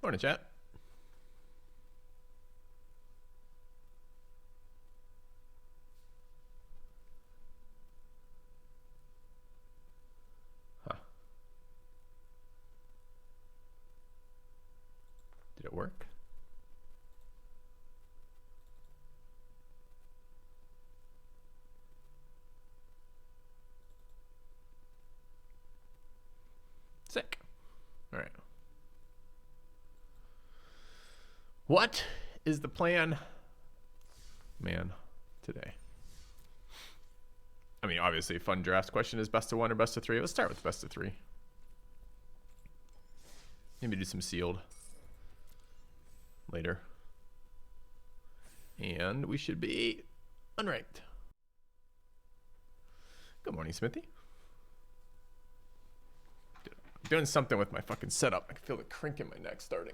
Morning, chat. Huh. Did it work? Sick. All right. What is the plan, man, today? I mean, obviously, fun drafts question is best of 1 or best of 3. Let's start with best of 3. Maybe do some sealed later. And we should be unranked. Good morning, Smithy. I'm doing something with my fucking setup. I can feel the crink in my neck starting.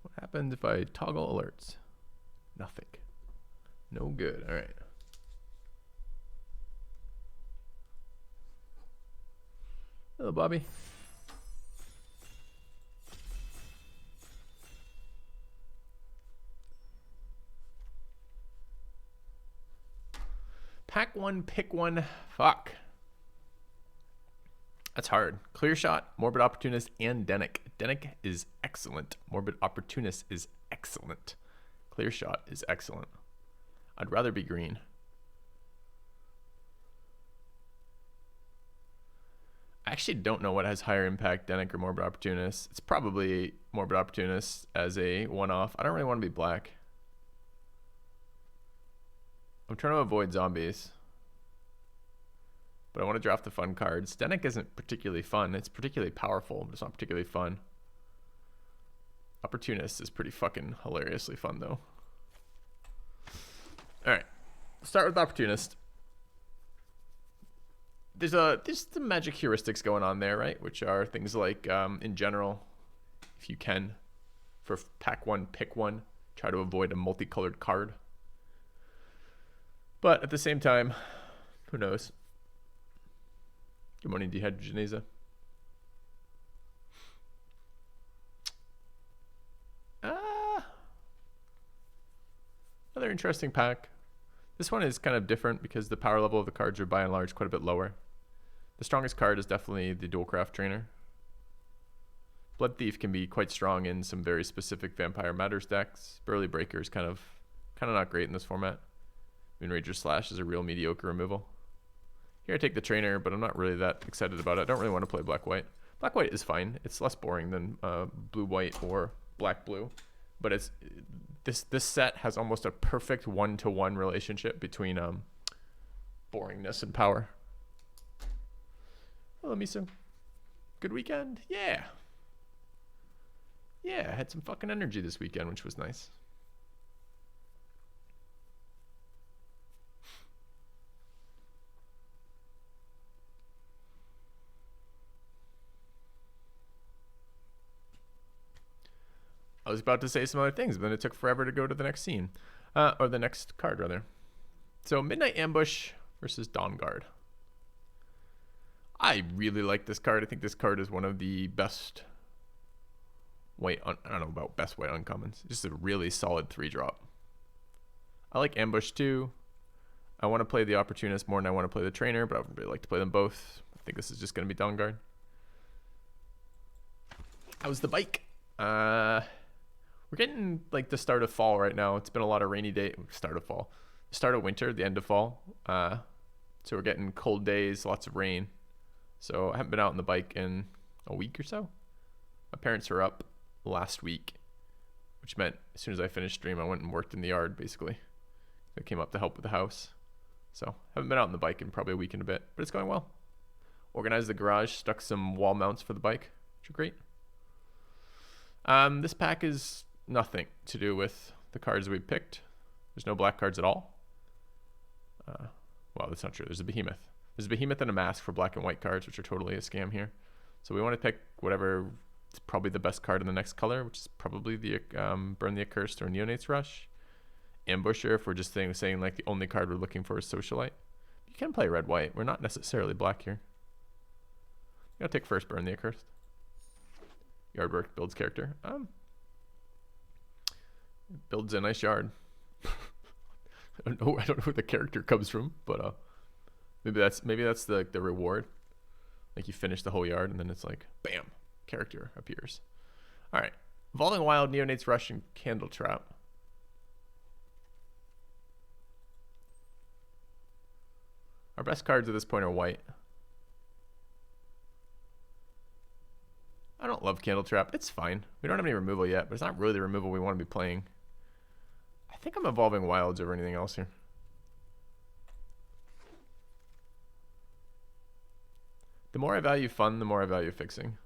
What happens if I toggle alerts? Nothing. No good. All right. Hello, Bobby. Pack one, pick one. Fuck. That's hard. Clear Shot, Morbid Opportunist, and Denick. Denick is excellent. Morbid Opportunist is excellent. Clear Shot is excellent. I'd rather be green. I actually don't know what has higher impact, Denick or Morbid Opportunist. It's probably Morbid Opportunist as a one-off. I don't really want to be black. I'm trying to avoid zombies. But I want to draft the fun cards. Denick isn't particularly fun. It's particularly powerful, but it's not particularly fun. Opportunist is pretty fucking hilariously fun, though. Alright. Start with Opportunist. There's some magic heuristics going on there, right? Which are things like, in general, if you can, for pack one, pick one, try to avoid a multicolored card. But at the same time, who knows? Good morning, Dehydrogeneza. Another interesting pack. This one is kind of different because the power level of the cards are by and large quite a bit lower. The strongest card is definitely the Dualcraft Trainer. Blood Thief can be quite strong in some very specific Vampire Matters decks. Burly Breaker is kind of not great in this format. Moonrager Slash is a real mediocre removal. Here I take the Trainer, but I'm not really that excited about it. I don't really want to play Black-White. Black-White is fine. It's less boring than Blue-White or Black-Blue. But it's this set has almost a perfect one-to-one relationship between boringness and power. Hello, Misu. Good weekend? Yeah. Yeah, I had some fucking energy this weekend, which was nice. I was about to say some other things, but then it took forever to go to the next scene. Or the next card, rather. So, Midnight Ambush versus Dawnguard. I really like this card. I think this card is one of the best white... I don't know about best white uncommons. Just a really solid 3-drop. I like Ambush too. I want to play the Opportunist more than I want to play the Trainer, but I would really like to play them both. I think this is just going to be Dawnguard. How's the bike? We're getting like the start of fall right now. It's been a lot of rainy days. Start of fall. Start of winter, the end of fall. So we're getting cold days, lots of rain. So I haven't been out on the bike in a week or so. My parents were up last week, which meant as soon as I finished stream, I went and worked in the yard, basically. I came up to help with the house. So haven't been out on the bike in probably a week and a bit, but it's going well. Organized the garage, stuck some wall mounts for the bike, which are great. This pack is nothing to do with the cards we picked. There's no black cards at all. Well, that's not true. There's a Behemoth. There's a Behemoth and a Mask for black and white cards, which are totally a scam here. So we want to pick whatever. It's probably the best card in the next color, which is probably the Burn the Accursed or Neonate's Rush. Ambusher, if we're just saying like the only card we're looking for is Socialite. You can play red-white. We're not necessarily black here. I'll take first Burn the Accursed. Yardwork builds character. Builds a nice yard. I don't know where the character comes from, but maybe that's the reward. Like you finish the whole yard and then it's like bam, character appears. All right, Evolving Wild, Neonate's Rush, and Candle Trap. Our best cards at this point are white. I don't love Candle Trap. It's fine. We don't have any removal yet, but it's not really the removal we want to be playing. I think I'm Evolving Wilds over anything else here. The more I value fun, the more I value fixing.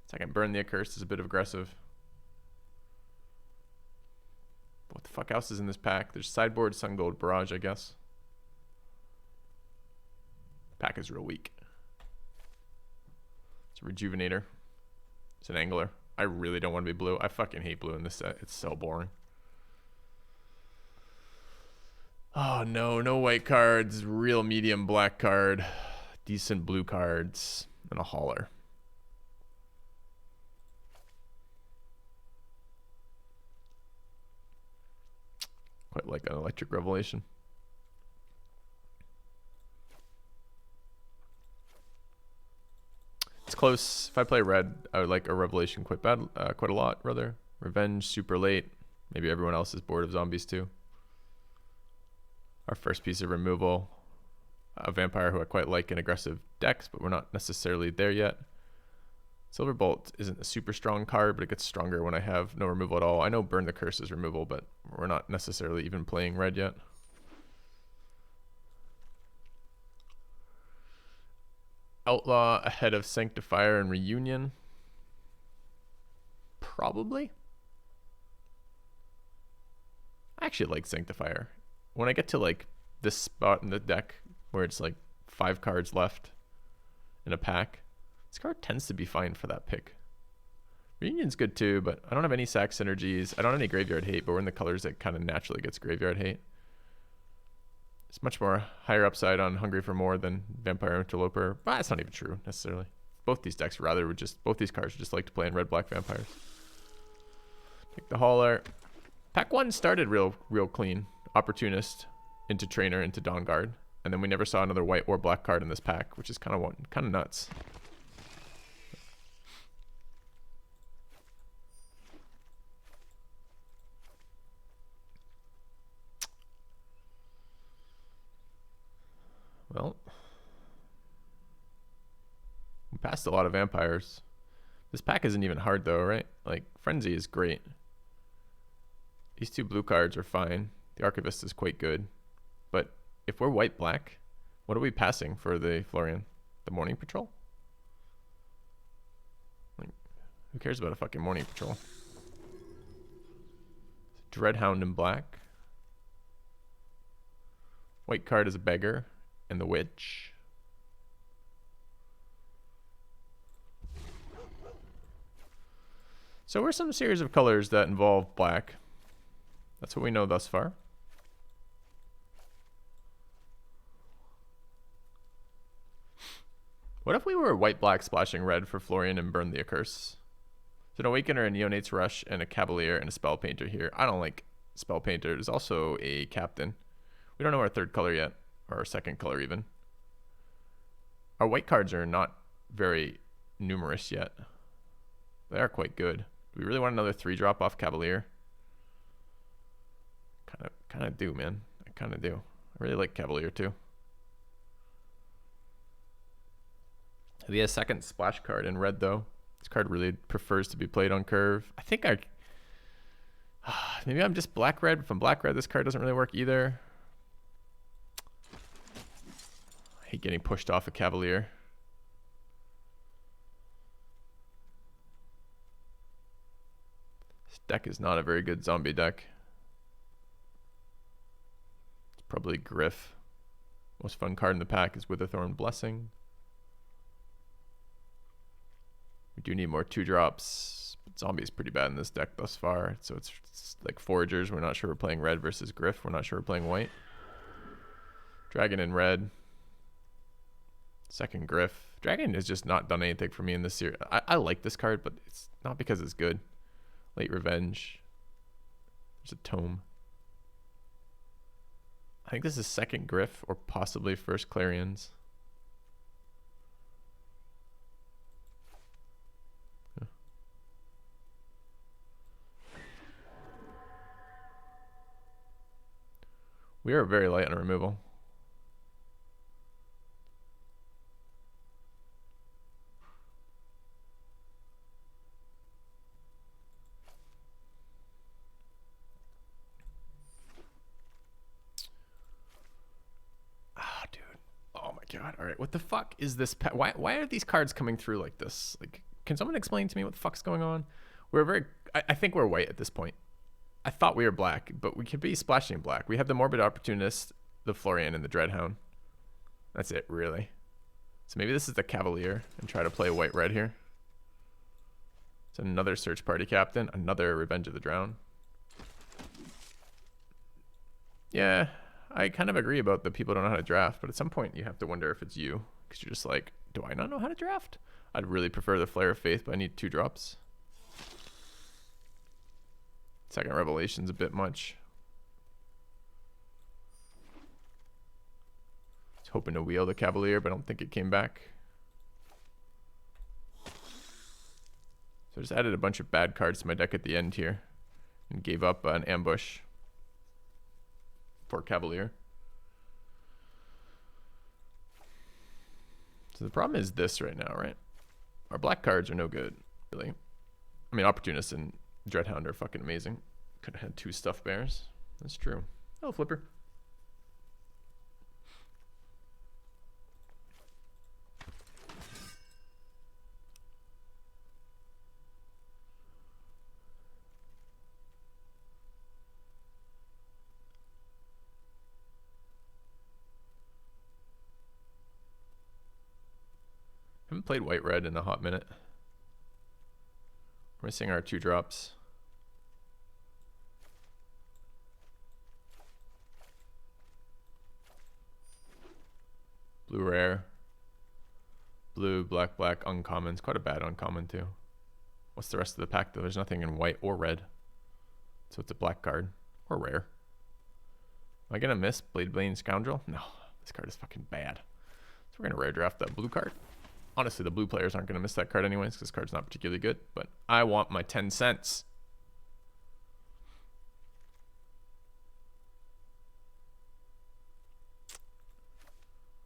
Second, Burn the Accursed is a bit aggressive. What the fuck else is in this pack? There's Sideboard, Sun Gold, Barrage, I guess. Pack is real weak. It's a Rejuvenator. It's an Angler. I really don't want to be blue. I fucking hate blue in this set. It's so boring. Oh no, no white cards. Real medium black card. Decent blue cards. And a hauler. Quite like an Electric Revelation. It's close. If I play red, I would like a Revelation quite a lot, rather. Revenge, super late. Maybe everyone else is bored of zombies too. Our first piece of removal. A Vampire who I quite like in aggressive decks, but we're not necessarily there yet. Silverbolt isn't a super strong card, but it gets stronger when I have no removal at all. I know Burn the Curse is removal, but we're not necessarily even playing red yet. Outlaw ahead of Sanctifier and Reunion. Probably. I actually like Sanctifier. When I get to like this spot in the deck where it's like 5 cards left in a pack, this card tends to be fine for that pick. Reunion's good too, but I don't have any sack synergies. I don't have any graveyard hate, but we're in the colors that kind of naturally gets graveyard hate. It's much more higher upside on Hungry for More than Vampire Interloper. But that's not even true necessarily. Both these decks rather would just, both these cards would just like to play in red-black vampires. Take the hauler. Pack 1 started real clean. Opportunist into Trainer into Dawnguard, and then we never saw another white or black card in this pack, which is kind of nuts. Well, we passed a lot of vampires. This pack isn't even hard though, right? Like, Frenzy is great. These 2 blue cards are fine. The Archivist is quite good. But if we're white-black, what are we passing for the Florian? The Morning Patrol? Like, who cares about a fucking Morning Patrol? Dreadhound in black. White card is a Beggar. And the Witch. So we're some series of colors that involve black. That's what we know thus far. What if we were white-black splashing red for Florian and Burn the Accursed? An Awakener, a Neonate's Rush, and a Cavalier and a Spell Painter here. I don't like Spell Painter. There's also a Captain. We don't know our third color yet. Or our second color even. Our white cards are not very numerous yet. They are quite good. Do we really want another 3-drop off Cavalier? Kind of do, man. I kind of do. I really like Cavalier too. We have a second splash card in red though. This card really prefers to be played on curve. I think maybe I'm just black-red. From black-red, this card doesn't really work either. I hate getting pushed off a Cavalier. This deck is not a very good zombie deck. It's probably Griff. Most fun card in the pack is Witherthorn Blessing. We do need more 2-drops. Zombie's pretty bad in this deck thus far. So it's like Foragers. We're not sure we're playing red versus Griff. We're not sure we're playing white. Dragon in red. Second Griff. Dragon has just not done anything for me in this series. I like this card, but it's not because it's good. Late Revenge. There's a Tome. I think this is second Griff or possibly first Clarions. Yeah. We are very light on removal. God, all right. What the fuck is this? Why are these cards coming through like this? Like, can someone explain to me what the fuck's going on? I think we're white at this point. I thought we were black, but we could be splashing black. We have the Morbid Opportunist, the Florian, and the Dreadhound. That's it, really. So maybe this is the Cavalier and try to play white-red here. It's another Search Party Captain, another Revenge of the Drowned. Yeah. I kind of agree about the people don't know how to draft, but at some point you have to wonder if it's you. Because you're just like, do I not know how to draft? I'd really prefer the Flare of Faith, but I need 2-drops. Second Revelation's a bit much. I was hoping to wheel the Cavalier, but I don't think it came back. So I just added a bunch of bad cards to my deck at the end here. And gave up an ambush. For Cavalier. So the problem is this right now, right? Our black cards are no good, really. I mean, Opportunist and Dreadhound are fucking amazing. Could have had 2 Stuffed Bears. That's true. Oh, Flipper. Haven't played white-red in a hot minute. We're missing our 2-drops. Blue rare. Blue, black, black, uncommon. It's quite a bad uncommon too. What's the rest of the pack though? There's nothing in white or red. So it's a black card. Or rare. Am I gonna miss Blade Bane Scoundrel? No. This card is fucking bad. So we're gonna rare draft that blue card. Honestly, the blue players aren't going to miss that card anyways because this card's not particularly good. But I want my 10 cents.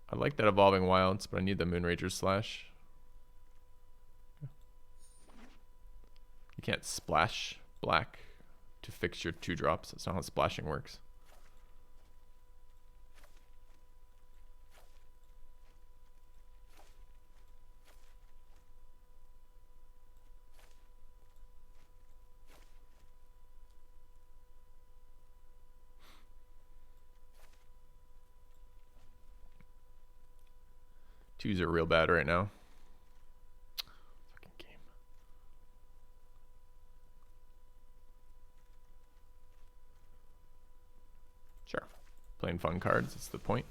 I like that Evolving Wilds, but I need the Moonrager's Slash. You can't splash black to fix your 2-drops. That's not how splashing works. Twos are real bad right now. Fucking game. Sure. Playing fun cards, that's the point.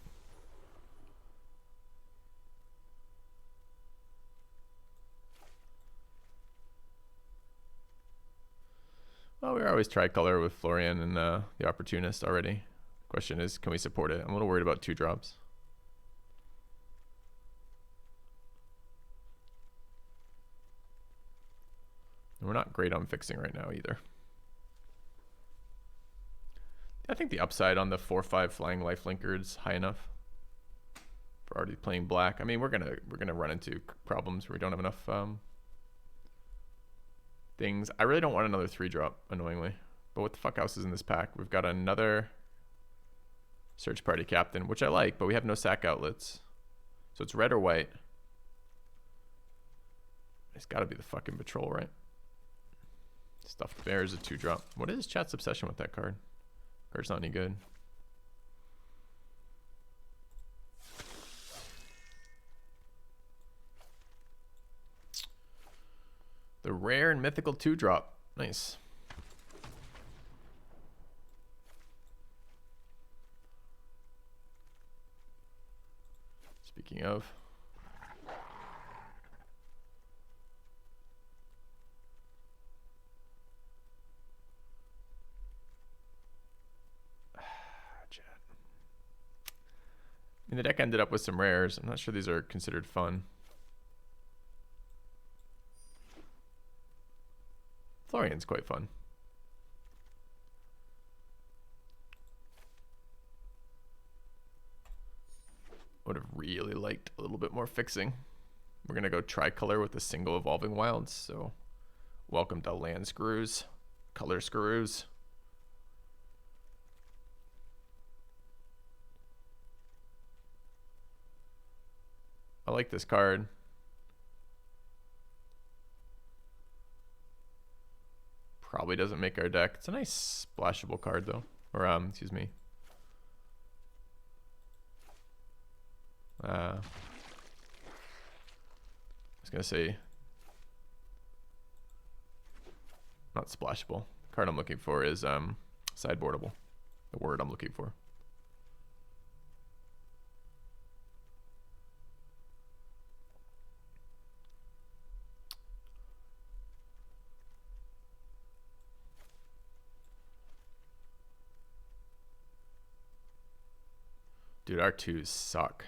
Well, we always tricolor with Florian and the Opportunist already. Question is, can we support it? I'm a little worried about 2-drops. And we're not great on fixing right now either. I think the upside on the 4/5 flying lifelinker is high enough. For already playing black. I mean, we're gonna run into problems where we don't have enough things. I really don't want another 3-drop, annoyingly. But what the fuck else is in this pack? We've got another Search Party Captain, which I like, but we have no sack outlets. So it's red or white. It's got to be the fucking Patrol, right? Stuffed Bear is a 2-drop. What is chat's obsession with that card? Card's not any good. The rare and mythical 2-drop. Nice. Speaking of. I mean, the deck ended up with some rares. I'm not sure these are considered fun. Florian's quite fun. Would have really liked a little bit more fixing. We're going to go tricolor with a single evolving wilds. So welcome to land screws, color screws. I like this card. Probably doesn't make our deck. It's a nice splashable card though. Or excuse me. I was gonna say not splashable. The card I'm looking for is sideboardable. The word I'm looking for. Dude, our 2s suck.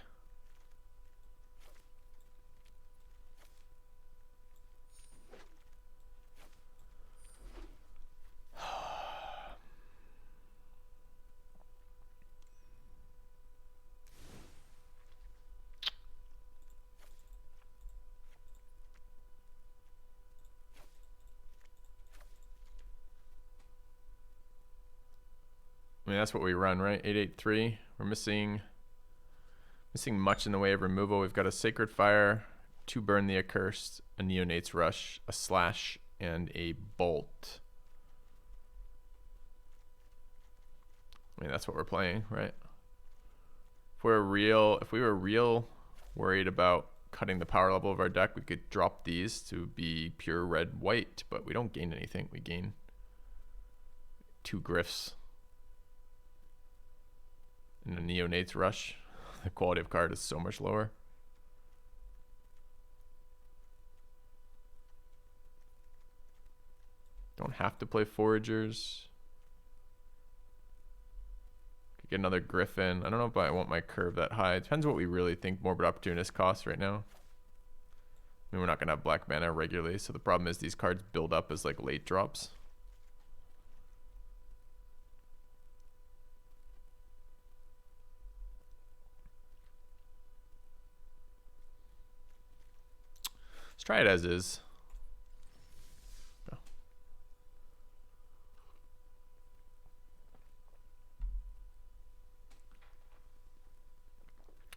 I mean, that's what we run, right? 883. We're missing much in the way of removal. We've got a Sacred Fire, 2 Burn the Accursed, a Neonate's Rush, a Slash, and a Bolt. I mean, that's what we're playing, right? If we were real worried about cutting the power level of our deck, we could drop these to be pure red-white, but we don't gain anything. We gain 2 Gryphs and a Neonate's Rush. The quality of card is so much lower. Don't have to play Foragers. Could get another Griffin. I don't know if I want my curve that high. It depends what we really think Morbid Opportunist costs right now. I mean, we're not going to have black mana regularly, so the problem is these cards build up as like late drops. Let's try it as is. Oh.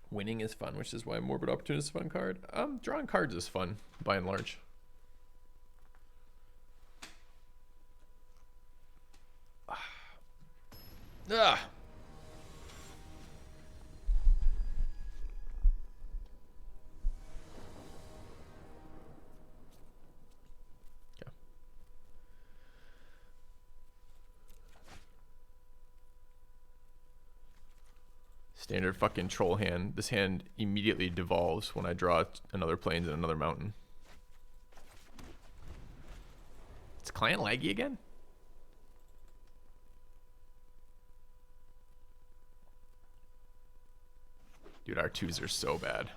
Winning is fun, which is why Morbid Opportunist is a fun card. Drawing cards is fun, by and large. Ah. Standard fucking troll hand. This hand immediately devolves when I draw another plains and another mountain. Is client laggy again? Dude, our 2s are so bad.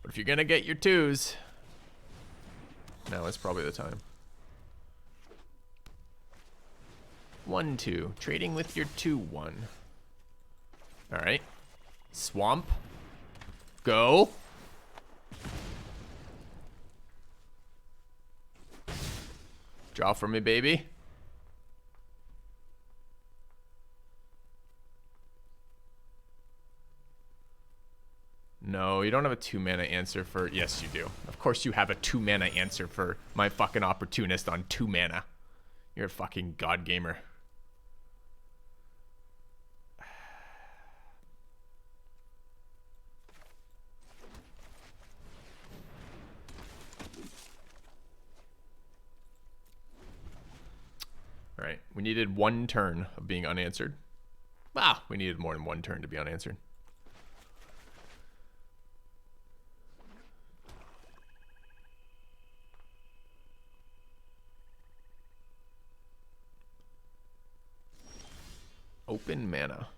But if you're gonna get your 2s, now is probably the time. 1-2. Trading with your 2-1. Alright. Swamp. Go. Draw for me, baby. No, you don't have a 2-mana answer for... Yes, you do. Of course you have a 2-mana answer for my fucking Opportunist on 2 mana. You're a fucking god gamer. We needed 1 turn of being unanswered. Ah, we needed more than 1 turn to be unanswered. Open mana.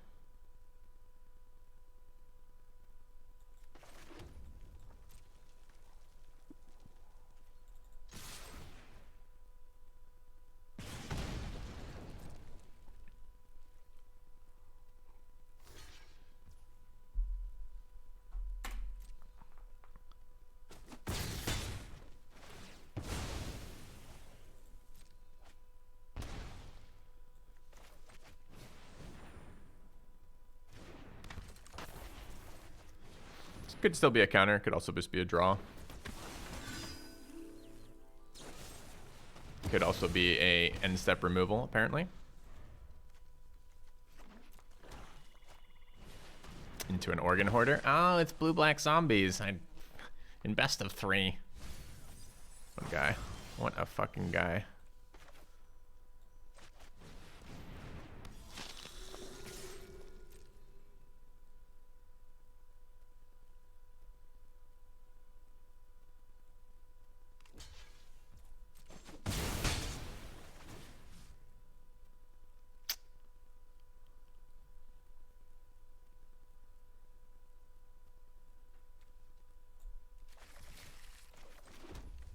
Could still be a counter. Could also just be a draw. Could also be a end step removal, apparently. Into an organ hoarder. Oh, it's blue-black zombies. In best of 3. What guy? What a fucking guy.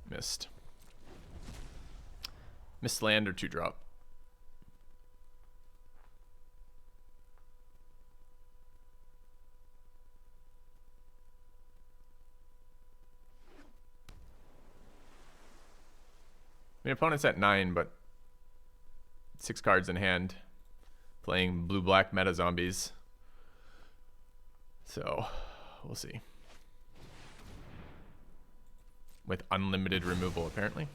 Missed. Missed land or 2-drop. My opponent's at 9, but 6 cards in hand. Playing blue-black meta zombies. So, we'll see. With unlimited removal, apparently.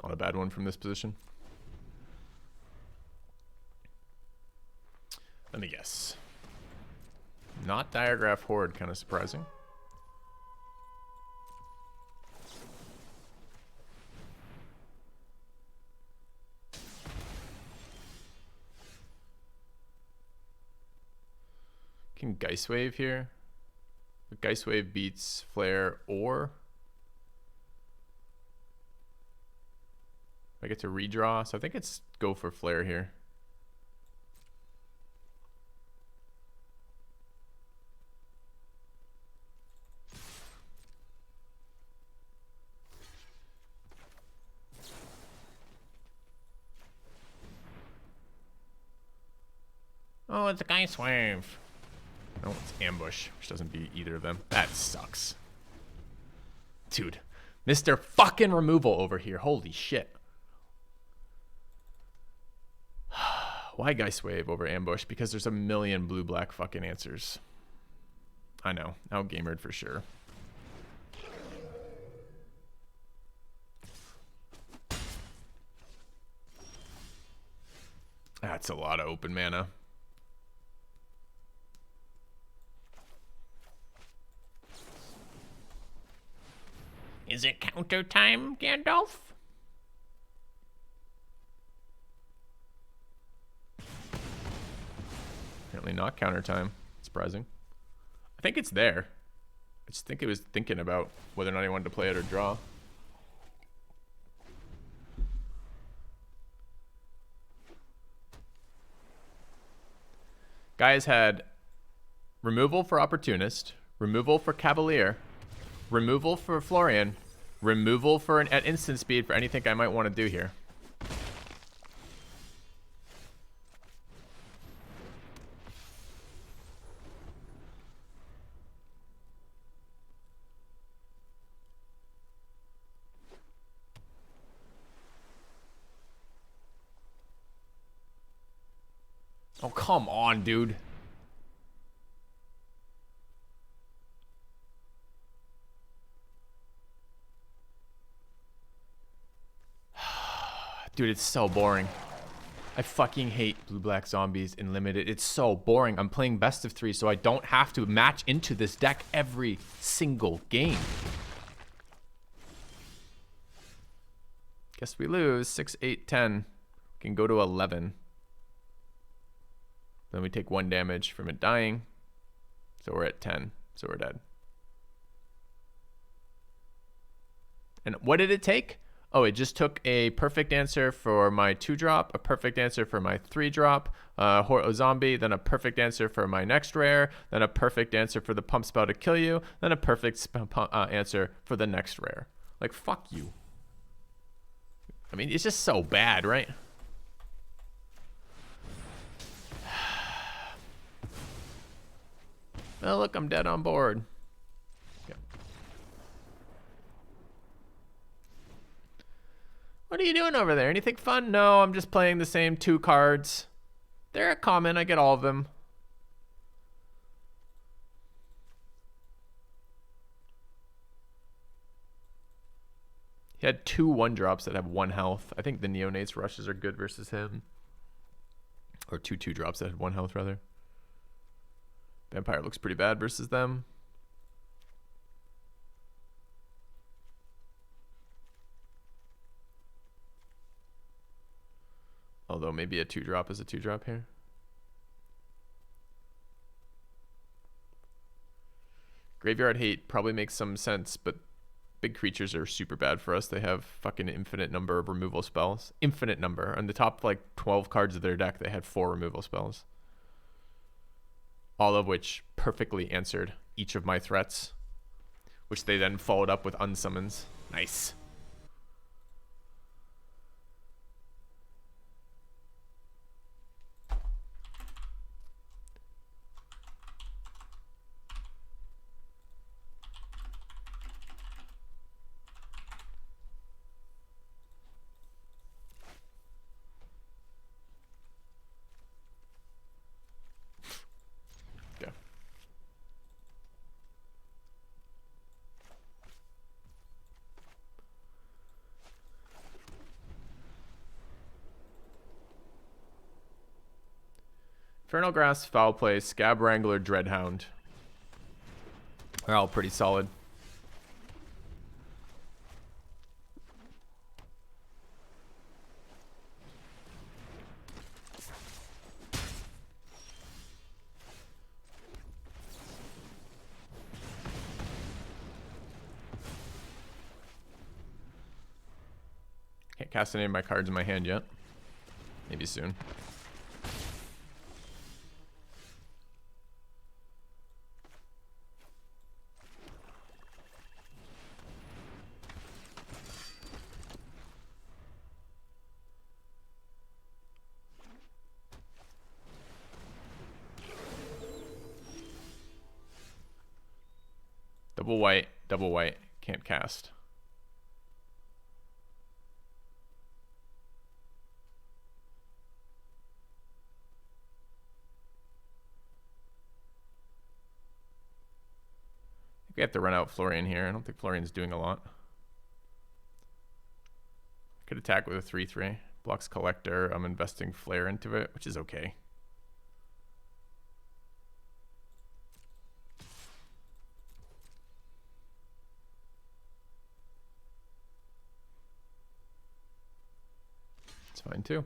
Not a bad one from this position. Let me guess. Not Diagraph Horde, kind of surprising. Can Geist Wave here? But Geist Wave beats Flare or I get to redraw, so I think it's go for Flare here. Oh, it's a Geist Wave. No, it's Ambush, which doesn't beat either of them. That sucks. Dude, Mr. fucking removal over here. Holy shit. Why Geist Wave over Ambush? Because there's a million blue-black fucking answers. I know. Outgamered for sure. That's a lot of open mana. Is it counter time, Gandalf? Apparently not counter time. Surprising. I think it's there. I just think it was thinking about whether or not he wanted to play it or draw. Guys had removal for Opportunist, removal for Cavalier, removal for Florian, removal for at instant speed for anything I might want to do here. Oh, come on, dude. Dude, it's so boring. I fucking hate blue-black zombies in limited. It's so boring. I'm playing best of 3, so I don't have to match into this deck every single game. Guess we lose. 6, 8, 10. Can go to 11. Then we take 1 damage from it dying. So we're at 10. So we're dead. And what did it take? Oh, it just took a perfect answer for my 2-drop, a perfect answer for my 3-drop, a zombie, then a perfect answer for my next rare, then a perfect answer for the pump spell to kill you, then a perfect answer for the next rare. Like, fuck you. I mean, it's just so bad, right? Oh, look, I'm dead on board. What are you doing over there? Anything fun? No, I'm just playing the same 2 cards. They're common. I get all of them. He had 2 1-drops that have 1 health. I think the Neonates rushes are good versus him. Or 2 2-drops that had 1 health, rather. Vampire looks pretty bad versus them. Although maybe a 2-drop is a 2-drop here. Graveyard Hate probably makes some sense, but big creatures are super bad for us. They have fucking infinite number of removal spells. Infinite number. On the top like 12 cards of their deck, they had 4 removal spells. All of which perfectly answered each of my threats, which they then followed up with unsummons. Nice. Infernal Grass, Foul Play, Scab Wrangler, Dreadhound. They're all pretty solid. Can't cast any of my cards in my hand yet. Maybe soon. Double white, can't cast. I think we have to run out Florian here. I don't think Florian's doing a lot. Could attack with a 3/3. Blocks Collector. I'm investing Flare into it, which is okay. It's fine too.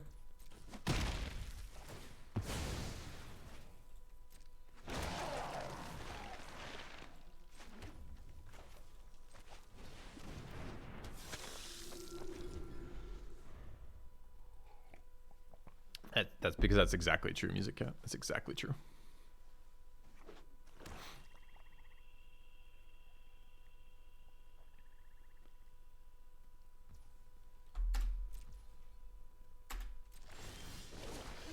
That's because that's exactly true, Music Cat. That's exactly true.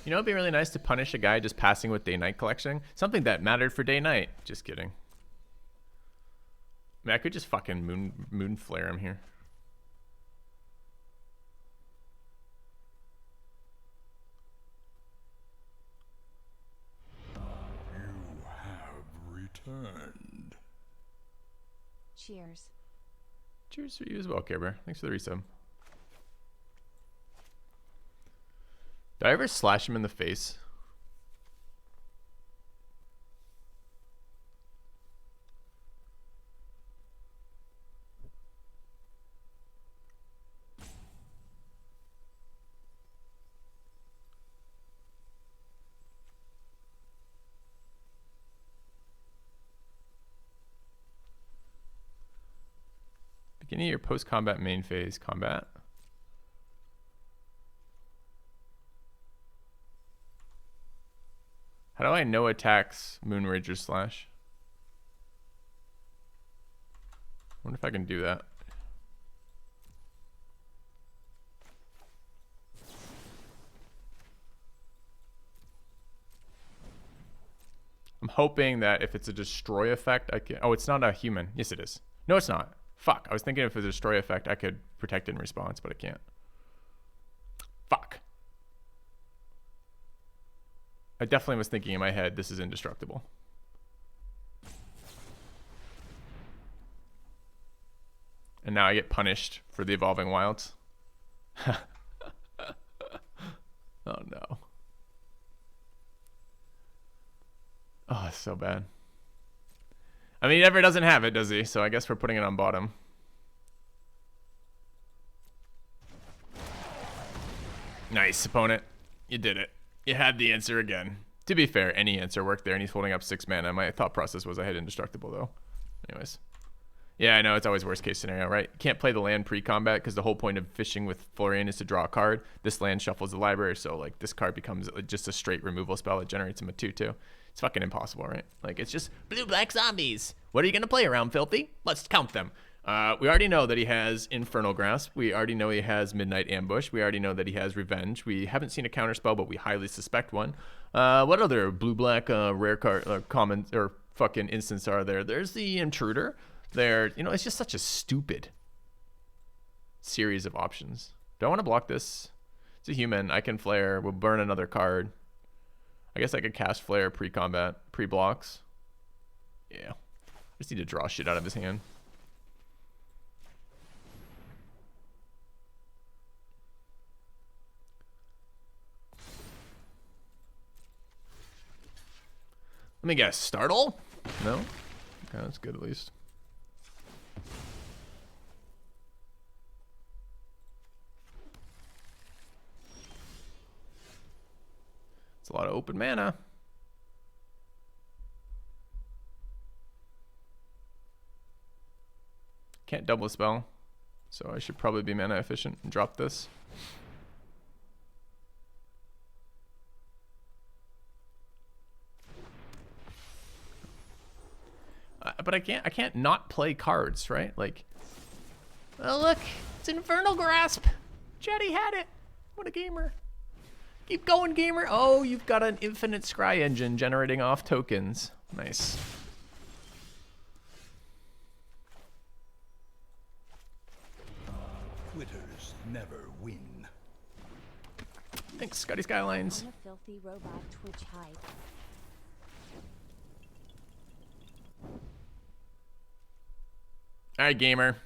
You know, it'd be really nice to punish a guy just passing with day-night collection. Something that mattered for day-night. Just kidding. I mean, I could just fucking moon flare him here. You have returned. Cheers. Cheers for you as well, Care Bear. Thanks for the resub. Did I ever slash him in the face? Beginning of your post-combat main phase combat. How do I no attacks Moonrager slash? I wonder if I can do that. I'm hoping that if it's a destroy effect, I can. Oh, it's not a human. Yes, it is. No, it's not. Fuck. I was thinking if it's a destroy effect, I could protect it in response, but I can't. Fuck. I definitely was thinking in my head, this is indestructible. And now I get punished for the Evolving Wilds. Oh no. Oh, it's so bad. I mean, he never doesn't have it, does he? So I guess we're putting it on bottom. Nice, opponent. You did it. You had the answer again. To be fair, any answer worked there, and he's holding up 6 mana. My thought process was I had indestructible, though. Anyways. Yeah, I know. It's always worst case scenario, right? You can't play the land pre-combat because the whole point of fishing with Florian is to draw a card. This land shuffles the library, so like this card becomes just a straight removal spell. It generates him a 2/2. It's fucking impossible, right? Like, it's just blue-black zombies. What are you going to play around, Filthy? Let's count them. We already know that he has Infernal Grasp. We already know he has Midnight Ambush. We already know that he has Revenge. We haven't seen a counterspell, but we highly suspect one. What other blue-black rare card, common, or fucking instance are there? There's the Intruder. There, you know, it's just such a stupid series of options. Do I want to block this? It's a human. I can flare. We'll burn another card. I guess I could cast Flare pre-combat, pre-blocks. Yeah. I just need to draw shit out of his hand. Let me guess. Startle? No? Okay, that's good at least. A lot of open mana. Can't double spell, so I should probably be mana efficient and drop this. But I can't not play cards, right? Like, oh look, it's Infernal Grasp. Jetty had it. What a gamer. Keep going, gamer. Oh, you've got an infinite scry engine generating off tokens. Nice. Quitters never win. Thanks, Scotty Skylines. I'm a filthy robot Twitch hype. All right, gamer.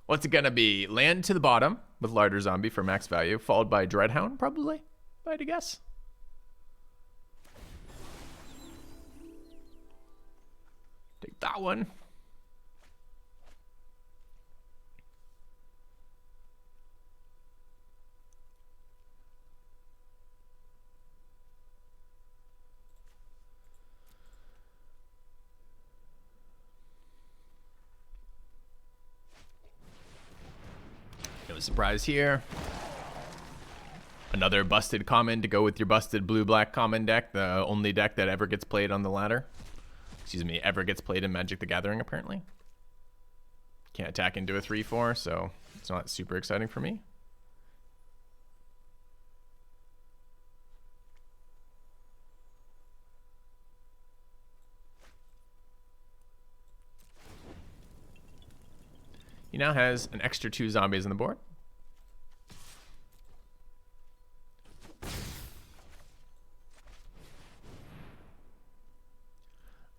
What's it gonna be? Land to the bottom with Larder Zombie for max value, followed by Dreadhound, probably, if I had to guess. Take that one. No surprise here. Another busted common to go with your busted blue-black common deck, the only deck that ever gets played on the ladder. Excuse me, ever gets played in Magic the Gathering, apparently. Can't attack into a 3/4, so it's not super exciting for me. He now has an extra 2 zombies on the board.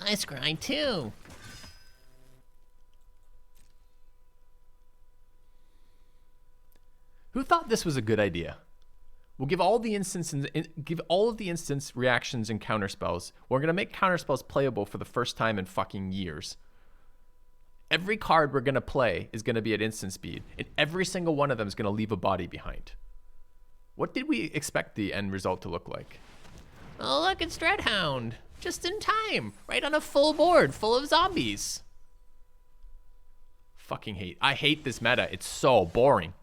I scry too. Who thought this was a good idea? We'll give all the give all of the instance reactions and counterspells. We're gonna make counterspells playable for the first time in fucking years. Every card we're gonna play is gonna be at instant speed, and every single one of them is gonna leave a body behind. What did we expect the end result to look like? Oh, look, it's Dreadhound. Just in time. Right on a full board full of zombies. Fucking hate. I hate this meta. It's so boring.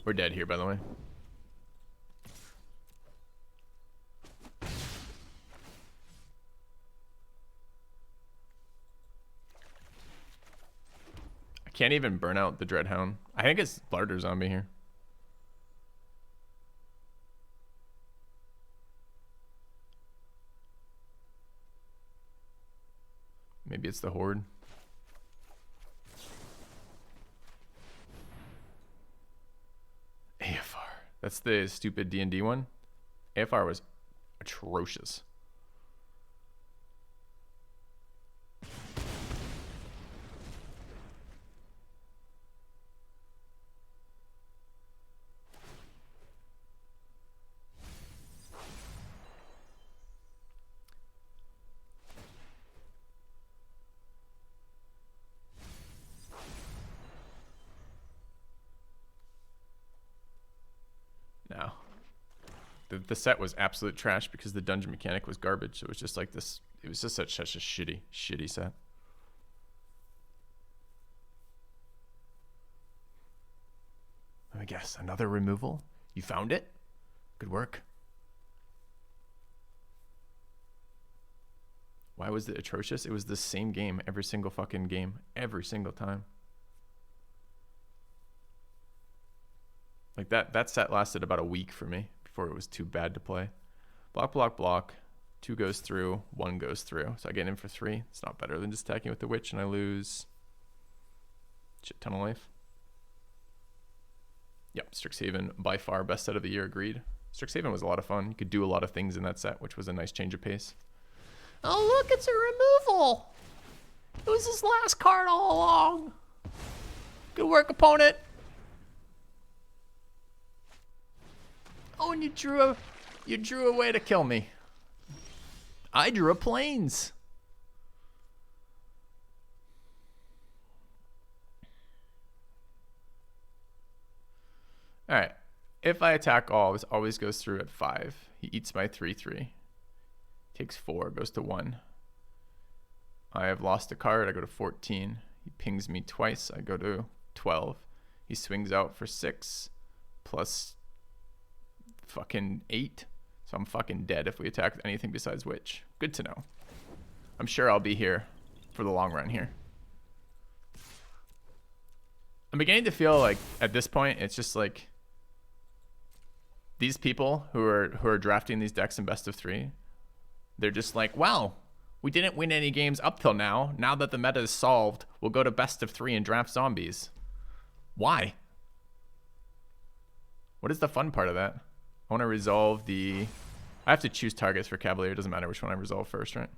We're dead here, by the way. I can't even burn out the Dreadhound. I think it's larder zombie here. Maybe it's the Horde. AFR. That's the stupid D&D one. AFR was atrocious. No. The set was absolute trash because the dungeon mechanic was garbage. It was just like this. It was just such a shitty set. Let me guess. Another removal? You found it? Good work. Why was it atrocious? It was the same game every single fucking game. Every single time. Like that set lasted about a week for me before it was too bad to play. Block, block, block. 2 goes through, 1 goes through. So I get in for 3. It's not better than just attacking with the witch and I lose shit ton of life. Yep, Strixhaven by far best set of the year, agreed. Strixhaven was a lot of fun. You could do a lot of things in that set, which was a nice change of pace. Oh look, it's a removal. It was his last card all along. Good work, opponent. Oh, and you drew a way to kill me. I drew a plains. All right. If I attack all, this always goes through at 5. He eats my 3/3. Takes 4, goes to 1. I have lost a card. I go to 14. He pings me twice. I go to 12. He swings out for 6 plus fucking 8. So I'm fucking dead if we attack with anything besides witch. Good to know. I'm sure I'll be here for the long run here. I'm beginning to feel like at this point it's just like these people who are drafting these decks in best of 3, they're just like, wow, we didn't win any games up till now. Now that the meta is solved, we'll go to best of 3 and draft zombies. Why? What is the fun part of that? I want to resolve the... I have to choose targets for Cavalier. It doesn't matter which one I resolve first, right?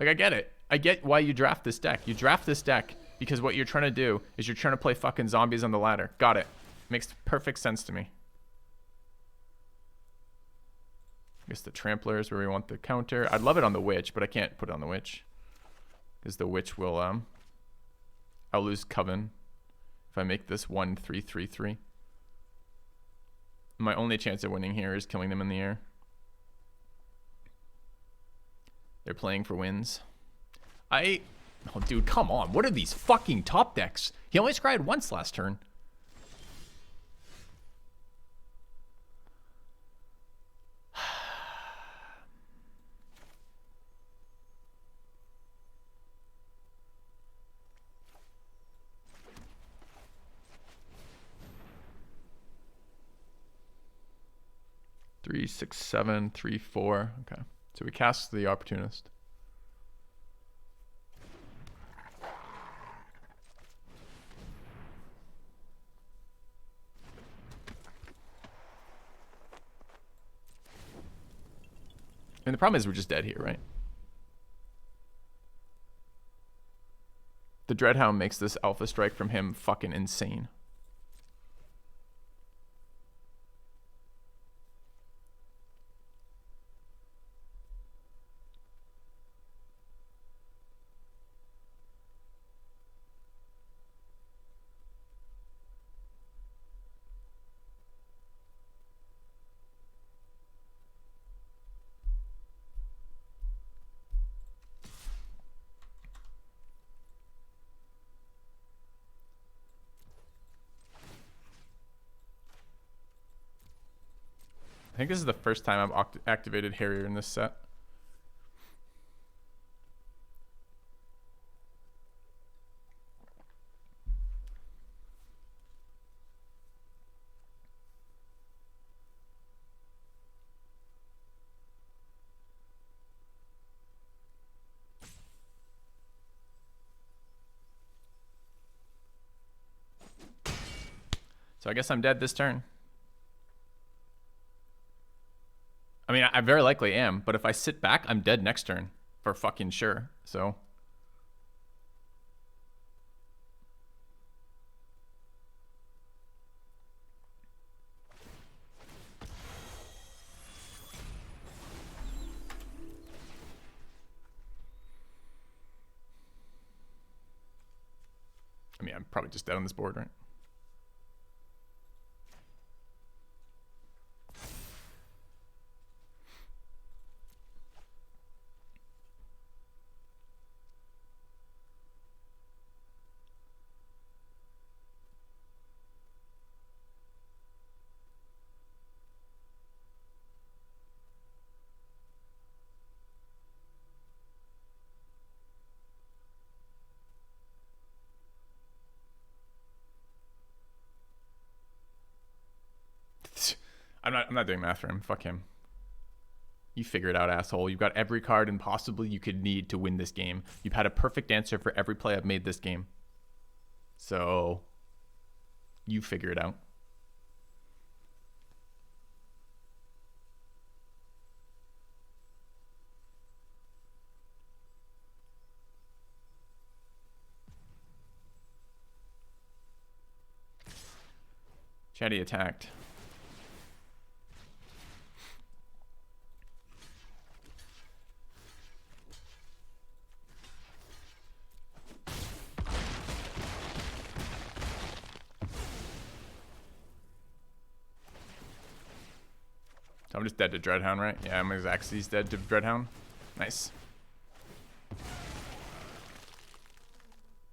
Like, I get it. I get why you draft this deck. You draft this deck because what you're trying to do is you're trying to play fucking zombies on the ladder. Got it. Makes perfect sense to me. I guess the Trampler is where we want the counter. I'd love it on the Witch, but I can't put it on the Witch. Because the Witch will, I'll lose Coven if I make this 1/3/3/3. My only chance of winning here is killing them in the air. They're playing for wins. Oh, dude, come on. What are these fucking top decks? He only scryed once last turn. Three, 6, 7, 3, 4. Okay. So we cast the Opportunist. mean, the problem is we're just dead here, right? The Dreadhound makes this Alpha Strike from him fucking insane. I think this is the first time I've activated Harrier in this set. So I guess I'm dead this turn. I mean, I very likely am, but if I sit back, I'm dead next turn. For fucking sure, so. I mean, I'm probably just dead on this board, right? I'm not doing math for him. Fuck him. You figure it out, asshole. You've got every card and possibly you could need to win this game. You've had a perfect answer for every play I've made this game. So, you figure it out. Chatty attacked. So I'm just dead to Dreadhound, right? Yeah, I'm exactly dead to Dreadhound. Nice.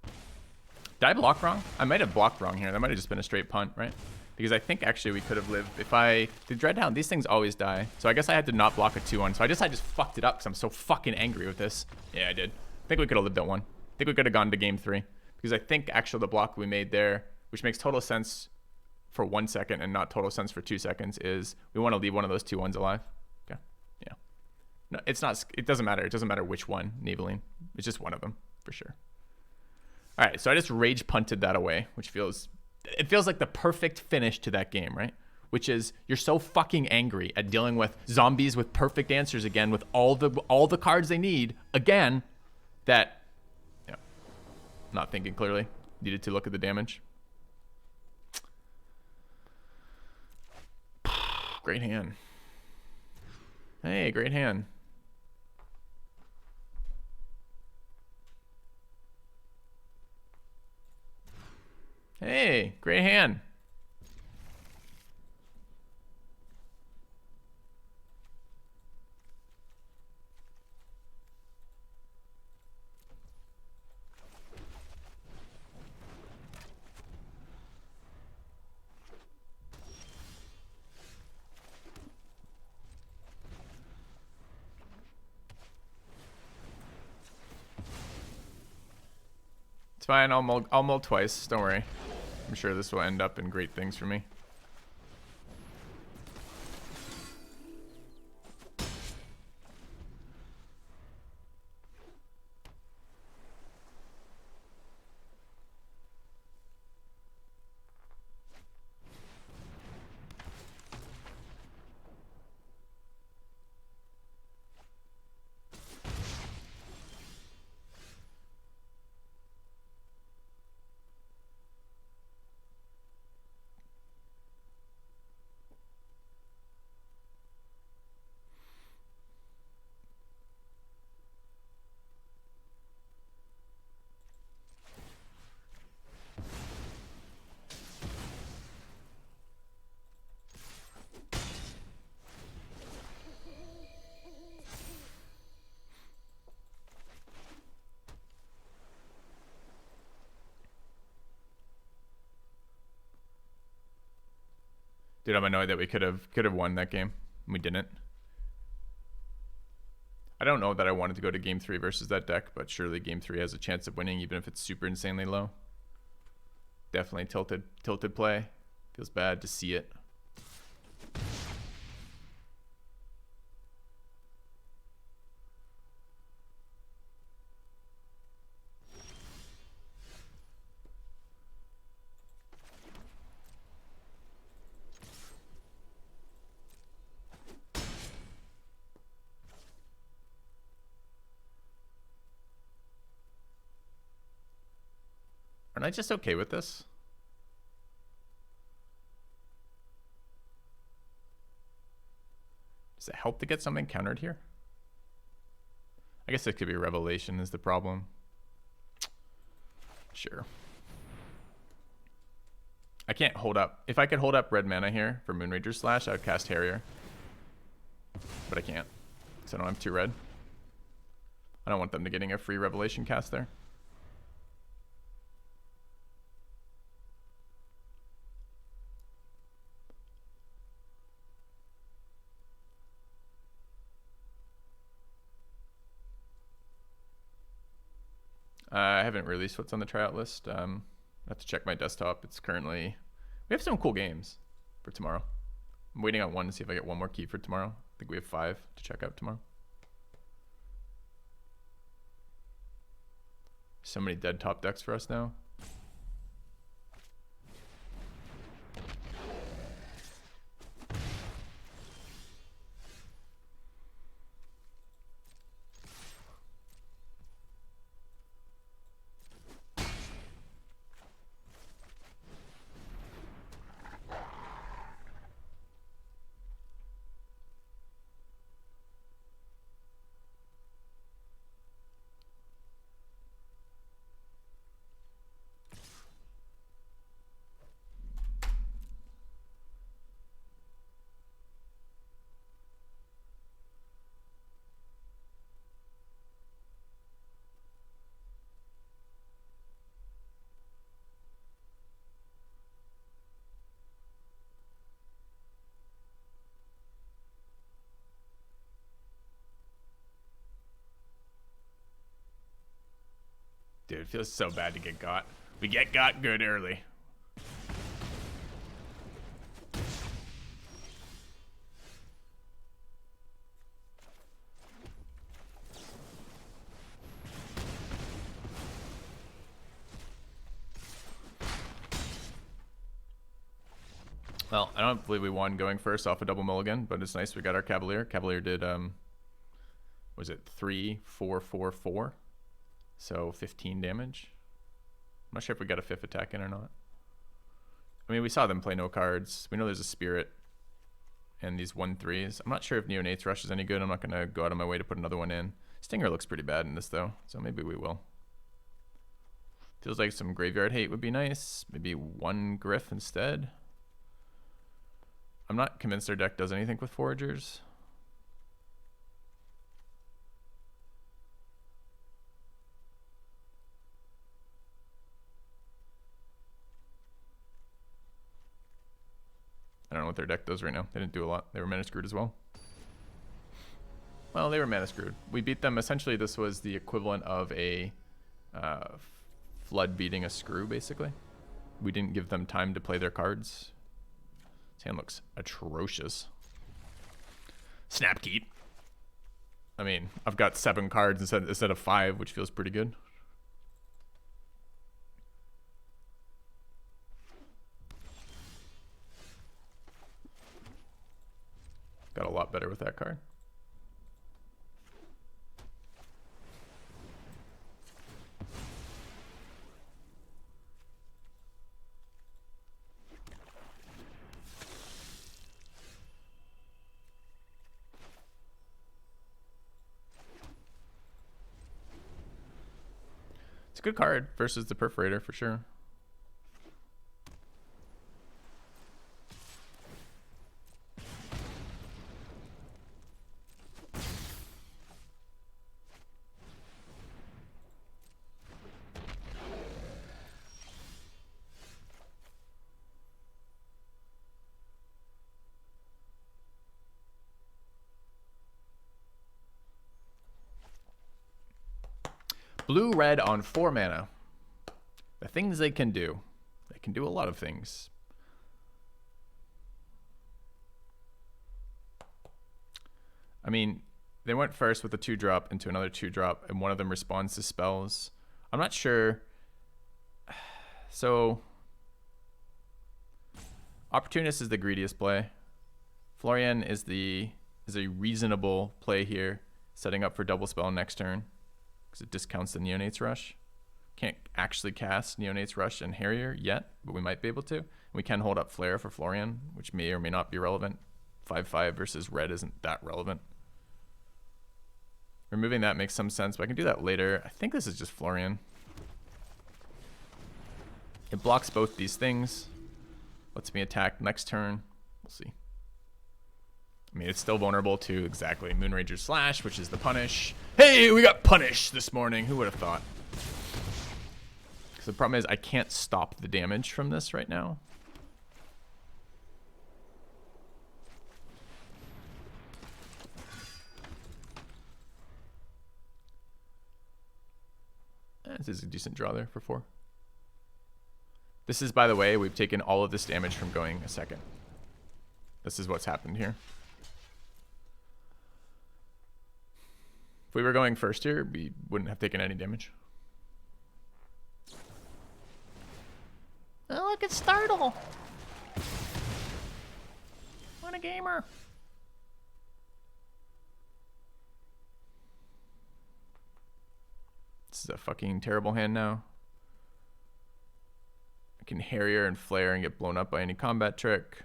Did I block wrong? I might have blocked wrong here. That might have just been a straight punt, right? Because I think actually we could have lived. If I did Dreadhound, these things always die. So I guess I had to not block a 2-1. So I just fucked it up because I'm so fucking angry with this. Yeah, I did. I think we could have lived that one. I think we could have gone to game 3. Because I think actually the block we made there, which makes total sense for 1 second and not total sense for 2 seconds, is we want to leave one of those 2-1s alive. Okay. Yeah. No, it's not. It doesn't matter. It doesn't matter which one, Neveline. It's just one of them for sure. All right, so I just rage punted that away, which feels like the perfect finish to that game, right? Which is you're so fucking angry at dealing with zombies with perfect answers again, with all the cards they need again, that not thinking clearly, needed to look at the damage. Great hand. Hey, great hand. Hey, great hand. It's fine. I'll mull twice. Don't worry. I'm sure this will end up in great things for me. Dude, I'm annoyed that we could have won that game. We didn't. I don't know that I wanted to go to game 3 versus that deck, but surely game 3 has a chance of winning, even if it's super insanely low. Definitely tilted play. Feels bad to see it. Aren't I just okay with this? Does it help to get something countered here? I guess it could be Revelation is the problem. Sure. I can't hold up. If I could hold up red mana here for Moonrager Slash, I would cast Harrier. But I can't, because I don't have 2 red. I don't want them to getting a free Revelation cast there. I haven't released what's on the tryout list. I have to check my desktop. It's currently... We have some cool games for tomorrow. I'm waiting on one to see if I get one more key for tomorrow. I think we have 5 to check out tomorrow. So many dead top decks for us now. Dude, it feels so bad to get got. We get got good early. Well, I don't believe we won going first off a double mulligan, but it's nice we got our Cavalier. Cavalier did, was it 3, 4, 4, 4? So 15 damage. I'm not sure if we got a 5th attack in or not. I mean, we saw them play no cards. We know there's a Spirit and these 1/3s. I'm not sure if Neonate's Rush is any good. I'm not going to go out of my way to put another one in. Stinger looks pretty bad in this, though, so maybe we will. Feels like some Graveyard Hate would be nice. Maybe 1 Griff instead. I'm not convinced their deck does anything with Foragers. I don't know what their deck does right now. They didn't do a lot. They were mana screwed as well. Well, they were mana screwed. We beat them. Essentially, this was the equivalent of a Flood beating a Screw, basically. We didn't give them time to play their cards. This hand looks atrocious. Snapkeep. I mean, I've got 7 cards instead of 5, which feels pretty good. Got a lot better with that card. It's a good card versus the Perforator for sure. Blue-red on 4 mana. The things they can do. They can do a lot of things. I mean, they went first with a 2-drop into another 2-drop, and one of them responds to spells. I'm not sure. So, Opportunist is the greediest play. Florian is a reasonable play here, setting up for double spell next turn, because it discounts the Neonate's Rush. Can't actually cast Neonate's Rush and Harrier yet, but we might be able to. We can hold up Flare for Florian, which may or may not be relevant. 5/5 versus red isn't that relevant. Removing that makes some sense, but I can do that later. I think this is just Florian. It blocks both these things. Lets me attack next turn. We'll see. I mean, it's still vulnerable to exactly Moonrager's Slash, which is the punish. Hey, we got punish this morning. Who would have thought? Because the problem is I can't stop the damage from this right now. This is a decent draw there for 4. This is, by the way, we've taken all of this damage from going a second. This is what's happened here. If we were going first here, we wouldn't have taken any damage. Oh, look, it's Startle. What a gamer. This is a fucking terrible hand now. I can Harrier and Flare and get blown up by any combat trick.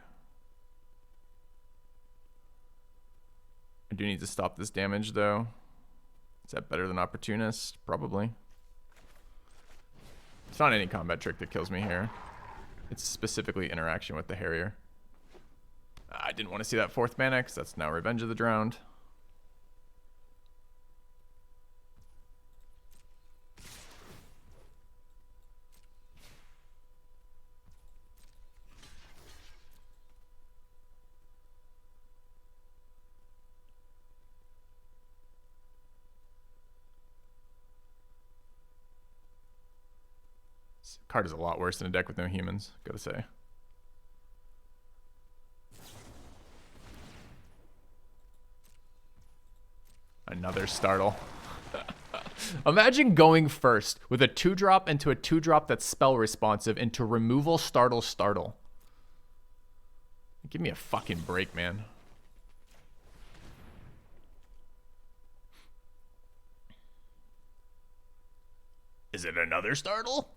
I do need to stop this damage though. Is that better than Opportunist? Probably. It's not any combat trick that kills me here. It's specifically interaction with the Harrier. I didn't want to see that 4th mana because that's now Revenge of the Drowned. Card is a lot worse than a deck with no humans, gotta say. Another Startle. Imagine going first with a 2-drop into a 2-drop that's spell responsive into removal Startle. Give me a fucking break, man. Is it another Startle?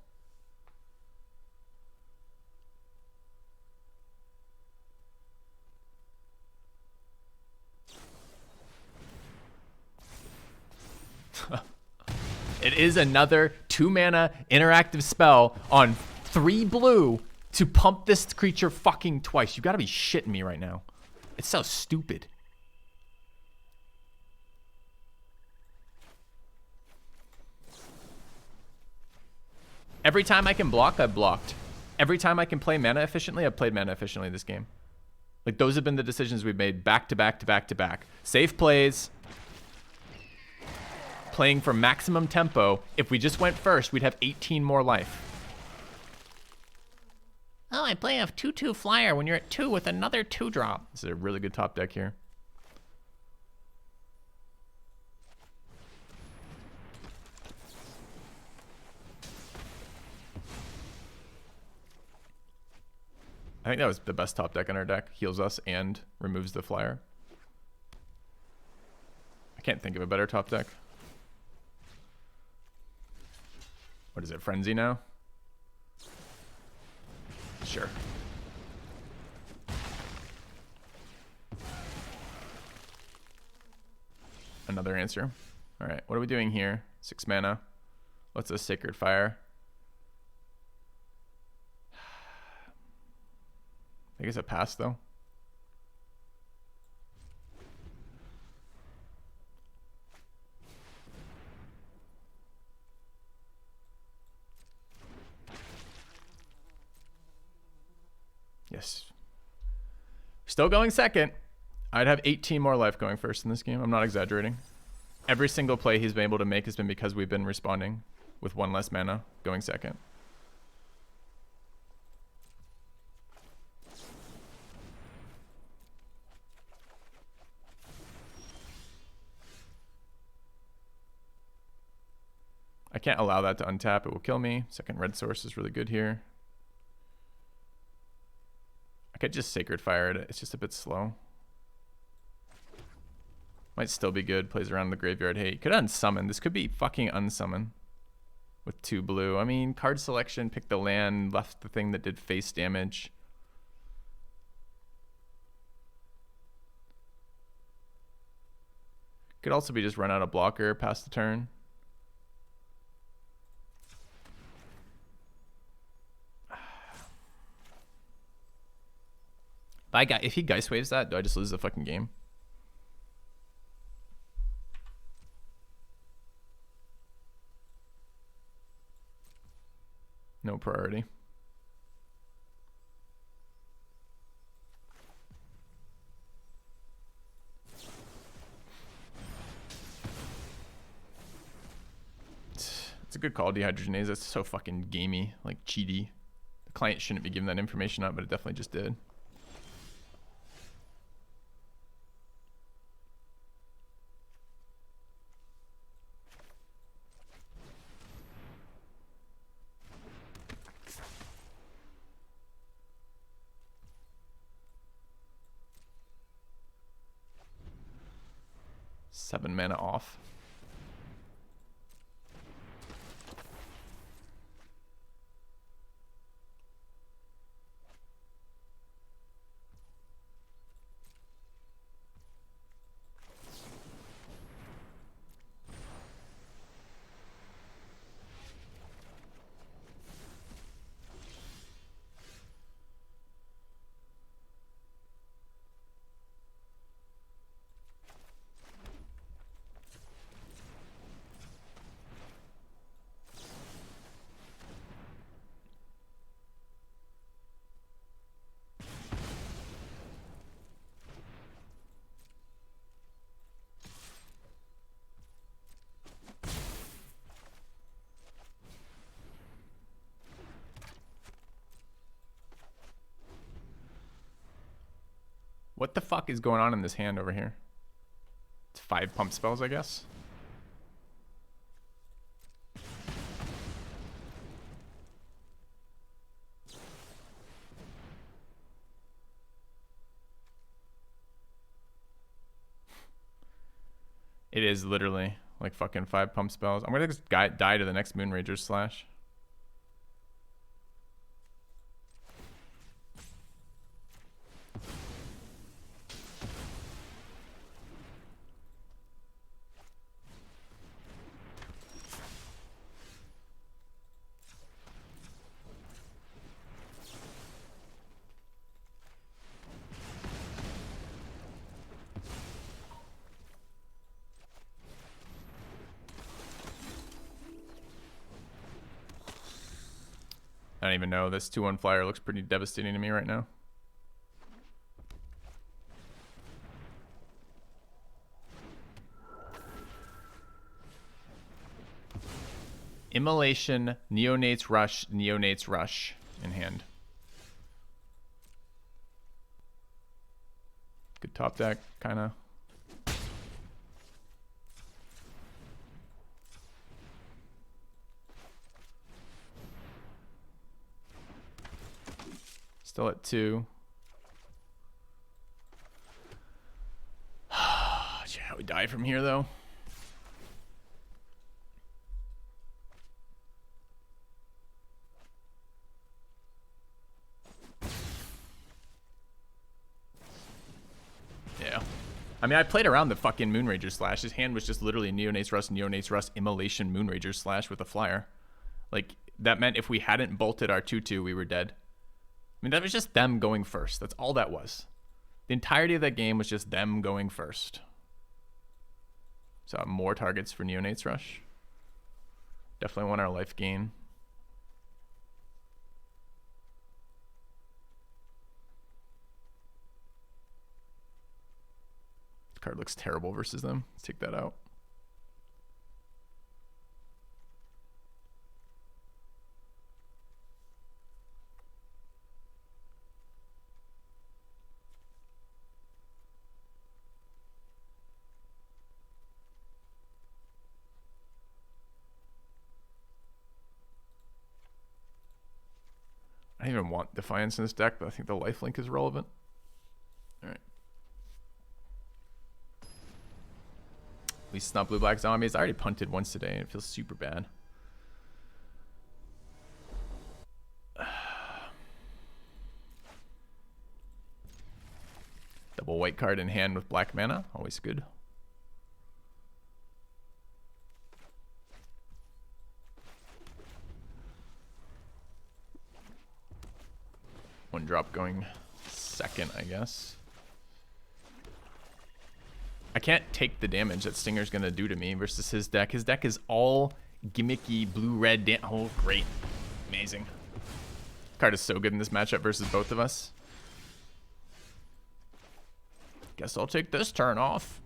It is another 2-mana interactive spell on 3 blue to pump this creature fucking twice. You gotta be shitting me right now. It's so stupid. Every time I can block, I've blocked. Every time I can play mana efficiently, I've played mana efficiently this game. Like, those have been the decisions we've made back to back to back to back. Safe plays. Playing for maximum tempo. If we just went first, we'd have 18 more life. Oh, I play a 2/2 flyer when you're at 2 with another 2-drop. This is a really good top deck here. I think that was the best top deck in our deck. Heals us and removes the flyer. I can't think of a better top deck. What is it, Frenzy now? Sure. Another answer. All right, what are we doing here? 6 mana. What's a Sacred Fire? I guess a pass, though. Yes. Still going second. I'd have 18 more life going first in this game. I'm not exaggerating. every single play he's been able to make has been because we've been responding with 1 less mana going second. I can't allow that to untap. It will kill me. Second red source is really good here. I could just Sacred Fire it. It's just a bit slow. Might still be good. Plays around in the graveyard. Hey, could unsummon. This could be fucking unsummon with 2 blue. I mean, card selection, pick the land, left the thing that did face damage. Could also be just run out of blocker past the turn. If he Geist Waves that, do I just lose the fucking game? No priority. It's a good call, Dehydrogenase. It's so fucking gamey, like cheaty. The client shouldn't be giving that information out, but it definitely just did. Seven mana off. What the fuck is going on in this hand over here? It's 5 pump spells, I guess. It is literally like fucking 5 pump spells. I'm gonna just die to the next Moonrager's Slash. I don't even know. This 2/1 flyer looks pretty devastating to me right now. Immolation, Neonates Rush in hand. Good top deck, kind of. Still at 2. How we die from here, though. Yeah. I mean, I played around the fucking Moonrager Slash. His hand was just literally Neonates Rust, Immolation, Moonrager Slash with a flyer. Like, that meant if we hadn't bolted our 2/2, we were dead. I mean, that was just them going first. That's all that was. The entirety of that game was just them going first. So more targets for Neonates Rush. Definitely want our life gain. This card looks terrible versus them. Let's take that out. I don't even want Defiance in this deck, but I think the lifelink is relevant. Alright. At least it's not blue-black zombies. I already punted once today and it feels super bad. Double white card in hand with black mana. Always good. One drop going second, I guess. I can't take the damage that Stinger's gonna do to me versus his deck. His deck is all gimmicky blue-red. Oh, great. Amazing. Card is so good in this matchup versus both of us. Guess I'll take this turn off.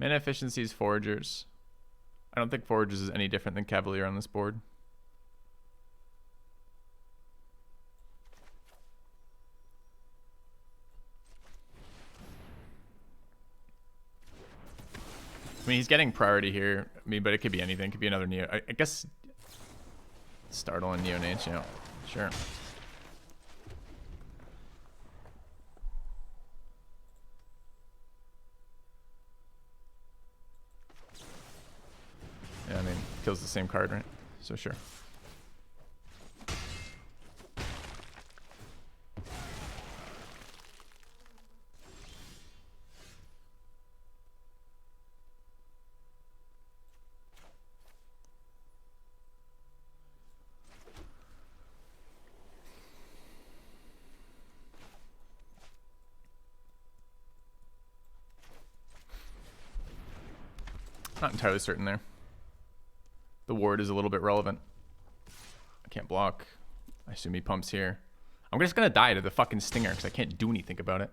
Mana efficiency is Foragers. I don't think Foragers is any different than Cavalier on this board. I mean, he's getting priority here. I mean, but it could be anything. It could be another Neo. I guess Startle and Neonate, yeah. Sure. Yeah, I mean, kills the same card, right? So sure. Not entirely certain there. The ward is a little bit relevant. I can't block. I assume he pumps here. I'm just gonna die to the fucking Stinger because I can't do anything about it.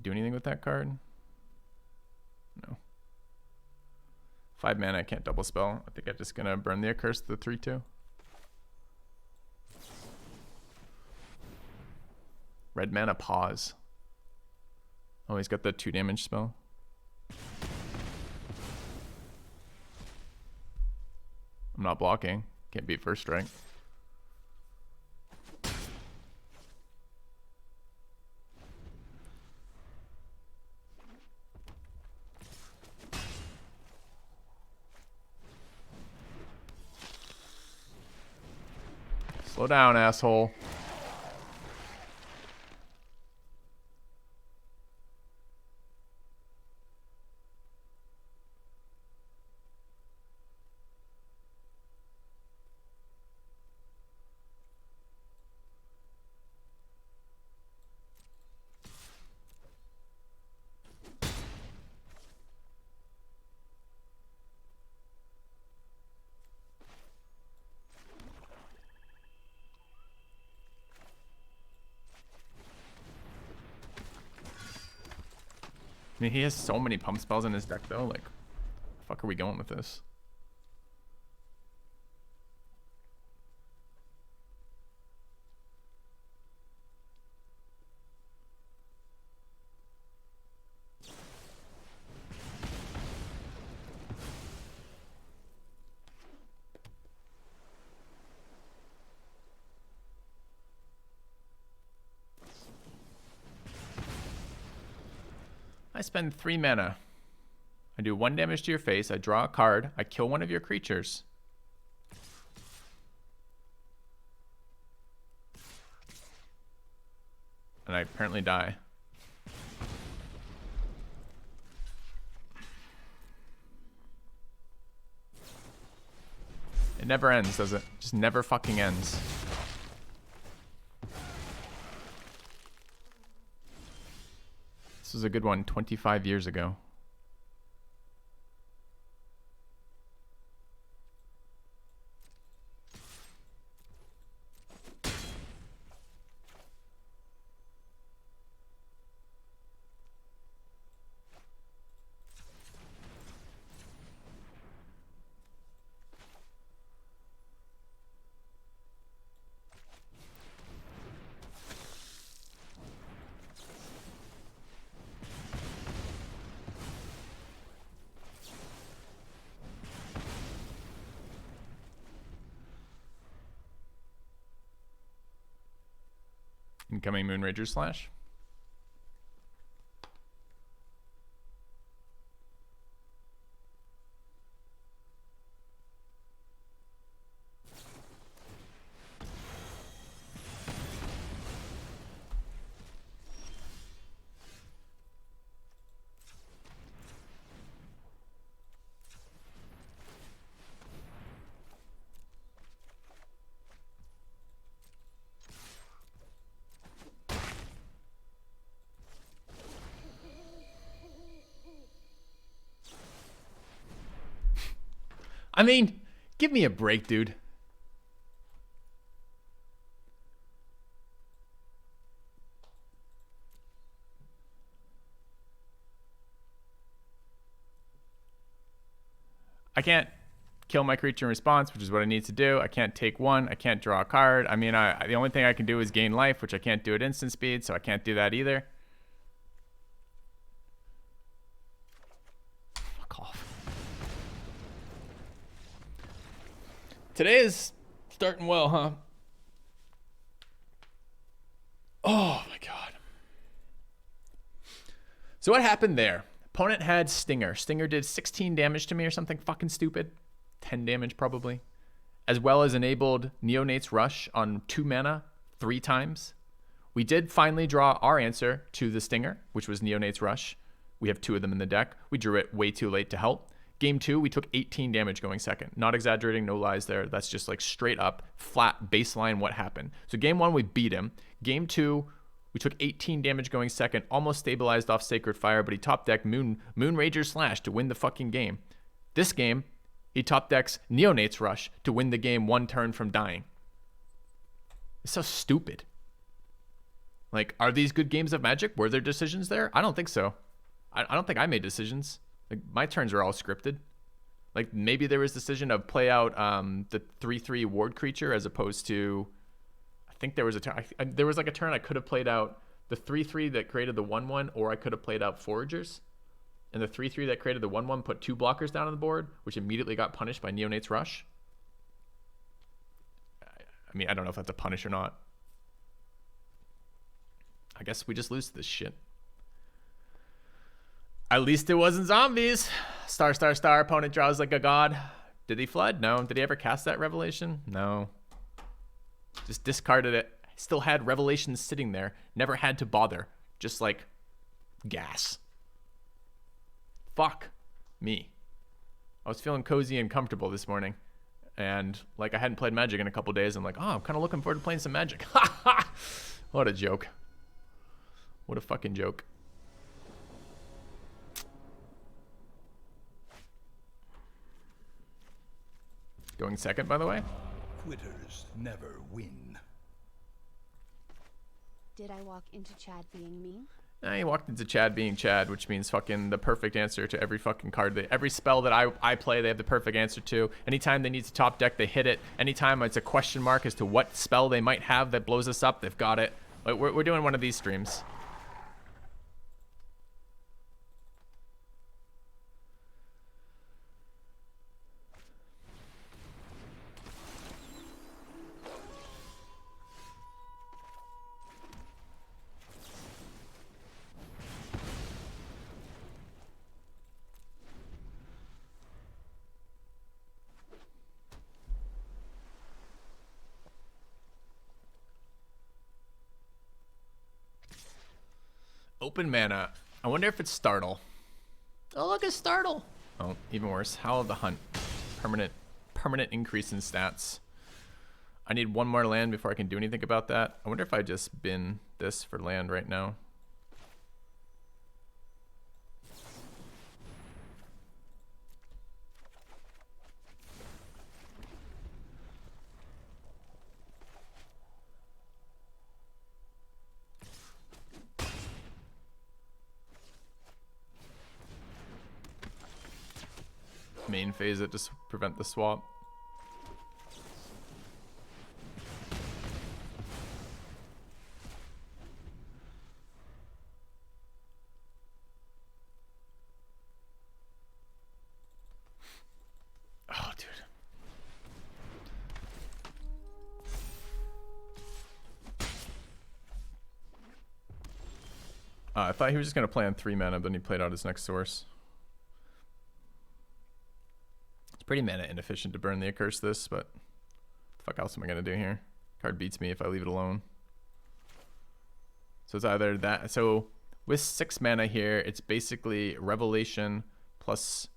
Do anything with that card? No. 5 mana, I can't double spell. I think I'm just gonna burn the Accursed, the 3/2. Red mana, pause. Oh, he's got the 2 damage spell. I'm not blocking. Can't beat first strike. Slow down, asshole. I mean, he has so many pump spells in his deck, though. Like, the fuck are we going with this? I spend 3 mana. I do 1 damage to your face. I draw a card. I kill one of your creatures. And I apparently die. It never ends, does it? Just never fucking ends. This was a good one 25 years ago. Incoming Moonrager slash. I mean, give me a break, dude. I can't kill my creature in response, which is what I need to do. I can't take one. I can't draw a card. I mean, the only thing I can do is gain life, which I can't do at instant speed, so I can't do that either. Fuck off. Today is starting well, huh? Oh my god. So what happened there? Opponent had Stinger. Stinger did 16 damage to me or something fucking stupid. 10 damage probably. As well as enabled Neonate's Rush on 2 mana 3 times. We did finally draw our answer to the Stinger, which was Neonate's Rush. We have 2 of them in the deck. We drew it way too late to help. Game 2, we took 18 damage going second. Not exaggerating, no lies there. That's just like straight up, flat baseline what happened. So game 1, we beat him. Game 2, we took 18 damage going second, almost stabilized off Sacred Fire, but he top decked Moonrager Slash to win the fucking game. This game, he top decks Neonate's Rush to win the game 1 turn from dying. It's so stupid. Like, are these good games of Magic? Were there decisions there? I don't think so. I don't think I made decisions. Like, my turns are all scripted. Like, maybe there was decision of play out the 3/3 ward creature as opposed to, I think there was a turn. There was like a turn I could have played out the 3/3 that created the 1/1, or I could have played out Foragers. And the 3/3 that created the 1/1 put 2 blockers down on the board, which immediately got punished by Neonate's Rush. I mean, I don't know if that's a punish or not. I guess we just lose to this shit. At least it wasn't zombies. Star, star, star. Opponent draws like a god. Did he flood? No. Did he ever cast that Revelation? No. Just discarded it. Still had Revelations sitting there. Never had to bother. Just like gas. Fuck me. I was feeling cozy and comfortable this morning. And like I hadn't played Magic in a couple days. I'm like, oh, I'm kind of looking forward to playing some Magic. What a joke. What a fucking joke. Going second, by the way. Quitters never win. Did I walk into Chad being me? He walked into Chad being Chad, which means fucking the perfect answer to every fucking card. Every spell that I play, they have the perfect answer to. Anytime they need to top deck, they hit it. Anytime it's a question mark as to what spell they might have that blows us up, they've got it. Like, we're doing one of these streams. Open mana. I wonder if it's Startle. Oh, look, it's Startle. Oh, even worse. Howl of the Hunt. permanent increase in stats. I need one more land before I can do anything about that. I wonder if I just bin this for land right now. Main phase it just prevent the swap. Oh, dude. I thought he was just gonna play on 3 mana, but then he played out his next source. Pretty mana inefficient to burn the Accurse this, but the fuck else am I gonna do here? Card beats me if I leave it alone. So it's either that. So with 6 mana here, it's basically Revelation plus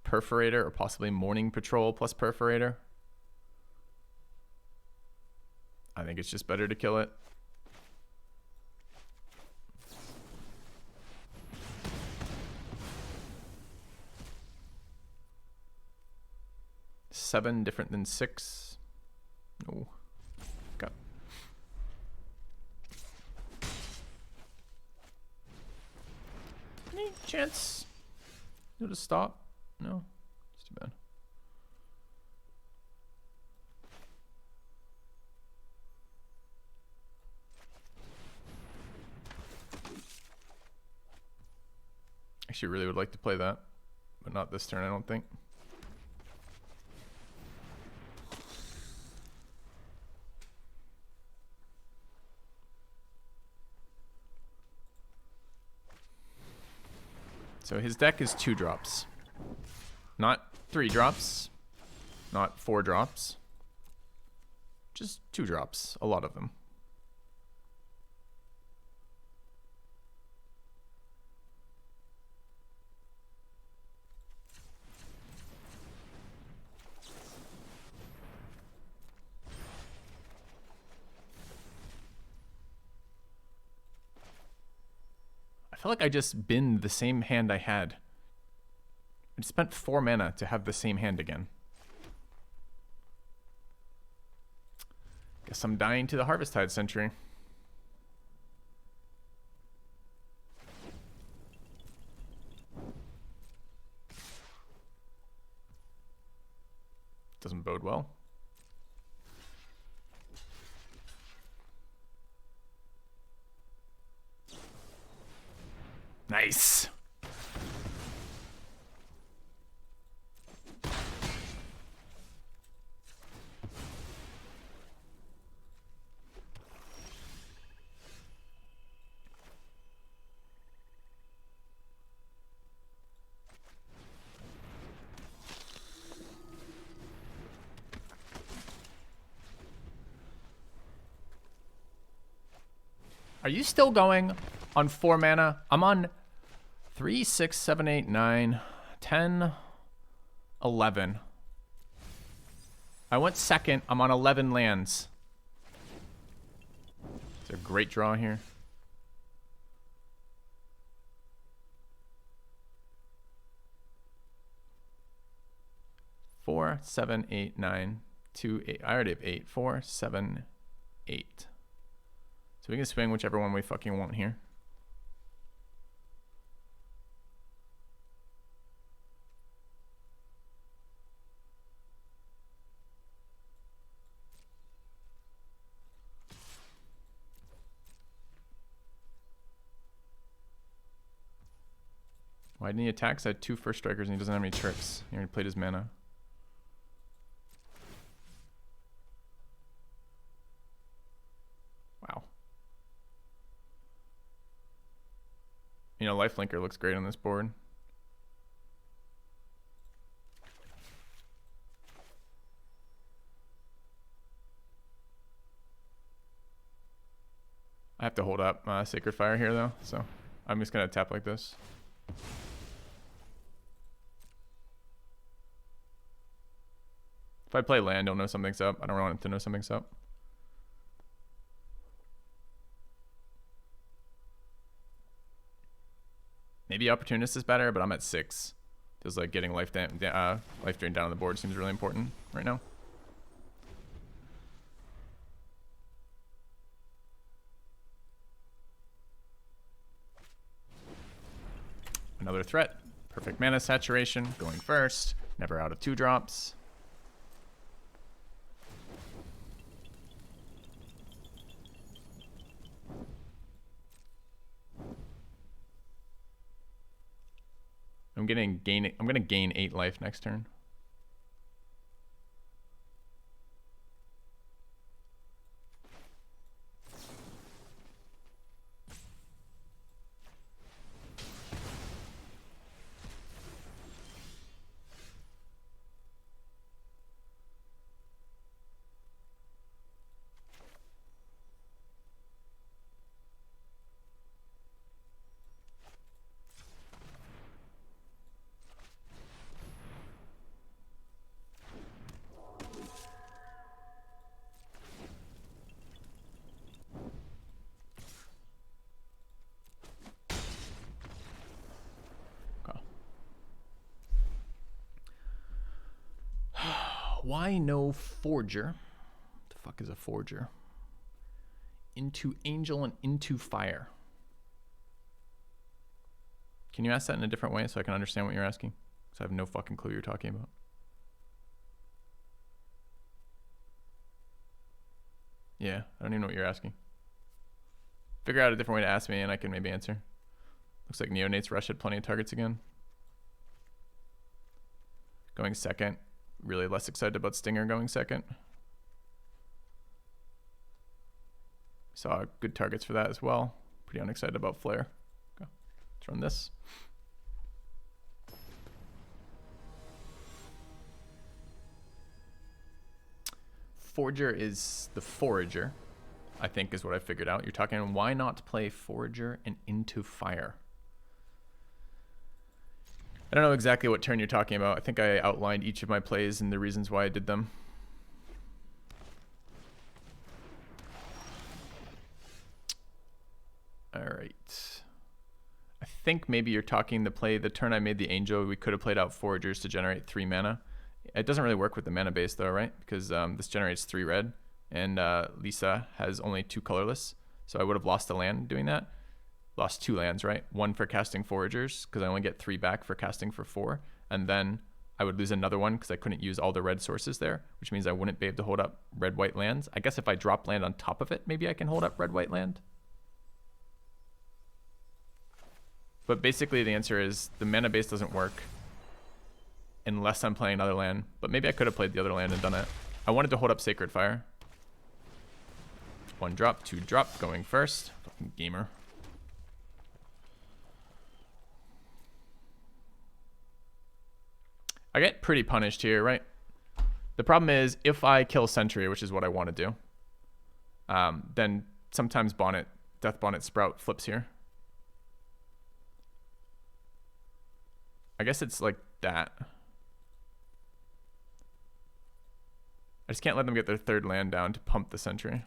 Perforator, or possibly Morning Patrol plus Perforator. I think it's just better to kill it. Seven different than 6. No. Got. Any chance? No to stop? No. It's too bad. Actually, really would like to play that, but not this turn, I don't think. So his deck is 2 drops. Not 3 drops. Not 4 drops. Just 2 drops. A lot of them. I feel like I just binned the same hand I had. I spent 4 mana to have the same hand again. Guess I'm dying to the Harvesttide Sentry. Doesn't bode well. Nice. Are you still going on 4 mana? I'm on 3, 6, 7, 8, 9, 10, 11. I went second. I'm on 11 lands. It's a great draw here. Four, 7, 8, 9, 2, 8. I already have 8. 4, 7, 8. So we can swing whichever one we fucking want here. Why didn't he attack? 'Cause I had 2 first strikers and he doesn't have any tricks. He already played his mana. Wow. You know, Lifelinker looks great on this board. I have to hold up Sacred Fire here though, so I'm just gonna tap like this. If I play land, I'll know something's up. I don't want it to know something's up. Maybe Opportunist is better, but I'm at 6. Feels like getting life drain down on the board seems really important right now. Another threat. Perfect mana saturation. Going first. Never out of 2 drops. I'm gonna gain 8 life next turn. Why no Forger? What the fuck is a Forger? Into Angel and into Fire. Can you ask that in a different way so I can understand what you're asking? Because I have no fucking clue what you're talking about. Yeah, I don't even know what you're asking. Figure out a different way to ask me and I can maybe answer. Looks like Neonate's Rush had plenty of targets again. Going second. Really less excited about Stinger going second. Saw good targets for that as well. Pretty unexcited about Flare. Okay. Let's run this. Forger is the Forager, I think is what I figured out. You're talking why not play Forager and into Fire? I don't know exactly what turn you're talking about. I think I outlined each of my plays and the reasons why I did them. All right. I think maybe you're talking the play, the turn I made the Angel, we could have played out Foragers to generate 3 mana. It doesn't really work with the mana base though, right? Because this generates 3 red and Lisa has only 2 colorless. So I would have lost a land doing that. Lost 2 lands, right? 1 for casting Foragers, because I only get 3 back for casting for 4. And then I would lose another one because I couldn't use all the red sources there, which means I wouldn't be able to hold up red-white lands. I guess if I drop land on top of it, maybe I can hold up red-white land. But basically the answer is the mana base doesn't work unless I'm playing another land. But maybe I could have played the other land and done it. I wanted to hold up Sacred Fire. 1 drop, 2 drop, going first. Fucking gamer. I get pretty punished here, right? The problem is if I kill Sentry, which is what I want to do, then sometimes Death Bonnet Sprout flips here. I guess it's like that. I just can't let them get their 3rd land down to pump the Sentry.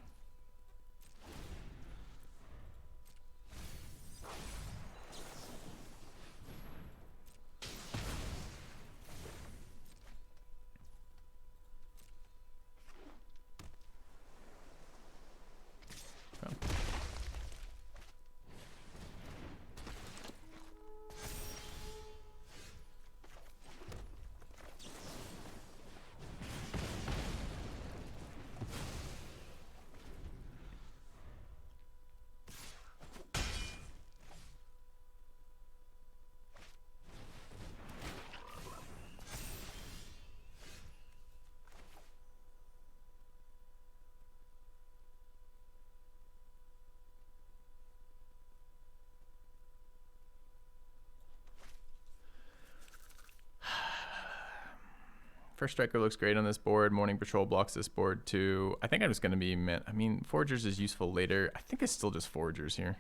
First Striker looks great on this board. Morning Patrol blocks this board too. I think I'm just going to be... I mean, Foragers is useful later. I think it's still just Foragers here.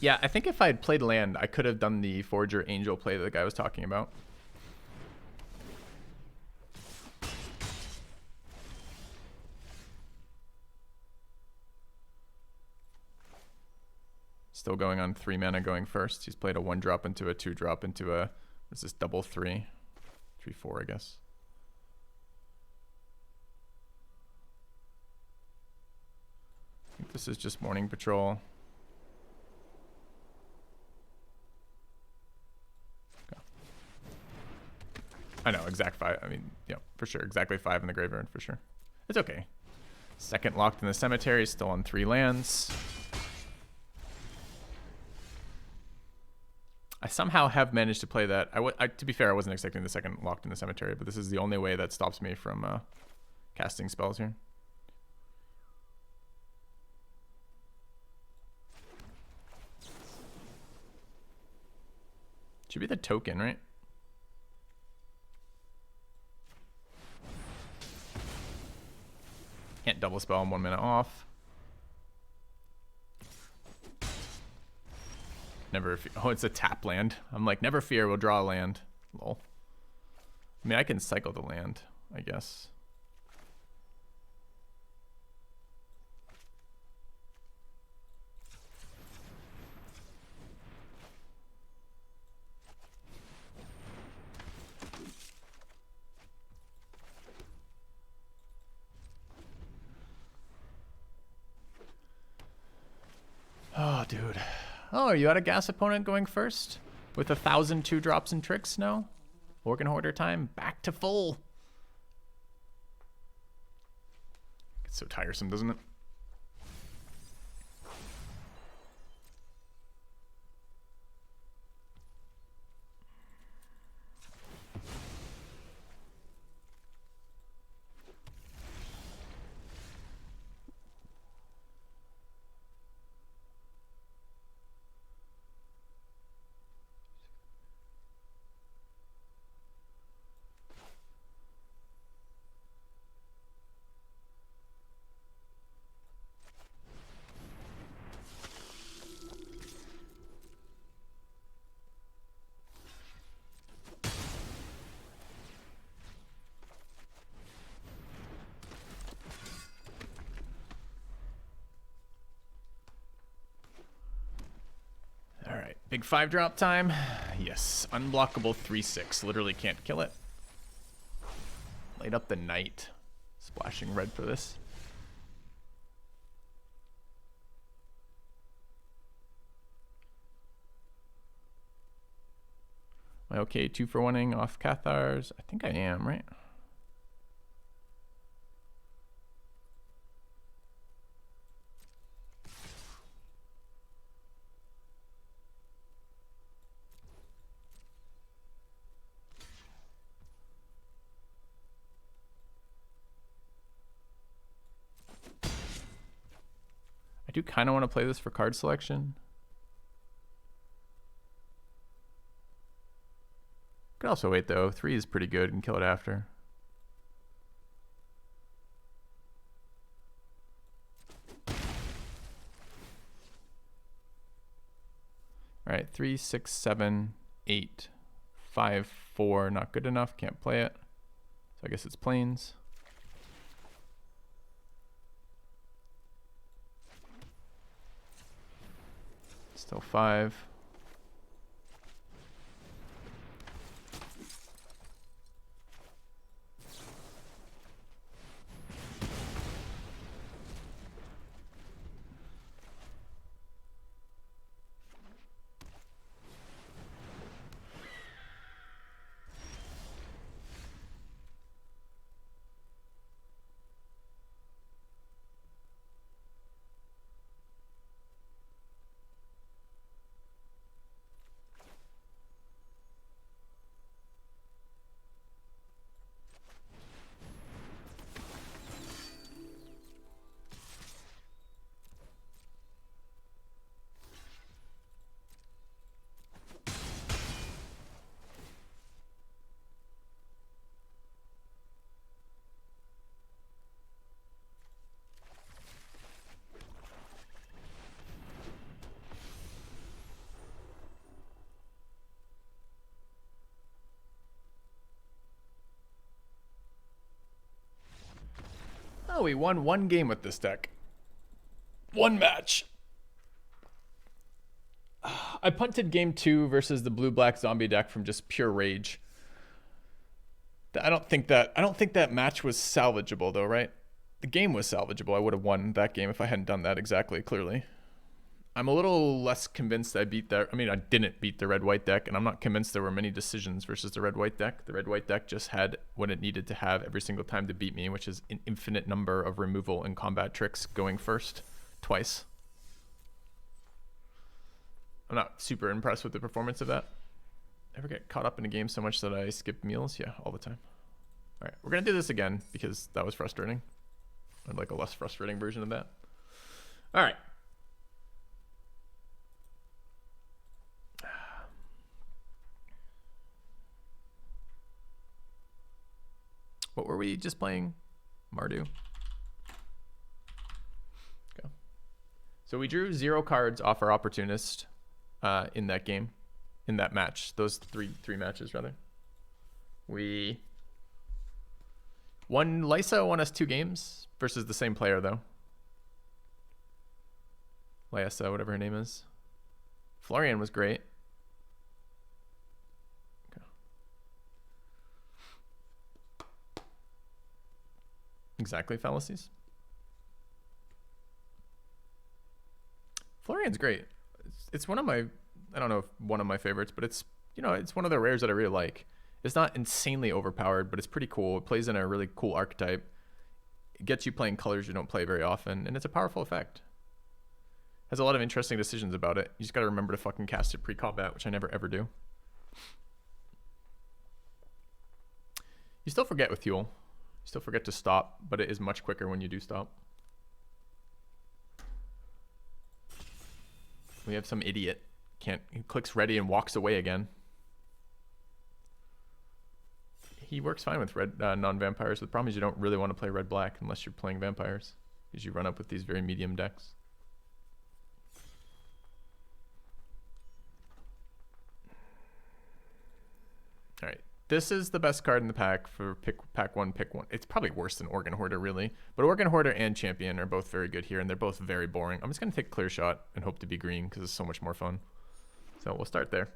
Yeah, I think if I had played land, I could have done the Forager Angel play that the guy was talking about. Still going on 3 mana going first. He's played a 1-drop into a 2-drop into a, what's this, double 3? 3/4, I guess. I think this is just Morning Patrol. Okay. I know, exact 5. I mean, yeah, for sure. Exactly 5 in the graveyard, for sure. It's okay. Second locked in the cemetery, still on 3 lands. I somehow have managed to play that. To be fair, I wasn't expecting the second locked in the cemetery, but this is the only way that stops me from casting spells here. Should be the token, right? Can't double spell in 1 minute off. Never fear. Oh, it's a tap land. I'm like, never fear, we'll draw a land. Lol. I mean, I can cycle the land, I guess. Oh, dude. Oh, are you at a gas opponent going first? With 1,000 2-drops and tricks? No? Organ Hoarder time? Back to full. It's so tiresome, doesn't it? Big 5-drop time. Yes, unblockable 3/6. Literally can't kill it. Light up the night. Splashing red for this. Am I okay 2-for-1ing off Cathars? I think I am, right? I do kind of want to play this for card selection. Could also wait though. 3 is pretty good and kill it after. All right, 3, 6, 7, 8, 5, 4. Not good enough. Can't play it. So I guess it's plains. Still 5. Oh, we won one game with this deck. One match. I punted game 2 versus the blue-black zombie deck from just pure rage. I don't think that match was salvageable though, right? The game was salvageable. I would have won that game if I hadn't done that exactly, clearly. I'm a little less convinced I beat that. I mean, I didn't beat the red-white deck, and I'm not convinced there were many decisions versus the red-white deck. The red-white deck just had what it needed to have every single time to beat me, which is an infinite number of removal and combat tricks going first twice. I'm not super impressed with the performance of that. Ever get caught up in a game so much that I skip meals? Yeah, all the time. All right, we're going to do this again because that was frustrating. I'd like a less frustrating version of that. All right. What were we just playing? Mardu. Go. So we drew 0 cards off our Opportunist in that game, in that match. Those three matches, rather. We won. Lysa won us 2 games versus the same player, though. Lysa, whatever her name is. Florian was great. Okay. Exactly, fallacies. Florian's great. It's one of my, I don't know if one of my favorites, but it's, you know, it's one of the rares that I really like. It's not insanely overpowered, but it's pretty cool. It plays in a really cool archetype. It gets you playing colors you don't play very often, and it's a powerful effect. Has a lot of interesting decisions about it. You just gotta remember to fucking cast it pre-combat, which I never ever do. You still forget with Fuel. You still forget to stop, but it is much quicker when you do stop. We have some idiot he clicks ready and walks away again. He works fine with red non-vampires. The problem is you don't really want to play red-black unless you're playing vampires, because you run up with these very medium decks. All right, this is the best card in the pack for pack 1, pick 1. It's probably worse than Organ Hoarder, really. But Organ Hoarder and Champion are both very good here, and they're both very boring. I'm just going to take Clear Shot and hope to be green, because it's so much more fun. So we'll start there.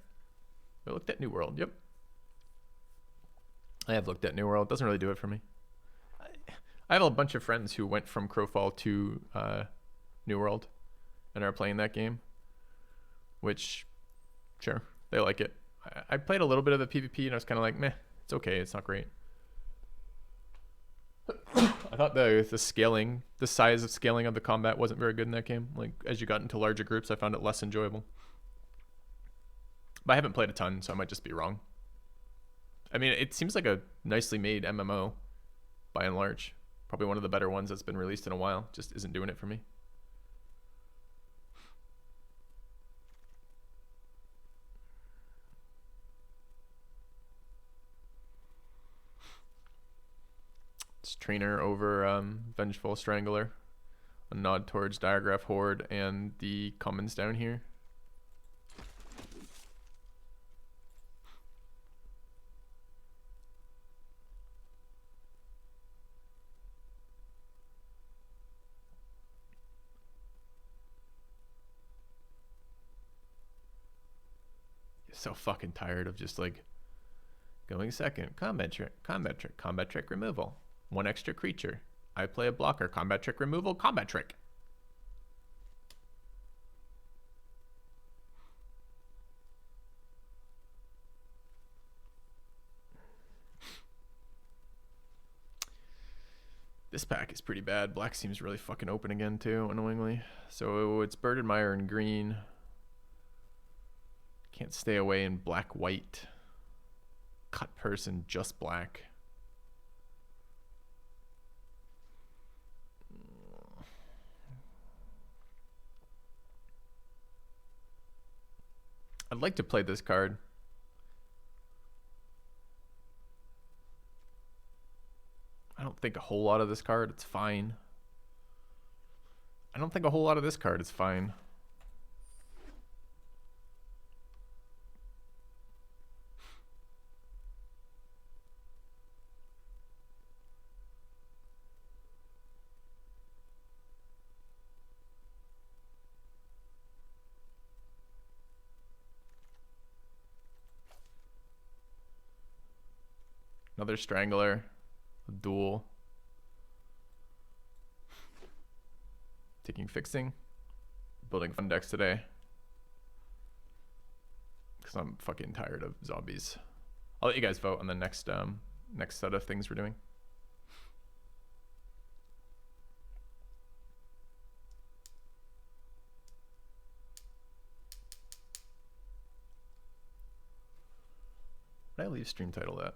We looked at New World. Yep. I have looked at New World. Doesn't really do it for me. I have a bunch of friends who went from Crowfall to New World and are playing that game, which, sure, they like it. I played a little bit of the PvP and I was kind of like, meh, it's okay. It's not great. I thought the scaling, the size of scaling of the combat wasn't very good in that game. Like, as you got into larger groups, I found it less enjoyable. But I haven't played a ton, so I might just be wrong. I mean, it seems like a nicely made MMO, by and large. Probably one of the better ones that's been released in a while. Just isn't doing it for me. It's Trainer over Vengeful Strangler. A nod towards Diagraph Horde and the commons down here. So fucking tired of just like going second, combat trick removal, 1 extra creature, I play a blocker, combat trick removal, combat trick. This pack is pretty bad. Black seems really fucking open again too, annoyingly. So it's Birdmire in green. Can't stay away in black-white. Cut person, just black. I'd like to play this card. I don't think a whole lot of this card. It's fine. I don't think a whole lot of this card is fine. Another Strangler. A duel. Taking fixing. Building fun decks today. Because I'm fucking tired of zombies. I'll let you guys vote on the next set of things we're doing. What did I leave stream title at?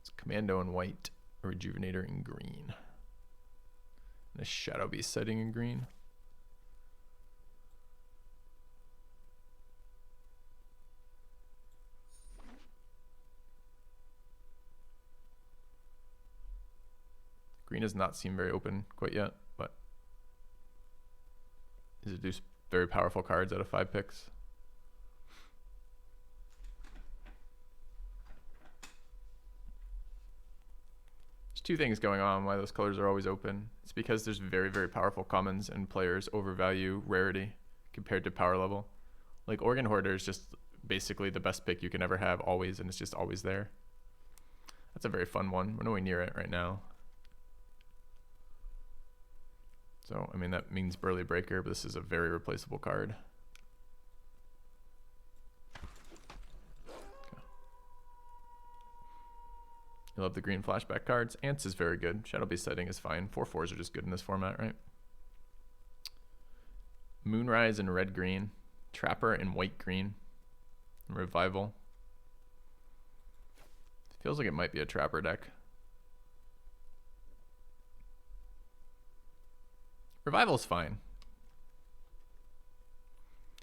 It's Commando in white, a Rejuvenator in green, and a Shadow Beast setting in green. Green does not seem very open quite yet, but is it just very powerful cards out of 5 picks? There's two things going on why those colors are always open. It's because there's very, very powerful commons and players overvalue rarity compared to power level. Like Organ Hoarder is just basically the best pick you can ever have always, and it's just always there. That's a very fun one. We're nowhere near it right now. So, I mean, that means Burly Breaker, but this is a very replaceable card. Okay. You love the green flashback cards. Ants is very good. Shadow Beast setting is fine. 4/4s are just good in this format, right? Moonrise in red-green. Trapper in white-green. Revival. Feels like it might be a Trapper deck. Revival's fine.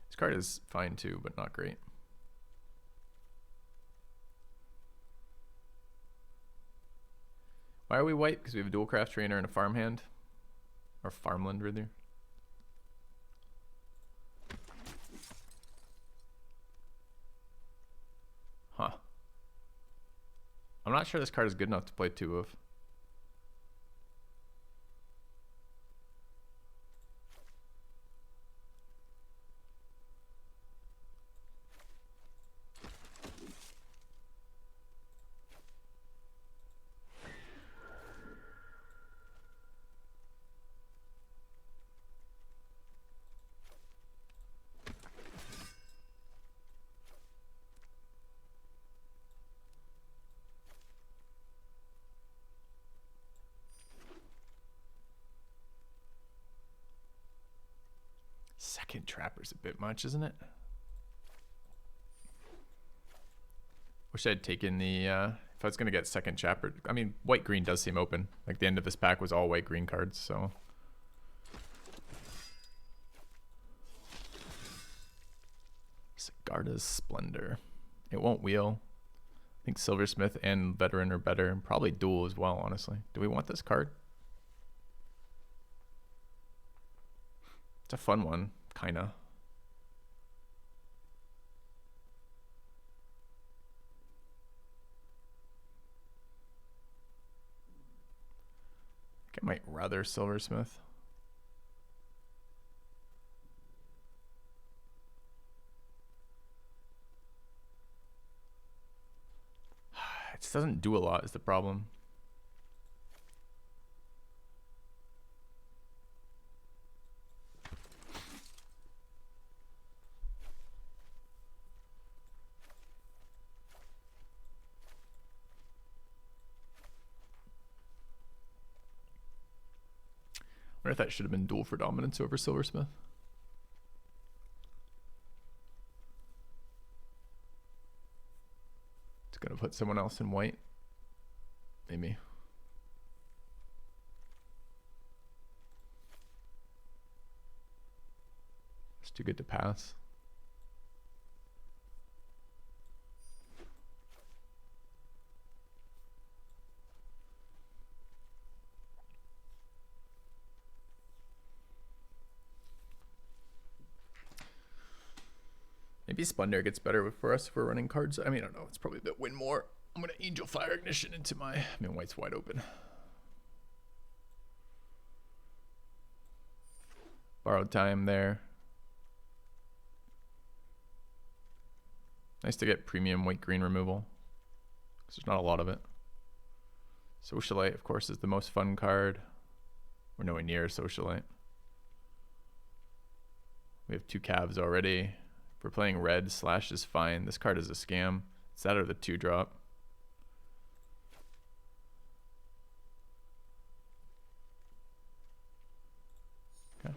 This card is fine too, but not great. Why are we white? Because we have a dual craft trainer and a farmhand. Or farmland, rather. Huh. I'm not sure this card is good enough to play 2 of. Second Trapper's a bit much, isn't it? Wish I'd taken the, if I was going to get second Trapper. I mean, white-green does seem open. Like, the end of this pack was all white-green cards, so. Sigarda's Splendor. It won't wheel. I think Silversmith and Veteran are better, and probably Duel as well, honestly. Do we want this card? It's a fun one, kinda. I think I might rather Silversmith. It just doesn't do a lot is the problem. I wonder if that should have been Duel for Dominance over Silversmith. It's gonna put someone else in white. Maybe. It's too good to pass. Maybe Splendor gets better for us if we're running cards. I mean, I don't know. It's probably a bit win more. I'm going to Angel Fire Ignition into my... I mean, white's wide open. Borrowed Time there. Nice to get premium white-green removal. Because there's not a lot of it. Socialite, of course, is the most fun card. We're nowhere near Socialite. We have 2 Cavs already. If we're playing red, Slash is fine. This card is a scam. It's that or the 2-drop. Okay.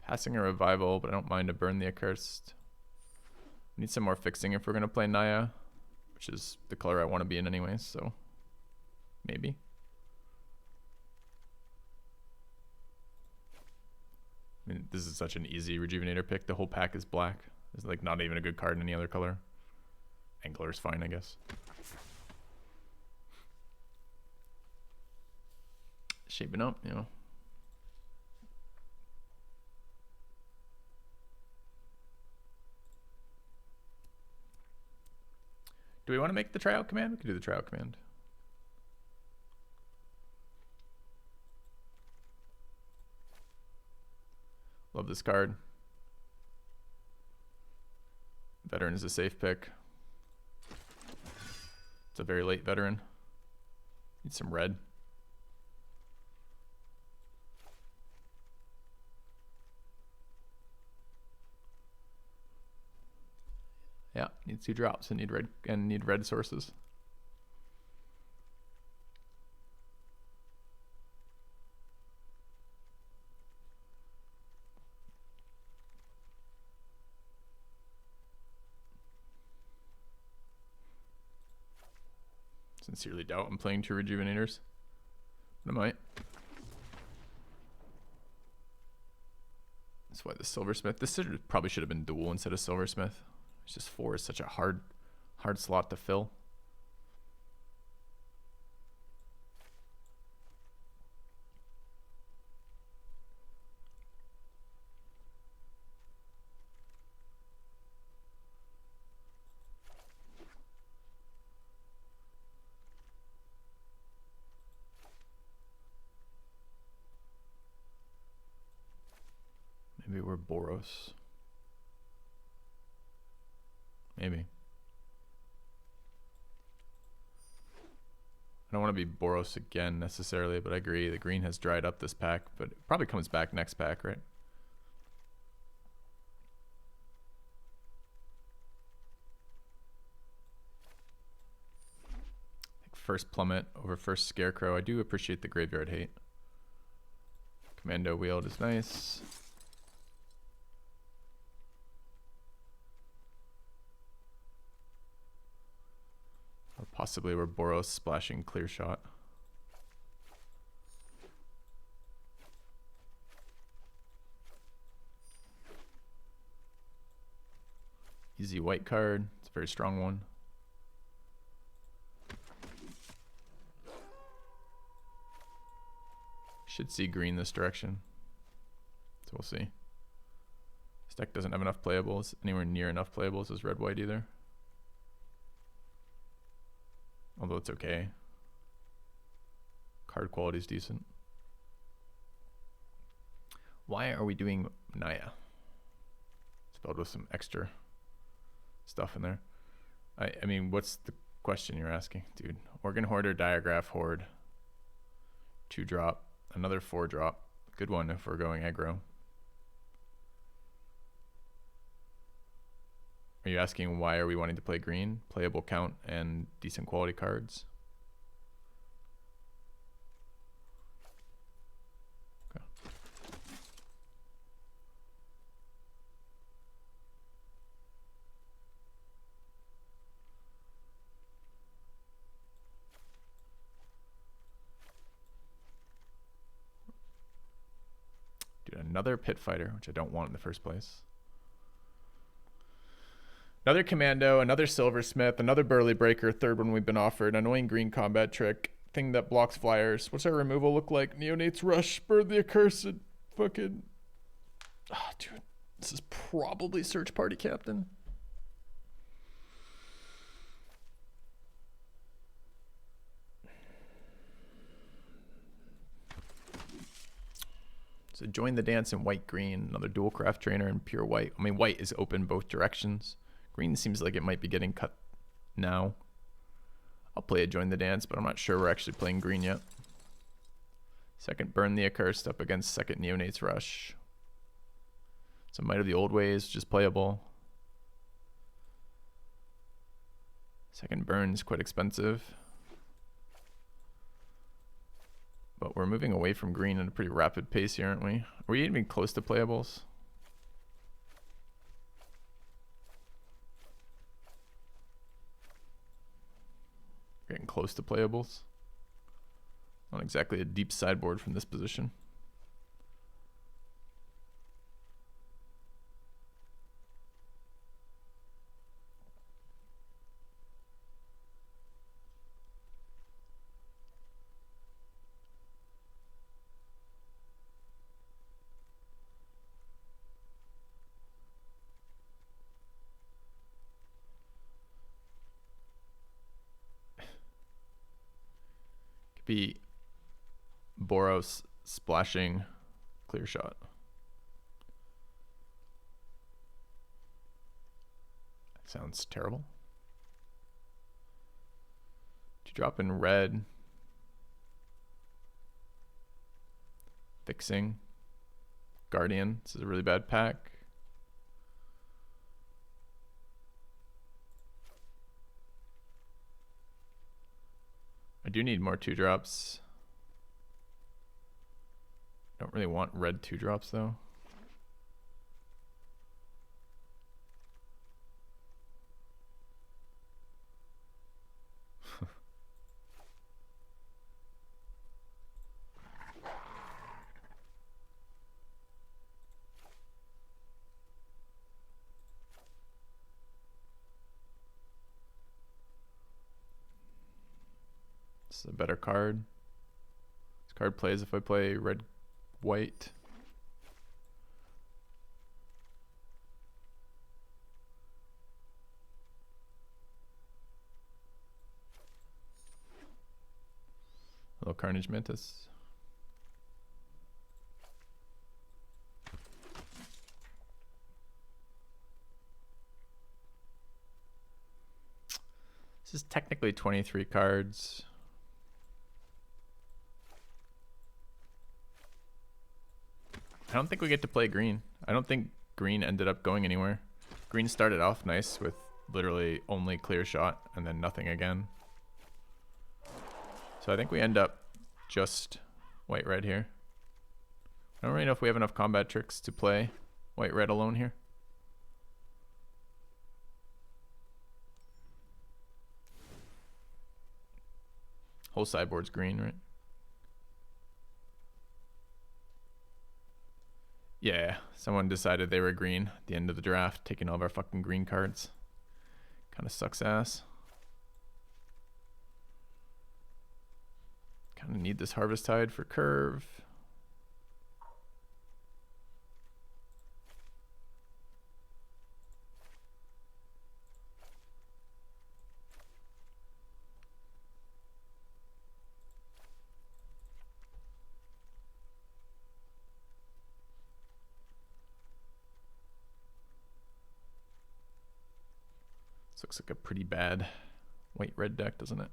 Passing a Revival, but I don't mind to burn the Accursed. Need some more fixing if we're going to play Naya, which is the color I want to be in anyways, so maybe. I mean, this is such an easy Rejuvenator pick. The whole pack is black. There's like not even a good card in any other color. Angler's fine, I guess. Shaping up, you know. Do we want to make the Tryout command? We can do the Tryout command. Love this card. Veteran is a safe pick. It's a very late veteran. Need some red. Yeah, need 2 drops and need red sources. Sincerely doubt I'm playing 2 Rejuvenators, but I might. That's why the Silversmith. This probably should have been dual instead of Silversmith. It's just 4 is such a hard slot to fill. Maybe we're Boros. Maybe. I don't want to be Boros again necessarily, but I agree. The green has dried up this pack, but it probably comes back next pack, right? I think first Plummet over first Scarecrow. I do appreciate the graveyard hate. Commando Wield is nice. Or possibly we're Boros splashing Clear Shot. Easy white card. It's a very strong one. Should see green this direction. So we'll see. This deck doesn't have enough playables, anywhere near enough playables as red-white either. Although it's okay. Card quality is decent. Why are we doing Naya? Spelled with some extra stuff in there. I mean, what's the question you're asking, dude? Organ Hoarder, Diagraph Horde. 2-drop. Another 4-drop. Good one if we're going aggro. Are you asking why are we wanting to play green? Playable count and decent quality cards. Okay. Dude, another Pit Fighter, which I don't want in the first place. Another Commando, another Silversmith, another Burly Breaker, 3rd one we've been offered. Annoying green combat trick, thing that blocks flyers. What's our removal look like? Neonate's Rush, Bird the Accursed, fucking... Oh, dude, this is probably Search Party Captain. So join the dance in white green, another dual craft trainer and pure white. I mean, white is open both directions. Green seems like it might be getting cut now. I'll play a join the dance, but I'm not sure we're actually playing green yet. Second burn the accursed up against second neonates rush. Some Might of the Old Ways, which is playable. Second burn is quite expensive. But we're moving away from green at a pretty rapid pace here, aren't we? Are we even close to playables? Getting close to playables. Not exactly a deep sideboard from this position. Be Boros splashing clear shot. That sounds terrible. To drop in red. Fixing. Guardian. This is a really bad pack. I do need more 2-drops. Don't really want red 2-drops though. This is a better card. This card plays if I play red, white. Little Carnage Mantis. This is technically 23 cards. I don't think we get to play green. I don't think green ended up going anywhere. Green started off nice with literally only clear shot and then nothing again. So I think we end up just white-red here. I don't really know if we have enough combat tricks to play white-red alone here. Whole sideboard's green, right? Yeah, someone decided they were green at the end of the draft, taking all of our fucking green cards. Kind of sucks ass. Kind of need this Harvest Tide for curve. This looks like a pretty bad white-red deck, doesn't it?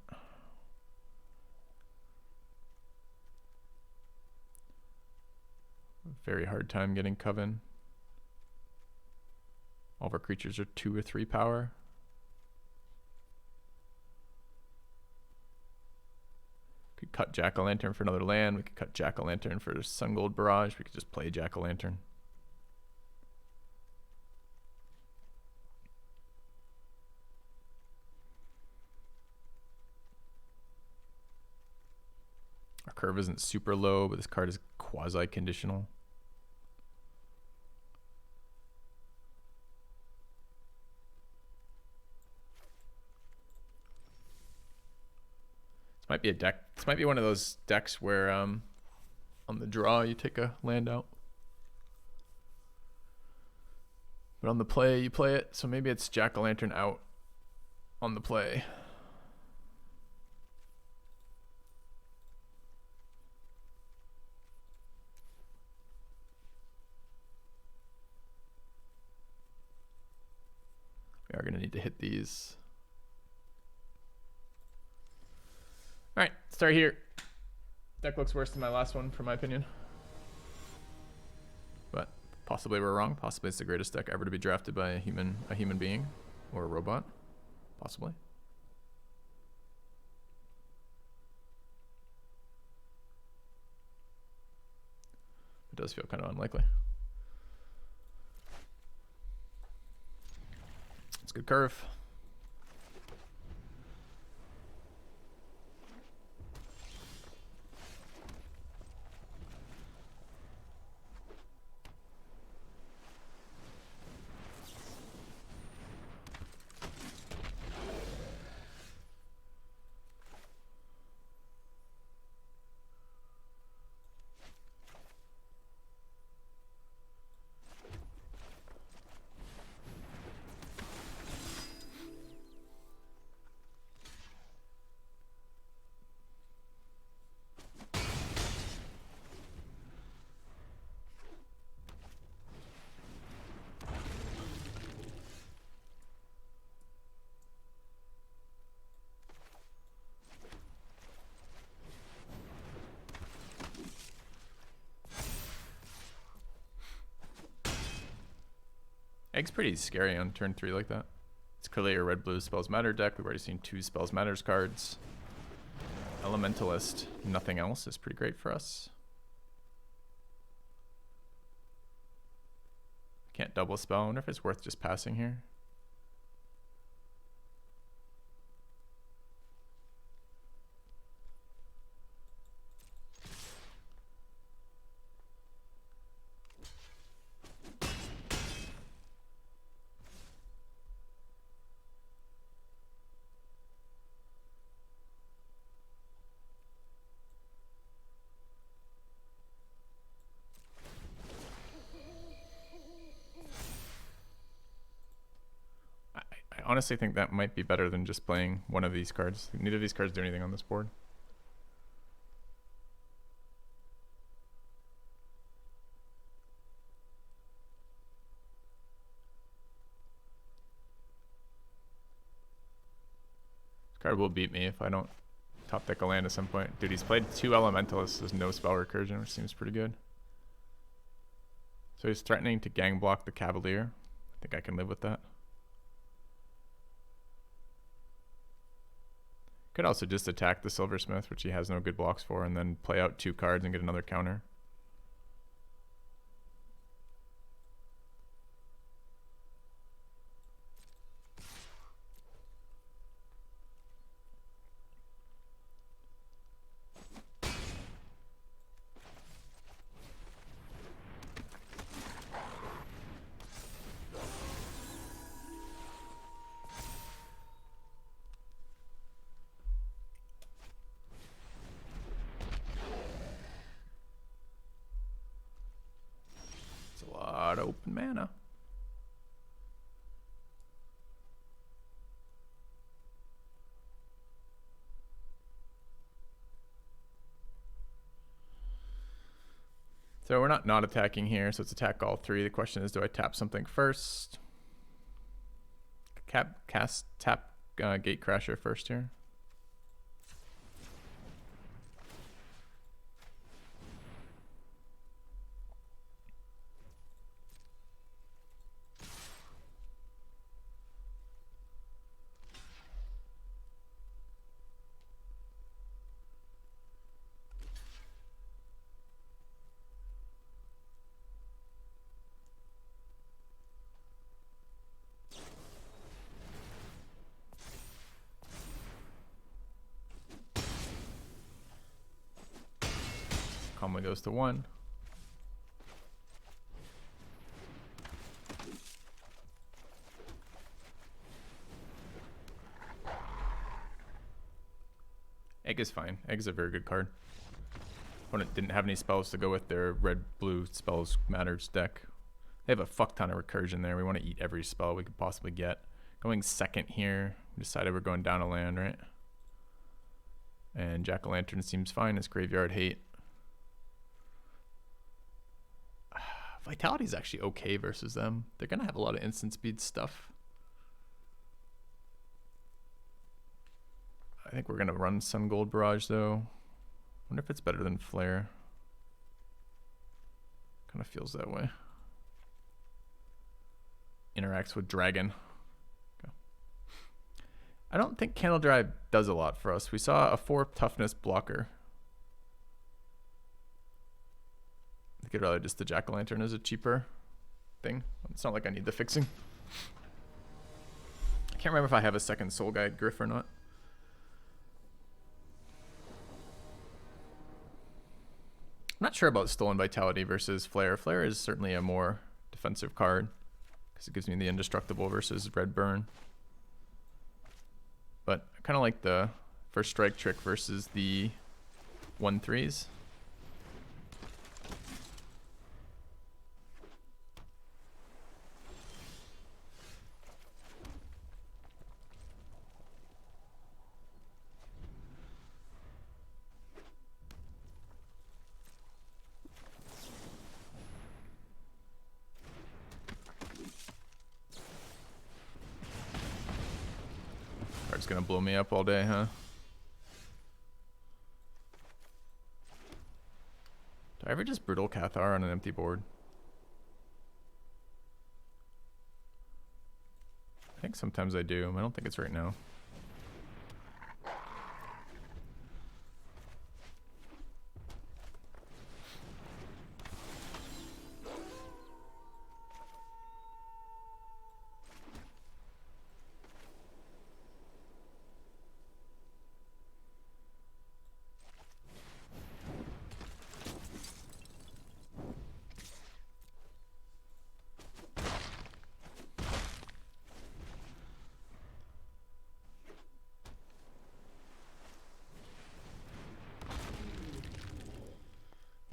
Very hard time getting Coven. All of our creatures are 2 or 3 power. Could cut Jack-o'-lantern for another land. We could cut Jack-o'-lantern for Sungold Barrage. We could just play Jack-o'-lantern. Our curve isn't super low, but this card is quasi-conditional. This might be a deck. This might be one of those decks where on the draw you take a land out, but on the play you play it. So maybe it's Jack-o'-lantern out on the play. to hit these. All right, start here. Deck looks worse than my last one, for my opinion. But possibly we're wrong. Possibly it's the greatest deck ever to be drafted by a human being or a robot. Possibly. It does feel kind of unlikely. It's a good curve. Egg's pretty scary on turn 3 like that. It's clearly a red-blue Spells Matter deck. We've already seen 2 Spells Matters cards. Elementalist, nothing else is pretty great for us. Can't double spell. I wonder if it's worth just passing here. I honestly think that might be better than just playing one of these cards. Neither of these cards do anything on this board. This card will beat me if I don't top deck a land at some point. Dude, he's played 2 Elementalists. There's no spell recursion, which seems pretty good. So he's threatening to gang block the Cavalier. I think I can live with that. Could also just attack the Silversmith, which he has no good blocks for, and then play out 2 cards and get another counter. Open mana. So we're not attacking here, so it's attack all 3. The question is, do I tap something first? Tap Gatecrasher first here. Calmly goes to 1. Egg is fine. Egg is a very good card. Opponent didn't have any spells to go with their red-blue Spells Matters deck. They have a fuck ton of recursion there. We want to eat every spell we could possibly get. Going second here. We decided we're going down a land, right? And Jack-o'-lantern seems fine as Graveyard Hate. Vitality is actually okay versus them. They're going to have a lot of instant speed stuff. I think we're gonna run Sun Gold Barrage though. Wonder if it's better than Flare. Kind of feels that way. Interacts with Dragon. Okay. I don't think Candle Drive does a lot for us. We saw a 4 toughness blocker. I think I'd rather just the Jack-o'-lantern as a cheaper thing. It's not like I need the fixing. I can't remember if I have a second Soul Guide Griff or not. I'm not sure about Stolen Vitality versus Flare. Flare is certainly a more defensive card because it gives me the Indestructible versus Red Burn. But I kind of like the First Strike trick versus the 1/3s. Card's gonna blow me up all day, huh? Do I ever just Brutal Cathar on an empty board? I think sometimes I do. I don't think it's right now.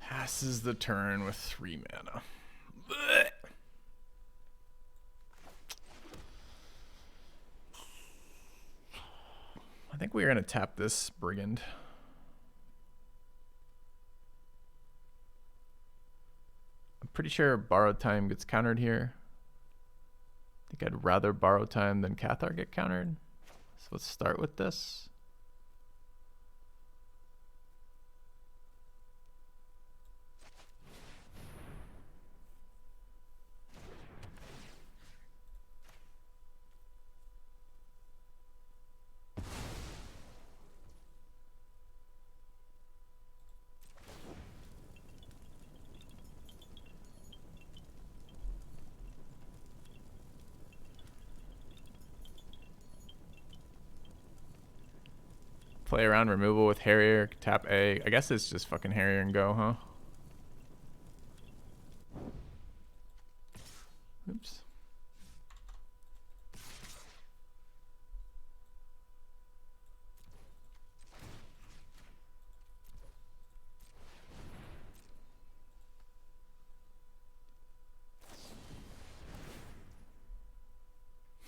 Passes the turn with 3 mana. Blech. I think we're gonna tap this Brigand. I'm pretty sure Borrowed Time gets countered here. I think I'd rather Borrowed Time than Cathar get countered. So let's start with this. Play around removal with Harrier, tap A. I guess it's just fucking Harrier and go, huh? Oops.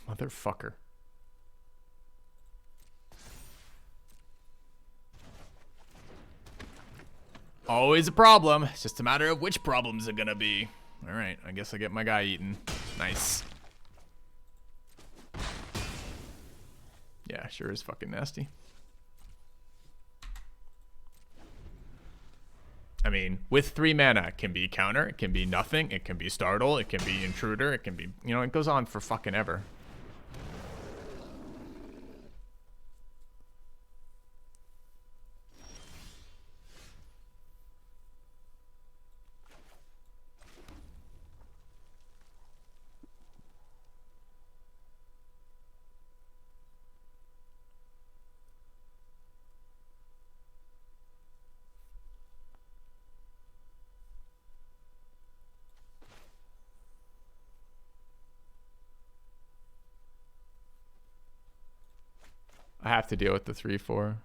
Motherfucker. Always a problem. It's just a matter of which problems are gonna be. Alright, I guess I get my guy eaten. Nice. Yeah, sure is fucking nasty. I mean, with 3 mana, it can be counter, it can be nothing, it can be startle, it can be intruder, it can be, you know, it goes on for fucking ever. I have to deal with the 3/4.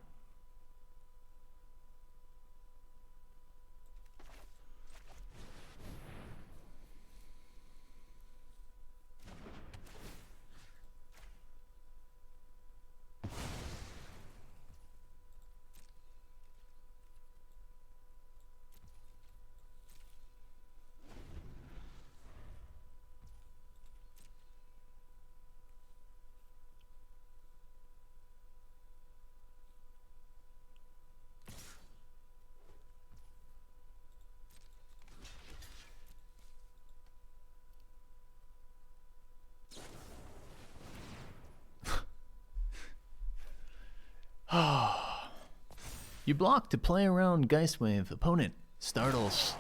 You block to play around Geist Wave. Opponent startles.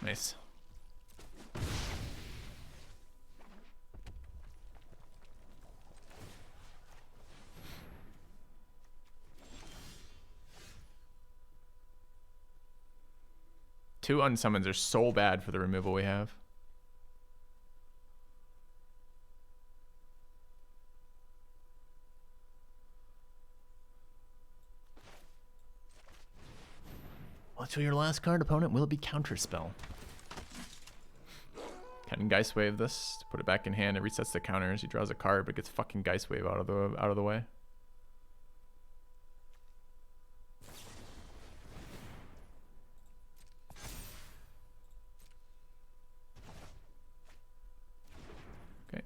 Nice. Two unsummons are so bad for the removal we have. Until your last card, opponent will be counterspell. Can Geist Wave this to put it back in hand. It resets the counters. He draws a card, but gets fucking Geist Wave out of the way. Okay.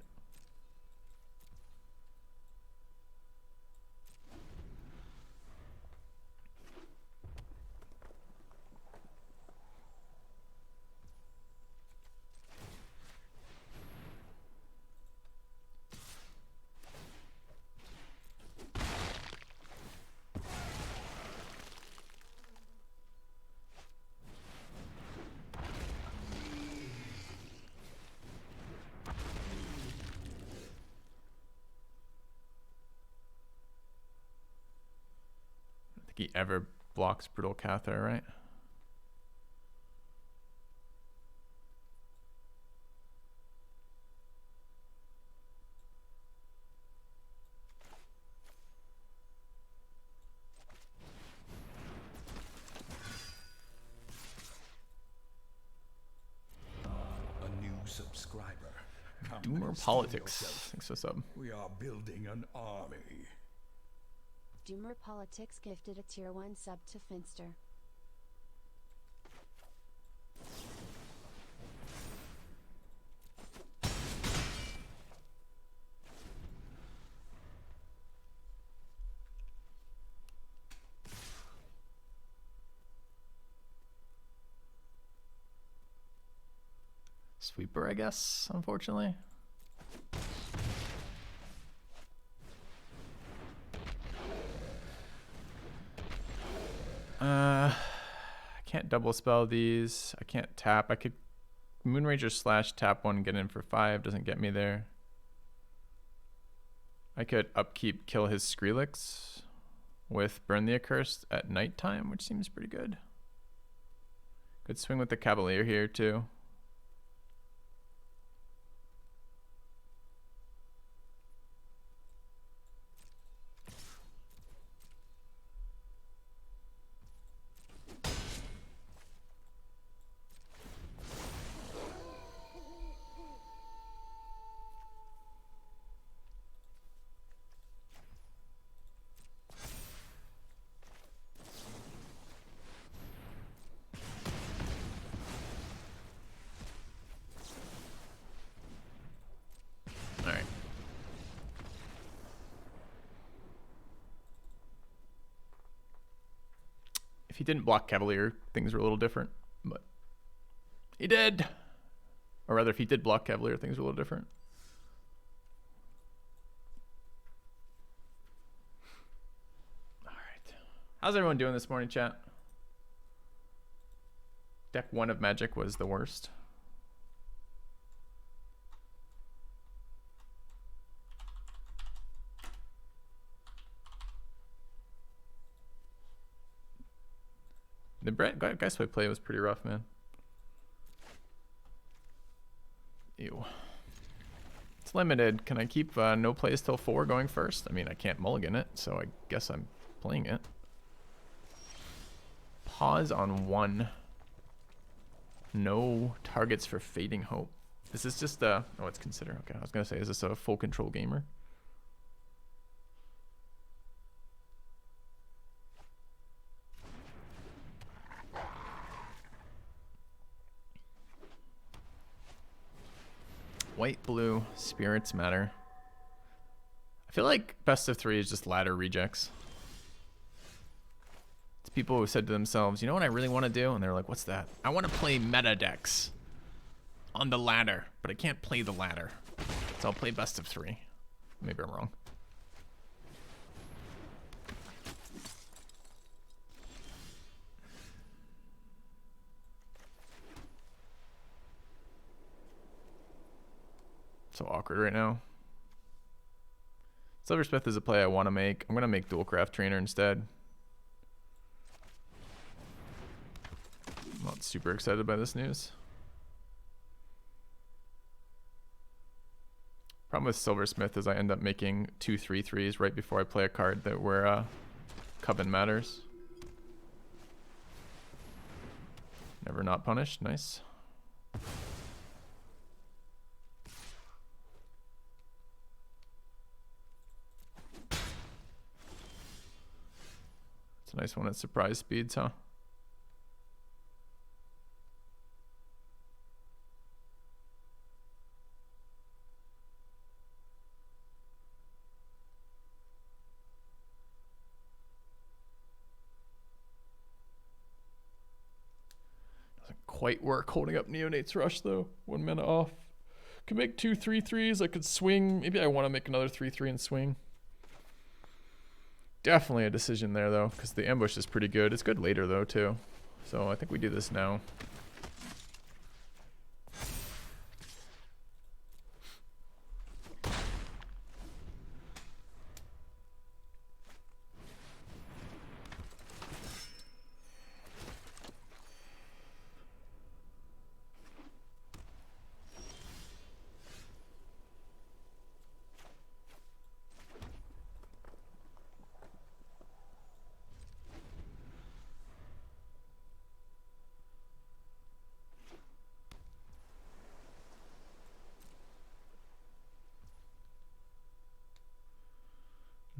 He ever blocks Brutal Cathar, right? A new subscriber. Come Doomer and see Politics. yourself. Thanks for sub. We are building an army. Doomer Politics gifted a tier 1 sub to Finster. Sweeper, I guess, unfortunately. I can't double spell these. I can't tap. I could Moonrager slash tap one, get in for 5. Doesn't get me there. I could upkeep, kill his Skrillex with Burn the Accursed at nighttime, which seems pretty good. Could swing with the Cavalier here too. All right. If he didn't block Cavalier, things were a little different, but he did. Or rather, if he did block Cavalier, things were a little different. All right. How's everyone doing this morning, chat? Deck 1 of Magic was the worst. The Geist Wave play was pretty rough, man. Ew. It's limited. Can I keep no plays till 4 going first? I mean, I can't mulligan it, so I guess I'm playing it. Pause on 1. No targets for Fading Hope. This is just a... Oh, it's consider. Okay, I was going to say, is this a full control gamer? White, blue, spirits matter. I feel like best of 3 is just ladder rejects. It's people who said to themselves, you know what I really want to do? And they're like, what's that? I want to play meta decks on the ladder, but I can't play the ladder. So I'll play best of 3. Maybe I'm wrong. So awkward right now. Silversmith is a play I want to make. I'm going to make Dualcraft Trainer instead. I'm not super excited by this news. Problem with Silversmith is I end up making 2 3/3s right before I play a card that where Coven matters. Never not punished. Nice. It's a nice one at surprise speeds, huh? Quite work holding up Neonate's Rush though. 1 mana off. Could make 2 3/3s. I could swing. Maybe I want to make another 3/3 and swing. Definitely a decision there though, because the ambush is pretty good. It's good later though too. So I think we do this now.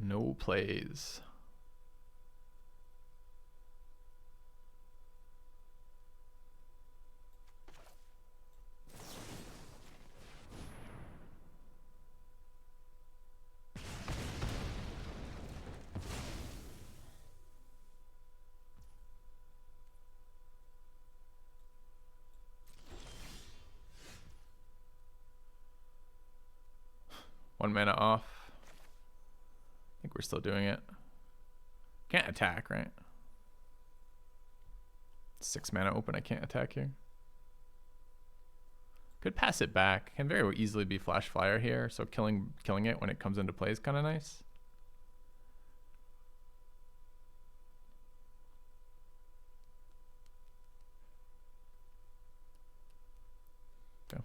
No plays. One mana off. I think we're still doing it. Can't attack, right? 6 mana open, I can't attack here. Could pass it back. Can very easily be Flash Flyer here, so killing it when it comes into play is kind of nice. Okay.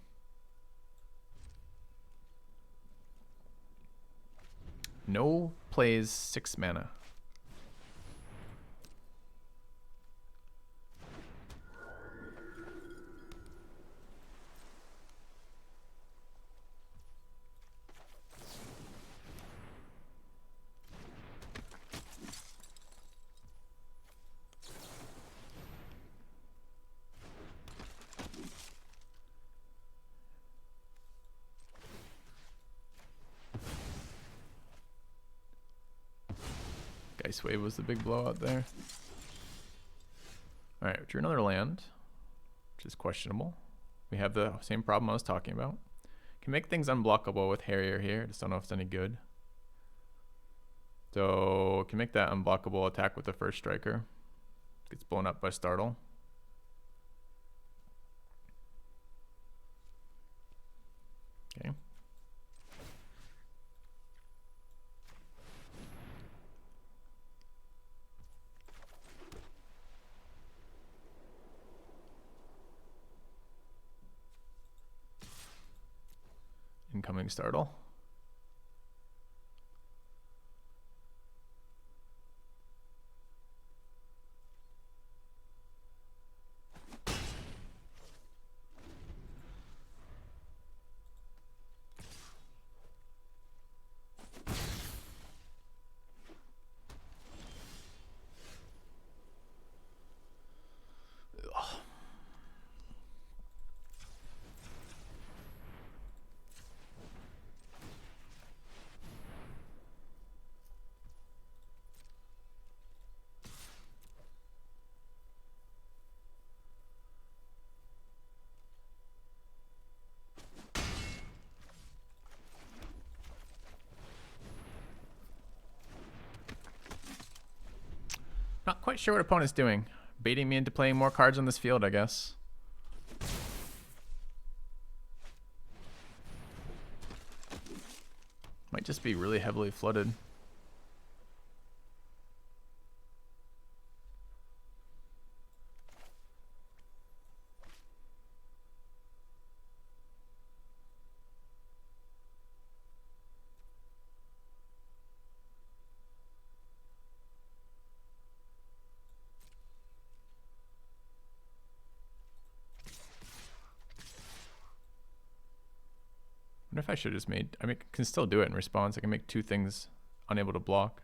No plays 6 mana. Ice Wave was the big blowout there. Alright, drew another land, which is questionable. We have the same problem I was talking about. Can make things unblockable with Harrier here. Just don't know if it's any good. So can make that unblockable attack with the first striker. Gets blown up by Startle. Okay. Incoming Startle. Not quite sure what opponent's doing. Baiting me into playing more cards on this field, I guess. Might just be really heavily flooded. I wonder if I should have just made, I can still do it in response. I can make 2 things unable to block.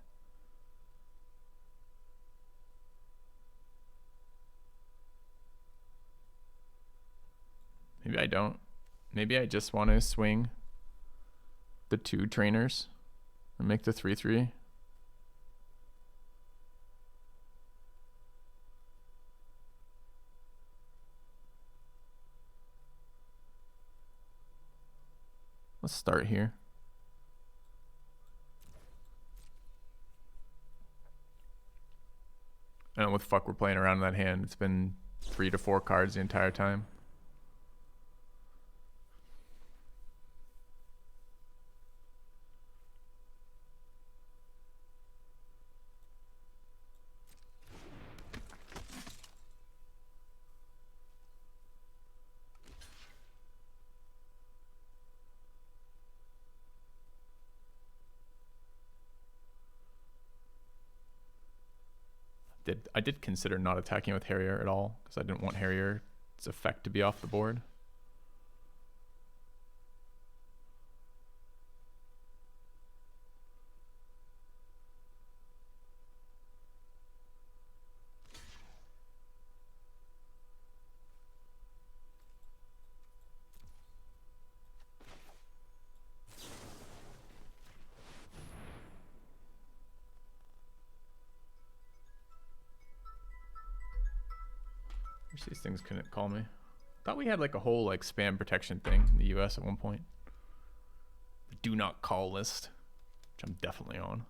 Maybe I don't. Maybe I just want to swing the 2 trainers and make the 3/3. Let's start here. I don't know what the fuck we're playing around in that hand. It's been 3 to 4 cards the entire time. I did consider not attacking with Harrier at all because I didn't want Harrier's effect to be off the board. Wish these things couldn't call me. Thought we had like a whole like spam protection thing in the US at one point. The do not call list, which I'm definitely on.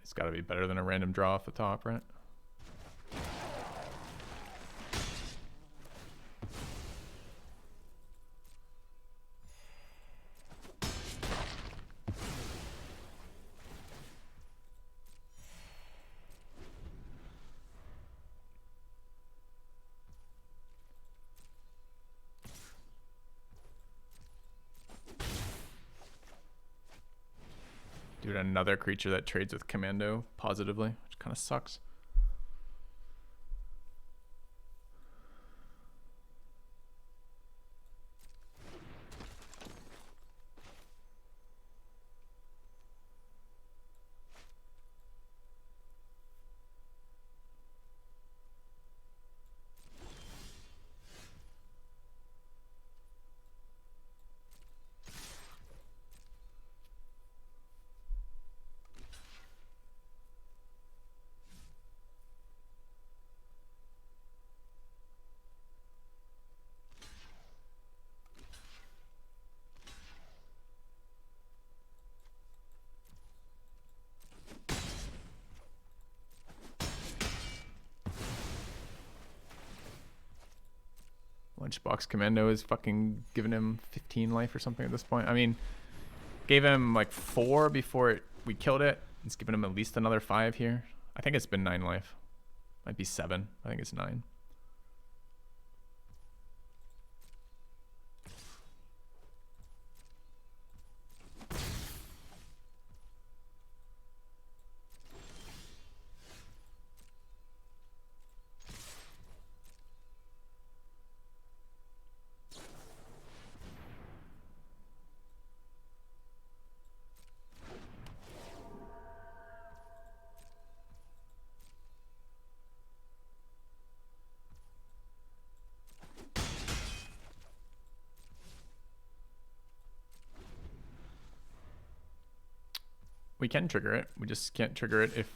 It's got to be better than a random draw off the top, right? Dude, another creature that trades with Commando positively, which kind of sucks. Lunchbox Commando is fucking giving him 15 life or something at this point. I mean, gave him like 4 before we killed it. It's giving him at least another 5 here. I think it's been 9 life. Might be 7. I think it's 9. We can trigger it. We just can't trigger it if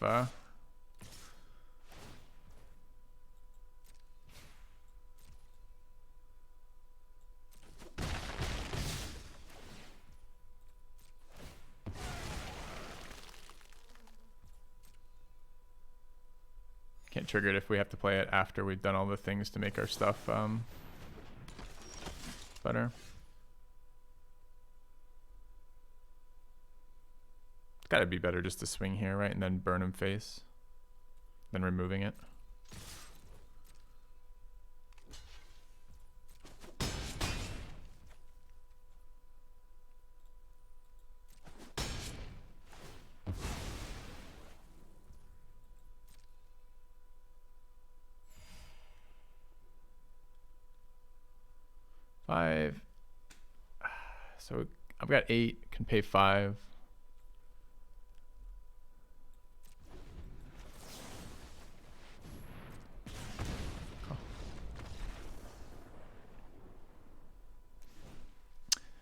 can't trigger it if we have to play it after we've done all the things to make our stuff better. It's gotta be better just to swing here, right? And then burn him face. Then removing it. Five. So I've got 8, can pay 5.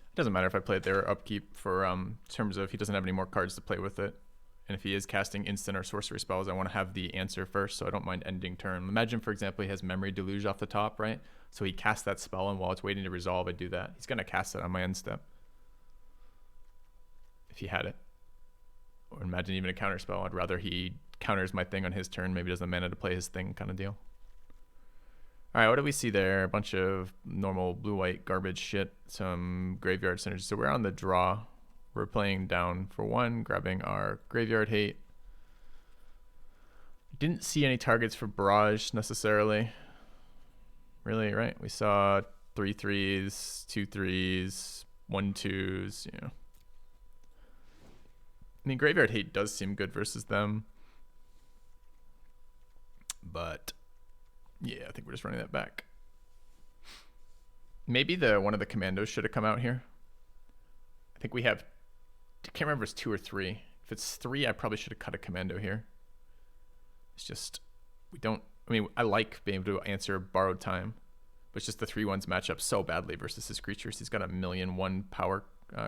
It doesn't matter if I play it there or upkeep for terms of he doesn't have any more cards to play with it. And if he is casting instant or sorcery spells, I want to have the answer first, so I don't mind ending turn. Imagine, for example, he has Memory Deluge off the top, right? So he casts that spell, and while it's waiting to resolve, I do that. He's going to cast it on my end step. If he had it. Or imagine even a counter spell. I'd rather he counters my thing on his turn, maybe doesn't have mana to play his thing kind of deal. All right, what do we see there? A bunch of normal blue-white garbage shit, some graveyard synergy. So we're on the draw. We're playing down for 1, grabbing our graveyard hate. Didn't see any targets for barrage necessarily. Really, right? We saw 3 3s, 2 3s, 1 2s, you know. I mean, graveyard hate does seem good versus them. But yeah, I think we're just running that back. Maybe one of the commandos should have come out here. I think we have, I can't remember if it's 2 or 3. If it's 3, I probably should have cut a commando here. It's just, we don't, I mean, I like being able to answer borrowed time, but it's just the 3/1s match up so badly versus his creatures. He's got 1,000,001 power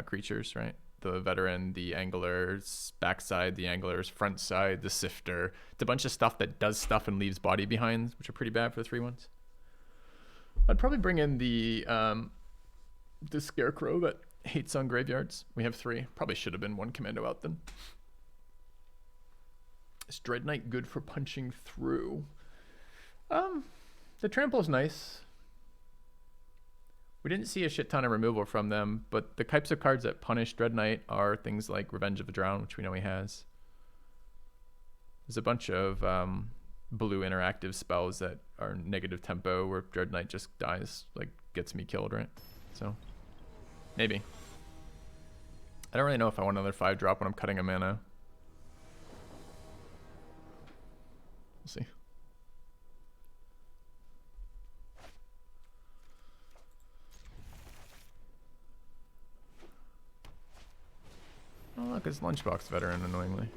creatures, right? The veteran, the angler's backside, the angler's front side, the sifter. It's a bunch of stuff that does stuff and leaves body behind, which are pretty bad for the 3/1s. I'd probably bring in the scarecrow that hates on graveyards. We have 3. Probably should have been 1 commando out then. Is Dread Knight good for punching through? The trample is nice. We didn't see a shit ton of removal from them, but the types of cards that punish Dread Knight are things like Revenge of the Drown, which we know he has. There's a bunch of blue interactive spells that are negative tempo where Dread Knight just dies, like gets me killed, right? So maybe. I don't really know if I want another 5-drop when I'm cutting a mana. We'll see. Oh look, it's Lunchbox Veteran, annoyingly.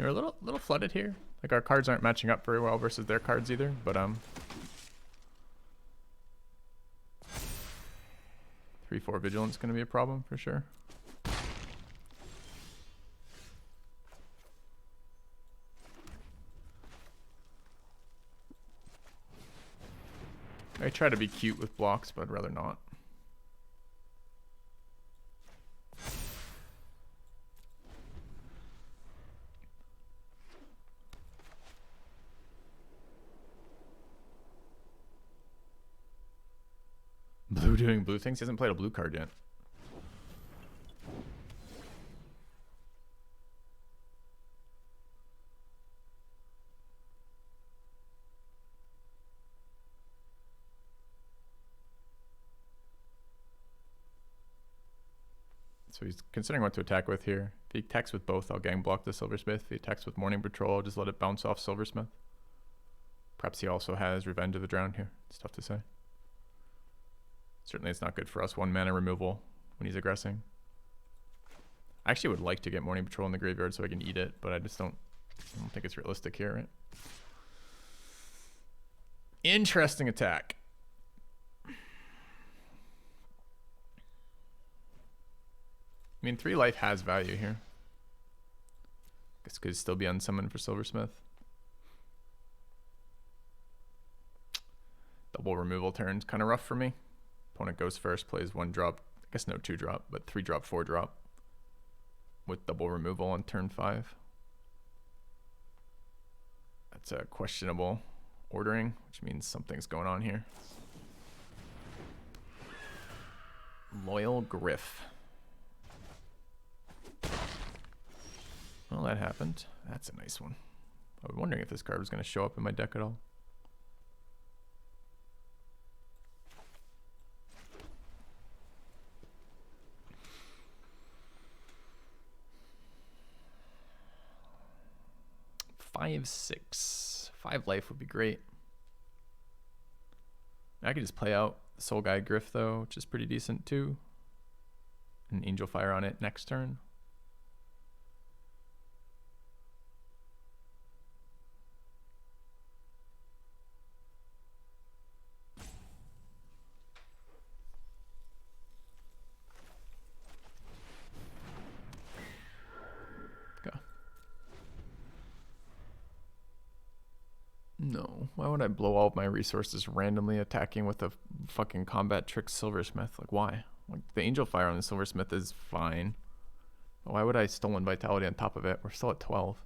We're a little flooded here. Like our cards aren't matching up very well versus their cards either, but 3/4 vigilance is going to be a problem for sure. I try to be cute with blocks, but I'd rather not. Blue doing blue things? He hasn't played a blue card yet. So he's considering what to attack with here. If he attacks with both, I'll gang block the Silversmith. If he attacks with Morning Patrol, I'll just let it bounce off Silversmith. Perhaps he also has Revenge of the Drowned here. It's tough to say. Certainly it's not good for us 1 mana removal when he's aggressing. I actually would like to get Morning Patrol in the graveyard so I can eat it, but I don't think it's realistic here, right? Interesting attack. I mean, 3 life has value here. Guess could still be unsummoned for Silversmith. Double removal turn's kind of rough for me. Opponent goes first, plays 1 drop. I guess no 2 drop, but 3 drop, 4 drop. With double removal on turn 5. That's a questionable ordering, which means something's going on here. Loyal Griff. Well, that happened. That's a nice one. I was wondering if this card was going to show up in my deck at all. Five, 6. 5 life would be great. I could just play out the Soul Guide Griff though, which is pretty decent too. And Angel Fire on it next turn. No. Why would I blow all of my resources randomly attacking with a fucking combat trick Silversmith? Like, why? Like, the Angel Fire on the Silversmith is fine. Why would I Stolen Vitality on top of it? We're still at 12.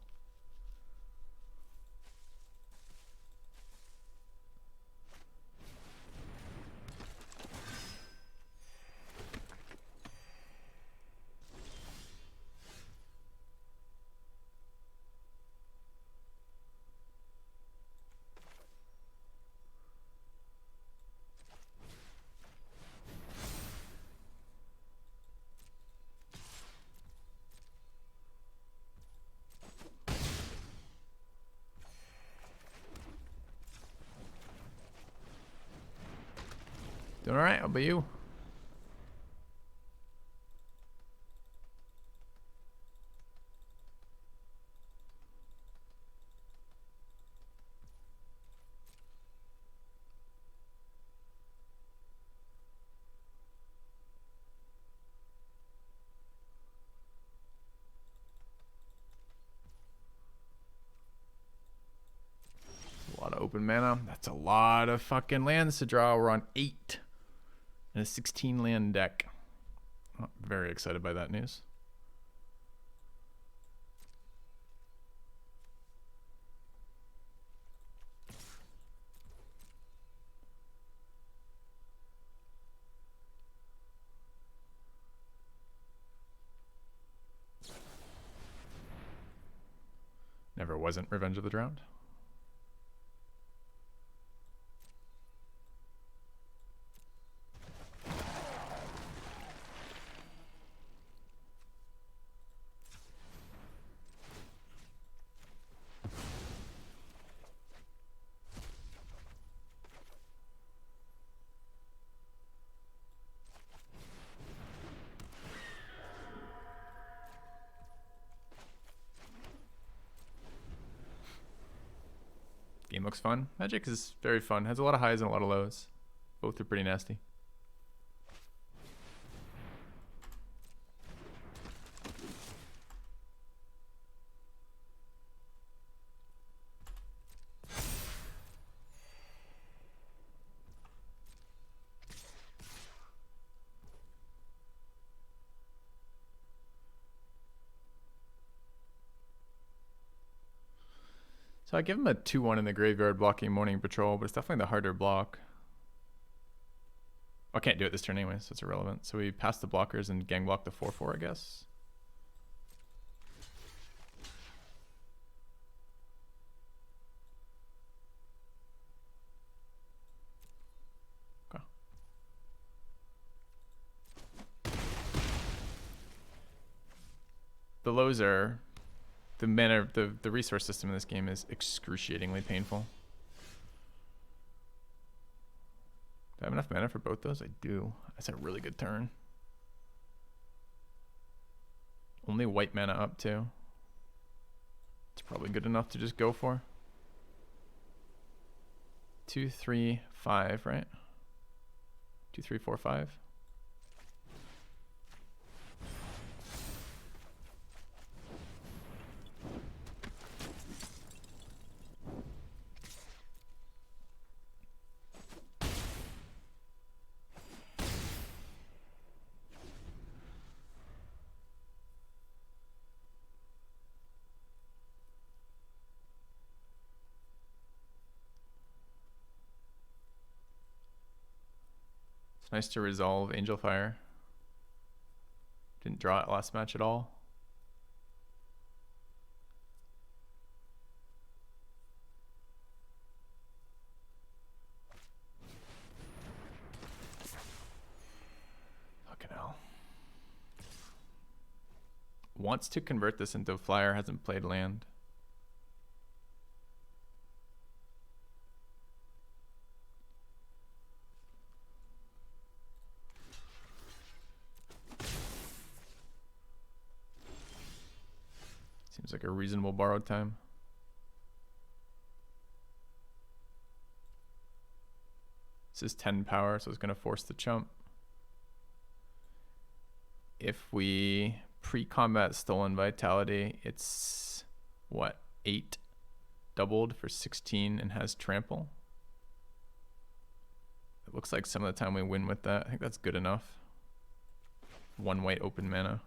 Doing alright, how about you? A lot of open mana. That's a lot of fucking lands to draw. We're on 8. And a 16 land deck. Oh, very excited by that news. Never wasn't Revenge of the Drowned. Game looks fun. Magic is very fun. Has a lot of highs and a lot of lows. Both are pretty nasty. So I give him a 2-1 in the graveyard blocking Morning Patrol, but it's definitely the harder block. I can't do it this turn anyway, so it's irrelevant. So we pass the blockers and gang block the 4-4, I guess. Okay. The lows are the mana. The resource system in this game is excruciatingly painful. Do I have enough mana for both those? I do. That's a really good turn. Only white mana up too. It's probably good enough to just go for. 2, 3, 5, right? 2, 3, 4, 5. Nice to resolve Angel Fire. Didn't draw it last match at all. Fucking hell. Wants to convert this into a flyer, hasn't played land. Seems like a reasonable borrowed time. This is 10 power, so it's going to force the chump. If we pre-combat Stolen Vitality, it's what, 8 doubled for 16 and has trample. It looks like some of the time we win with that. I think that's good enough. 1 white open mana.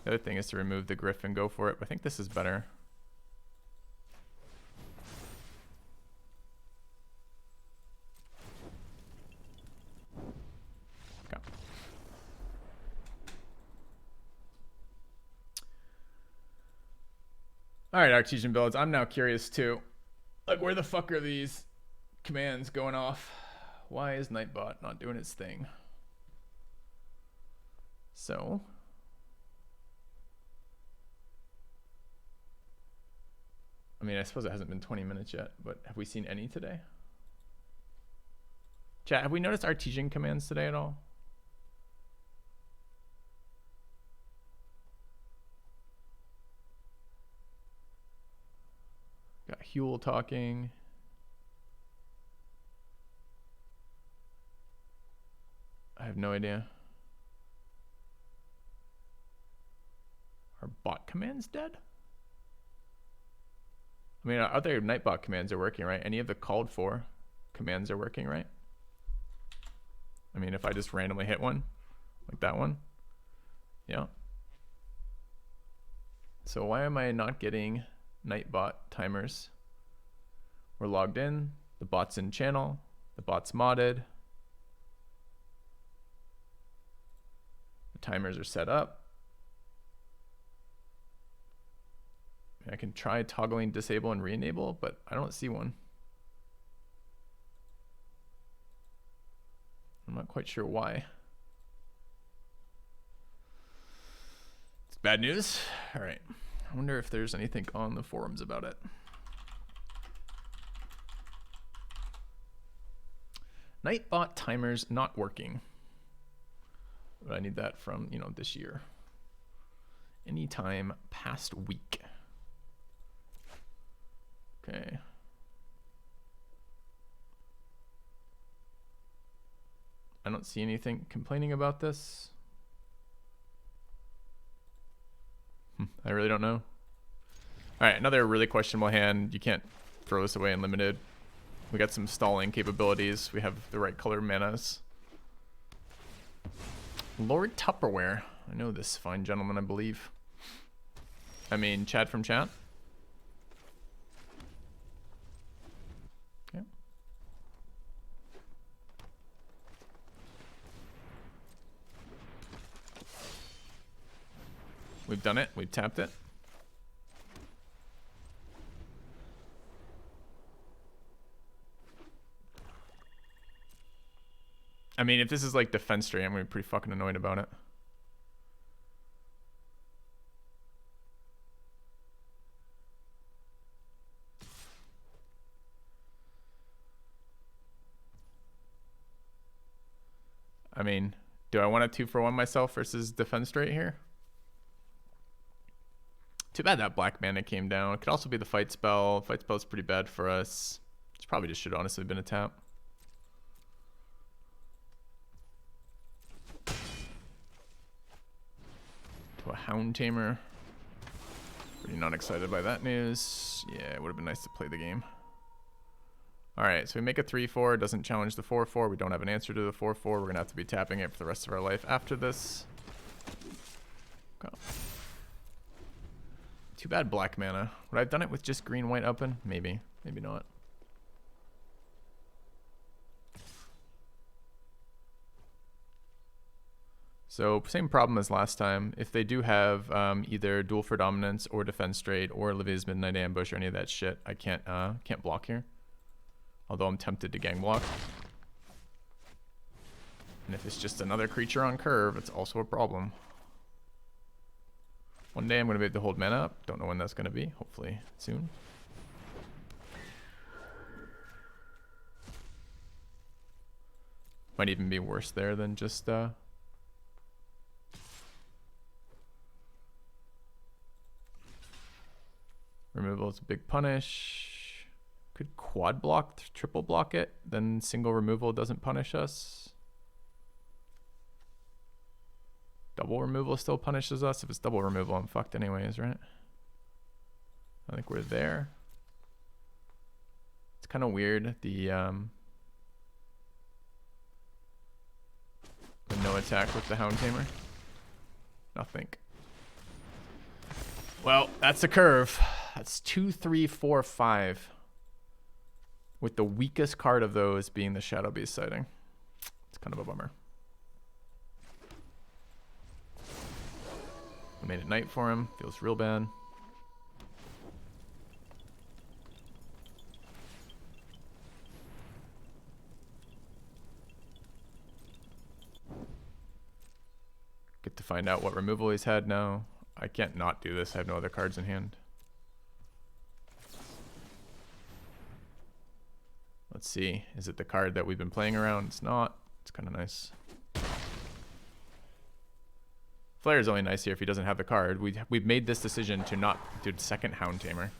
The other thing is to remove the Griff and go for it, but I think this is better. Okay. Alright, Artesian builds. I'm now curious too. Like, where the fuck are these commands going off? Why is Nightbot not doing its thing? So... I mean, I suppose it hasn't been 20 minutes yet, but have we seen any today? Chat, have we noticed Artesian commands today at all? Got Huel talking. I have no idea. Are bot commands dead? I mean, other Nightbot commands are working, right? Any of the called for commands are working, right? I mean, if I just randomly hit one, like that one, yeah. So why am I not getting Nightbot timers? We're logged in, the bot's in channel, the bot's modded, the timers are set up. I can try toggling disable and re-enable, but I don't see one. I'm not quite sure why. It's bad news. All right. I wonder if there's anything on the forums about it. Nightbot timers not working. But I need that from, you know, this year. Anytime past week. Okay. I don't see anything complaining about this. I really don't know. All right, another really questionable hand. You can't throw this away in limited. We got some stalling capabilities. We have the right color manas. Lord Tupperware. I know this fine gentleman, I believe. I mean, Chad from chat. Okay. We've done it. We've tapped it. I mean, if this is like defense tree, I'm gonna be pretty fucking annoyed about it. I mean, do I want to 2-for-1 myself versus defense straight here? Too bad that black mana came down. It could also be the fight spell. Fight spell is pretty bad for us. It's probably just should honestly been a tap. To a Hound Tamer. Pretty not excited by that news. Yeah, it would have been nice to play the game. Alright, so we make a 3-4. Doesn't challenge the 4-4. We don't have an answer to the 4-4. We're going to have to be tapping it for the rest of our life after this. Go. Too bad black mana. Would I have done it with just green-white open? Maybe. Maybe not. So same problem as last time. If they do have either Duel for Dominance or Defense Straight or Olivia's Midnight Ambush or any of that shit, I can't block here. Although I'm tempted to gang block. And if it's just another creature on curve, it's also a problem. One day I'm going to be able to hold mana up. Don't know when that's going to be. Hopefully soon. Might even be worse there than just... Removal is a big punish. Could quad block, triple block it, then single removal doesn't punish us. Double removal still punishes us. If it's double removal, I'm fucked anyways, right? I think we're there. It's kind of weird, the no attack with the Hound Tamer. Nothing. Well, that's a curve. That's 2, 3, 4, 5. With the weakest card of those being the Shadow Beast sighting. It's kind of a bummer. We made it night for him. Feels real bad. Get to find out what removal he's had now. I can't not do this. I have no other cards in hand. Let's see. Is it the card that we've been playing around? It's not. It's kind of nice. Flare is only nice here if he doesn't have the card. We've made this decision to not do the second Hound Tamer.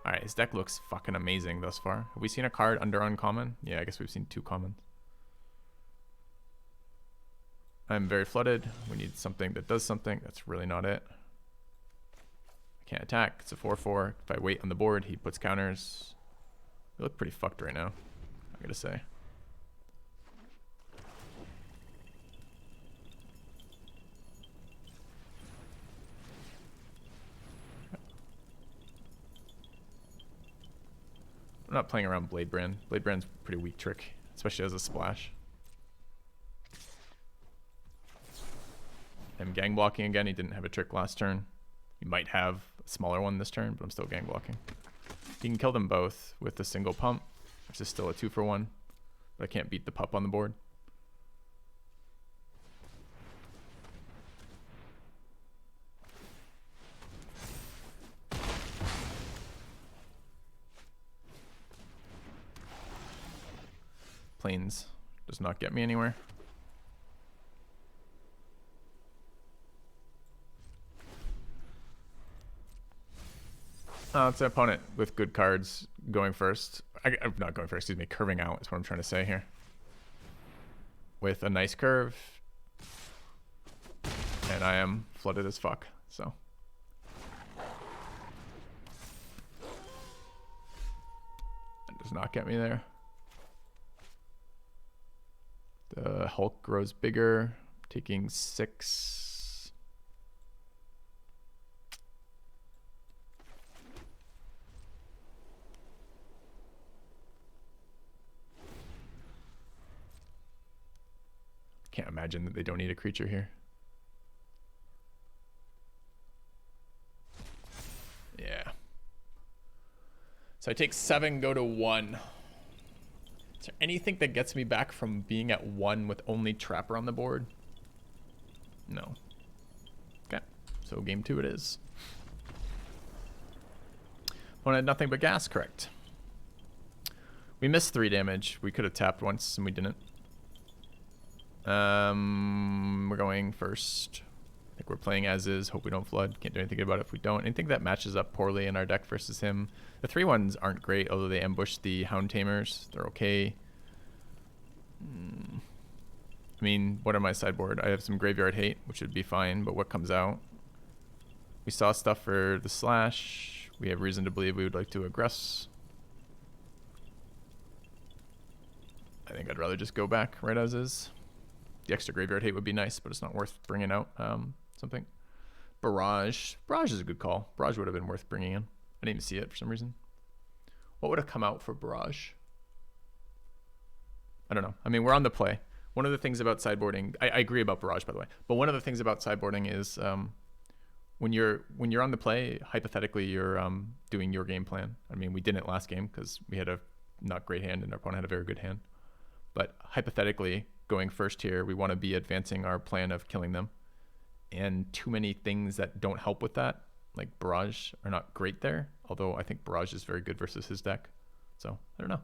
Alright, his deck looks fucking amazing thus far. Have we seen a card under uncommon? Yeah, I guess we've seen 2 commons. I'm very flooded. We need something that does something. That's really not it. I can't attack. It's a 4-4. If I wait on the board, he puts counters. We look pretty fucked right now, I gotta say. I'm not playing around Blade Brand. Blade Brand's a pretty weak trick, especially as a splash. I'm gang blocking again. He didn't have a trick last turn. He might have a smaller one this turn, but I'm still gang blocking. He can kill them both with a single pump, which is still a 2-for-1, but I can't beat the pup on the board. Plains does not get me anywhere. It's an opponent with good cards going first. Not going first, excuse me, curving out is what I'm trying to say here. With a nice curve. And I am flooded as fuck, so. That does not get me there. The Hulk grows bigger, taking 6. Can't imagine that they don't need a creature here. Yeah. So I take 7, go to 1. Is there anything that gets me back from being at 1 with only Trapper on the board? No. Okay. So game 2 it is. One had nothing but gas, correct. We missed 3 damage. We could have tapped once and we didn't. We're going first. I think we're playing as is. Hope we don't flood. Can't do anything about it if we don't. Anything that matches up poorly in our deck versus him. The 3/1s aren't great, although they ambush the Hound Tamers. They're okay. I mean, what are my sideboard? I have some Graveyard Hate, which would be fine, but what comes out? We saw stuff for the Slash. We have reason to believe we would like to aggress. I think I'd rather just go back right as is. The extra Graveyard Hate would be nice, but it's not worth bringing out something. Barrage. Barrage is a good call. Barrage would have been worth bringing in. I didn't even see it for some reason. What would have come out for Barrage? I don't know. I mean, we're on the play. One of the things about sideboarding, I agree about Barrage, by the way, but one of the things about sideboarding is when you're on the play, hypothetically, you're doing your game plan. I mean, we didn't last game because we had a not great hand and our opponent had a very good hand. But hypothetically, going first here, we want to be advancing our plan of killing them. And too many things that don't help with that, like Barrage, are not great there. Although I think Barrage is very good versus his deck. So, I don't know.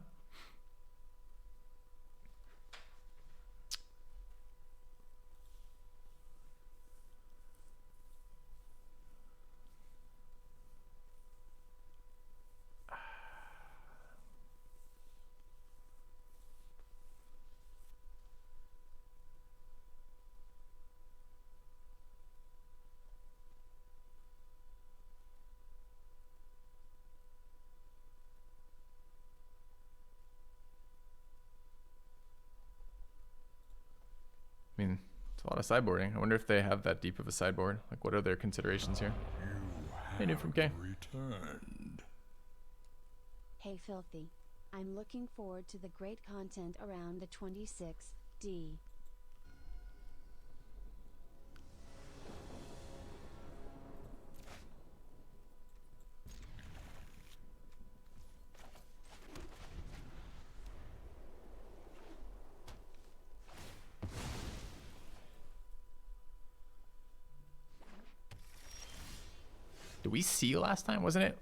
I mean, it's a lot of sideboarding. I wonder if they have that deep of a sideboard. Like, what are their considerations here? Hey, new from K. Returned. Hey Filthy. I'm looking forward to the great content around the 26D. Did we see last time? Wasn't it?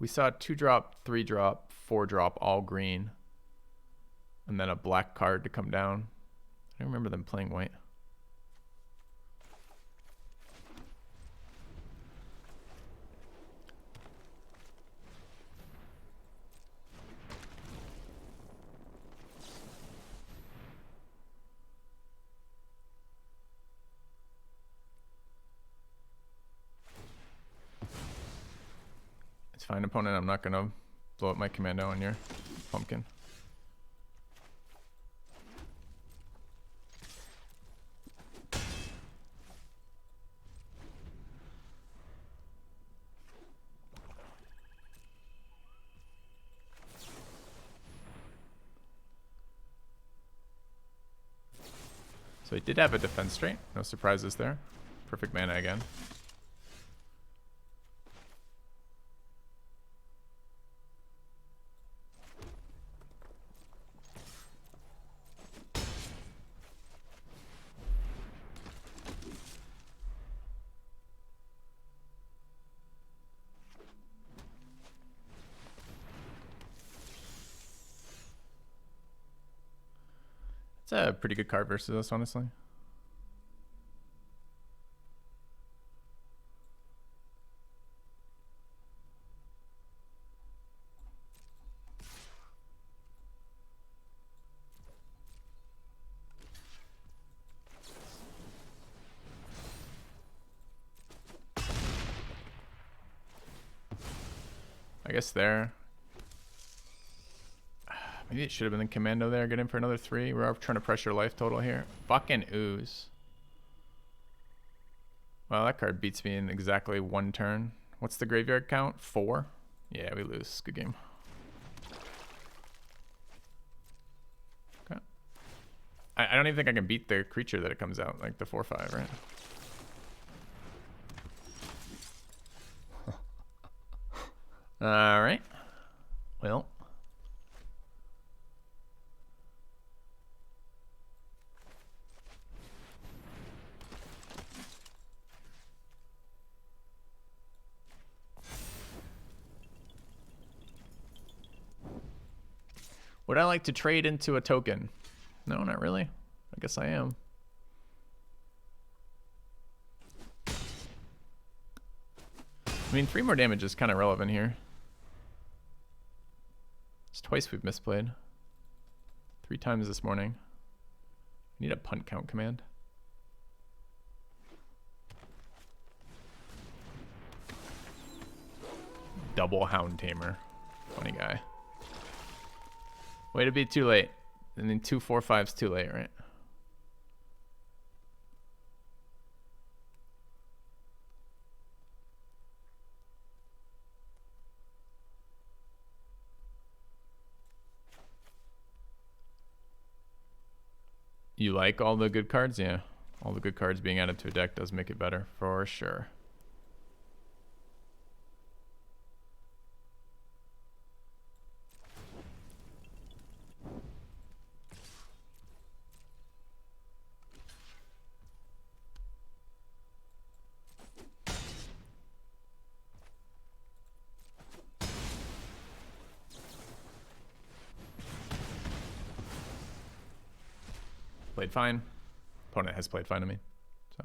We saw 2-drop, 3-drop, 4-drop, all green. And then a black card to come down. I don't remember them playing white. It's fine, opponent. I'm not going to blow up my commando on your pumpkin. So he did have a defense trait. No surprises there. Perfect mana again. It's a pretty good card versus us, honestly. I guess there. Maybe it should have been the commando there. Get in for another 3. We're trying to pressure life total here. Fucking ooze. Well, that card beats me in exactly 1 turn. What's the graveyard count? 4? Yeah, we lose. Good game. Okay. I don't even think I can beat the creature that it comes out, like the 4/5, right? All right. Well. Would I like to trade into a token? No, not really. I guess I am. I mean, 3 more damage is kind of relevant here. It's twice we've misplayed. 3 times this morning. I need a punt count command. Double Hound Tamer. Funny guy. Way to be too late. And then 2 4/5's too late, right? You like all the good cards? Yeah. All the good cards being added to a deck does make it better, for sure. Played fine. Opponent has played fine to me. So.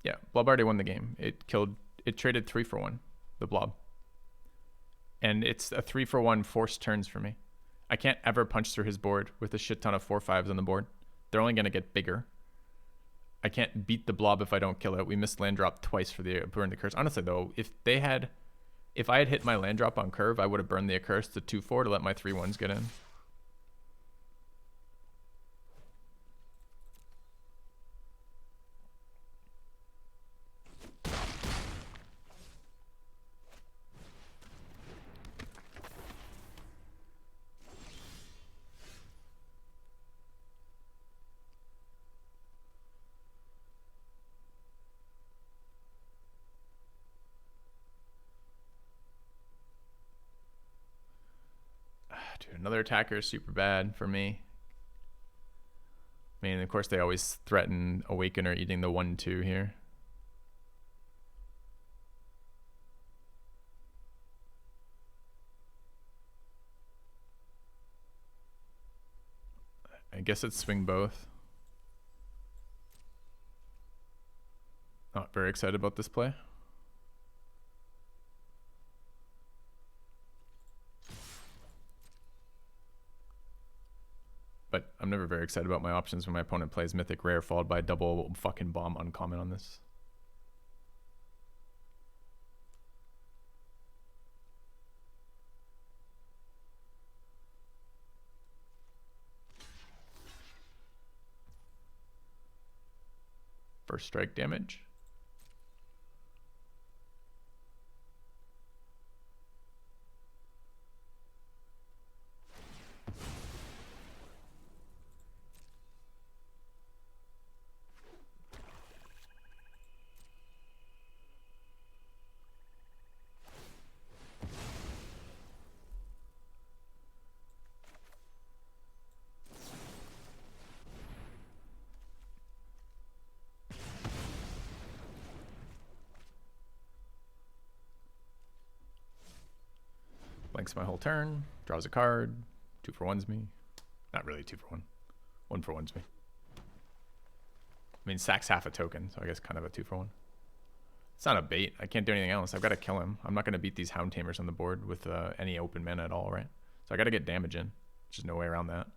Yeah, Blob already won the game. It traded 3 for 1, the Blob. And it's a 3 for 1 forced turns for me. I can't ever punch through his board with a shit ton of 4/5s on the board. They're only going to get bigger. I can't beat the Blob if I don't kill it. We missed land drop twice for the Burn the Curse. Honestly, though, if I had hit my land drop on curve, I would have burned the Accursed to 2/4 to let my 3/1s get in. Dude, another attacker is super bad for me. I mean, of course, they always threaten Awakener eating the 1/2 here. I guess it's swing both. Not very excited about this play. But I'm never very excited about my options when my opponent plays Mythic Rare followed by a double fucking bomb uncommon on this. First strike damage. Blanks my whole turn, draws a card, 2 for 1's me. Not really 2 for 1. 1 for 1's me. I mean, sacks half a token, so I guess kind of a 2 for 1. It's not a bait. I can't do anything else. I've got to kill him. I'm not going to beat these Hound Tamers on the board with any open mana at all, right? So I got to get damage in. There's just no way around that.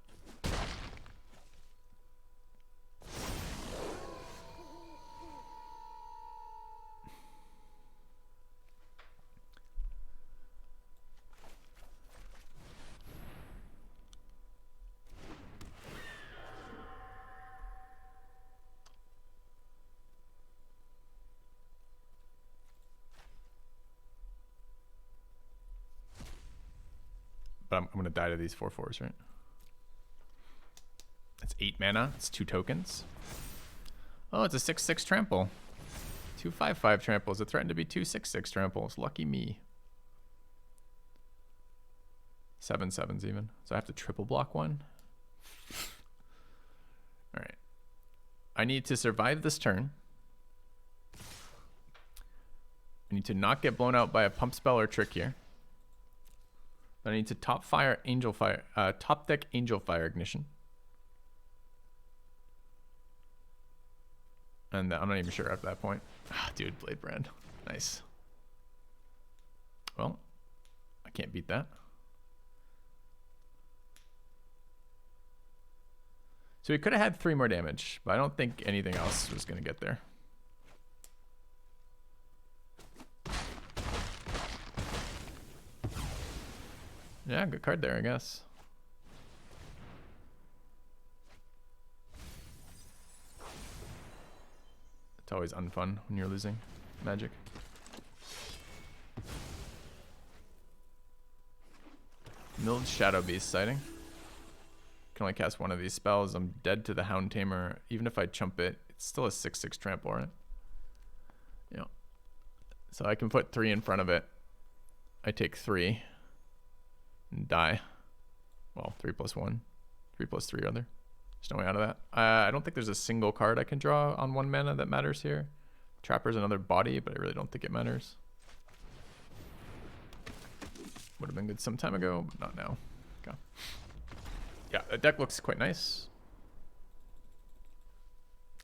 But I'm going to die to these 4/4s, right? That's 8 mana. It's 2 tokens. Oh, it's a 6/6 trample. 2 5/5 tramples. It threatened to be 2 6/6 tramples. Lucky me. 7/7s even. So I have to triple block one. All right. I need to survive this turn. I need to not get blown out by a pump spell or trick here. Then I need to top deck Angel Fire Ignition. And I'm not even sure at that point. Ah, dude, Blade Brand. Nice. Well, I can't beat that. So we could have had 3 more damage, but I don't think anything else was going to get there. Yeah, good card there, I guess. It's always unfun when you're losing Magic. Milled Shadow Beast sighting. Can only cast one of these spells. I'm dead to the Hound Tamer. Even if I chump it, it's still a 6/6 trample, right? Yeah. So I can put 3 in front of it. I take 3 and die. Well, 3 + 1. 3 + 3 rather. There's no way out of that. I don't think there's a single card I can draw on 1 mana that matters here. Trapper's another body, but I really don't think it matters. Would have been good some time ago, but not now. Okay. Yeah, the deck looks quite nice.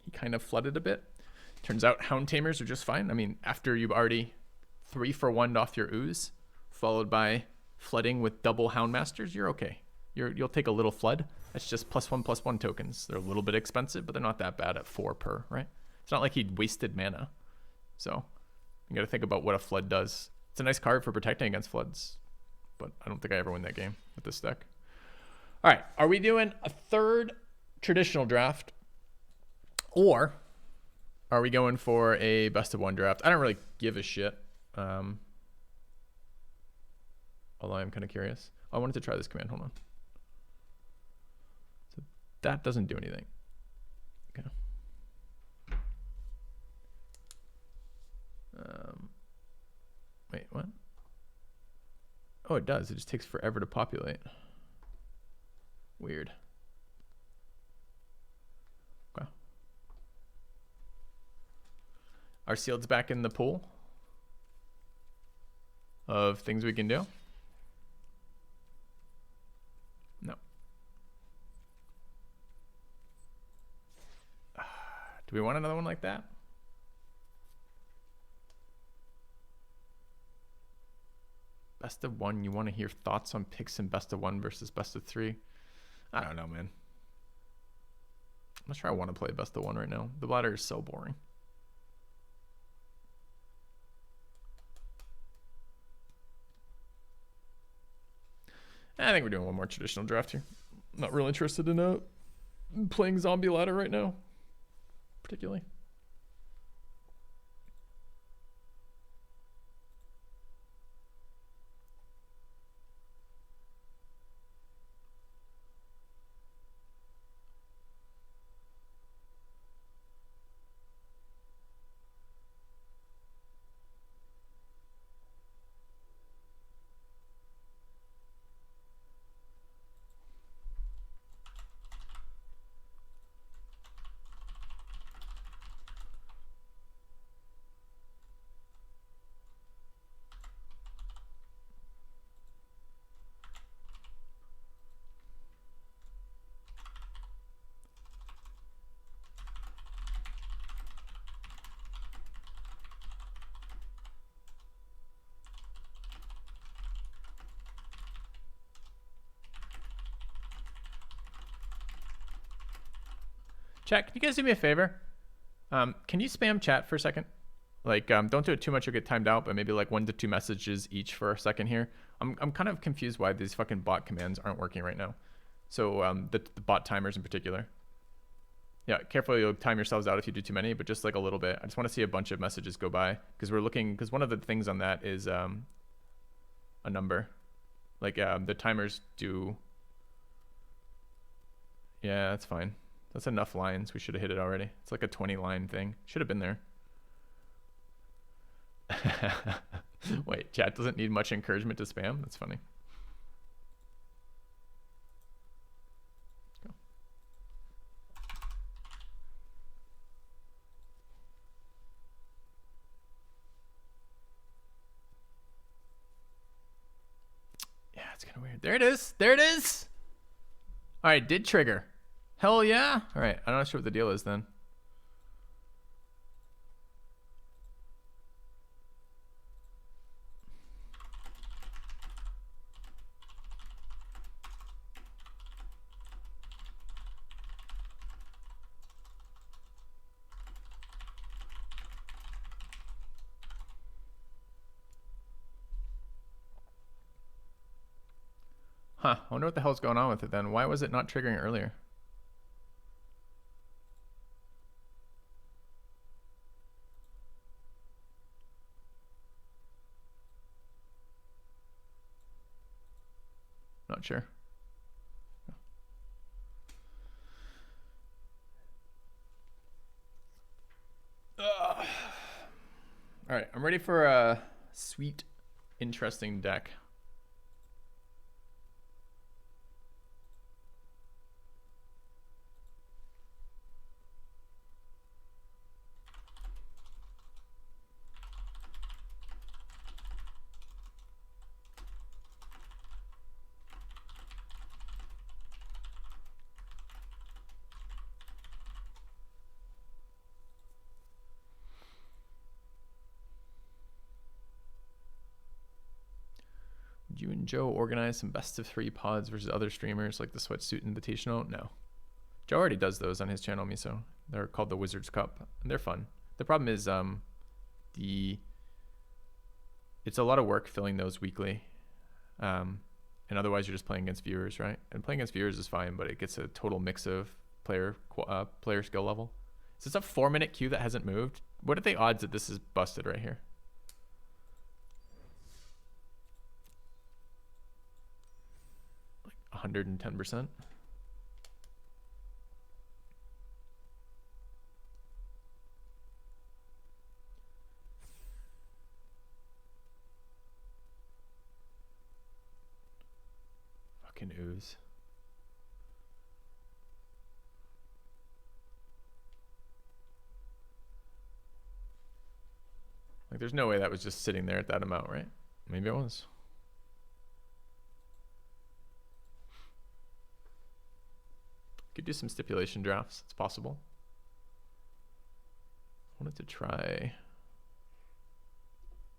He kind of flooded a bit. Turns out Hound Tamers are just fine. I mean, after you've already 3 for 1'd off your ooze, followed by flooding with double Houndmasters, you're okay. You'll take a little flood. That's just +1/+1 tokens. They're a little bit expensive, but they're not that bad at 4 per, right? It's not like he wasted mana. So you got to think about what a flood does. It's a nice card for protecting against floods, but I don't think I ever win that game with this deck. All right, are we doing a 3rd traditional draft, or are we going for a best of 1 draft? I don't really give a shit. Although I'm kind of curious. I wanted to try this command. Hold on. So that doesn't do anything. Okay. Wait, what? Oh, it does. It just takes forever to populate. Weird. Okay. Are Sealed's back in the pool of things we can do? No. Do we want another one like that? Best of 1, you want to hear thoughts on picks in best of 1 versus best of 3? I don't know, man. I'm not sure I want to play best of 1 right now. The bladder is so boring. I think we're doing one more traditional draft here. Not really interested in playing zombie ladder right now, particularly. Chat, can you guys do me a favor? Can you spam chat for a second? Like, don't do it too much, you'll get timed out, but maybe like 1 to 2 messages each for a second here. I'm kind of confused why these fucking bot commands aren't working right now. So the bot timers in particular. Yeah, carefully, you'll time yourselves out if you do too many, but just like a little bit. I just want to see a bunch of messages go by because because one of the things on that is a number. Like the timers do. Yeah, that's fine. That's enough lines. We should have hit it already. It's like a 20 line thing. Should have been there. Wait, chat doesn't need much encouragement to spam? That's funny. Go. That's kind of weird. There it is. There it is. All right, did trigger. Hell yeah. All right, I'm not sure what the deal is then. Huh, I wonder what the hell's going on with it then. Why was it not triggering earlier? Not sure. Ugh. All right, I'm ready for a sweet, interesting deck. Would you and Joe organize some best of 3 pods versus other streamers like the Sweatsuit Invitational? No. Joe already does those on his channel, Miso. They're called the Wizards Cup, and they're fun. The problem is it's a lot of work filling those weekly. And otherwise you're just playing against viewers, right? And playing against viewers is fine, but it gets a total mix of player skill level. Is this a 4-minute queue that hasn't moved? What are the odds that this is busted right here? Like 110%. Fucking ooze. Like, there's no way that was just sitting there at that amount, right? Maybe it was. Could do some stipulation drafts. It's possible. I wanted to try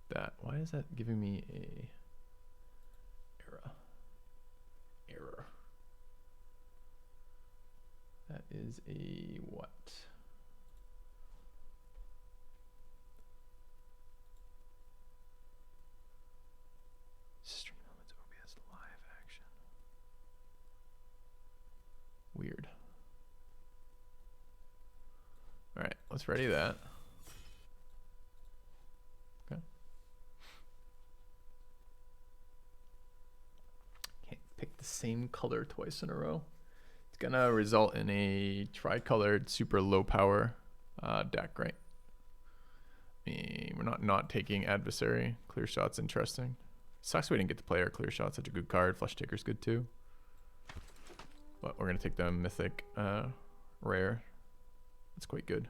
that. Why is that giving me a error? That is a what? Stream elements OBS live action. Weird. All right, let's ready that. Okay. Can't pick the same color twice in a row. It's gonna result in a tri-colored super low power deck, right? We're not taking adversary. Clear shot's interesting. Sucks we didn't get to play our clear shot. Such a good card. Flush taker's good too. But we're gonna take the mythic rare. That's quite good.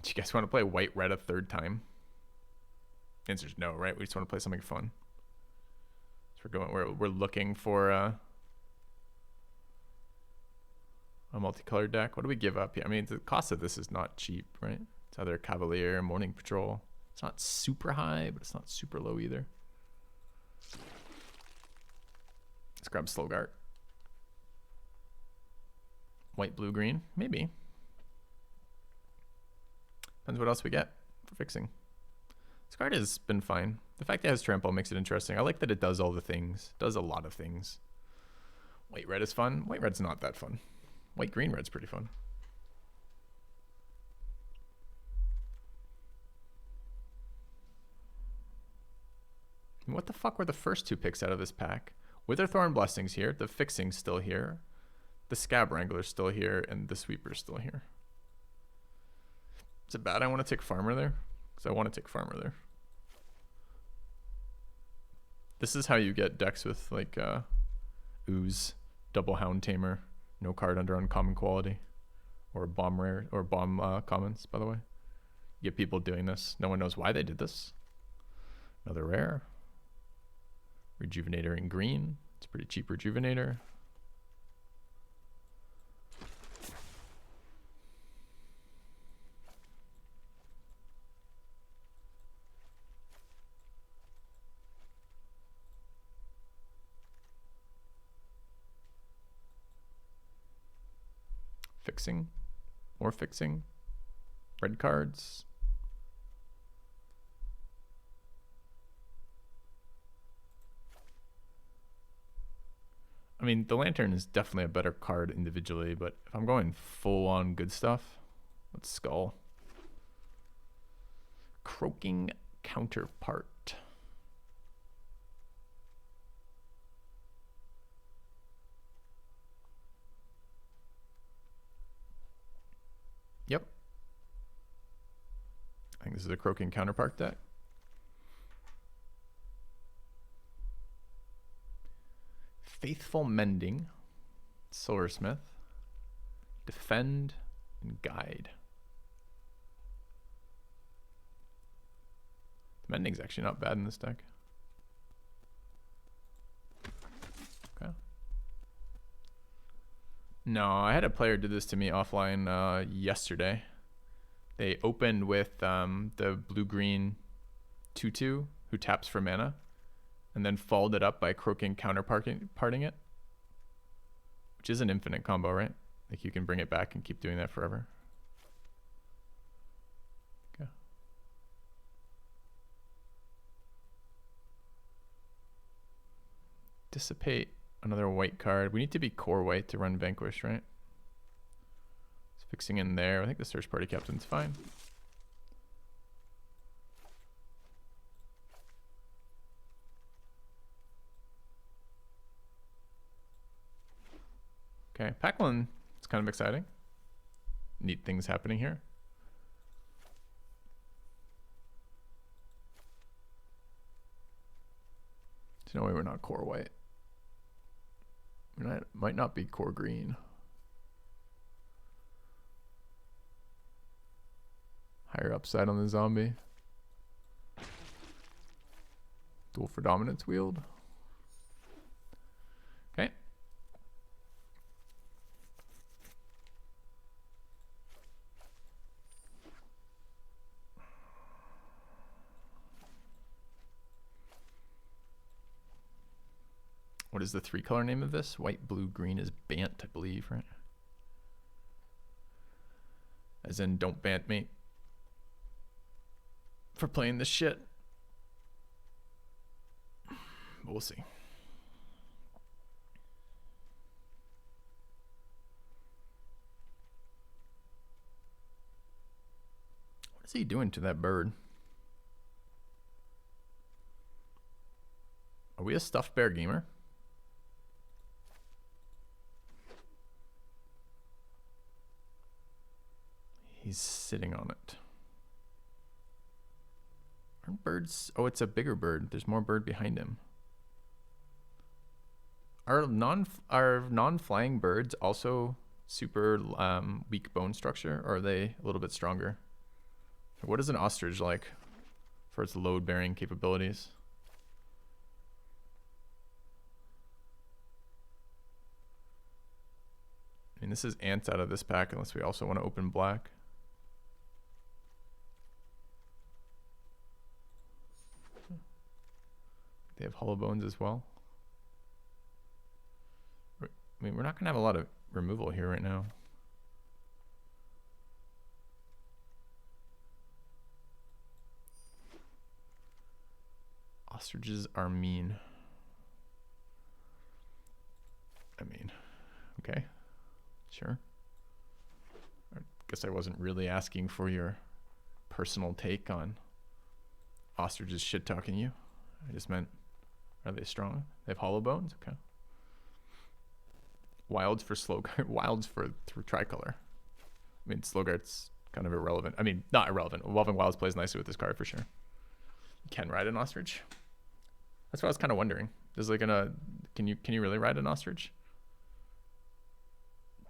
Do you guys want to play white red a third time? Answer's no, right? We just want to play something fun. So we're looking for a multicolored deck. What do we give up here? I mean, the cost of this is not cheap, right? It's either Cavalier, Morning Patrol. It's not super high, but it's not super low either. Let's grab Slogart. White, blue, green, maybe. Depends what else we get for fixing. This card has been fine. The fact that it has trample makes it interesting. I like that it does all the things. Does a lot of things. White red is fun. White red's not that fun. White green red's pretty fun. What the fuck were the first 2 picks out of this pack? Witherthorn Blessings here. The fixing's still here. The Scab Wrangler's still here, and the Sweeper's still here. Is it bad I want to take Farmer there? Because I want to take Farmer there. This is how you get decks with, like, Ooze, Double Hound Tamer, no card under uncommon quality, or bomb rare, or bomb commons, by the way. You get people doing this. No one knows why they did this. Another rare. Rejuvenator in green. It's a pretty cheap Rejuvenator. Fixing, more fixing, red cards. I mean, the Lantern is definitely a better card individually, but if I'm going full on good stuff, let's Skull. Croaking Counterpart. Yep. I think this is a Croaking Counterpart deck. Faithful Mending, Silversmith, Defend, and Guide. The Mending's actually not bad in this deck. Okay. No, I had a player do this to me offline yesterday. They opened with the blue-green 2/2 who taps for mana, and then followed it up by Croaking Counterparting it, which is an infinite combo, right? Like you can bring it back and keep doing that forever. Okay. Dissipate, another white card. We need to be core white to run Vanquish, right? It's fixing in there. I think the Search Party Captain's fine. Okay, pack one, it's kind of exciting. Neat things happening here. There's no way we're not core white. Might not be core green. Higher upside on the zombie. Duel for Dominance wield. Okay. What is the 3-color name of this? White, blue, green is Bant, I believe, right? As in, don't bant me for playing this shit. But we'll see. What is he doing to that bird? Are we a stuffed bear gamer? He's sitting on it. Aren't birds? Oh, it's a bigger bird. There's more bird behind him. Are non-flying birds also super weak bone structure, or are they a little bit stronger? What is an ostrich like for its load-bearing capabilities? I mean, this is ants out of this pack, unless we also want to open black. They have hollow bones as well. I mean, we're not going to have a lot of removal here right now. Ostriches are mean. I mean, okay, sure. I guess I wasn't really asking for your personal take on ostriches shit-talking you. I just meant, are they strong? They have hollow bones? Okay. Wilds for Slowguard. Wilds for tricolor. I mean, Slowguard's kind of irrelevant. I mean, not irrelevant. Evolving Wilds plays nicely with this card for sure. You can ride an ostrich. That's what I was kind of wondering. Is like can you really ride an ostrich?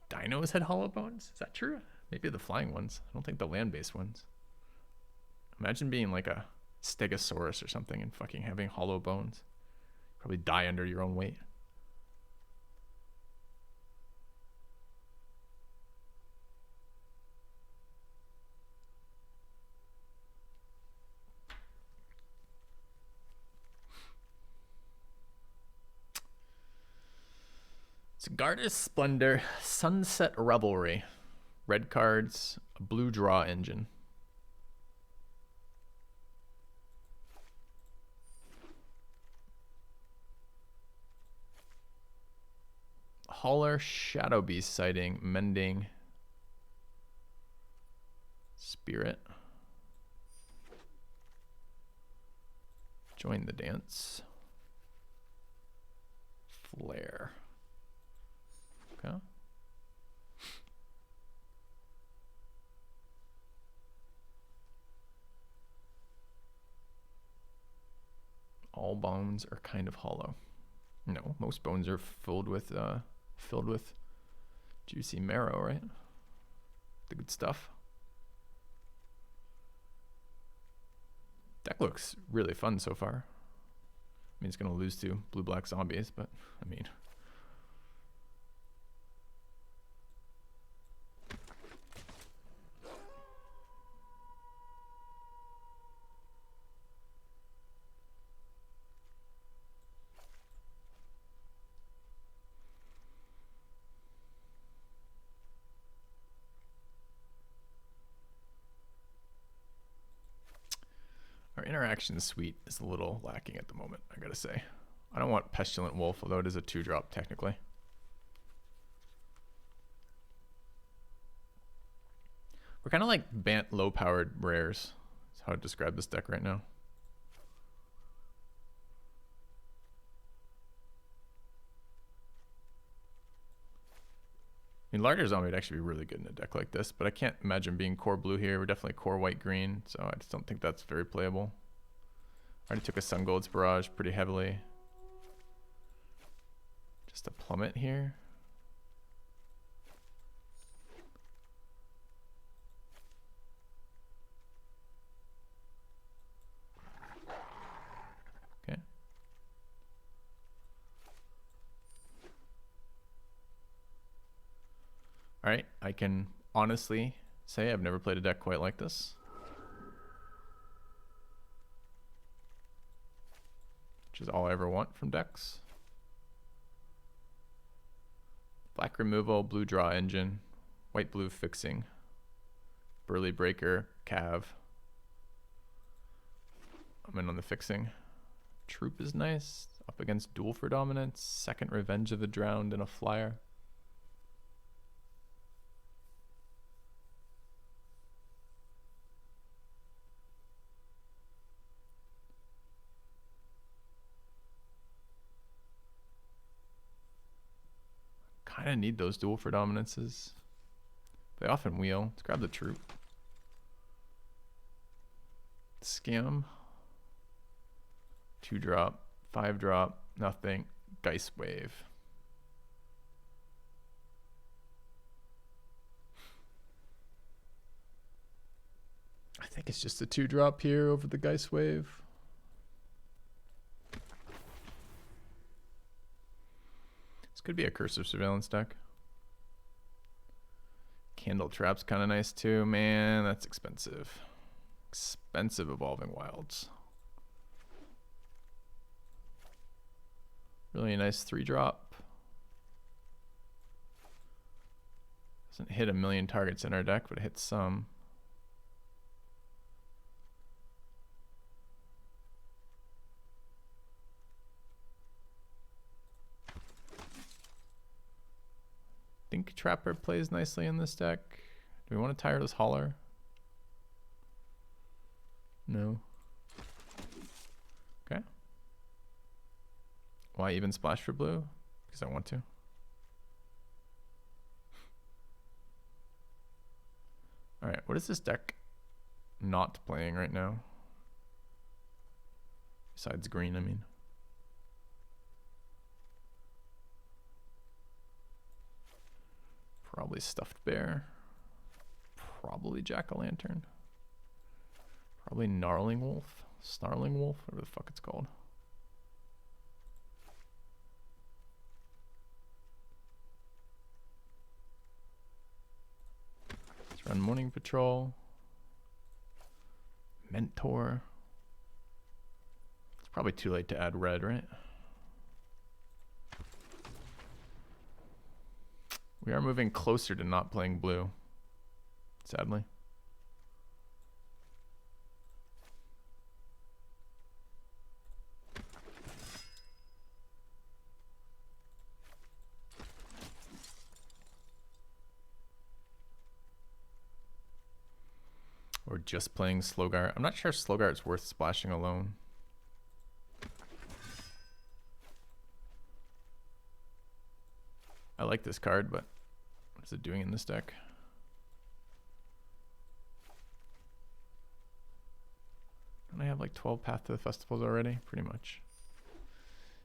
Dinos had hollow bones? Is that true? Maybe the flying ones. I don't think the land-based ones. Imagine being like a Stegosaurus or something and fucking having hollow bones. Probably die under your own weight. Gardas Splendor, Sunset Revelry. Red cards, a blue draw engine. Hauler, Shadow Beast sighting, Mending, Spirit. Join the dance. Flare. Okay. All bones are kind of hollow. No, most bones are filled with juicy marrow, right? The good stuff. Deck looks really fun so far. I mean, it's gonna lose to blue-black zombies, but I mean. Our interaction suite is a little lacking at the moment, I gotta say. I don't want Pestilent Wolf, although it is a 2-drop technically. We're kind of like Bant low-powered rares. That's how I describe this deck right now. I mean, larger zombie would actually be really good in a deck like this, but I can't imagine being core blue here. We're definitely core white-green, so I just don't think that's very playable. I already took a Sun Gold's Barrage pretty heavily. Just a Plummet here. Okay. All right, I can honestly say I've never played a deck quite like this. Which is all I ever want from decks. Black removal, blue draw engine, white blue fixing, Burly Breaker, Cav. I'm in on the fixing. Troop is nice. Up against Duel for Dominance, second Revenge of the Drowned, and a flyer. Kind of need those Duel for Dominances. They often wheel. Let's grab the Troop. Scam. 2-drop, 5-drop, nothing. Geist Wave. I think it's just a 2-drop here over the Geist Wave. This could be a Cursive Surveillance deck. Candle Trap's kind of nice too. Man, that's expensive. Expensive Evolving Wilds. Really nice 3-drop. Doesn't hit a million targets in our deck, but it hits some. Think Trapper plays nicely in this deck. Do we want to Tireless Hauler? No. Okay. Why even splash for blue? Because I want to. Alright, what is this deck not playing right now? Besides green, I mean. Probably Stuffed Bear. Probably Jack-o'-lantern. Probably Gnarling Wolf. Snarling Wolf, whatever the fuck it's called. Let's run Morning Patrol. Mentor. It's probably too late to add red, right? We are moving closer to not playing blue, sadly. Or just playing Slowguard. I'm not sure Slowguard's worth splashing alone. I like this card, but what is it doing in this deck? Don't I have like 12 Path to the Festivals already? Pretty much.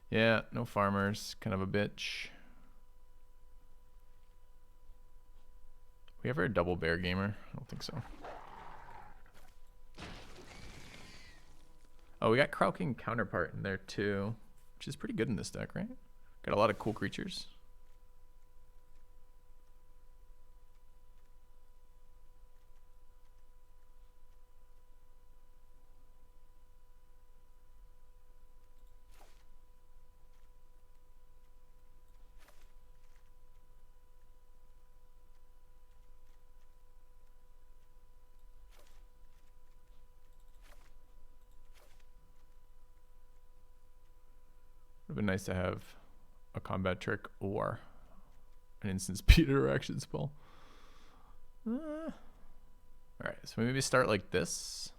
Yeah, no farmers. Kind of a bitch. We ever a double bear gamer? I don't think so. Oh, we got Croaking Counterpart in there too, which is pretty good in this deck, right? Got a lot of cool creatures. Would have been nice to have a combat trick or an instant speed interaction spell. Alright, so maybe start like this.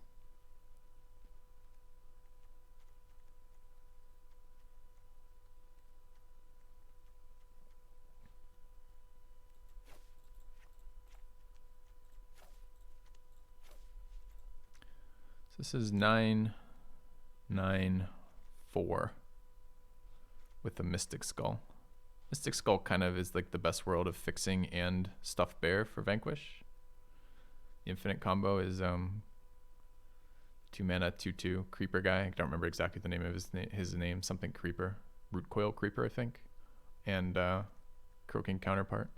So this is 9, 9, 4. With the Mystic Skull. Mystic Skull kind of is like the best world of fixing and Stuffed Bear for Vanquish. The infinite combo is 2 mana, 2/2 creeper guy. I don't remember exactly the name of his name. Something creeper, Root Coil creeper, I think, and Croaking Counterpart.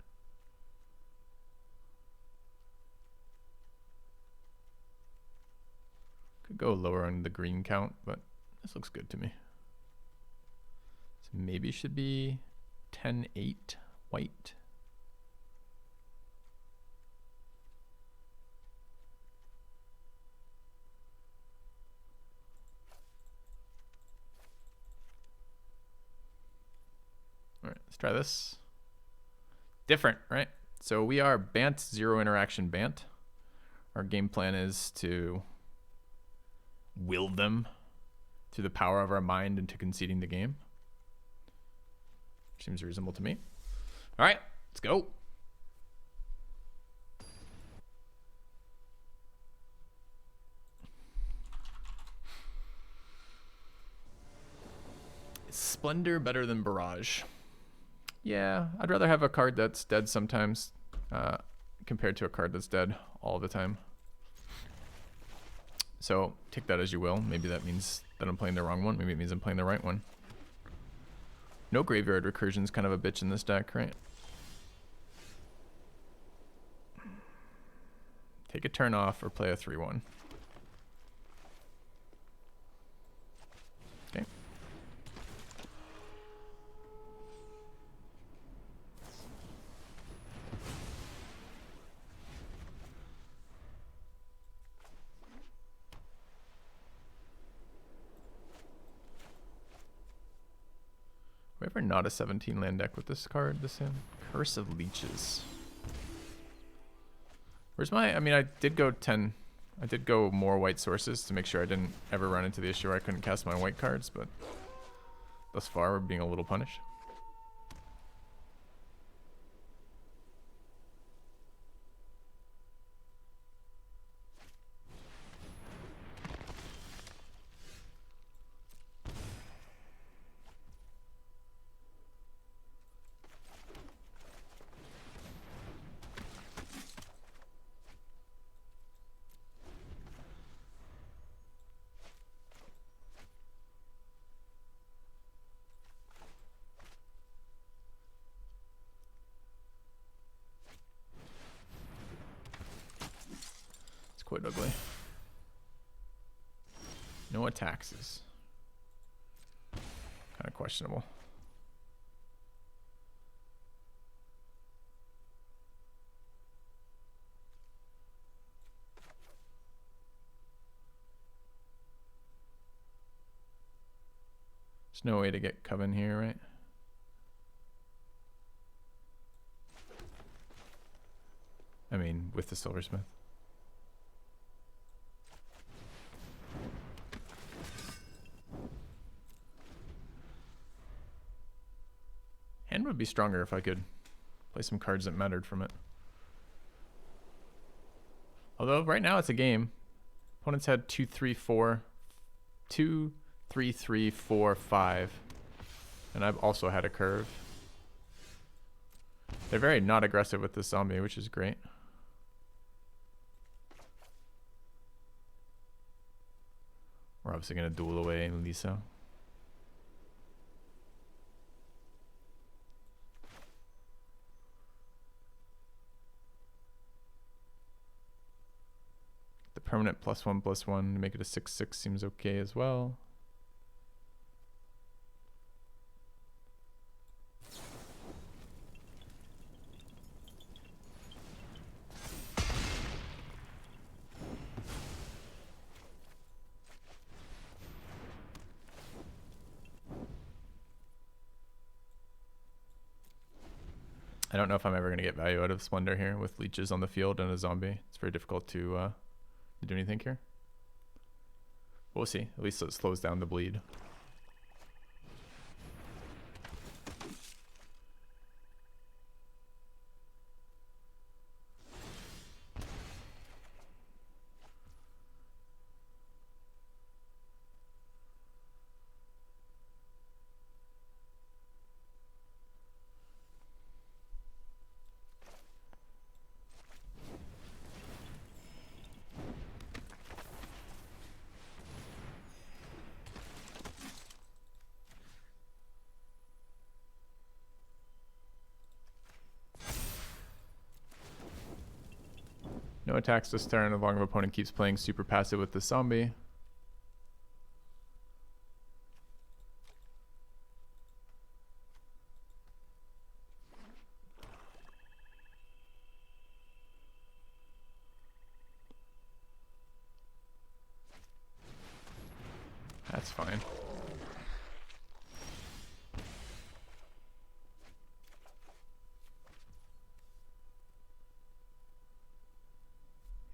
Could go lower on the green count, but this looks good to me. Maybe should be 10/8 white. All right, let's try this. Different, right? So we are Bant, 0 interaction Bant. Our game plan is to will them through the power of our mind into conceding the game. Seems reasonable to me. All right, let's go. Is Splendor better than Barrage? Yeah, I'd rather have a card that's dead sometimes compared to a card that's dead all the time. So take that as you will. Maybe that means that I'm playing the wrong one. Maybe it means I'm playing the right one. No graveyard recursion's kind of a bitch in this deck, right? Take a turn off or play a 3/1. Okay. We ever not a 17 land deck with this card this in? Curse of Leeches. Where's my, I mean, I did go 10. I did go more white sources to make sure I didn't ever run into the issue where I couldn't cast my white cards, but thus far we're being a little punished. quite ugly. No attacks. Kind of questionable. There's no way to get Coven here, right? I mean, with the Silversmith. Hand would be stronger if I could play some cards that mattered from it. Although right now it's a game. Opponents had 2, 3, 4, 2, 3, 3, 4, 5. And I've also had a curve. They're very not aggressive with this zombie, which is great. We're obviously going to duel away Lisa. The permanent +1/+1 to make it a 6/6 seems okay as well. I don't know if I'm ever going to get value out of Splendor here with leeches on the field and a zombie. It's very difficult to do anything here. We'll see. At least it slows down the bleed. No attacks this turn as long as opponent keeps playing super passive with the zombie. That's fine.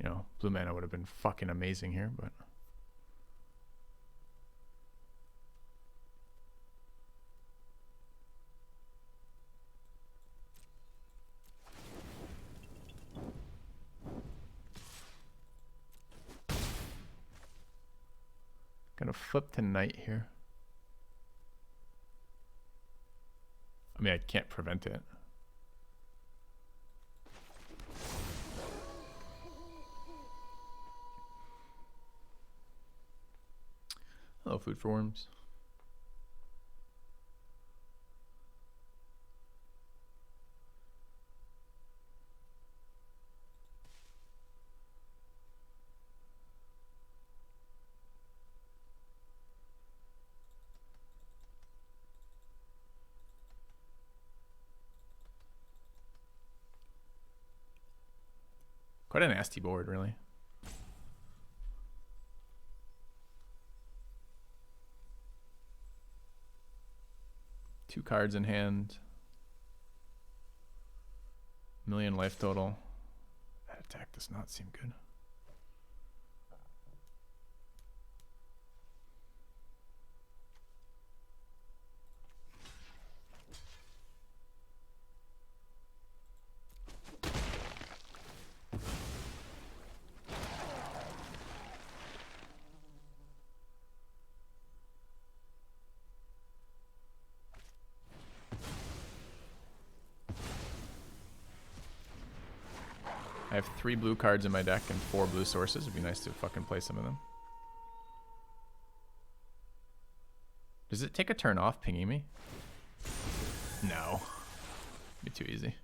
You know, blue mana would have been fucking amazing here, but gonna flip to knight here. I mean, I can't prevent it. Hello, food for worms. Quite a nasty board, really. Two cards in hand. 1,000,000 life total. That attack does not seem good. I have 3 blue cards in my deck and 4 blue sources. It'd be nice to fucking play some of them. Does it take a turn off pinging me? No. Be too easy.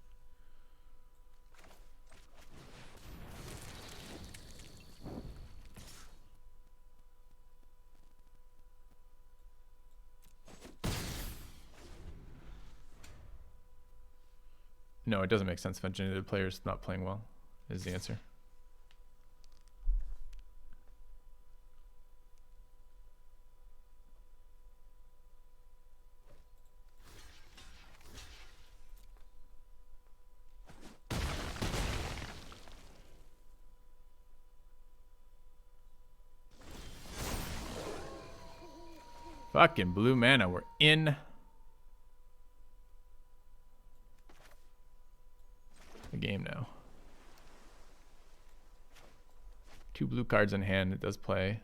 No, it doesn't make sense if the player's not playing well, is the answer. Fucking blue mana, we're in the game now. 2 blue cards in hand. It does play.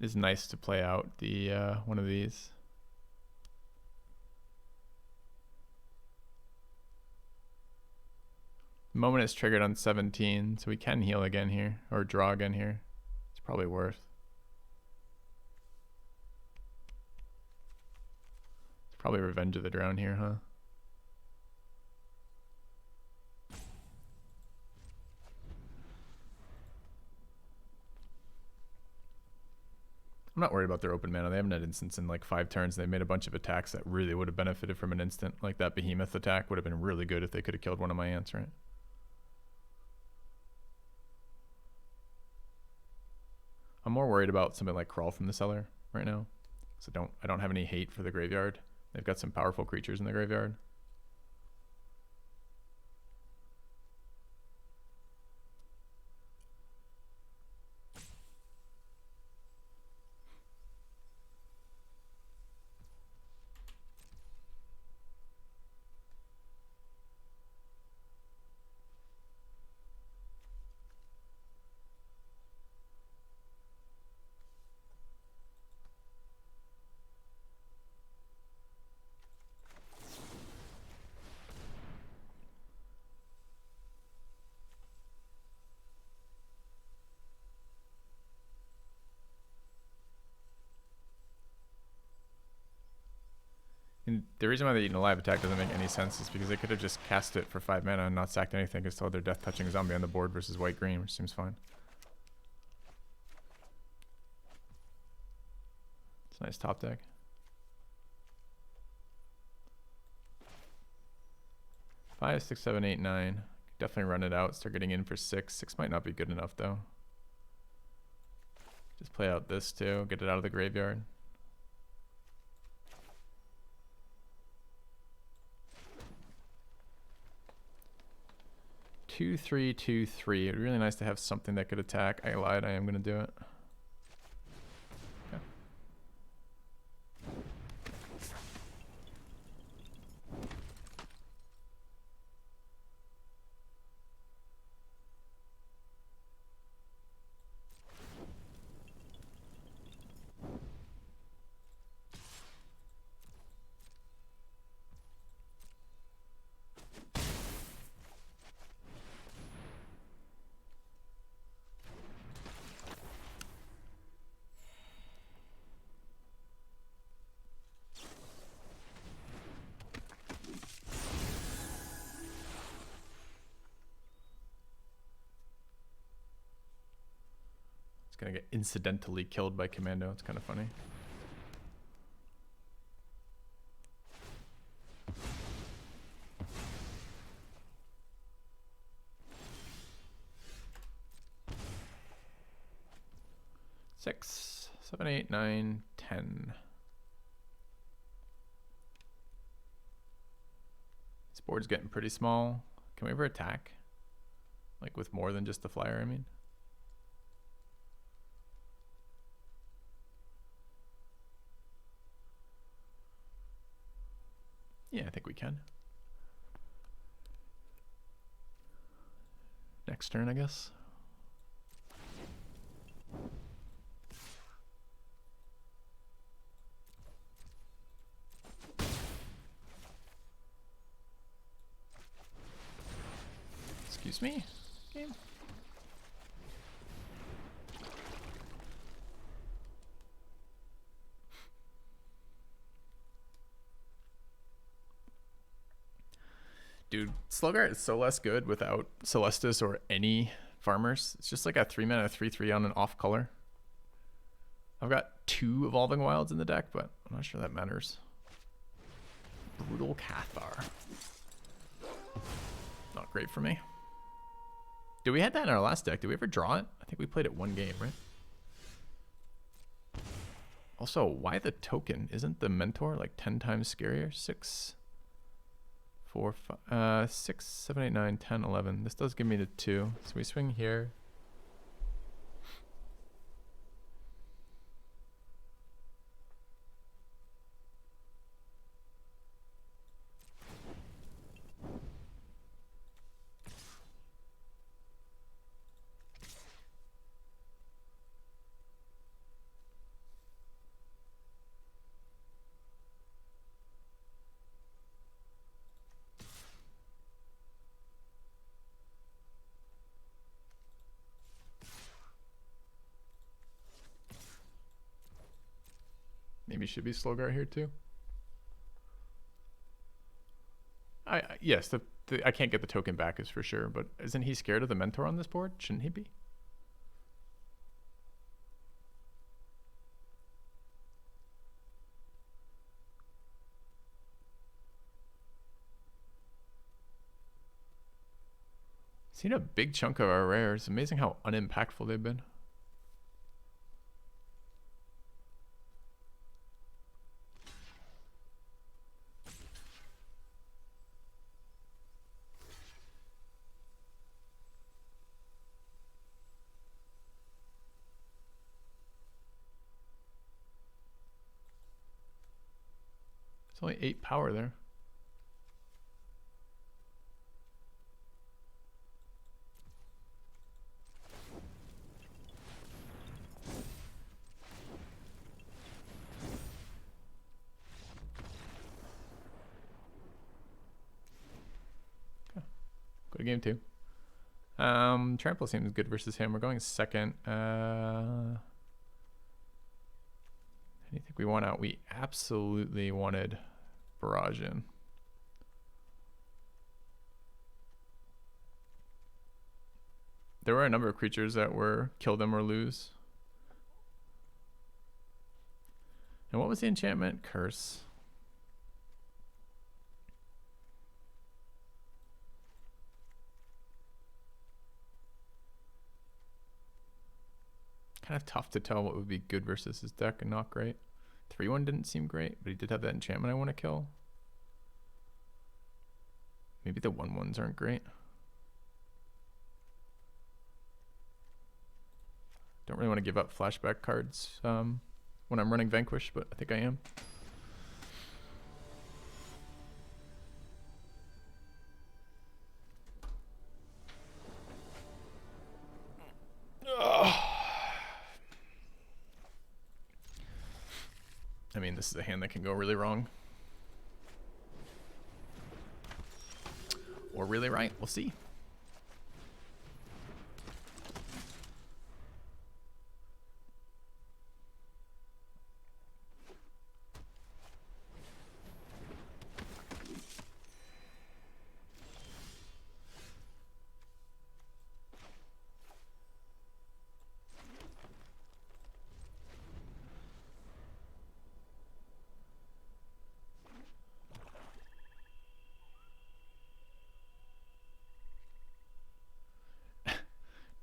It is nice to play out the one of these. Moment is triggered on 17, so we can heal again here, or draw again here. It's probably worth. Probably Revenge of the Drown here, huh? I'm not worried about their open mana. They haven't had instants in like 5 turns. They made a bunch of attacks that really would have benefited from an instant. Like that Behemoth attack would have been really good if they could have killed one of my ants, right? I'm more worried about something like Crawl from the Cellar right now. So I don't have any hate for the graveyard. They've got some powerful creatures in the graveyard. And the reason why they eat an alive attack doesn't make any sense is because they could have just cast it for 5 mana and not sacked anything because still had their death touching zombie on the board versus white green, which seems fine. It's a nice top deck. 5, 6, 7, 8, 9. Definitely run it out. Start getting in for 6. 6 might not be good enough though. Just play out this too. Get it out of the graveyard. Two, 3, 2, 3. It'd be really nice to have something that could attack. I lied. I am going to do it. Okay. Gonna get incidentally killed by Commando. It's kind of funny. Six, 7, 8, 9, 10. This board's getting pretty small. Can we ever attack? Like with more than just the flyer, I mean? Yeah, I think we can. Next turn, I guess. Excuse me, game. Dude, Slugart is so less good without Celestis or any farmers. It's just like a 3 mana 3/3 on an off color. I've got 2 Evolving Wilds in the deck, but I'm not sure that matters. Brutal Cathar. Not great for me. Did we had that in our last deck? Did we ever draw it? I think we played it one game, right? Also, why the token? Isn't the mentor like 10 times scarier? 6, 4, 5, 6, 7, 8, 9, 10, 11. This does give me the 2. So we swing here. Maybe should be slow guard here too. Yes, I can't get the token back is for sure, but isn't he scared of the mentor on this board? Shouldn't he be? Seen a big chunk of our rares. Amazing how unimpactful they've been. It's only 8 power there. Go to game 2. Trample seems good versus him. We're going second. I think we want out. We absolutely wanted Barrage in. There were a number of creatures that were kill them or lose. And what was the enchantment? Curse. Kind of tough to tell what would be good versus his deck and not great. 3-1 didn't seem great, but he did have that enchantment I want to kill. Maybe the 1-1s aren't great. Don't really want to give up flashback cards when I'm running Vanquish, but I think I am. I mean, this is a hand that can go really wrong. Or really right. We'll see.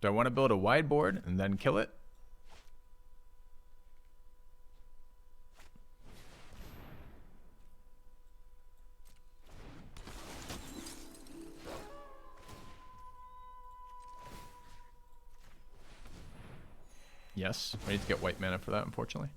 Do I want to build a wide board and then kill it? Yes, I need to get white mana for that, unfortunately.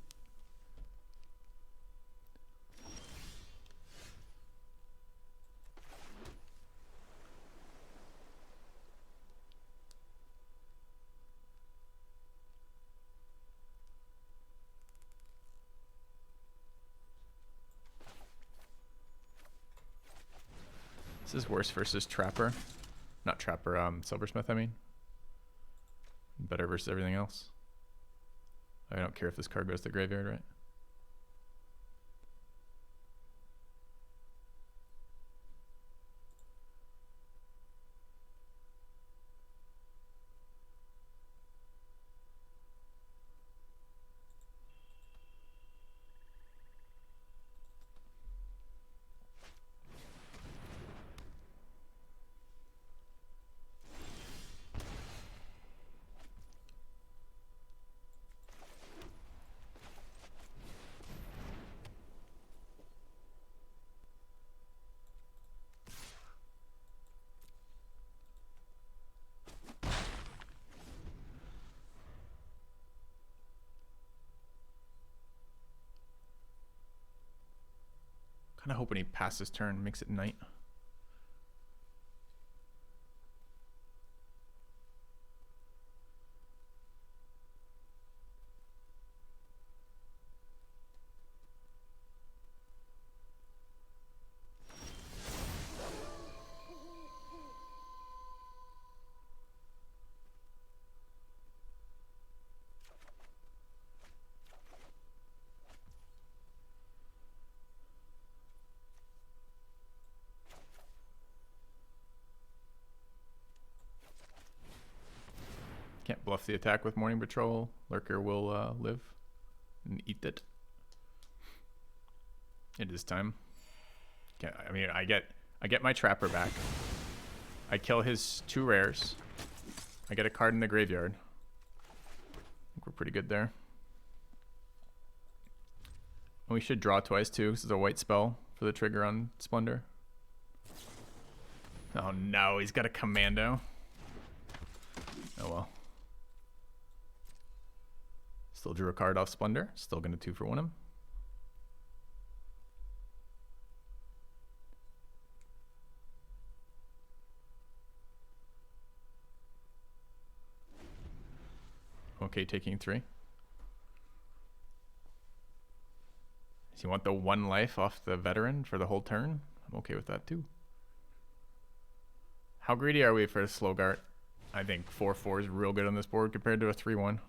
This is worse versus Trapper. Not Trapper, Silversmith, I mean. Better versus everything else. I don't care if this card goes to the graveyard, right? Kind of hoping he passes turn, makes it knight. Can't bluff the attack with Morning Patrol. Lurker will live and eat it. It is time. I mean, I get my Trapper back. I kill his 2 rares. I get a card in the graveyard. I think we're pretty good there. And we should draw twice too, because it's a white spell for the trigger on Splendor. Oh no, he's got a commando. Oh well. Still drew a card off Splendor. Still gonna 2-for-1 him. Okay, taking 3. Does he want the 1 life off the veteran for the whole turn? I'm okay with that too. How greedy are we for a Slogart? I think 4/4 is real good on this board compared to a 3/1.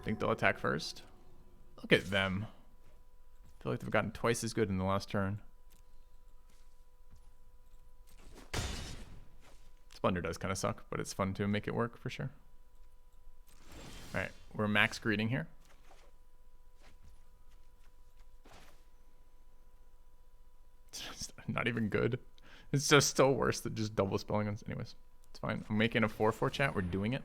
Think they'll attack first. Look at them. I feel like they've gotten twice as good in the last turn. Splendor does kind of suck, but it's fun to make it work for sure. Alright, we're max greeting here. It's just not even good. It's just still worse than just double spelling on. Anyways, it's fine. I'm making a 4/4 chat. We're doing it.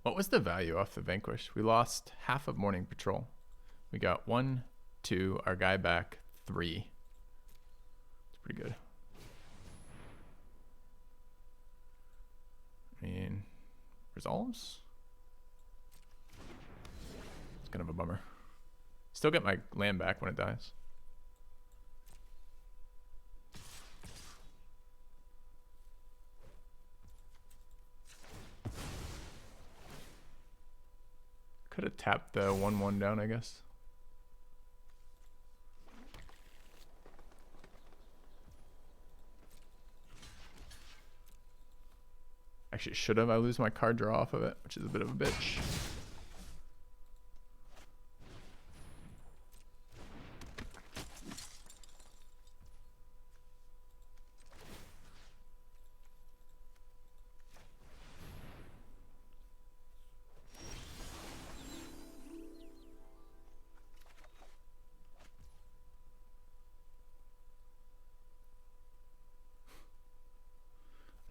What was the value off the Vanquish? We lost half of Morning Patrol. We got 1, 2, our guy back 3. It's pretty good. I mean, resolves? It's kind of a bummer. Still get my land back when it dies. Could have tapped the 1/1 down, I guess. Actually, should have. I lose my card draw off of it, which is a bit of a bitch.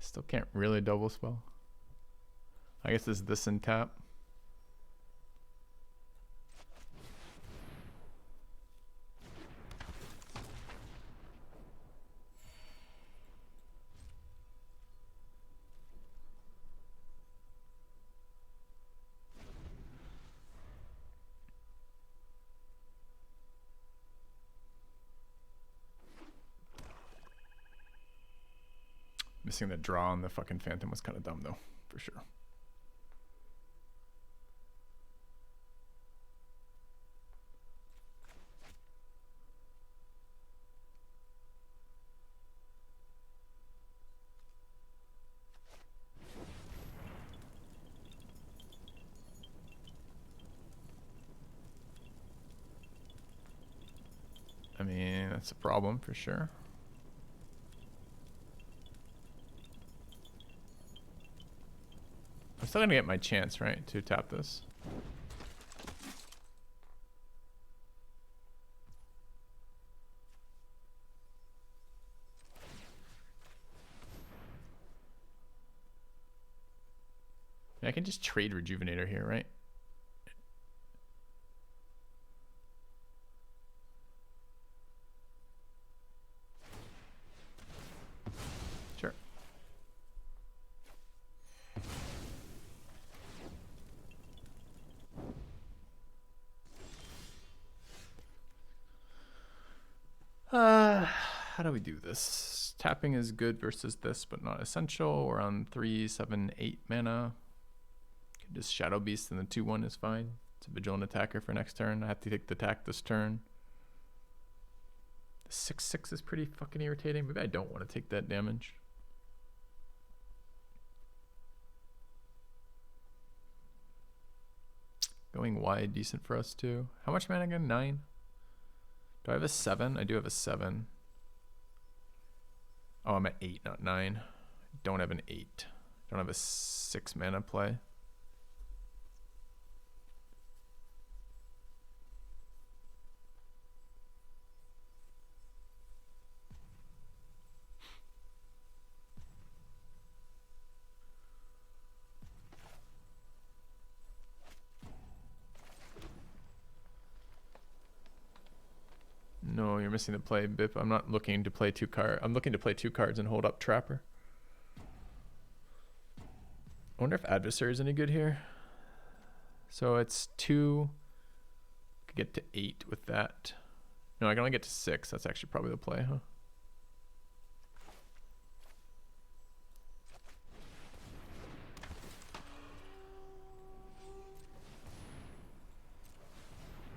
Still can't really double spell. I guess it's this and tap. Missing the draw on the fucking Phantom was kind of dumb though, for sure. I mean, that's a problem for sure. I'm still gonna get my chance, right, to tap this. I can just trade Rejuvenator here, right? Sure. How do we do this? Tapping is good versus this, but not essential. We're on 3, 7, 8 mana. Can just Shadow Beast and the 2/1 is fine. It's a Vigilant Attacker for next turn. I have to take the attack this turn. The 6/6 is pretty fucking irritating. Maybe I don't want to take that damage. Going wide, decent for us too. How much mana again? 9? Do I have a 7? I do have a 7. Oh, I'm at 8, not 9. Don't have an 8. Don't have a 6 mana play. No, you're missing the play, Bip. I'm not looking to play 2 cards. I'm looking to play 2 cards and hold up Trapper. I wonder if Adversary is any good here. So it's 2. Could get to 8 with that. No, I can only get to 6. That's actually probably the play, huh?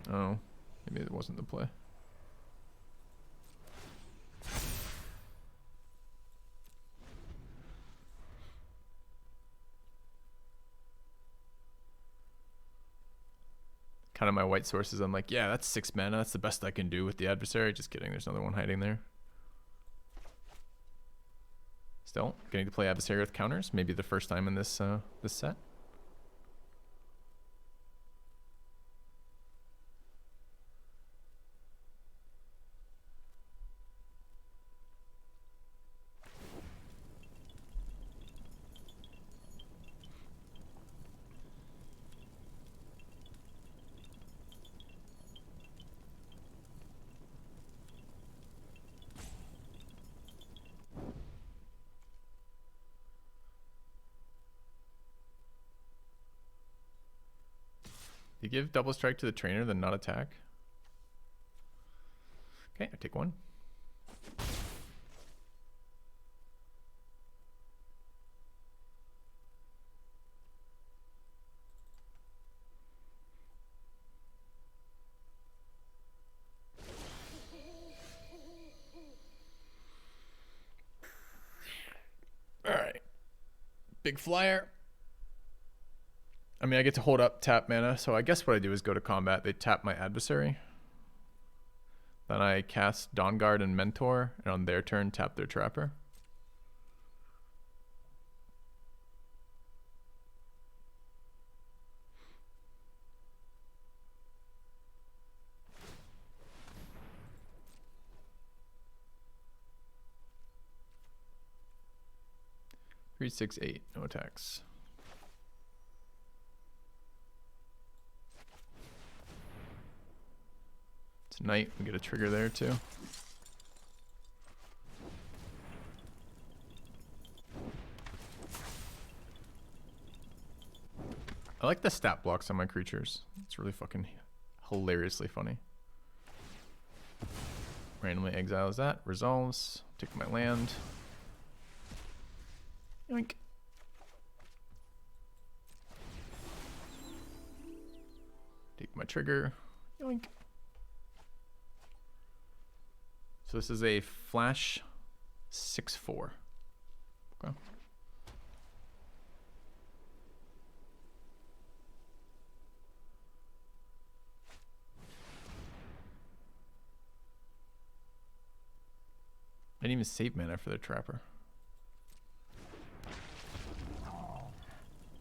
Oh, maybe it wasn't the play. Kind of my white sources, I'm like, yeah, that's 6 mana. That's the best I can do with the Adversary. Just kidding. There's another one hiding there. Still getting to play Adversary with counters. Maybe the first time in this this set. You give double strike to the trainer, then not attack. Okay, I take 1. All right, big flyer. I mean, I get to hold up tap mana, so I guess what I do is go to combat. They tap my Adversary. Then I cast Dawnguard and Mentor, and on their turn, tap their Trapper. Three, 6, 8, no attacks. Tonight we get a trigger there too. I like the stat blocks on my creatures. It's really fucking hilariously funny. Randomly exiles that. Resolves. Take my land. Yoink. Take my trigger. Yoink. So this is a flash 6/4. Okay. I didn't even save mana for the Trapper.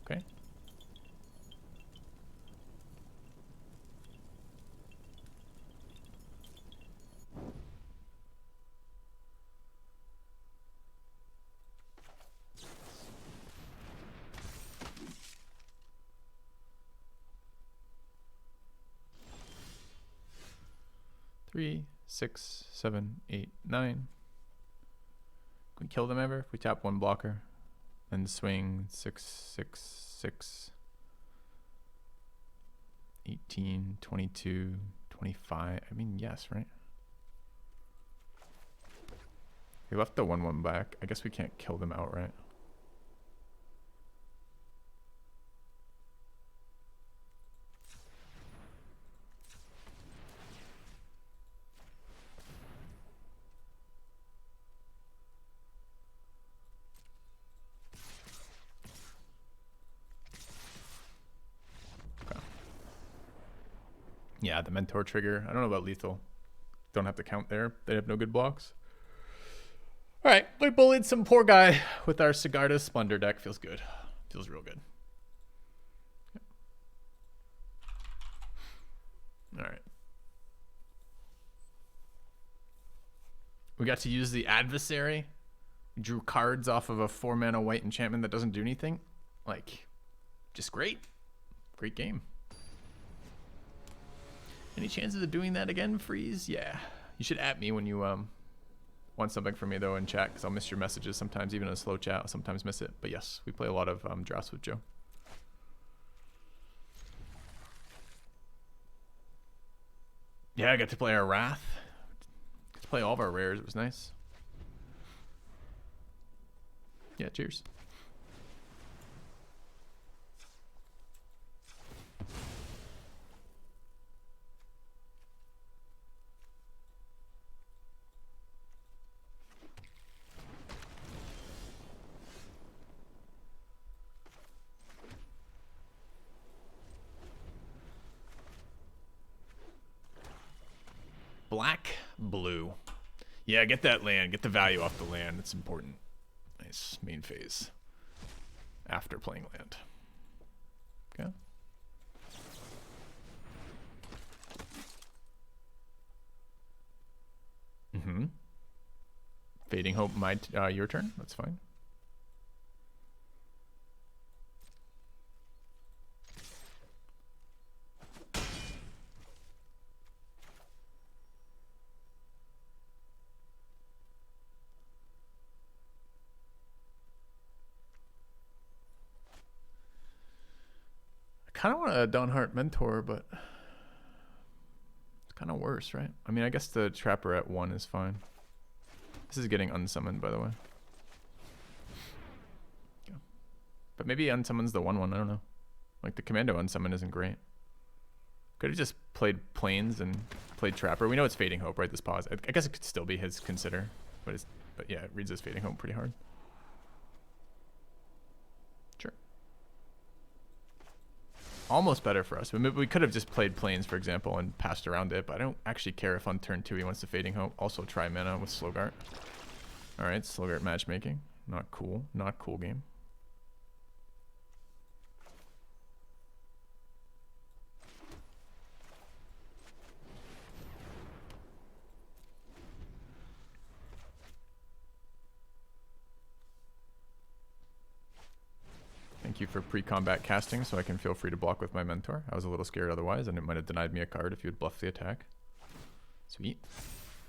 Okay. 3, 6, 7, 8, 9. Can we kill them ever if we tap one blocker? Then swing 6, 6, 6. 18, 22, 25. I mean, yes, right? We left the 1/1 back. I guess we can't kill them outright. Yeah, the mentor trigger. I don't know about lethal. Don't have to count there. They have no good blocks. All right, we bullied some poor guy with our Sigarda Splendor deck. Feels good. Feels real good. Yep. All right. We got to use the adversary. We drew cards off of a 4-mana white enchantment that doesn't do anything. Like, just great. Great game. Any chances of doing that again, Freeze? Yeah. You should at me when you want something from me, though, in chat, because I'll miss your messages sometimes, even in a slow chat. I'll sometimes miss it. But yes, we play a lot of drafts with Joe. Yeah, I got to play our Wrath. Got to play all of our rares. It was nice. Yeah, cheers. Black, blue. Yeah, get that land. Get the value off the land. It's important. Nice. Main phase. After playing land. Okay. Mm-hmm. Fading Hope, your turn. That's fine. I kind of want a Dawnguard mentor, but it's kind of worse, right? I mean, I guess the Trapper at 1 is fine. This is getting unsummoned, by the way. Yeah. But maybe unsummons the 1/1. I don't know. Like, the Commando unsummon isn't great. Could have just played Plains and played Trapper. We know it's Fading Hope, right? This pause. I guess it could still be his consider, but yeah, it reads as Fading Hope pretty hard. Sure. Almost better for us. We could have just played Plains, for example, and passed around it, but I don't actually care if on turn 2 he wants to Fading Hope. Also try mana with Slogart. Alright, Slogart matchmaking. Not cool. Not cool game. Thank you for pre-combat casting so I can feel free to block with my mentor. I was a little scared otherwise, and it might have denied me a card if you had bluffed the attack. Sweet.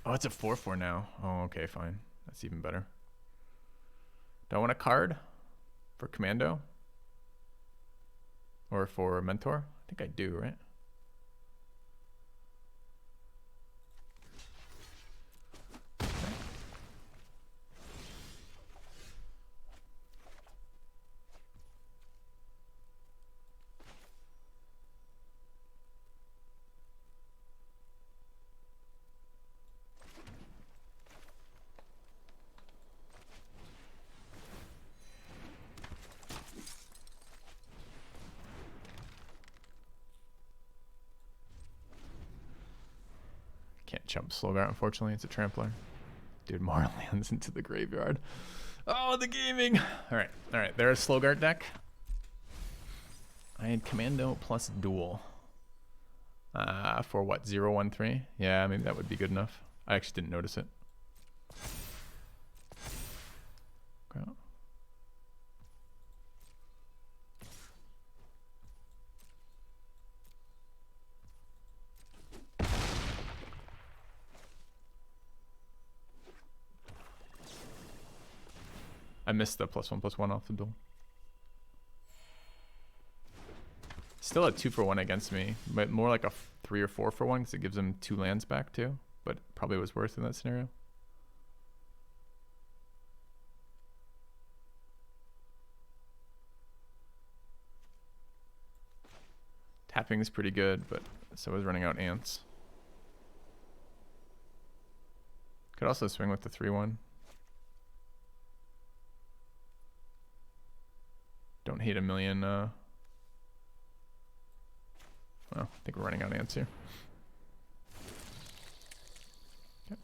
Oh, it's a 4/4 now. Oh, okay, fine. That's even better. Do I want a card for Commando? Or for Mentor? I think I do, right? Can't jump Slogart, unfortunately. It's a trampler. Dude, more lands into the graveyard. Oh, the gaming! Alright, alright. There's a Slogart deck. I had Commando plus Duel. For what, 0-1-3? Yeah, maybe that would be good enough. I actually didn't notice it. Okay. I missed the +1/+1 off the duel. Still a 2-for-1 against me, but more like a 3 or 4-for-1 because it gives him 2 lands back too. But probably was worth in that scenario. Tapping is pretty good, but so is running out ants. Could also swing with the 3-1. Don't hate a million. Well, I think we're running out ants here. Okay.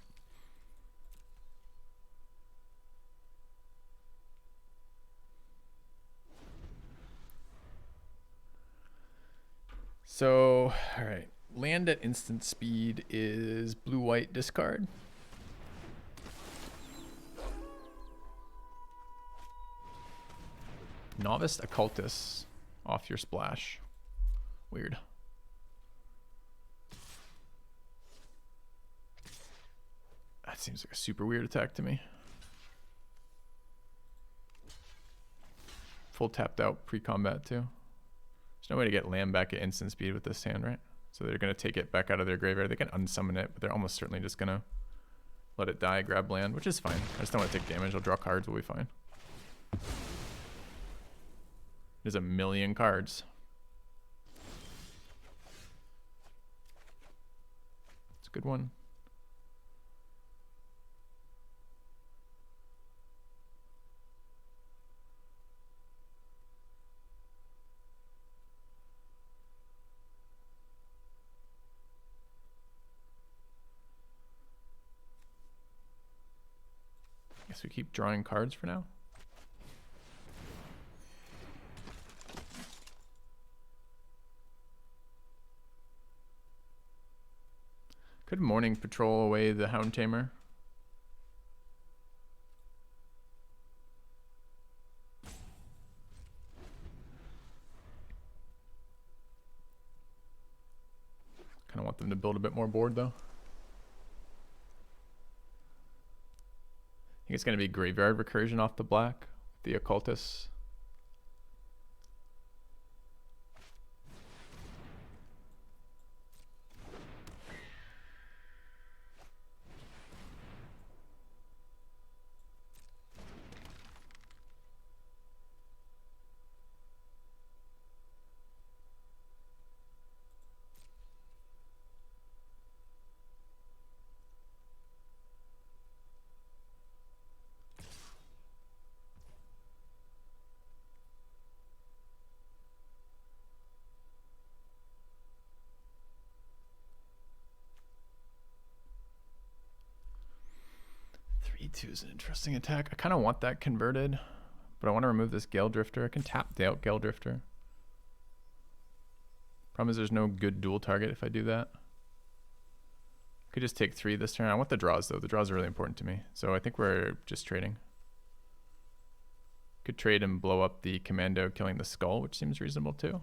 So, all right. Land at instant speed is blue-white discard. Novice Occultist off your splash. Weird. That seems like a super weird attack to me. Full tapped out pre-combat too. There's no way to get land back at instant speed with this hand, right? So they're going to take it back out of their graveyard. They can unsummon it, but they're almost certainly just going to let it die, grab land, which is fine. I just don't want to take damage. I'll draw cards, we'll be fine. There's a million cards. It's a good one. Guess we keep drawing cards for now. Could morning patrol away the Hound Tamer. Kind of want them to build a bit more board though. I think it's going to be Graveyard Recursion off the black, the Occultist. E2 is an interesting attack. I kind of want that converted, but I want to remove this Gale Drifter. I can tap the out Gale Drifter. Problem is there's no good dual target if I do that. Could just take 3 this turn. I want the draws though. The draws are really important to me. So I think we're just trading. Could trade and blow up the Commando killing the Skull, which seems reasonable too.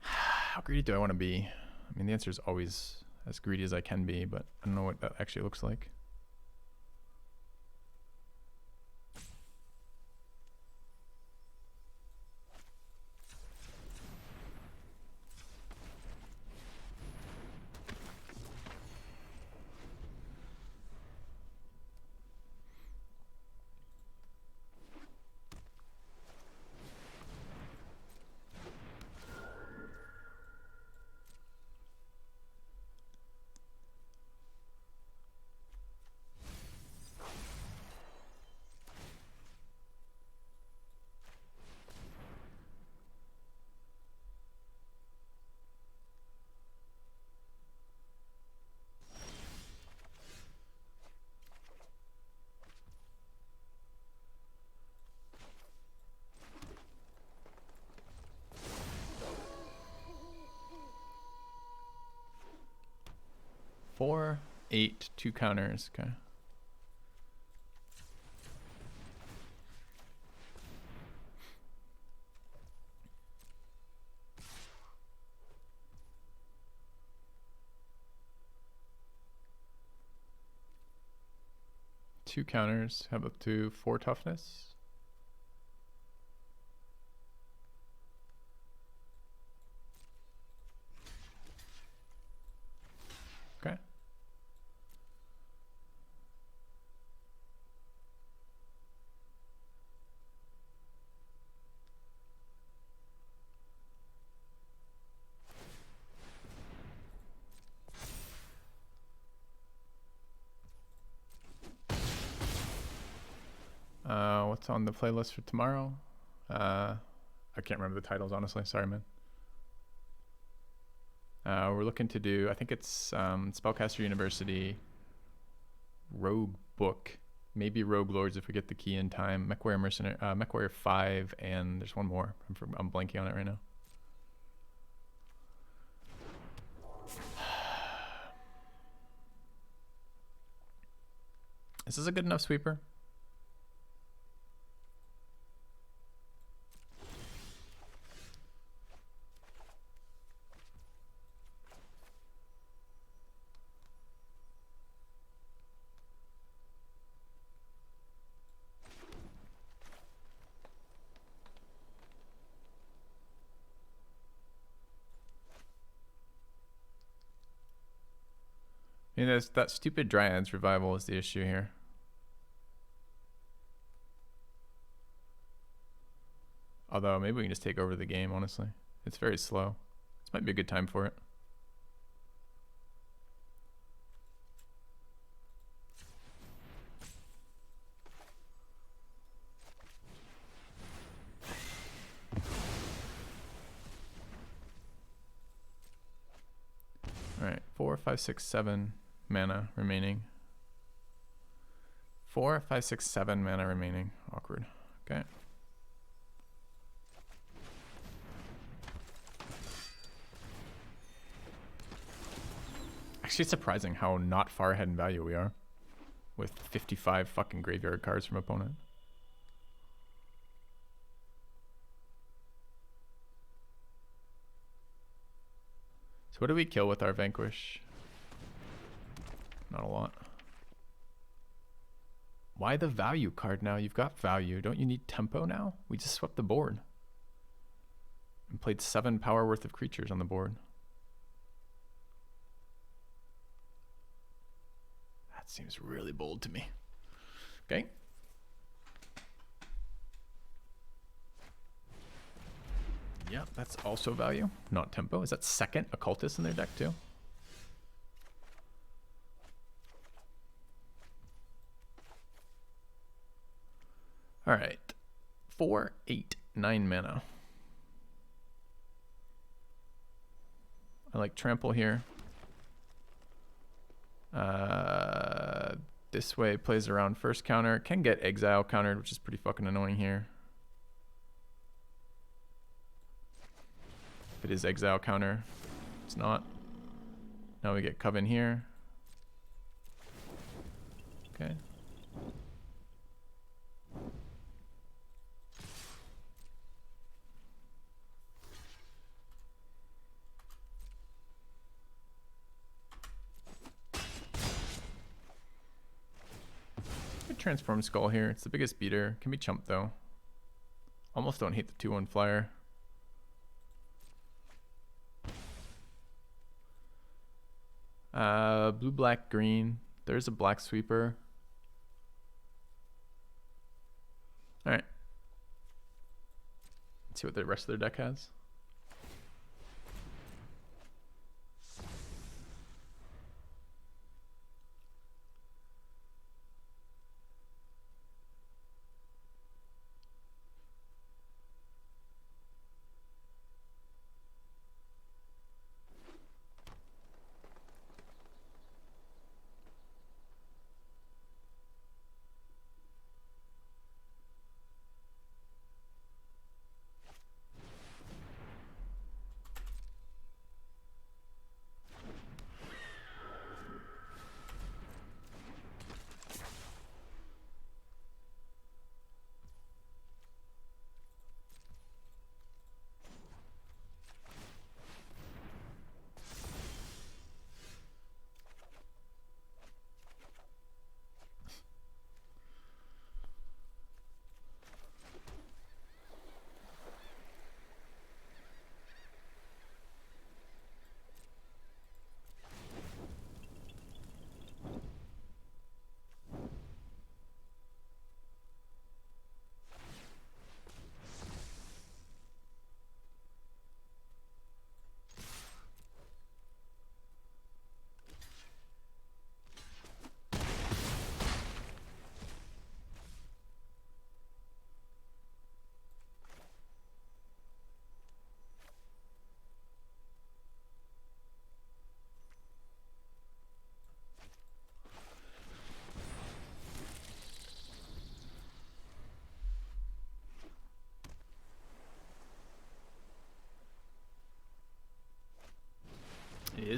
How greedy do I want to be? I mean, the answer is always as greedy as I can be, but I don't know what that actually looks like. 4, 8, 2 counters. Okay. Two counters, have up to 4 toughness. Okay. What's on the playlist for tomorrow? I can't remember the titles, honestly. Sorry, man. We're looking to do, I think it's Spellcaster University, Rogue Book, maybe Rogue Lords if we get the key in time, MechWarrior Mercenary, MechWarrior 5, and there's one more. I'm blanking on it right now. Is this a good enough sweeper? I mean, that stupid Dryads revival is the issue here. Although, maybe we can just take over the game, honestly. It's very slow. This might be a good time for it. Alright, 4, 5, 6, 7 mana remaining. 4, 5, 6, 7 mana remaining. Awkward. Okay. Actually, it's surprising how not far ahead in value we are. With 55 fucking graveyard cards from opponent. So what do we kill with our Vanquish? Not a lot. Why the value card now? You've got value. Don't you need tempo now? We just swept the board. And played 7 power worth of creatures on the board. That seems really bold to me. Okay. Yeah, that's also value, not tempo. Is that second Occultist in their deck too? All right, 4, 8, 9 mana. I like trample here. This way plays around first counter. Can get exile countered, which is pretty fucking annoying here. If it is exile counter, it's not. Now we get Coven here. Okay. Transform Skull here. It's the biggest beater. Can be chumped though. Almost don't hate the 2/1 flyer. Blue, black, green. There's a black sweeper. Alright. Let's see what the rest of their deck has.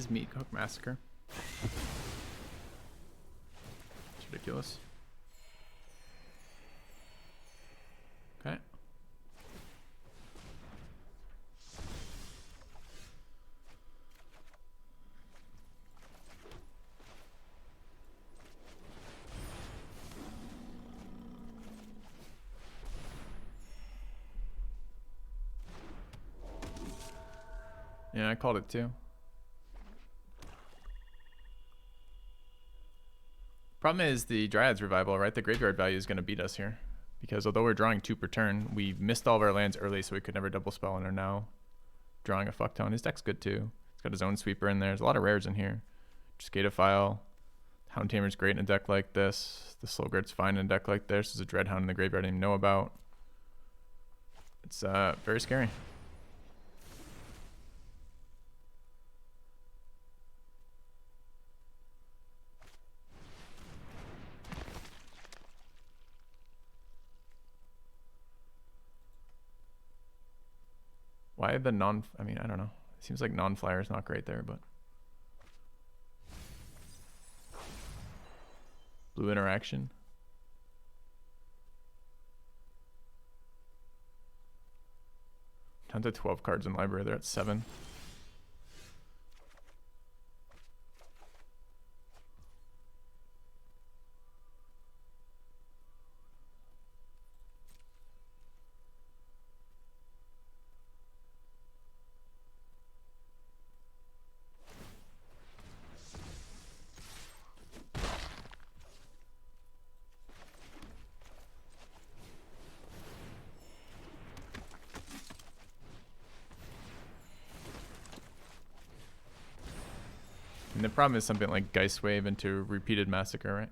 is Meat Cook Massacre. It's ridiculous. Okay. Yeah, I called it too. Problem is the Dryad's Revival, right? The graveyard value is going to beat us here. Because although we're drawing 2 per turn, we missed all of our lands early, so we could never double spell and are now drawing a fuck ton. His deck's good too. He's got his own sweeper in there. There's a lot of rares in here. Skatophile. Hound Tamer's great in a deck like this. The Slowguard's fine in a deck like this. There's a Dreadhound in the graveyard I didn't even know about. It's very scary. Why the non... I mean, I don't know. It seems like non-flyer is not great there, but... Blue interaction. Down to 12 cards in library. They're at 7. And the problem is something like Geist Wave into Repeated Massacre, right?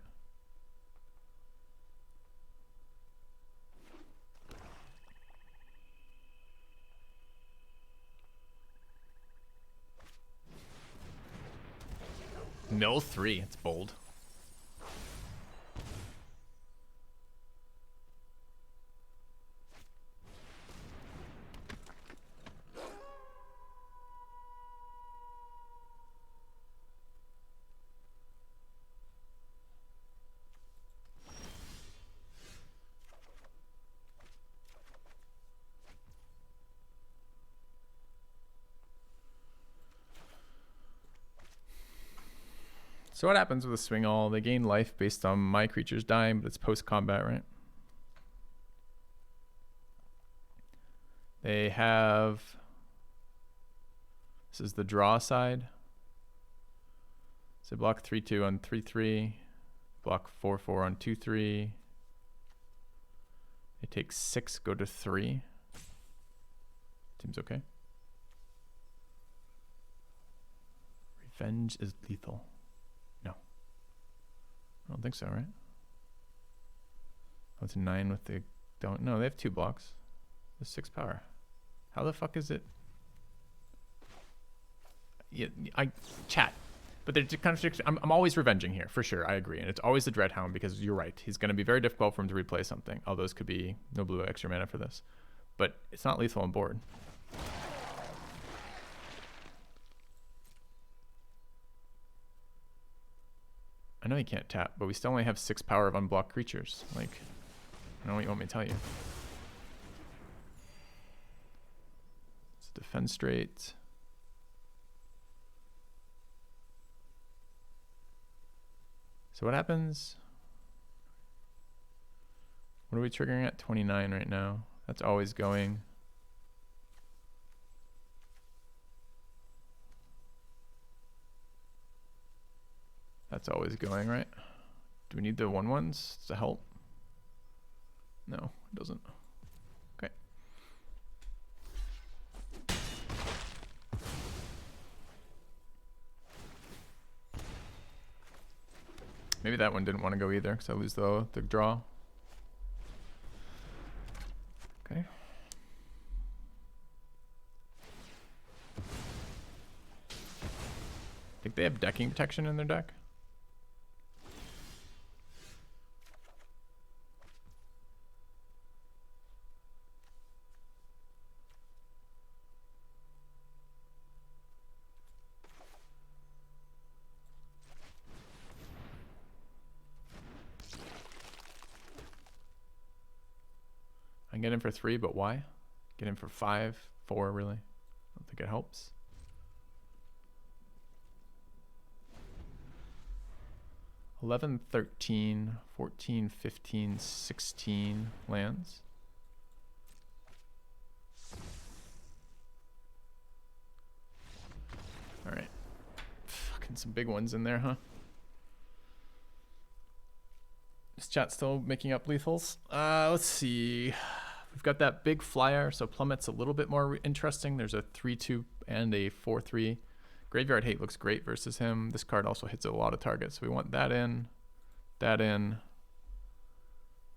Mill 3, it's bold. So what happens with a swing all? They gain life based on my creatures dying, but it's post-combat, right? They have... This is the draw side. So block 3/2 on 3/3. Block 4/4 on 2/3. They take 6, go to 3. Seems okay. Revenge is lethal. I don't think so, right? Oh, it's a 9 with the... Don't... No, they have 2 blocks. There's 6 power. How the fuck is it? Yeah, chat. But there's a contradiction. I'm always revenging here, for sure. I agree. And it's always the Dreadhound because you're right. He's going to be very difficult for him to replay something. All those could be no blue extra mana for this. But it's not lethal on board. I know you can't tap, but we still only have 6 power of unblocked creatures. Like, I don't know what you want me to tell you. Let's defend straight. So what happens? What are we triggering at? 29 right now. That's always going. That's always going, right? Do we need the 1/1s to help? No, it doesn't. Okay. Maybe that one didn't want to go either because I lose the draw. Okay. Think they have decking protection in their deck? can get in for 3, but why? Get in for 5, 4 really. I don't think it helps. 11, 13, 14, 15, 16 lands. All right. Fucking some big ones in there, huh? Is chat still making up lethals? Let's see. We've got that big flyer, so Plummet's a little bit more interesting. There's a 3-2 and a 4-3. Graveyard Hate looks great versus him. This card also hits a lot of targets. So we want that in, that in,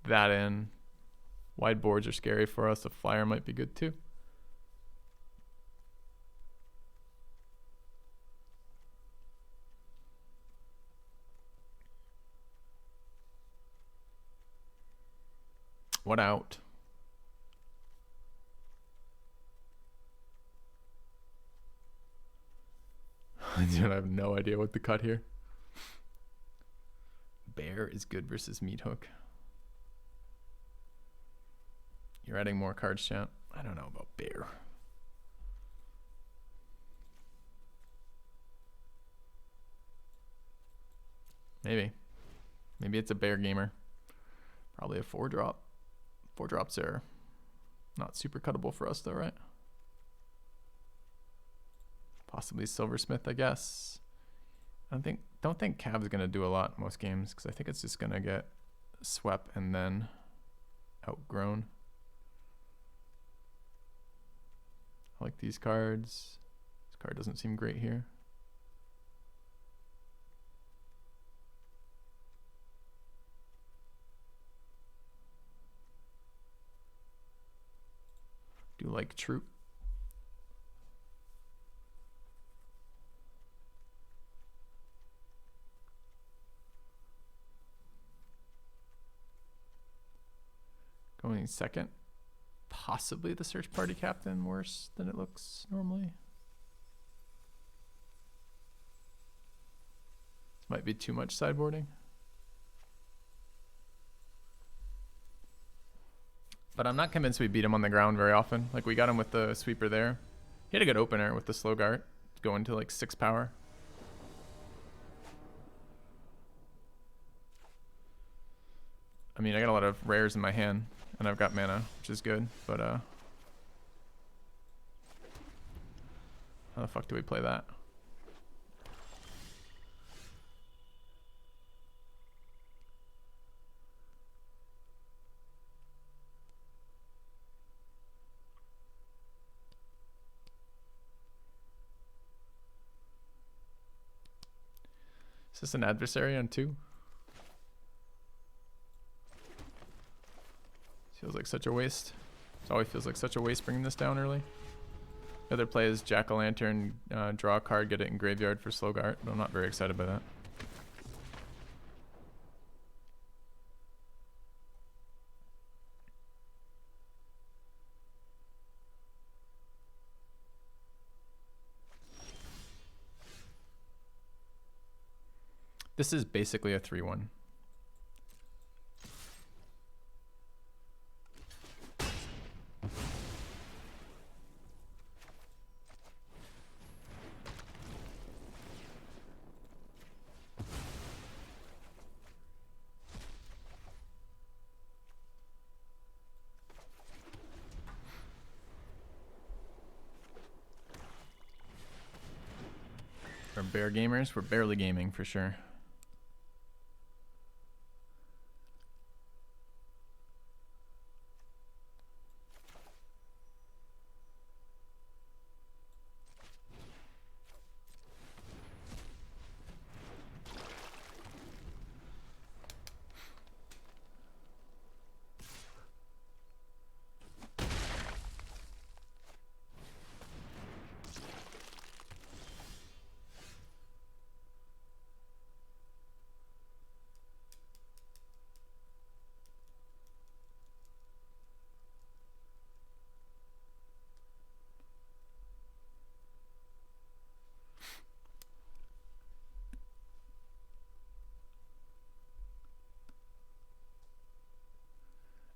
that in. Wide boards are scary for us. The flyer might be good too. What out? Dude, I have no idea what to cut here. Bear is good versus Meat Hook. You're adding more cards, chat. I don't know about Bear. Maybe. Maybe it's a Bear gamer. Probably a 4-drop. 4-drops are not super cuttable for us though, right? Possibly Silversmith, I guess. Don't think Cav's gonna do a lot most games because I think it's just gonna get swept and then outgrown. I like these cards. This card doesn't seem great here. Do like Troop. Going second. Possibly the Search Party Captain, worse than it looks normally. This might be too much sideboarding. But I'm not convinced we beat him on the ground very often. Like, we got him with the sweeper there. He had a good opener with the Slogart, going to like 6 power. I mean, I got a lot of rares in my hand, and I've got mana, which is good, but how the fuck do we play that? Is this an adversary on 2? Feels like such a waste. It always feels like such a waste bringing this down early. The other play is Jack-o'-lantern, draw a card, get it in graveyard for Slogart, but I'm not very excited by that. This is basically a 3-1. For Bear gamers, we're barely gaming for sure.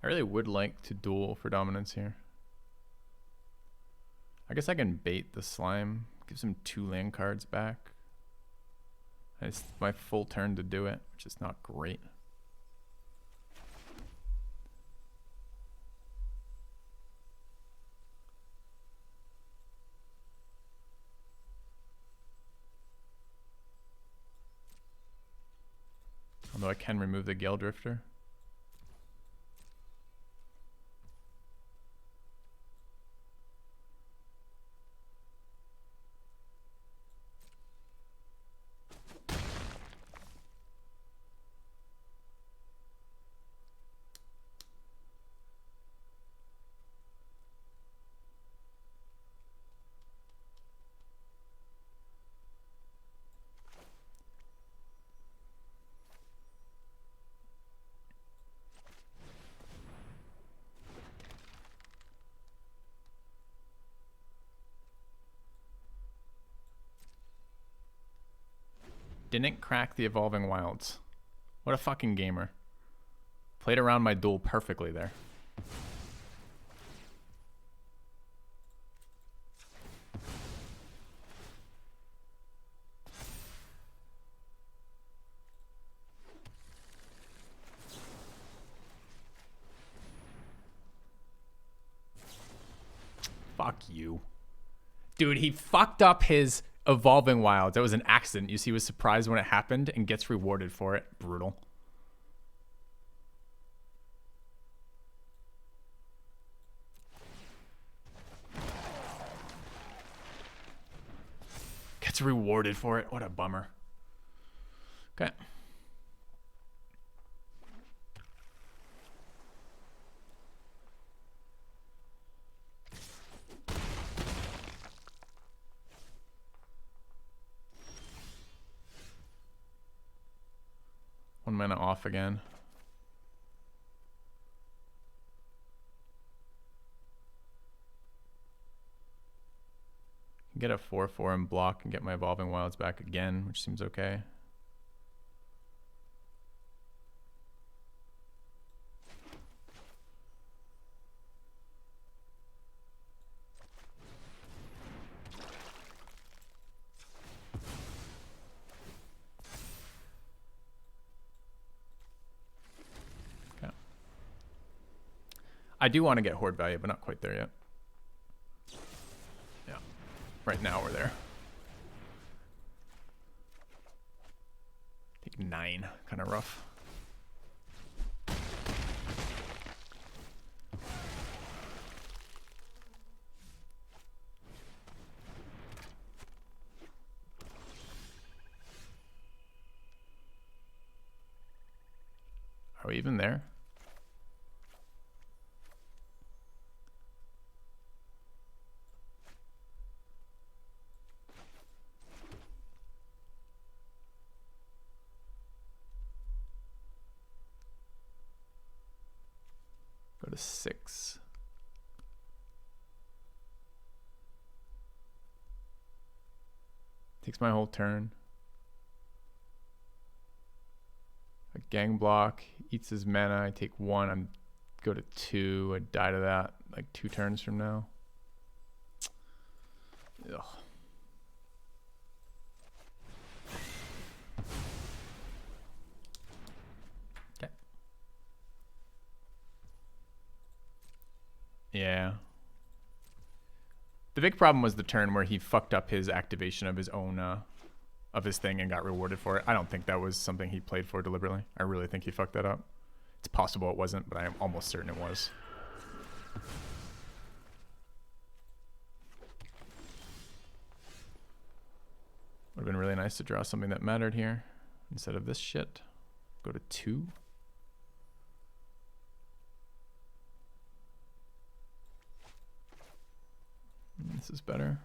I really would like to duel for dominance here. I guess I can bait the slime. Gives him 2 land cards back. It's my full turn to do it, which is not great. Although I can remove the Gale Drifter. Didn't crack the Evolving Wilds. What a fucking gamer. Played around my duel perfectly there. Fuck you. Dude, he fucked up his Evolving Wilds. That was an accident. You see, he was surprised when it happened and gets rewarded for it. Brutal. Gets rewarded for it. What a bummer. Okay. One mana off again. Get a 4/4 and block and get my Evolving Wilds back again, which seems okay. I do want to get Horde value, but not quite there yet. Yeah. Right now we're there. Take 9. Kind of rough. Are we even there? Go to 6. Takes my whole turn. A gang block, eats his mana. I take 1. I'm go to 2. I die to that like 2 turns from now. Ugh. Okay. Yeah. The big problem was the turn where he fucked up his activation of his own of his thing and got rewarded for it. I don't think that was something he played for deliberately. I really think he fucked that up. It's possible it wasn't, but I am almost certain it was. Would have been really nice to draw something that mattered here instead of this shit. Go to 2. This is better.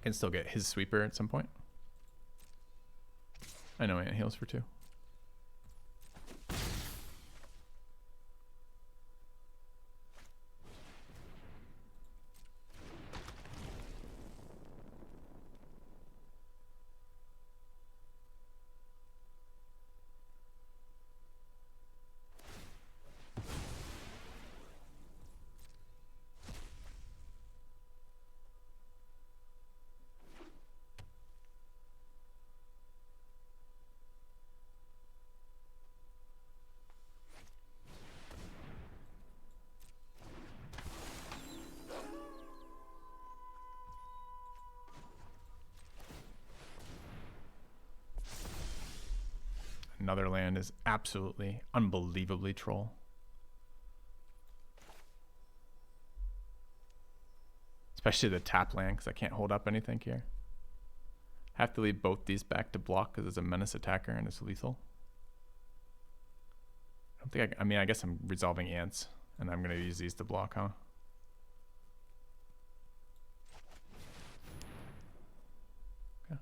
Can still get his sweeper at some point. I know it heals for 2. another land is absolutely, unbelievably troll. Especially the tap land, because I can't hold up anything here. Have to leave both these back to block because it's a menace attacker and it's lethal. I don't think I mean, I guess I'm resolving ants, and I'm going to use these to block, huh? Okay.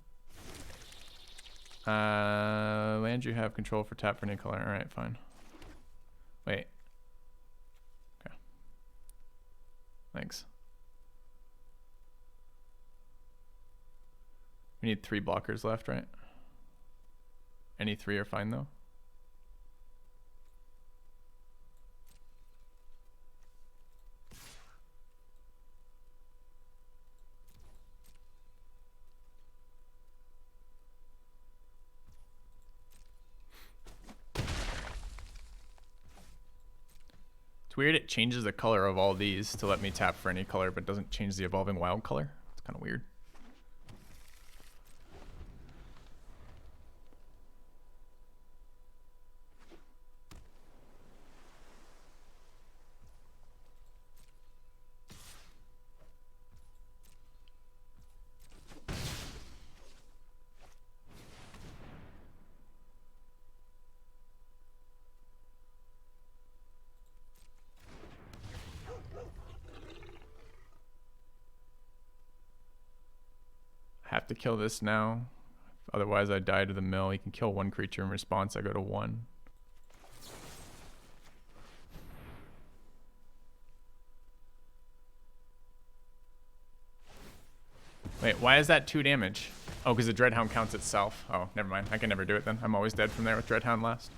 Land you have control for tap for any color. All right, fine. Wait. Okay. Thanks. We need 3 blockers left, right? Any 3 are fine, though. It's weird it changes the color of all these to let me tap for any color, but doesn't change the evolving wild color. It's kind of weird. Have to kill this now. Otherwise I die to the mill. You can kill 1 creature in response. I go to 1. Wait, why is that 2 damage? Oh, because the Dreadhound counts itself. Oh, never mind. I can never do it then. I'm always dead from there with Dreadhound last.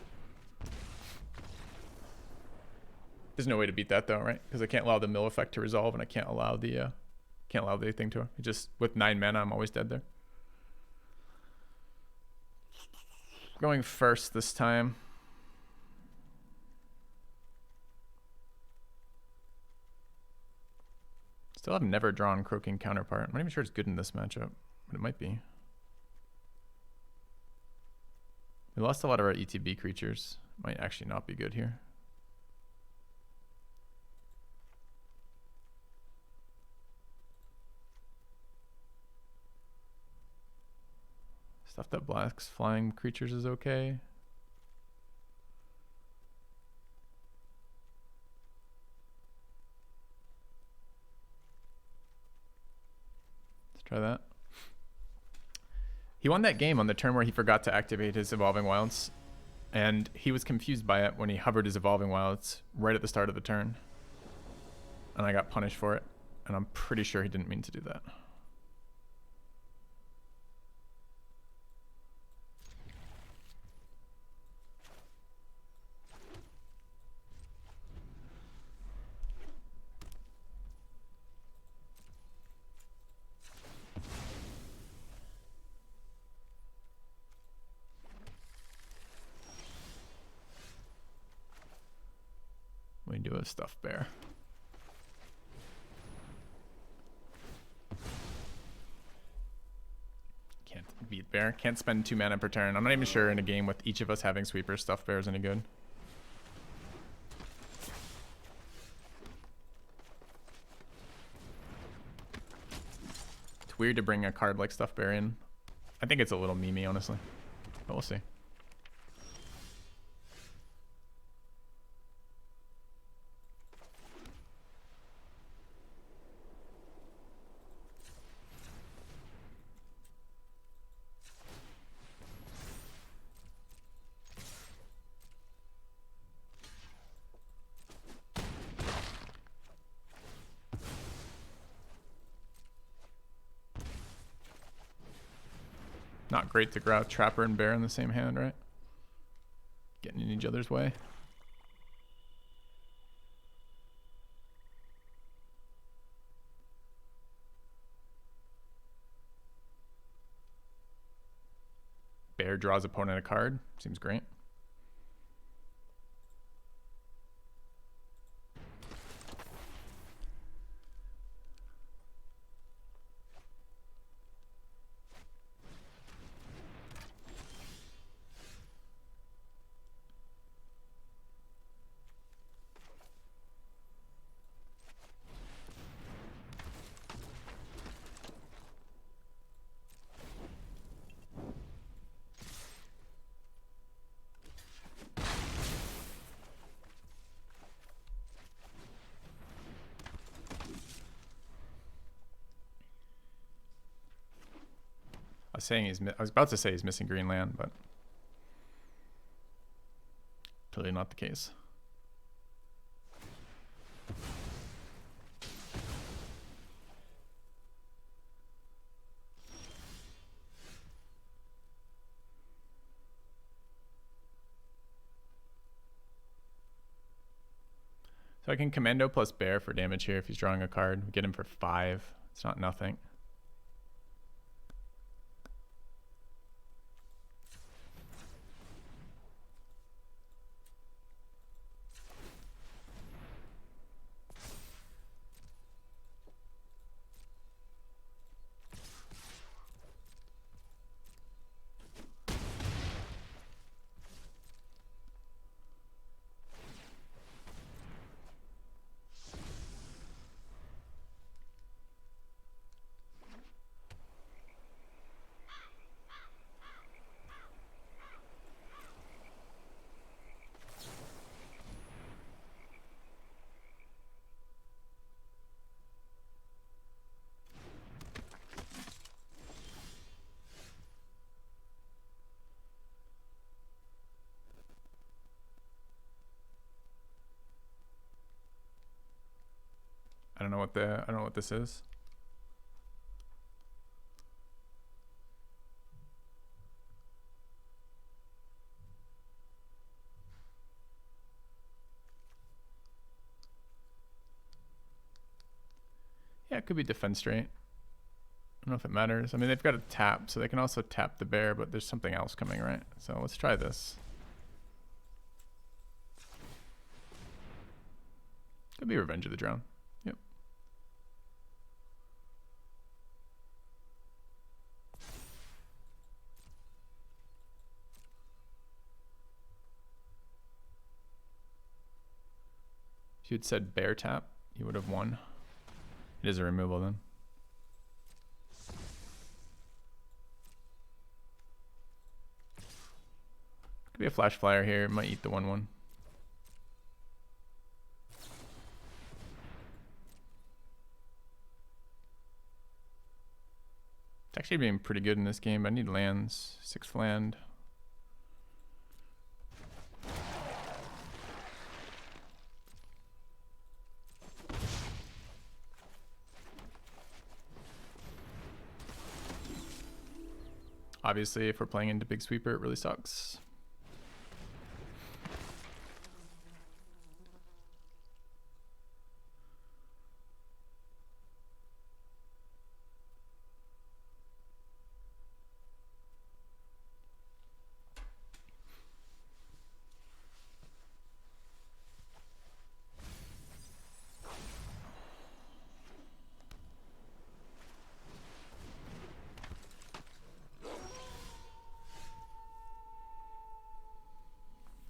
There's no way to beat that though, right? Because I can't allow the mill effect to resolve, and I can't allow the thing to. It just with 9 mana, I'm always dead there. Going first this time. Still have never drawn Croaking Counterpart. I'm not even sure it's good in this matchup, but it might be. We lost a lot of our ETB creatures. Might actually not be good here. Stuff that blocks flying creatures is okay. Let's try that. He won that game on the turn where he forgot to activate his Evolving Wilds, and he was confused by it when he hovered his Evolving Wilds right at the start of the turn, and I got punished for it, and I'm pretty sure he didn't mean to do that. We do a stuffed bear. Can't beat bear. Can't spend 2 mana per turn. I'm not even sure in a game with each of us having sweeper, stuffed bear is any good. It's weird to bring a card like stuffed bear in. I think it's a little memey, honestly, but we'll see. Not great to grout Trapper and Bear in the same hand, right? Getting in each other's way. Bear draws opponent a card. Seems great. I was about to say he's missing green land, but clearly not the case. So I can commando plus bear for damage here if he's drawing a card. We get him for 5. It's not nothing. I don't know what this is. Yeah, it could be defense straight. I don't know if it matters. I mean, they've got a tap, so they can also tap the bear, but there's something else coming, right? So let's try this. Could be Revenge of the Drown. Yep. If you had said bear tap, you would have won. It is a removal then. Could be a flash flyer here. It might eat the 1/1. It's actually being pretty good in this game. I need lands. 6th land. Obviously, if we're playing into Big Sweeper, it really sucks.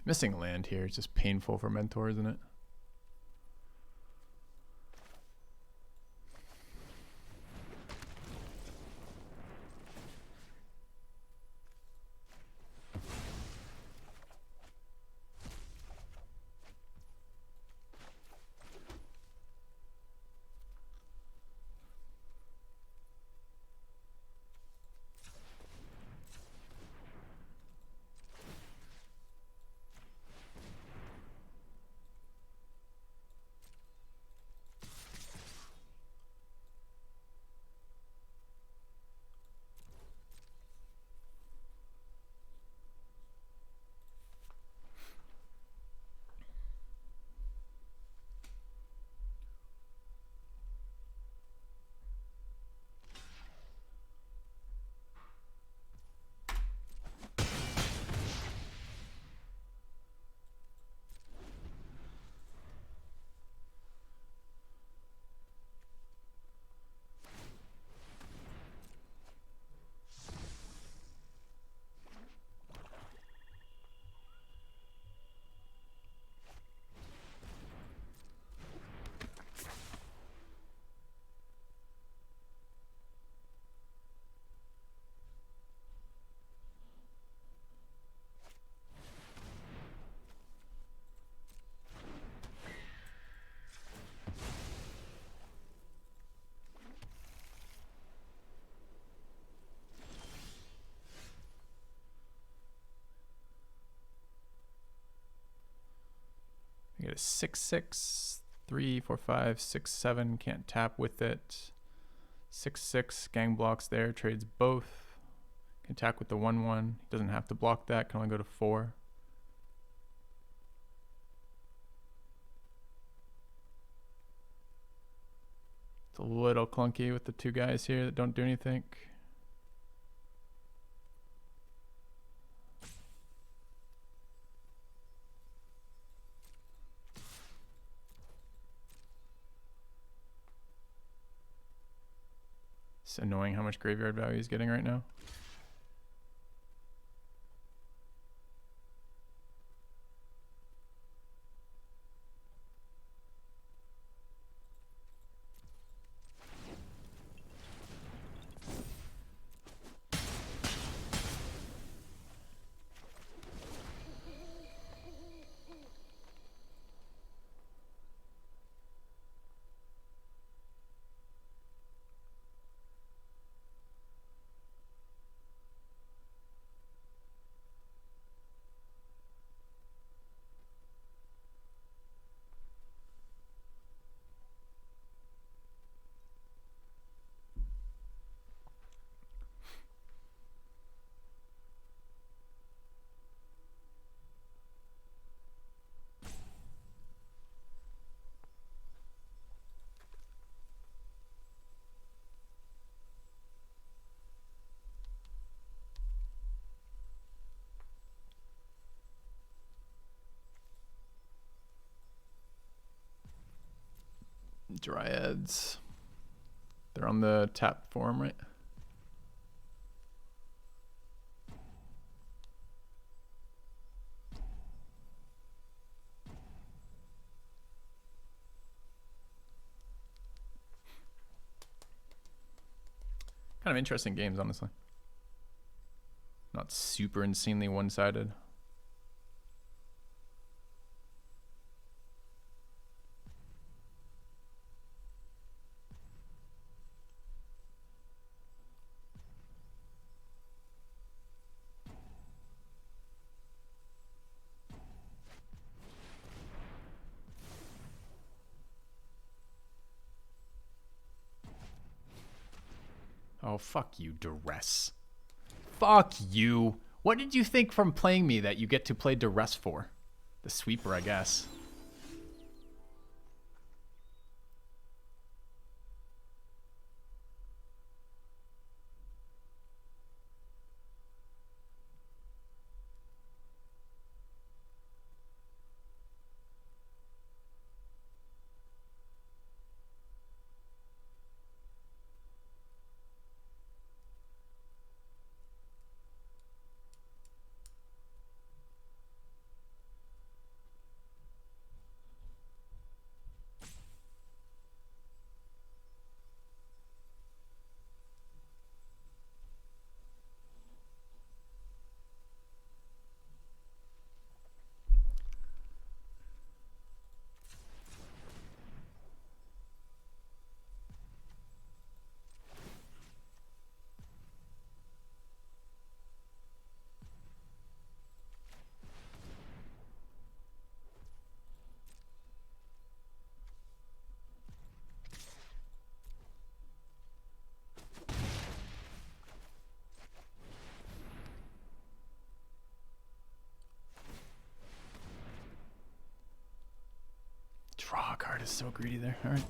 Missing land here is just painful for Mentor, isn't it? I get a 6/6, 3, 4, 5, 6, 7. Can't tap with it. 6/6 gang blocks there. Trades both. Can attack with the 1/1. He doesn't have to block that. Can only go to 4. It's a little clunky with the 2 guys here that don't do anything. It's annoying how much graveyard value he's getting right now. Dryads. They're on the tap form, right? Kind of interesting games, honestly. Not super insanely one-sided. Oh, fuck you, Duress. Fuck you. What did you think from playing me that you get to play Duress for? The sweeper, I guess. Draw card is so greedy there. All right.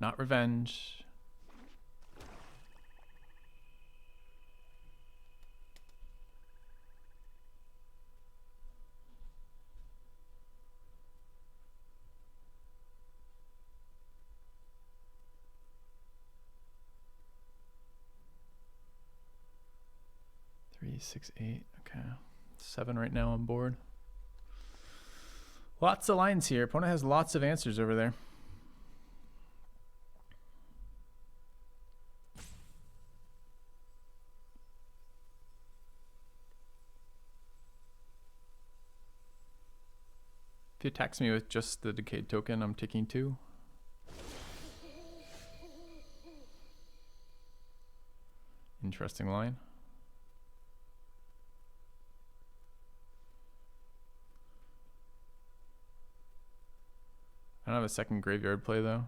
Not revenge. Three, 6, 8. Okay. 7 right now on board. Lots of lines here. Opponent has lots of answers over there. If he attacks me with just the decayed token, I'm taking 2. Interesting line. don't have a second graveyard play though.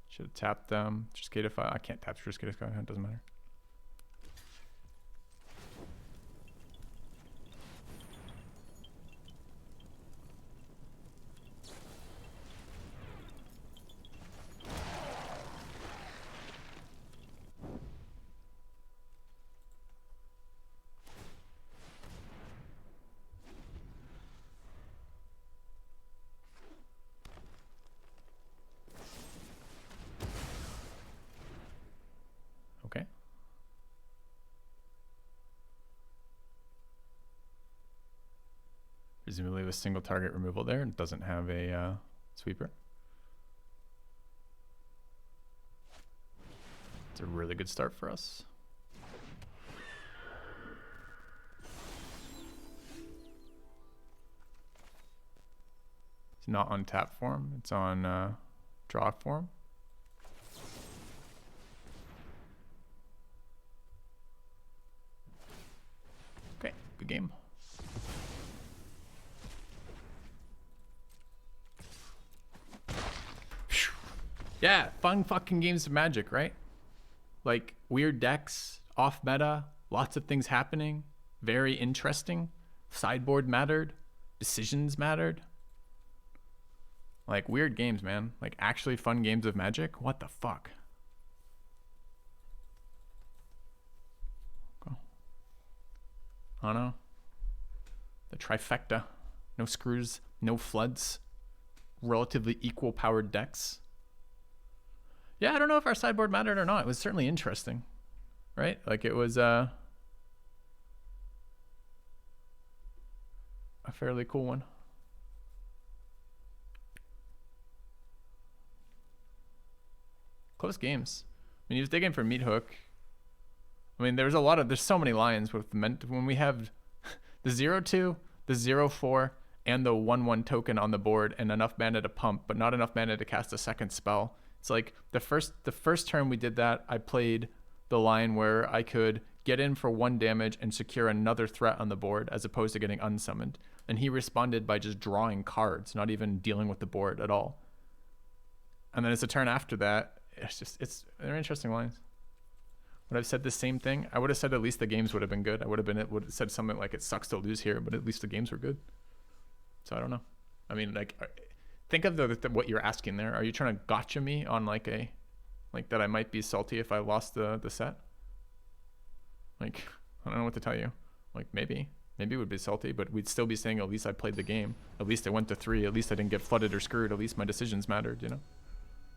Should have tapped them. Just Gatify. I can't tap just Gatify. It doesn't matter. Okay. Presumably with single target removal there, it doesn't have a sweeper. It's a really good start for us. It's not on tap form, it's on draw form. Okay, good game. Yeah, fun fucking games of Magic, right? Like weird decks, off meta, lots of things happening, very interesting. Sideboard mattered, decisions mattered. Like weird games, man. Like actually fun games of Magic. What the fuck? I don't know. The trifecta. No screws, no floods. Relatively equal powered decks. Yeah, I don't know if our sideboard mattered or not. It was certainly interesting, right? Like it was a fairly cool one. Close games. I mean, he was digging for meat hook. I mean, there's so many lines with when we have the 0/2, the 0/4, and the 1/1 token on the board and enough mana to pump, but not enough mana to cast a second spell. It's like the first turn we did that, I played the line where I could get in for 1 damage and secure another threat on the board as opposed to getting unsummoned. And he responded by just drawing cards, not even dealing with the board at all. And then as a turn after that, they're interesting lines. Would I have said the same thing? I would have said at least the games would have been good. I would have said something like it sucks to lose here, but at least the games were good. So I don't know. I mean, like, think of what you're asking there. Are you trying to gotcha me on like that I might be salty if I lost the set? Like, I don't know what to tell you. Like maybe it would be salty, but we'd still be saying at least I played the game. At least I went to 3. At least I didn't get flooded or screwed. At least my decisions mattered, you know?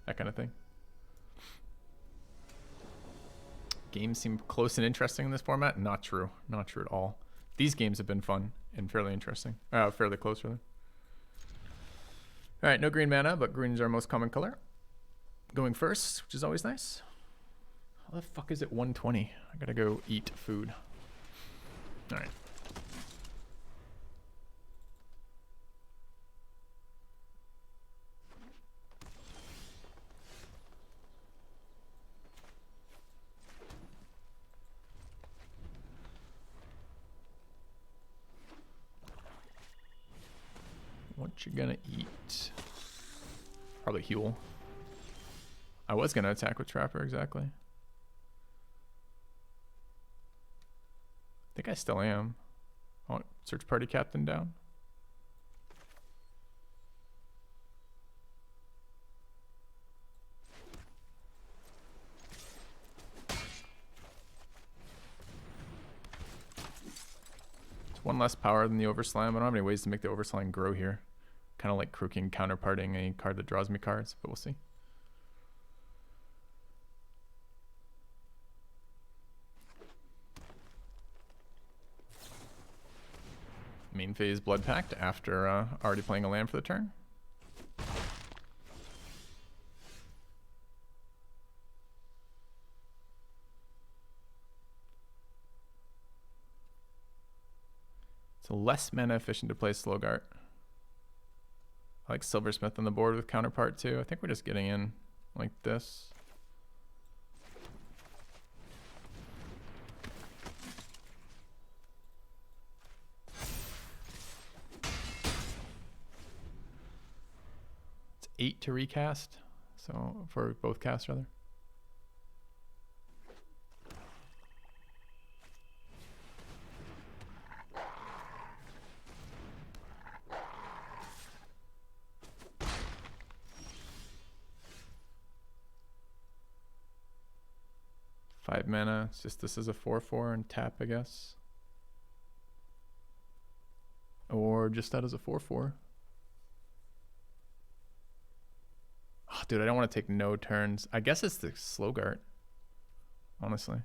That kind of thing. Games seem close and interesting in this format. Not true. Not true at all. These games have been fun and fairly interesting. Fairly close, really. All right, no green mana, but green is our most common color. Going first, which is always nice. How the fuck is it 1:20? I gotta go eat food. All right. What you gonna eat? Probably Huel. I was gonna attack with Trapper, exactly. I think I still am. Oh, search party captain down. It's 1 less power than the Overslam. I don't have any ways to make the Overslam grow here. Kind of like croaking, counterparting a card that draws me cards, but we'll see. Main phase Blood Pact after already playing a land for the turn. It's less mana efficient to play Slogart. I like Silversmith on the board with Counterpart too. I think we're just getting in like this. It's 8 to recast, so for both casts rather. Five mana. It's just this is a 4/4 and tap, I guess. Or just that as a 4/4. Oh, dude, I don't want to take no turns. I guess it's the Slogart, honestly.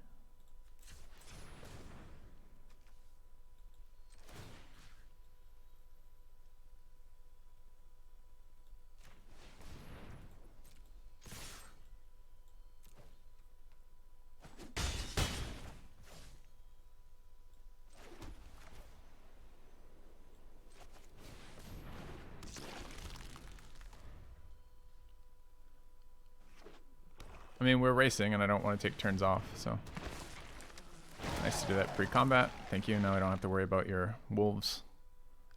I mean, we're racing and I don't want to take turns off, so. Nice to do that pre-combat. Thank you. Now I don't have to worry about your wolves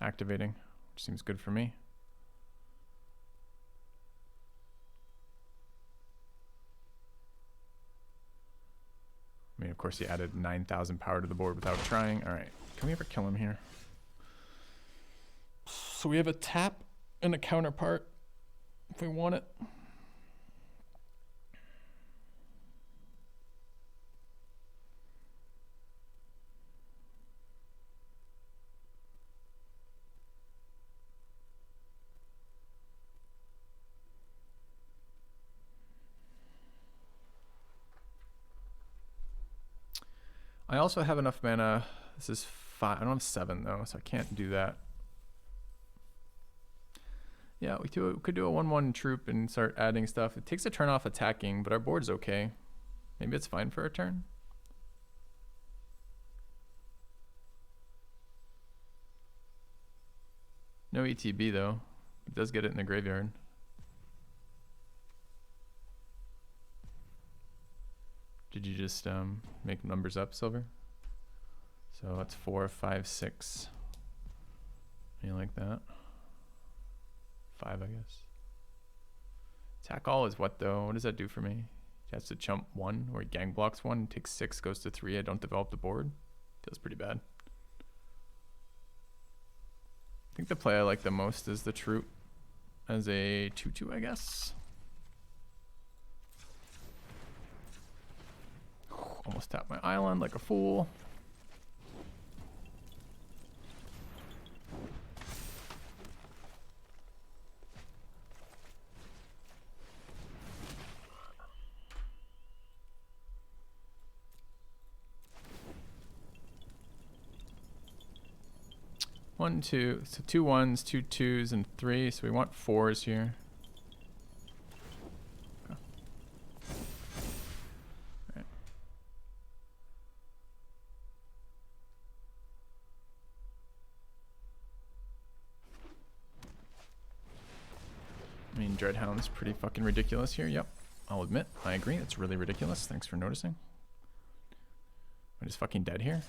activating, which seems good for me. I mean, of course, he added 9,000 power to the board without trying. All right. Can we ever kill him here? So we have a tap and a counterpart if we want it. I also have enough mana. This is 5. I don't have 7 though, so I can't do that. Yeah, we could do a 1/1 troop and start adding stuff. It takes a turn off attacking, but our board's okay. Maybe it's fine for a turn. No ETB though. It does get it in the graveyard. Did you just make numbers up, Silver? So that's 4, 5, 6. You like that? 5, I guess. Attack all is what though? What does that do for me? He has to chump 1, or he gang blocks 1, takes 6, goes to 3. I don't develop the board. Feels pretty bad. I think the play I like the most is the Troop as a 2/2, I guess. Almost tapped my island like a fool. One, two, so 2 1s, 2 2s, and 3. So we want 4s here. Okay. Right. I mean, Dreadhound's pretty fucking ridiculous here. Yep, I'll admit, I agree. It's really ridiculous. Thanks for noticing. I'm just fucking dead here.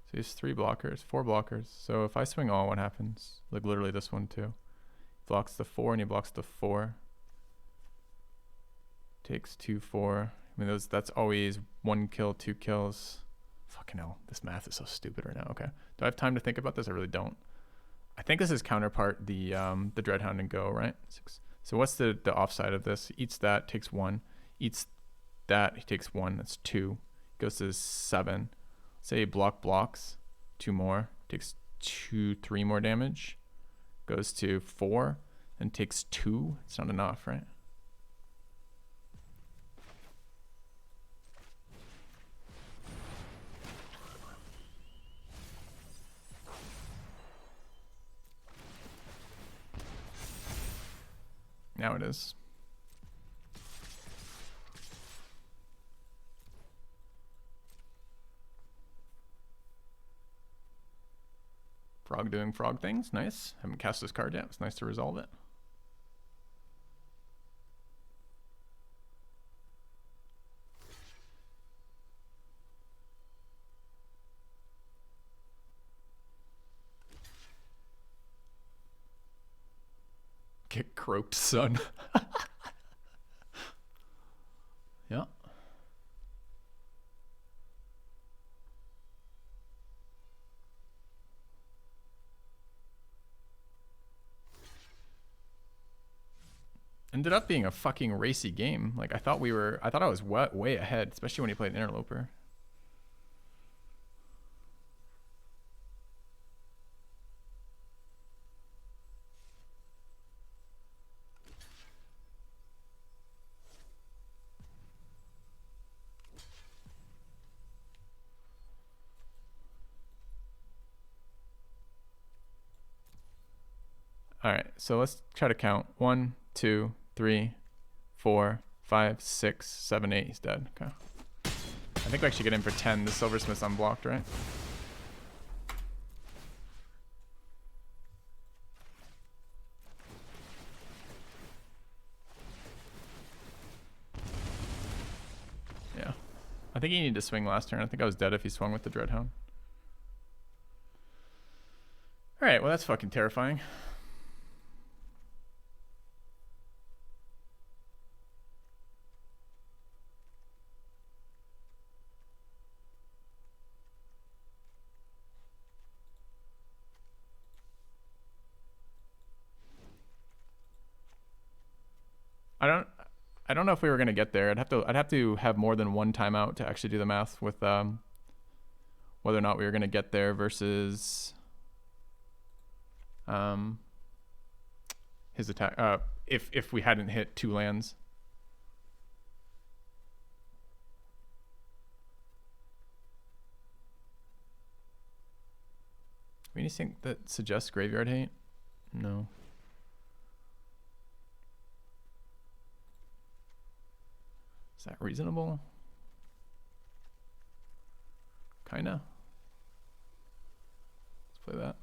So he has 3 blockers, 4 blockers. So if I swing all, what happens? Like literally this one too. Blocks the 4 and he blocks the 4. Takes 2, 4. I mean, that's always 1 kill, 2 kills. Fucking hell, this math is so stupid right now. Okay, do I have time to think about this? I really don't. I think this is counterpart the Dreadhound and Go, right? 6. So what's the offside of this? He eats that, takes 1. Eats that, he takes 1. That's 2. Goes to 7. Say blocks 2 more, takes 2, 3 more damage. Goes to 4 and takes 2. It's not enough, right? now it is. Frog doing frog things. Nice. Haven't cast this card yet. It's nice to resolve it. Get croaked, son. Yeah. Ended up being a fucking racy game. Like I thought I was way ahead, especially when he played Interloper. All right, so let's try to count. 1, 2, 3, 4, 5, 6, 7, 8. He's dead. Okay. I think we actually get in for 10. The Silversmith's unblocked, right? Yeah. I think he needed to swing last turn. I think I was dead if he swung with the Dreadhound. All right, well, that's fucking terrifying. I don't know if we were gonna get there. I'd have to have more than one timeout to actually do the math with whether or not we were gonna get there versus his attack. If we hadn't hit 2 lands. Anything that suggests graveyard hate? No. Is that reasonable? Kinda. Let's play that.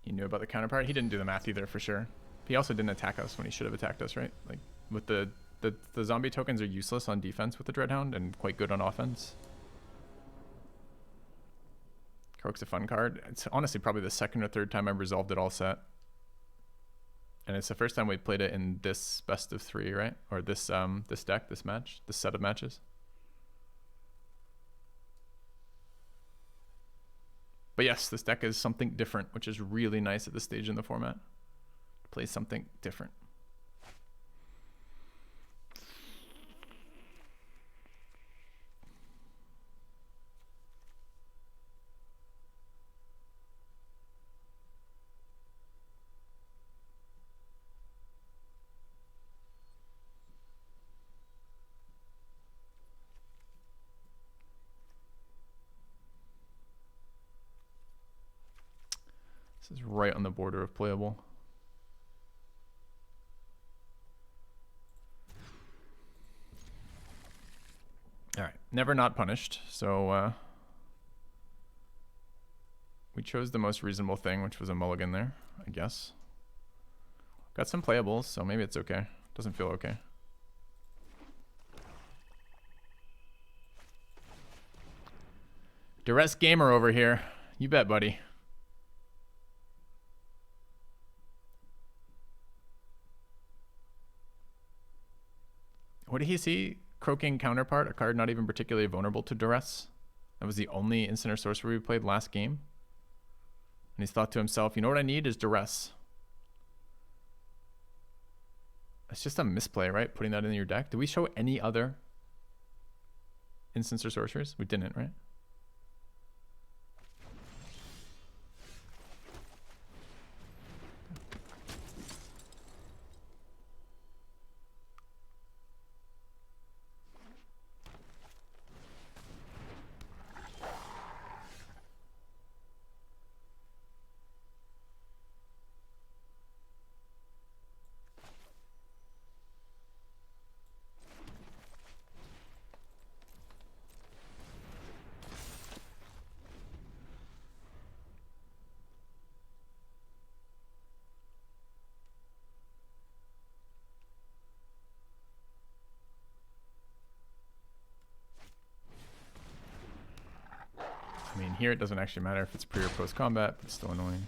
He knew about the counterpart. He didn't do the math either, for sure. He also didn't attack us when he should have attacked us, right? Like, with the zombie tokens are useless on defense with the Dreadhound and quite good on offense. Croak's a fun card. It's honestly probably the second or third time I've resolved it all set. And it's the first time we played it in this best of 3, right? Or this this deck, this match, this set of matches. But yes, this deck is something different, which is really nice at this stage in the format. Play something different. This is right on the border of playable. All right, never not punished. So we chose the most reasonable thing, which was a mulligan there, I guess. Got some playables, so maybe it's okay. Doesn't feel okay. Duress Gamer over here. You bet, buddy. What did he see? Croaking Counterpart, a card not even particularly vulnerable to Duress. That was the only instant or sorcery we played last game. And he's thought to himself, you know what I need is Duress. It's just a misplay, right? Putting that in your deck. Did we show any other instants or sorceries? We didn't, right? I mean, here it doesn't actually matter if it's pre or post combat, but it's still annoying.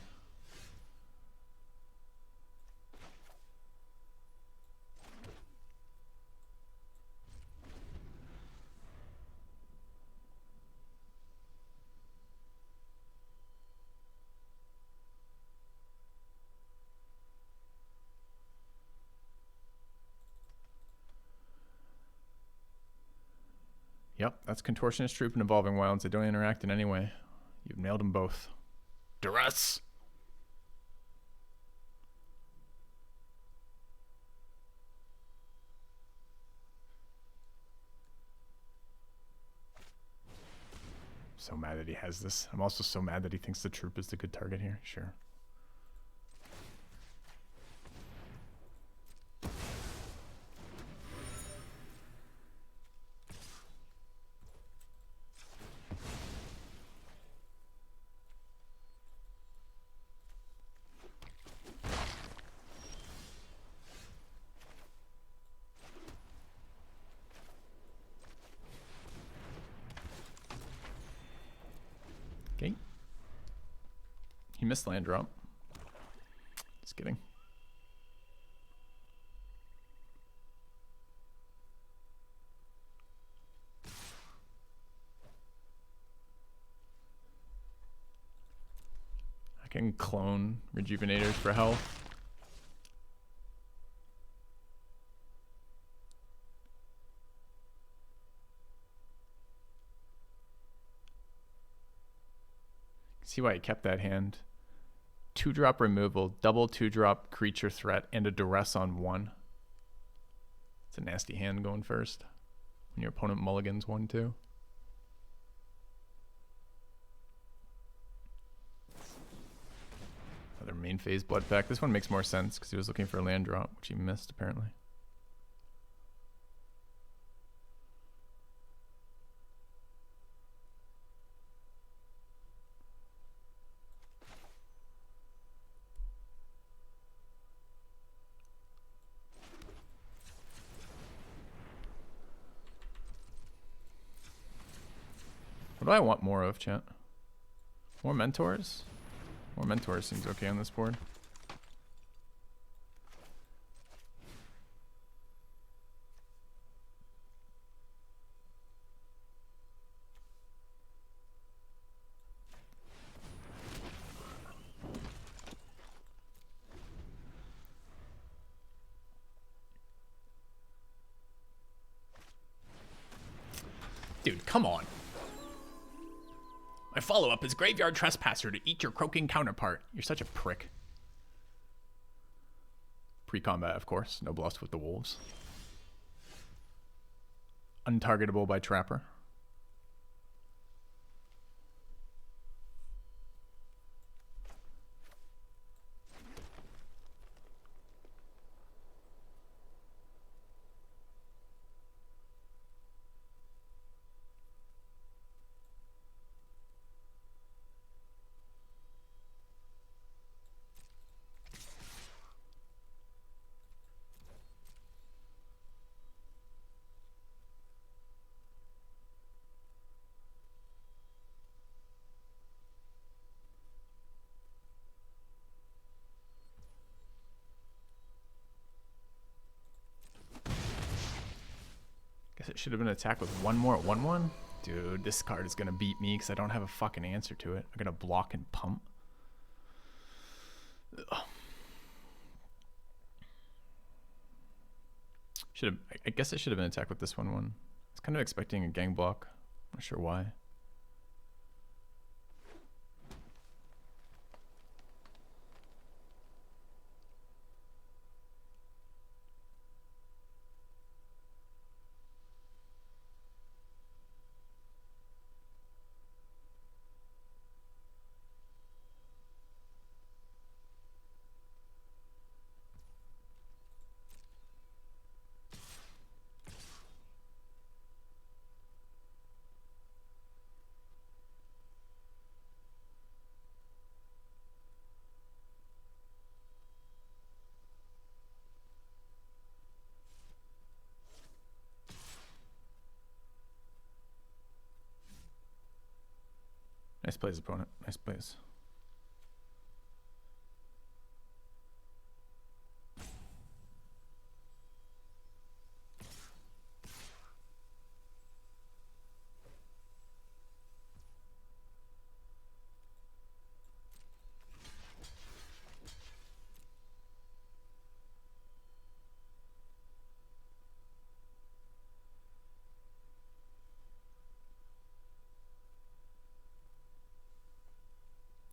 Yep, that's Contortionist Troop and Evolving Wilds. They don't interact in any way. You've nailed them both. Duress! So mad that he has this. I'm also so mad that he thinks the troop is the good target here. Sure. Okay. He missed land drop. Just kidding. I can clone rejuvenators for health. See why I kept that hand. 2-drop removal, double 2-drop creature threat, and a duress on 1. It's a nasty hand going first. When your opponent mulligans 1/2. Another main phase blood pack. This one makes more sense because he was looking for a land drop, which he missed apparently. What do I want more of, chat? More mentors? More mentors seems okay on this board. Dude, come on. My follow-up is Graveyard Trespasser to eat your croaking counterpart. You're such a prick. Pre-combat, of course. No bluffs with the wolves. Untargetable by Trapper. Guess it should have been an attack with one more at 1/1. Dude, this card is going to beat me because I don't have a fucking answer to it. I'm going to block and pump. Ugh. I guess it should have been an attack with this 1/1. I was kind of expecting a gang block. Not sure why. Nice plays, opponent. Nice plays.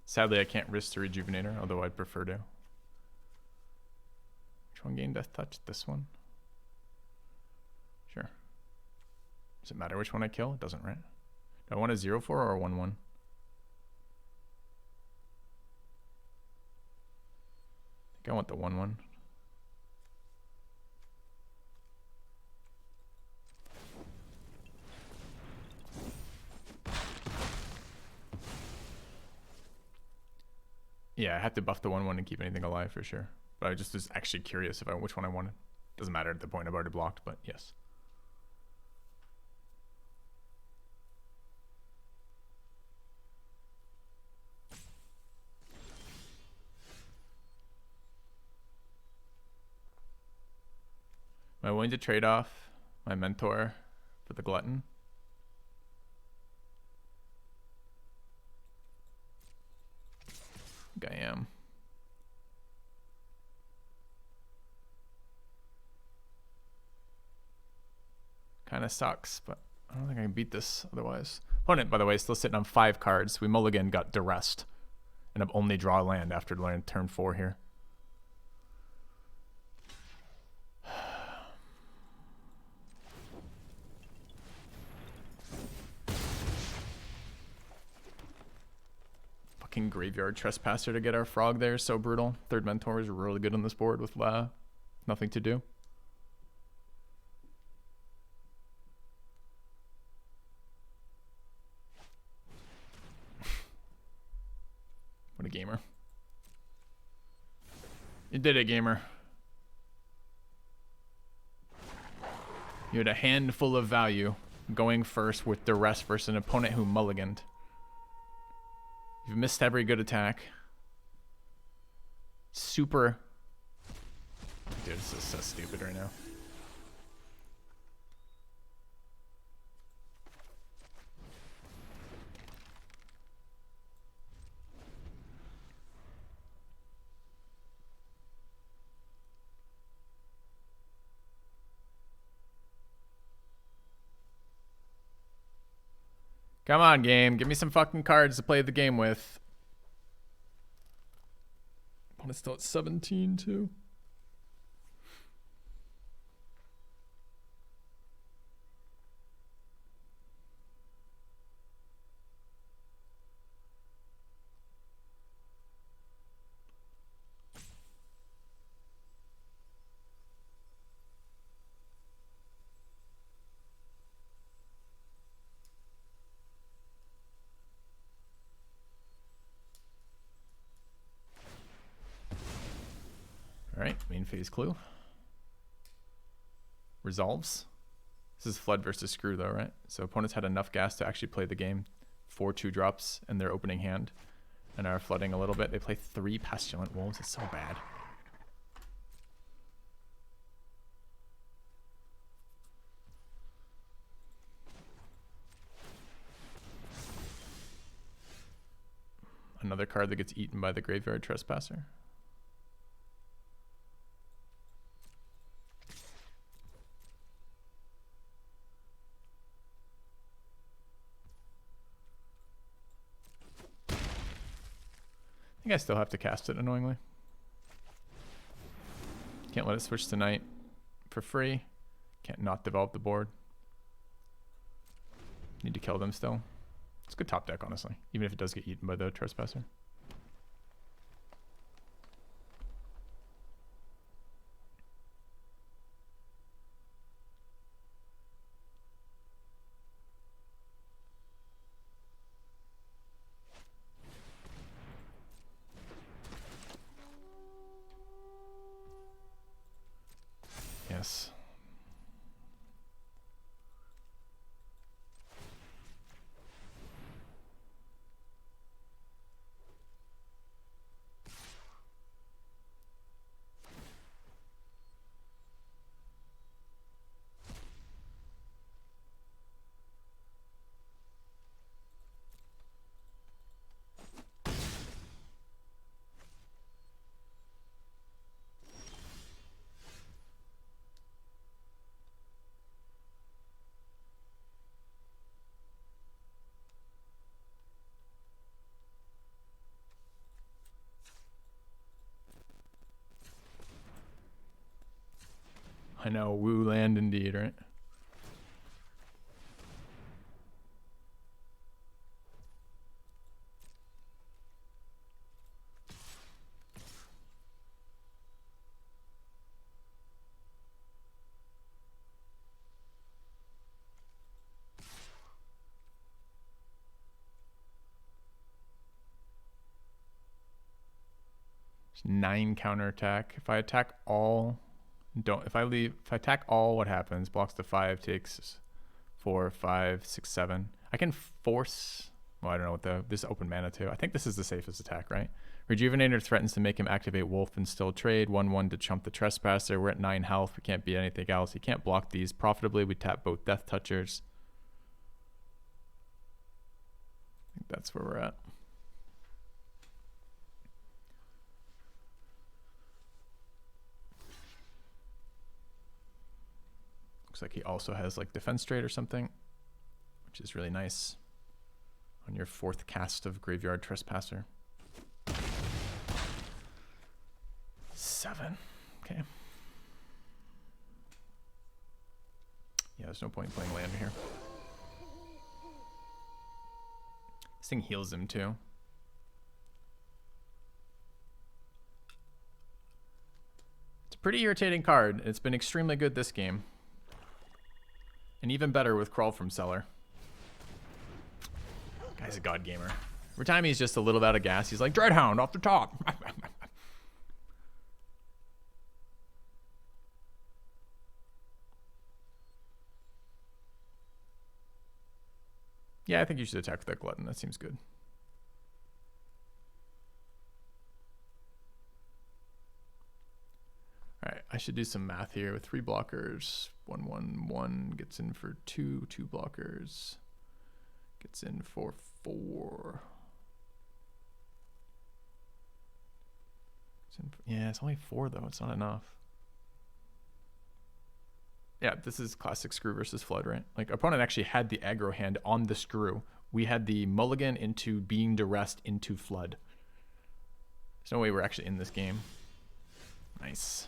Sadly, I can't risk the Rejuvenator, although I'd prefer to. Which one gained Death Touch? This one? Sure. Does it matter which one I kill? It doesn't, right? Do I want a 0-4 or a 1-1? I think I want the 1-1. Yeah, I have to buff the 1-1 and keep anything alive for sure. But I just was actually curious if which one I wanted. Doesn't matter at the point, I've already blocked, but yes. Am I willing to trade off my mentor for the glutton? I think I am. Kind of sucks, but I don't think I can beat this otherwise. Opponent, by the way, is still sitting on 5 cards. We mulligan got duressed, and I've only draw land after turn 4 here. Fucking Graveyard Trespasser to get our frog there. So brutal. Third Mentor is really good on this board with nothing to do. What a gamer. You did it, gamer. You had a handful of value going first with duress versus an opponent who mulliganed. You've missed every good attack. Super. Dude, this is so stupid right now. Come on, game. Give me some fucking cards to play the game with. Opponent's still at 17, too. Alright, main phase clue. Resolves. This is Flood versus Screw though, right? So opponents had enough gas to actually play the game. 4 2-drops in their opening hand. And are flooding a little bit. They play 3 Pestilent Wolves. It's so bad. Another card that gets eaten by the Graveyard Trespasser. I think I still have to cast it, annoyingly. Can't let it switch tonight for free. Can't not develop the board. Need to kill them still. It's a good top deck, honestly, even if it does get eaten by the Trespasser. Yes. I know, woo land indeed, right? There's 9 counterattack. If I attack all, if I attack all, what happens? Blocks to 5, takes 4, 5, 6, 7. I can force, well, I don't know what this open mana too. I think this is the safest attack, right? Rejuvenator threatens to make him activate Wolf and still trade. 1/1 to chump the Trespasser. We're at 9 health. We can't beat anything else. He can't block these. Profitably, we tap both Death Touchers. I think that's where we're at. Looks like he also has like Defense Trade or something, which is really nice on your 4th cast of Graveyard Trespasser. 7. Okay. Yeah, there's no point in playing land here. This thing heals him too. It's a pretty irritating card. It's been extremely good this game. And even better with Crawl from Cellar. Guy's a god gamer. Every time he's just a little out of gas, he's like, Dreadhound off the top. Yeah, I think you should attack with that Glutton. That seems good. All right, I should do some math here with 3 blockers. 1, 1, 1 gets in for 2, 2 blockers. Gets in for 4. Yeah, it's only 4 though. It's not enough. Yeah, this is classic Screw versus Flood, right? Like, opponent actually had the aggro hand on the Screw. We had the mulligan into being duressed into Flood. There's no way we're actually in this game. Nice.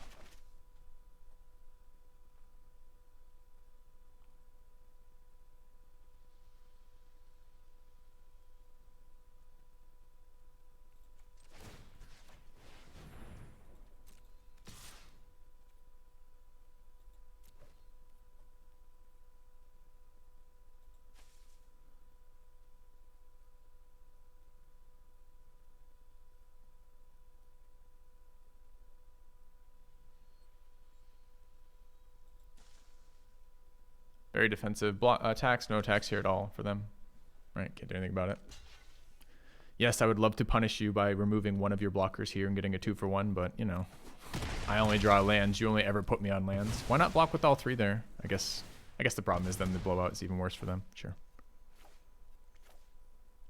Very defensive. Attacks, no attacks here at all for them. Right, can't do anything about it. Yes, I would love to punish you by removing one of your blockers here and getting a 2-for-1, but, you know, I only draw lands. You only ever put me on lands. Why not block with all 3 there? I guess the problem is then the blowout is even worse for them. Sure.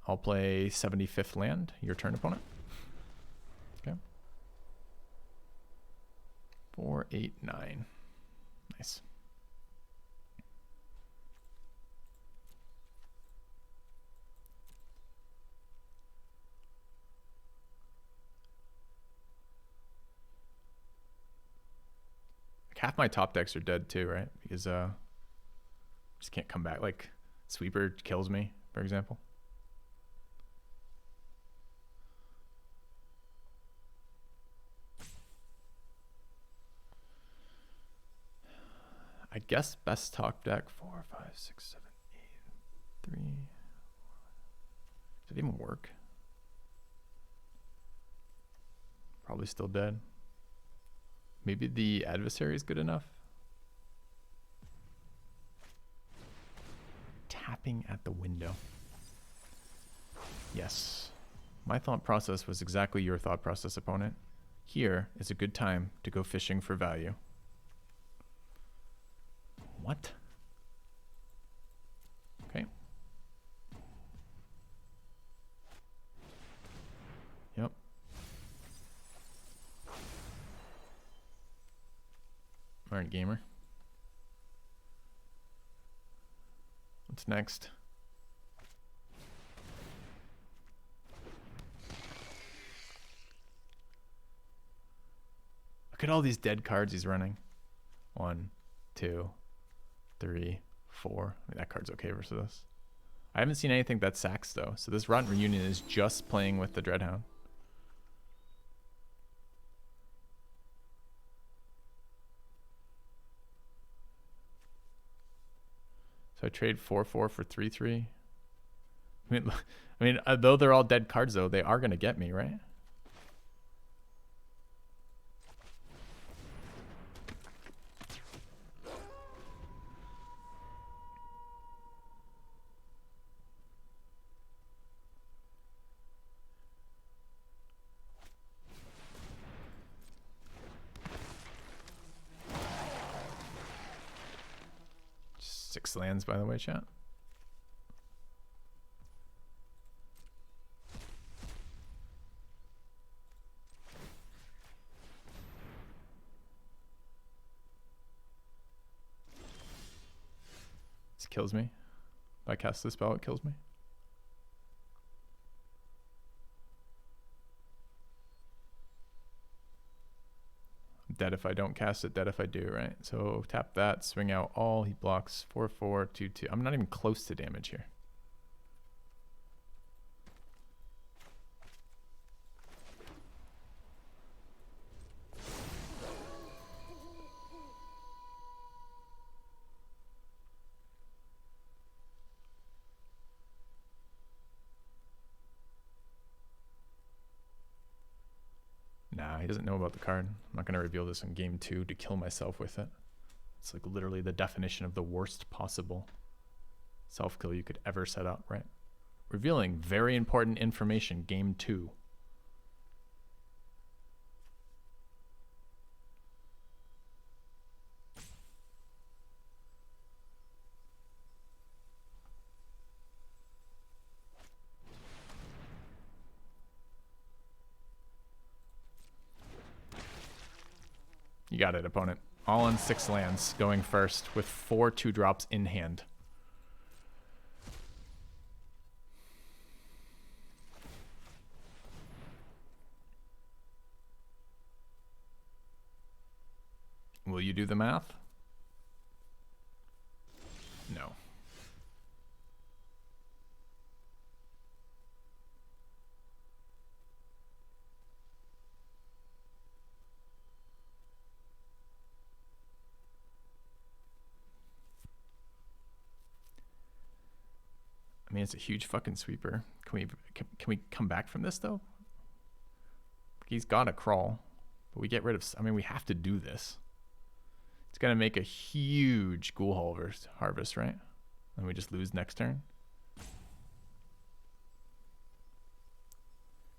I'll play 75th land. Your turn, opponent. Okay. 4, 8, 9. Nice. Half my top decks are dead too, right? Because just can't come back. Like Sweeper kills me, for example. I guess best top deck 4, 5, 6, 7, 8, 3. Did it even work? Probably still dead. Maybe the adversary is good enough. Tapping at the window. Yes. My thought process was exactly your thought process, opponent. Here is a good time to go fishing for value. What? Okay. Yep. Alright, gamer. What's next? Look at all these dead cards he's running. 1, 2, 3, 4. I mean, that card's okay versus this. I haven't seen anything that sacks though. So this Rotten Reunion is just playing with the Dreadhound. So I trade 4/4 for 3/3. I mean, though they're all dead cards though, they are gonna get me, right? Six lands, by the way, chat. This kills me. If I cast this spell, it kills me. I'm dead if I don't cast it, dead if I do, right? So tap that, swing out all. He blocks 4/4, 2/2. I'm not even close to damage here. Nah, he doesn't know about the card. I'm not going to reveal this in game 2 to kill myself with it. It's like literally the definition of the worst possible self-kill you could ever set up, right? Revealing very important information, game 2. You got it, opponent. All in 6 lands, going first with 4 2-drops in hand. Will you do the math? No. I mean, it's a huge fucking sweeper. Can we come back from this though? He's got to crawl, but we get rid of. I mean, we have to do this. It's gonna make a huge Ghoul Harvest, right? And we just lose next turn.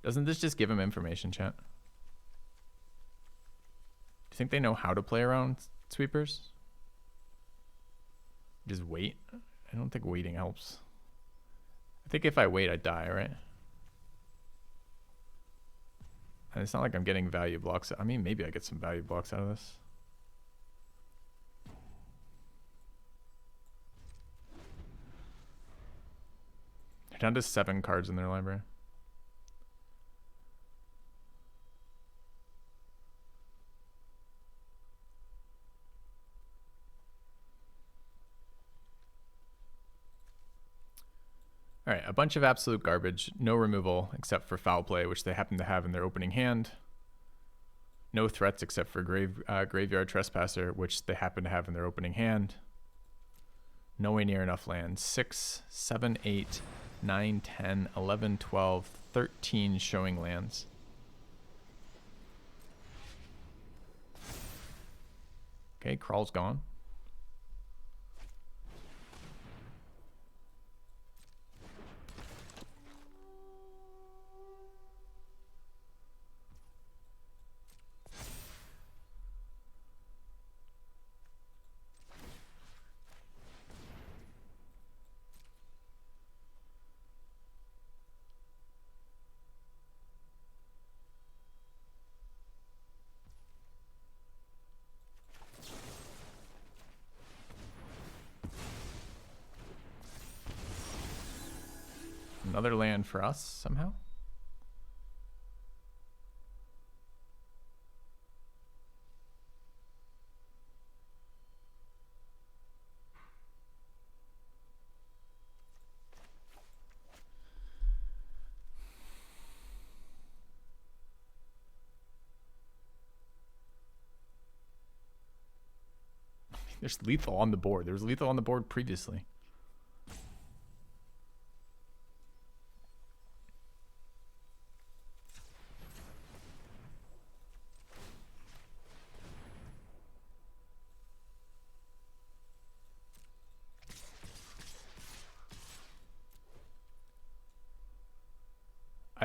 Doesn't this just give him information, chat? Do you think they know how to play around sweepers? Just wait? I don't think waiting helps. I think if I wait, I die, right? And it's not like I'm getting value blocks. I mean, maybe I get some value blocks out of this. They're down to 7 cards in their library. All right, a bunch of absolute garbage. No removal except for foul play, which they happen to have in their opening hand. No threats except for Graveyard Trespasser, which they happen to have in their opening hand. Nowhere near enough lands. 6, 7, 8, 9, 10, 11, 12, 13 showing lands. Okay, Crawl's gone. Another land for us somehow. There's lethal on the board. There was lethal on the board previously.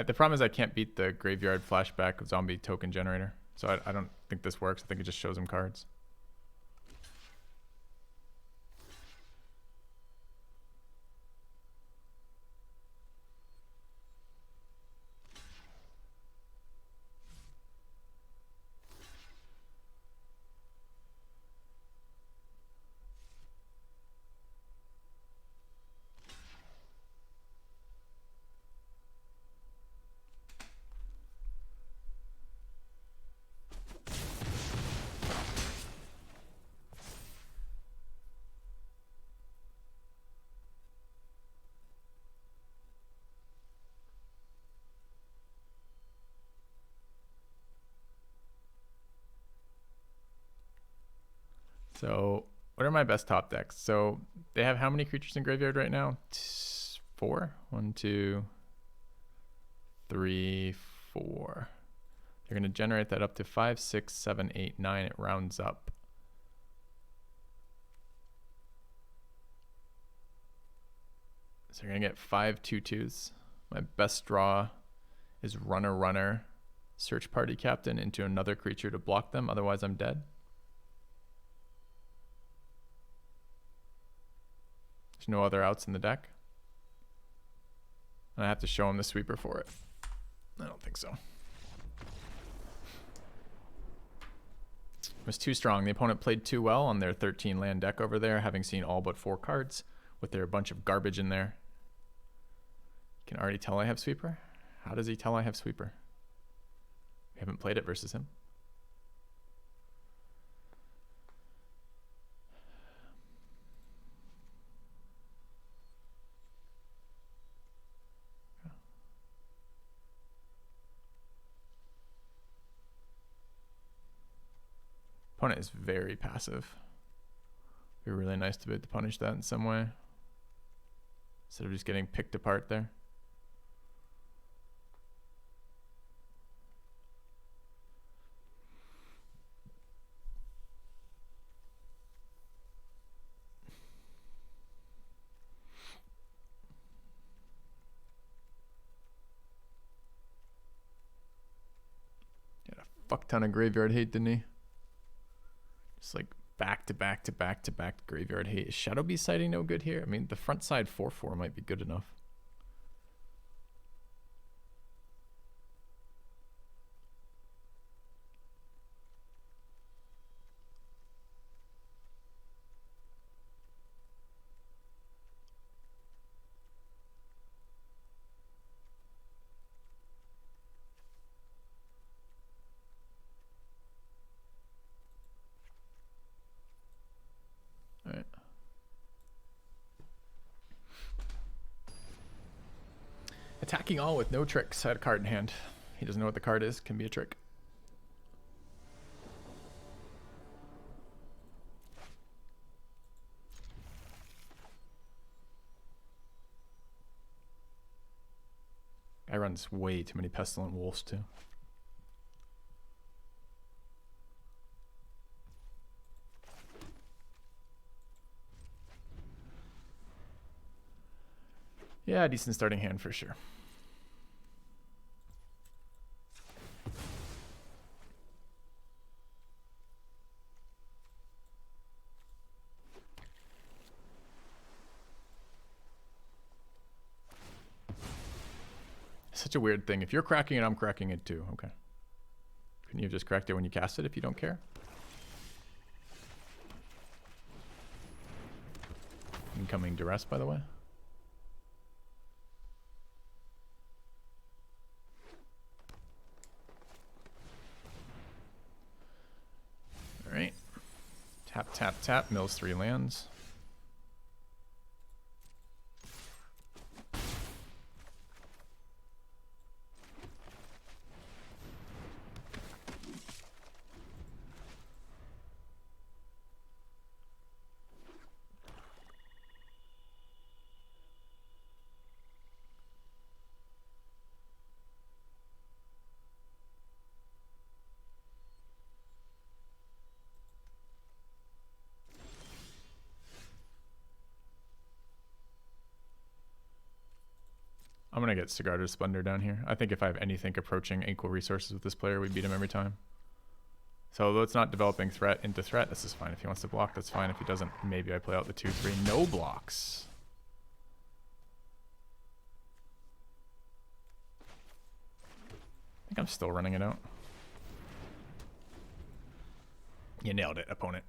The problem is I can't beat the graveyard flashback zombie token generator. So I don't think this works. I think it just shows him cards. So what are my best top decks? So they have how many creatures in graveyard right now? 4? 1, 2, 3, 4. They're going to generate that up to 5, 6, 7, 8, 9. It rounds up. So you're going to get 5 2/2s. My best draw is runner, search party captain into another creature to block them. Otherwise, I'm dead. There's no other outs in the deck. And I have to show him the sweeper for it. I don't think so. It was too strong. The opponent played too well on their 13 land deck over there, having seen all but 4 cards with their bunch of garbage in there. You can already tell I have sweeper. How does he tell I have sweeper? We haven't played it versus him. Opponent is very passive. It'd be really nice to be able to punish that in some way, instead of just getting picked apart there. He had a fuck ton of graveyard hate, didn't he? Just like back to back to back to back graveyard hate. Is Shadow Beast sighting no good here? I mean, the front side 4/4 might be good enough. Alright. Attacking all with no tricks. I had a card in hand. He doesn't know what the card is. Can be a trick. Guy runs way too many Pestilent Wolves too. Yeah, decent starting hand for sure. Such a weird thing. If you're cracking it, I'm cracking it too. Okay. Couldn't you have just cracked it when you cast it if you don't care? Incoming duress, by the way. Alright. Tap, tap, tap. Mills 3 lands. gonna get Sigarda's Splendor down here. I think if I have anything approaching equal resources with this player, we beat him every time. So although it's not developing threat into threat, this is fine. If he wants to block, that's fine. If he doesn't, maybe I play out the 2-3. No blocks. I think I'm still running it out. You nailed it, opponent.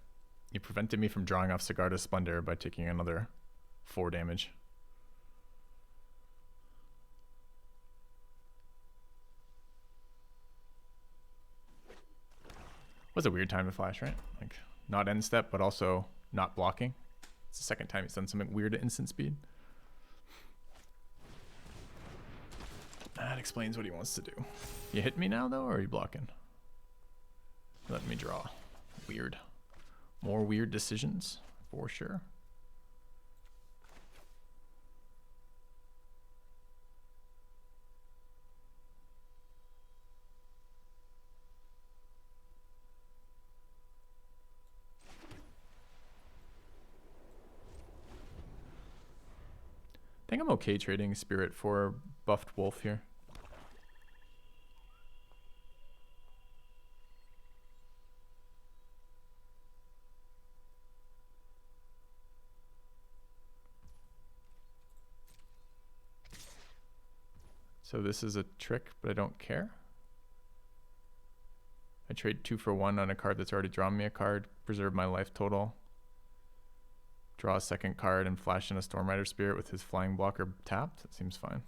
You prevented me from drawing off Sigarda's Splendor by taking another 4 damage. Was a weird time to flash, right? Like, not end step, but also not blocking. It's the second time he's done something weird at instant speed. That explains what he wants to do. You hit me now, though, or are you blocking? Let me draw. Weird. More weird decisions, for sure. I think I'm okay trading Spirit for buffed Wolf here. So this is a trick, but I don't care. I trade 2 for 1 on a card that's already drawn me a card, preserve my life total. Draw a second card and flash in a Stormrider Spirit with his flying blocker tapped. That seems fine.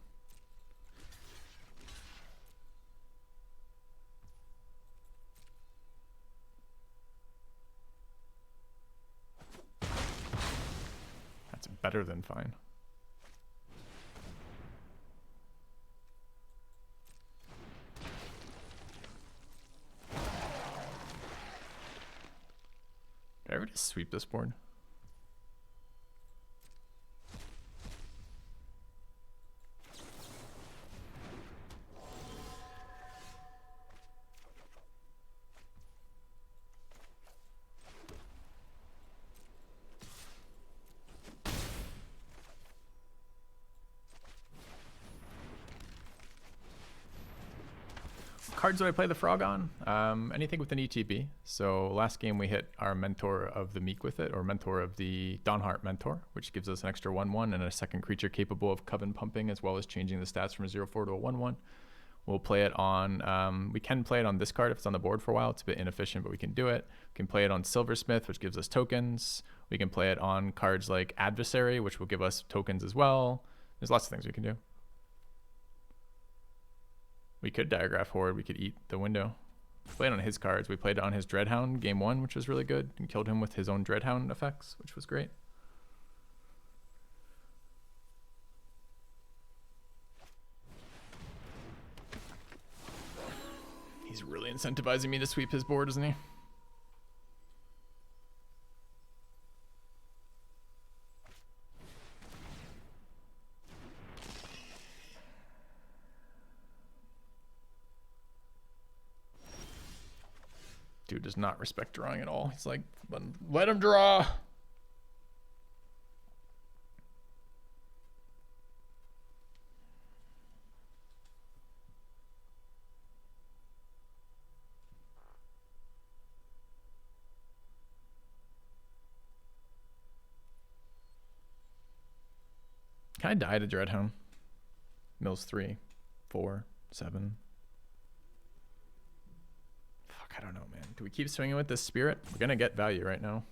That's better than fine. Did I ever just sweep this board? Cards do I play the frog on? Anything with an ETB. So last game we hit our Mentor of the Meek with it, or Mentor of the Dawnguard Mentor, which gives us an extra 1/1 and a second creature capable of Coven pumping, as well as changing the stats from a 0/4 to a 1/1. We'll play it on, we can play it on this card if it's on the board for a while. It's a bit inefficient, but we can do it. We can play it on Silversmith, which gives us tokens. We can play it on cards like Adversary, which will give us tokens as well. There's lots of things we can do. We could Diagraph Horde, we could eat the window. We played on his cards. We played on his Dreadhound game 1, which was really good, and killed him with his own Dreadhound effects, which was great. He's really incentivizing me to sweep his board, isn't he? Dude does not respect drawing at all. He's like, let him draw. Can I die to Dreadhound? Mills 3, 4, 7. I don't know, man. Do we keep swinging with this Spirit? We're going to get value right now.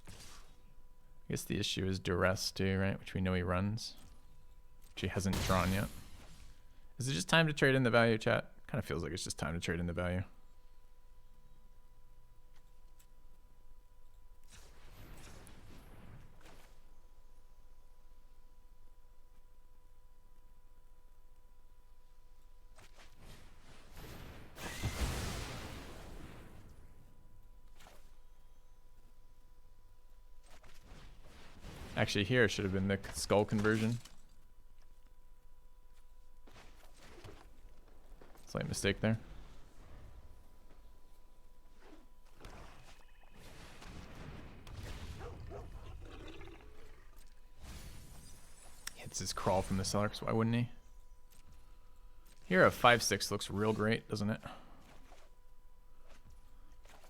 I guess the issue is Duress too, right? Which we know he runs. Which he hasn't drawn yet. Is it just time to trade in the value, chat? Kind of feels like it's just time to trade in the value. Actually, here should have been the skull conversion. Slight mistake there. gets his crawl from the cellar, so why wouldn't he? Here a 5-6 looks real great, doesn't it?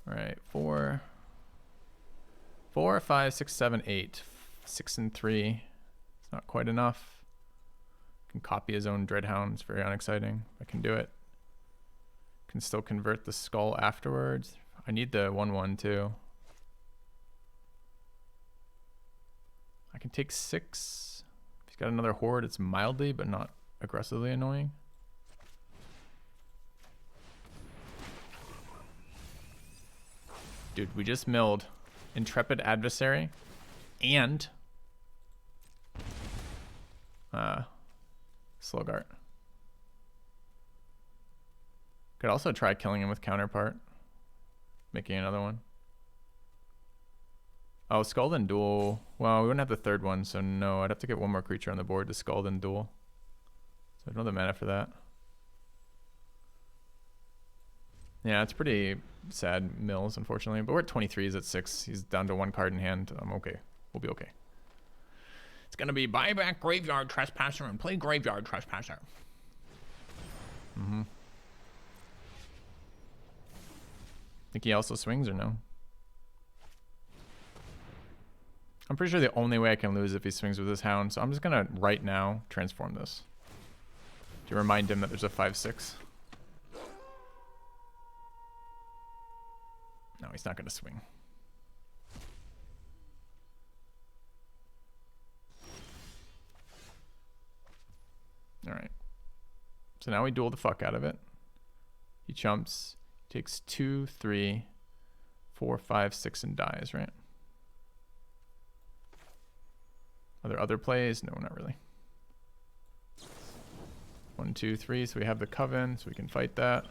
Alright, 4, 5, 6, 7, 8. 6 and 3. It's not quite enough. Can copy his own Dreadhound. It's very unexciting. I can do it. Can still convert the skull afterwards. I need the 1/1 too. I can take 6. If he's got another horde, it's mildly but not aggressively annoying. Dude, we just milled Intrepid Adversary and Slogart. Could also try killing him with Counterpart. Making another one. Oh, Scald and Duel. Well, we wouldn't have the third one, so no. I'd have to get one more creature on the board to Scald and Duel. So I don't have the mana for that. Yeah, it's pretty sad mills, unfortunately. But we're at 23s at 6. He's down to 1 card in hand. I'm okay. We'll be okay. It's going to be buy back Graveyard Trespasser and play Graveyard Trespasser. Think he also swings or no? I'm pretty sure the only way I can lose is if he swings with his Hound. So I'm just going to, right now, transform this. To remind him that there's a 5-6. No, he's not going to swing. Alright. So now we duel the fuck out of it. He chumps. Takes 2, 3, 4, 5, 6 and dies, right? Are there other plays? No, not really. 1, 2, 3. So we have the Coven, so we can fight that.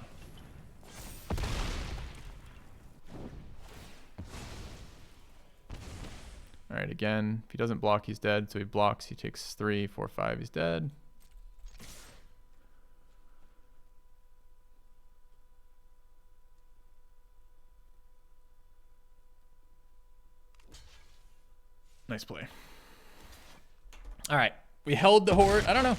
Alright, again, if he doesn't block, he's dead. So he blocks, he takes 3, 4, 5, he's dead. Nice play. Alright, we held the horde. I don't know.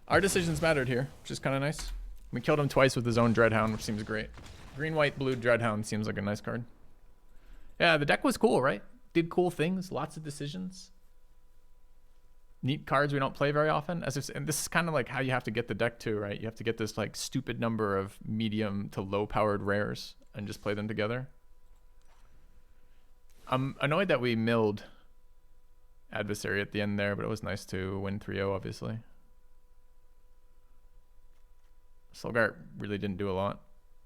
Our decisions mattered here, which is kind of nice. We killed him twice with his own Dreadhound, which seems great. Green, white, blue Dreadhound seems like a nice card. Yeah, the deck was cool, right? Did cool things, lots of decisions. Neat cards we don't play very often. And this is kind of like how you have to get the deck too, right? You have to get this like stupid number of medium to low powered rares and just play them together. I'm annoyed that we milled Adversary at the end there, but it was nice to win 3-0, obviously. Slogart really didn't do a lot.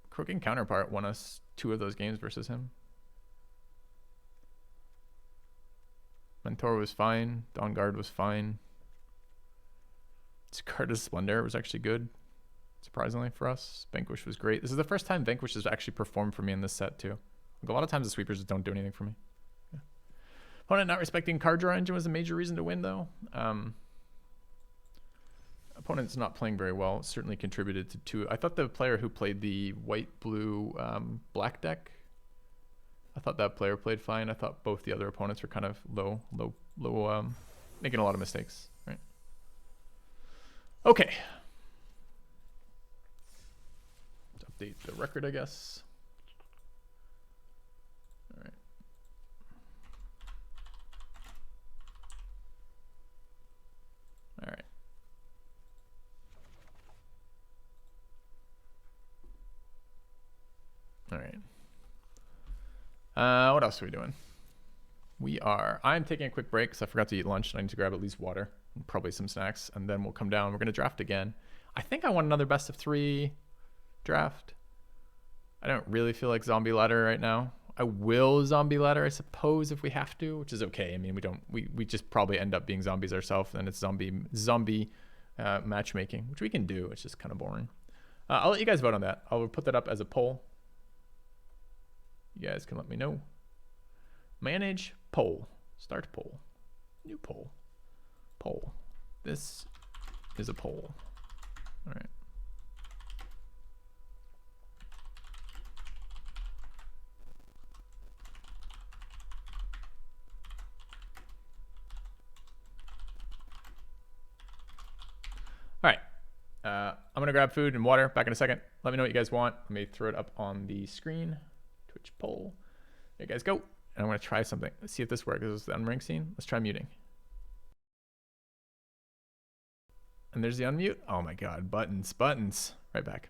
Croaking Counterpart won us 2 of those games versus him. Mentor was fine. Dawnguard was fine. Jakarta's Splendor was actually good, surprisingly for us. Vanquish was great. This is the first time Vanquish has actually performed for me in this set too. Like a lot of times the sweepers just don't do anything for me. Yeah. Opponent not respecting card draw engine was a major reason to win though. Opponent's not playing very well. It certainly contributed to 2. I thought the player who played the white-blue black deck, I thought that player played fine. I thought both the other opponents were kind of low, making a lot of mistakes, right? Okay. Let's update the record, I guess. All right. All right. All right. What else are we doing? I'm taking a quick break because I forgot to eat lunch and I need to grab at least water and probably some snacks, and then we'll come down. We're going to draft again. I think I want another best of 3 draft. I don't really feel like zombie ladder right now. I will zombie ladder, I suppose, if we have to, which is okay. I mean, we just probably end up being zombies ourselves, and it's zombie matchmaking, which we can do. It's just kind of boring. I'll let you guys vote on that. I'll put that up as a poll. You guys can let me know. Manage poll. Start poll. New poll. Poll. This is a poll. All right. I'm gonna grab food and water. Back in a second. Let me know what you guys want. Let me throw it up on the screen. Twitch poll. There you guys go. And I'm gonna try something. Let's see if this works. This is the unranked scene. Let's try muting. And there's the unmute. Oh my god, buttons, buttons. Right back.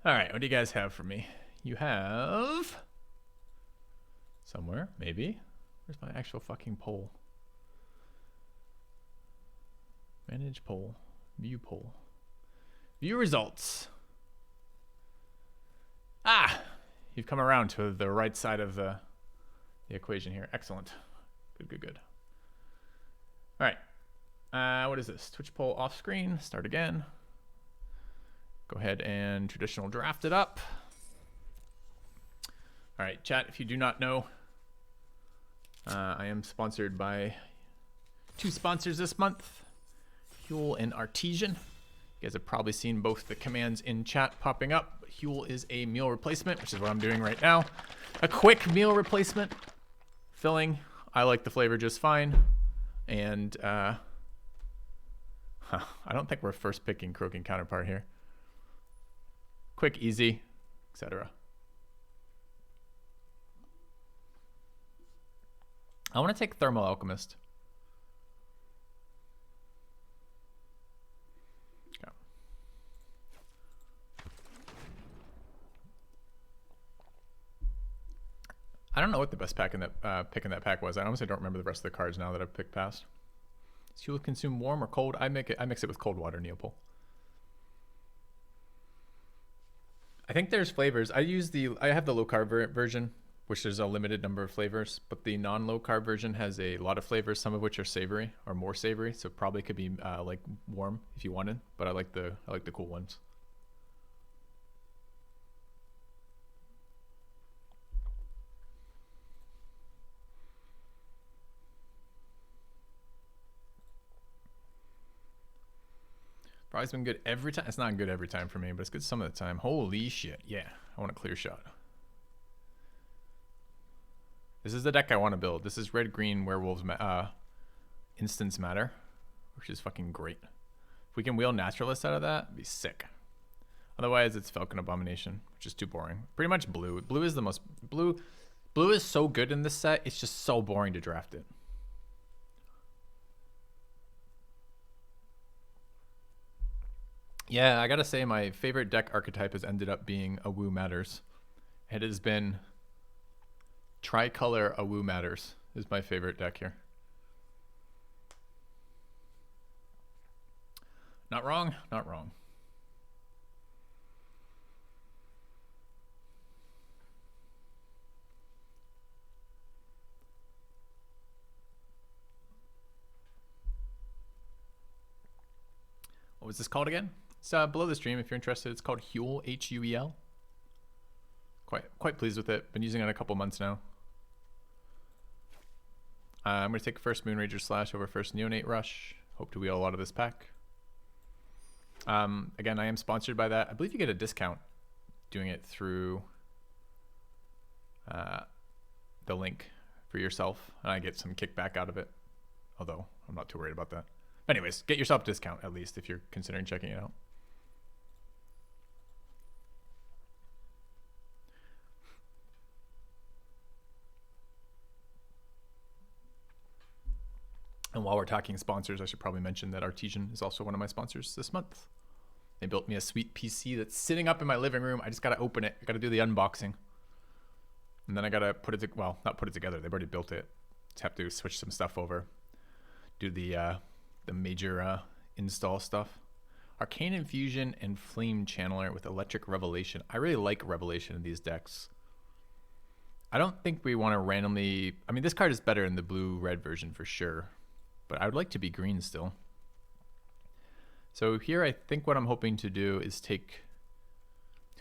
All right, what do you guys have for me? You have somewhere, maybe. Where's my actual fucking poll? Manage poll. View poll. View results. Ah! You've come around to the right side of the equation here. Excellent. Good, good, good. All right. What is this? Twitch poll off screen. Start again. Go ahead and traditional draft it up. All right, chat, if you do not know, I am sponsored by 2 sponsors this month, Huel and Artesian. You guys have probably seen both the commands in chat popping up. Huel is a meal replacement, which is what I'm doing right now. A quick meal replacement. Filling. I like the flavor just fine. And I don't think we're first picking Croaking Counterpart here. Quick, easy, etc. I want to take Thermal Alchemist. Okay. I don't know what the best pack in that pick in that pack was. I honestly don't remember the rest of the cards now that I've picked past. Does Huel consume warm or cold? I mix it with cold water, Neopol. I think there's flavors. I have the low carb version, which there's a limited number of flavors, but the non-low carb version has a lot of flavors, some of which are savory or more savory, so probably could be like warm if you wanted, but I like the cool ones. Probably's been good every time. It's not good every time for me, but it's good some of the time. Holy shit. Yeah, I want a clear shot. This is the deck I want to build. This is red-green werewolves instance matter, which is fucking great. If we can wheel naturalist out of that, it'd be sick. Otherwise, it's Falcon Abomination, which is too boring. Pretty much blue. Blue is the most... Blue is so good in this set, it's just so boring to draft it. Yeah, I gotta say my favorite deck archetype has ended up being a Woo Matters. It has been Tricolor a Woo Matters is my favorite deck here. Not wrong, not wrong. What was this called again? It's below the stream if you're interested. It's called Huel, H-U-E-L. Quite pleased with it. Been using it a couple months now. I'm going to take first Moonrager Slash over first Neonate Rush. Hope to wheel a lot of this pack. Again, I am sponsored by that. I believe you get a discount doing it through the link for yourself. And I get some kickback out of it. Although, I'm not too worried about that. Anyways, get yourself a discount at least if you're considering checking it out. And while we're talking sponsors, I should probably mention that Artesian is also one of my sponsors this month. They built me a sweet PC that's sitting up in my living room. I just got to open it. I got to do the unboxing. And then I got to put it, well, not put it together. They've already built it. Just have to switch some stuff over. Do the major install stuff. Arcane Infusion and Flame Channeler with Electric Revelation. I really like Revelation in these decks. I don't think we want to randomly... I mean, this card is better in the blue-red version for sure. But I would like to be green still. So here I think what I'm hoping to do is take...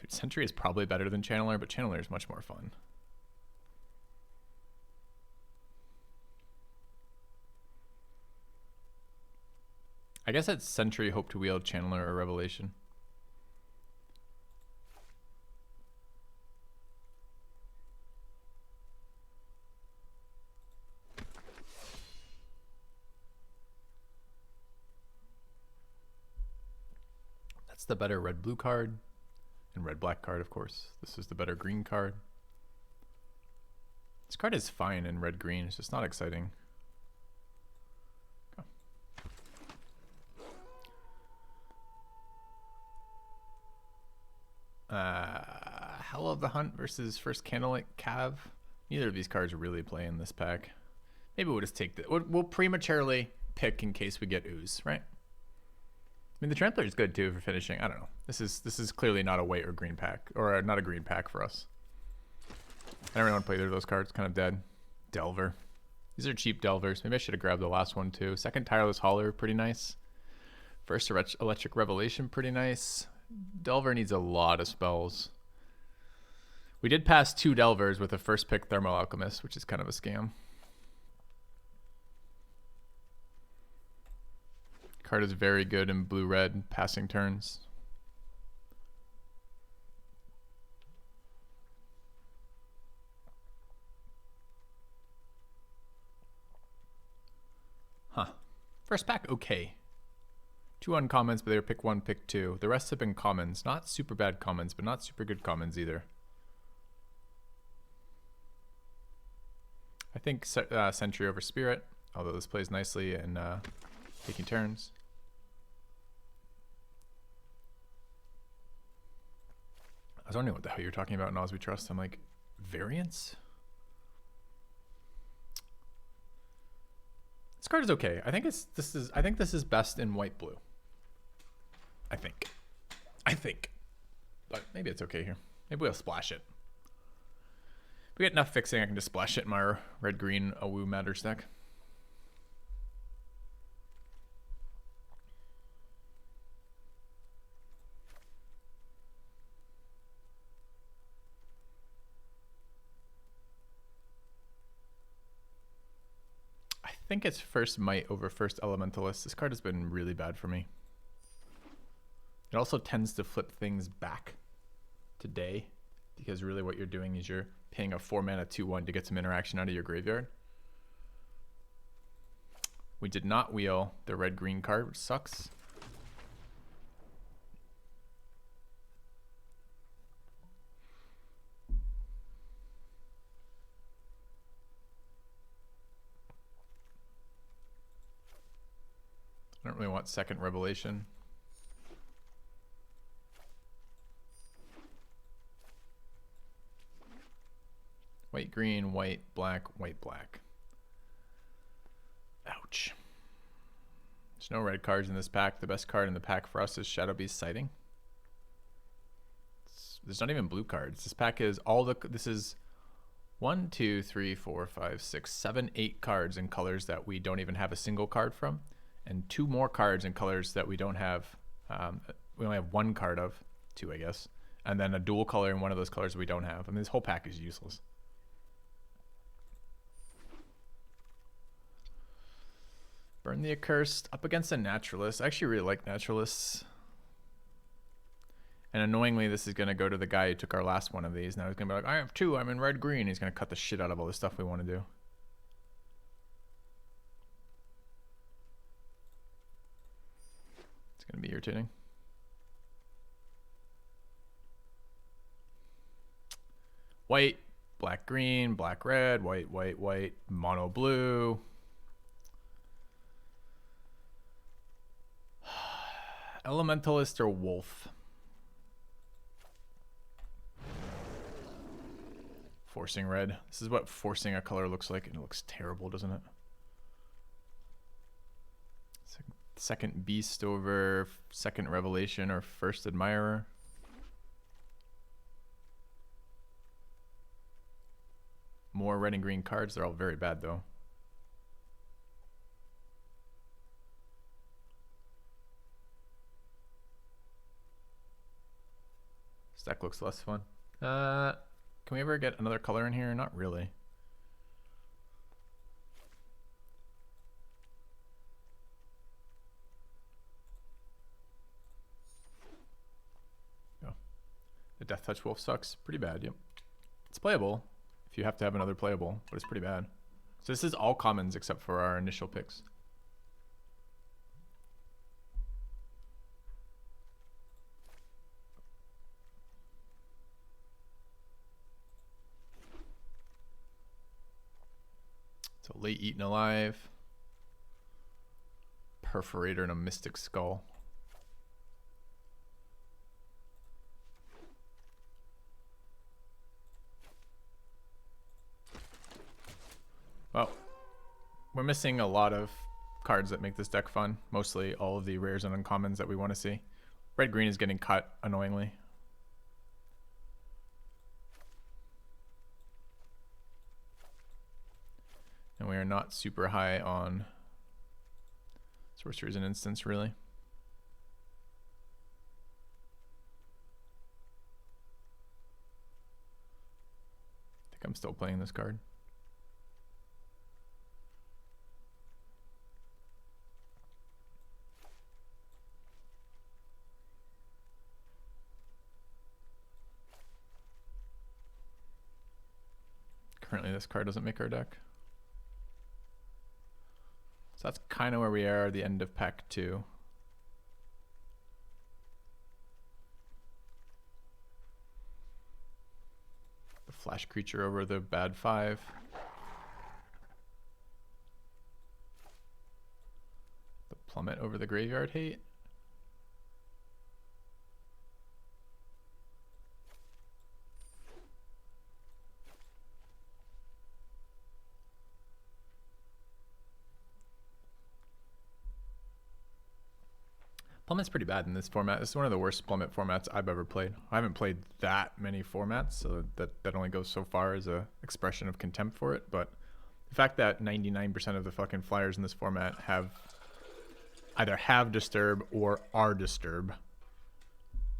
Dude, Sentry is probably better than Channeler, but Channeler is much more fun. I guess it's Sentry, Hope to Wield, Channeler, or Revelation. That's the better red-blue card, and red-black card, of course. This is the better green card. This card is fine in red-green, it's just not exciting. Hell of the Hunt versus First Candlelight Cav. Neither of these cards really play in this pack. Maybe we'll just take the... We'll prematurely pick in case we get Ooze, right? I mean, the Trampler is good too for finishing. I don't know. This is clearly not a white or green pack, or not a green pack for us. I don't really want to play either of those cards. Kind of dead. Delver. These are cheap Delvers. Maybe I should have grabbed the last one too. Second Tireless Hauler, pretty nice. First Electric Revelation, pretty nice. Delver needs a lot of spells. We did pass 2 Delvers with a first pick Thermal Alchemist, which is kind of a scam. Card is very good in blue-red passing turns. Huh. First pack, okay. 2 uncommons, but they were pick 1, pick 2. The rest have been commons. Not super bad commons, but not super good commons either. I think Sentry over Spirit, although this plays nicely in taking turns. I was wondering what the hell you were talking about in Oz We Trust. I'm like, variants? This card is okay. I think this is best in white blue. I think. But maybe it's okay here. Maybe we'll splash it. If we get enough fixing, I can just splash it in my red-green Awu Matters deck. I think it's first Might over first Elementalist. This card has been really bad for me. It also tends to flip things back today, because really what you're doing is you're paying a 4-mana 2/1 to get some interaction out of your graveyard. We did not wheel the red-green card, which sucks. I don't really want second Revelation. White, green, white, black, white, black. Ouch. There's no red cards in this pack. The best card in the pack for us is Shadow Beast Sighting. There's not even blue cards. This pack is this is 1, 2, 3, 4, 5, 6, 7, 8 cards in colors that we don't even have a single card from, and 2 more cards in colors that we don't have. We only have 1 card of, 2 I guess, and then a dual color in one of those colors we don't have. I mean, this whole pack is useless. Burn the Accursed up against a Naturalist. I actually really like Naturalists. And annoyingly, this is going to go to the guy who took our last one of these. Now he's going to be like, I have 2, I'm in red-green. He's going to cut the shit out of all the stuff we want to do. It's going to be irritating. White, black-green, black-red, white, white, white, mono-blue. Elementalist or Wolf? Forcing red. This is what forcing a color looks like, and it looks terrible, doesn't it? Second Beast over second Revelation or first Admirer. More red and green cards. They're all very bad, though. This deck looks less fun. Can we ever get another color in here? Not really. Oh. The Death Touch Wolf sucks. Pretty bad, yep. It's playable if you have to have another playable, but it's pretty bad. So this is all commons except for our initial picks. So Late Eaten Alive, Perforator, and a Mystic Skull. We're missing a lot of cards that make this deck fun. Mostly all of the rares and uncommons that we want to see. Red-green is getting cut, annoyingly. And we are not super high on sorceries and instants, really. I think I'm still playing this card. Currently, this card doesn't make our deck. So that's kind of where we are at the end of pack 2. The flash creature over the bad 5. The plummet over the graveyard hate. Plummet's pretty bad in this format. This is one of the worst Plummet formats I've ever played. I haven't played that many formats, so that only goes so far as a expression of contempt for it. But the fact that 99% of the fucking flyers in this format either have disturb or are disturb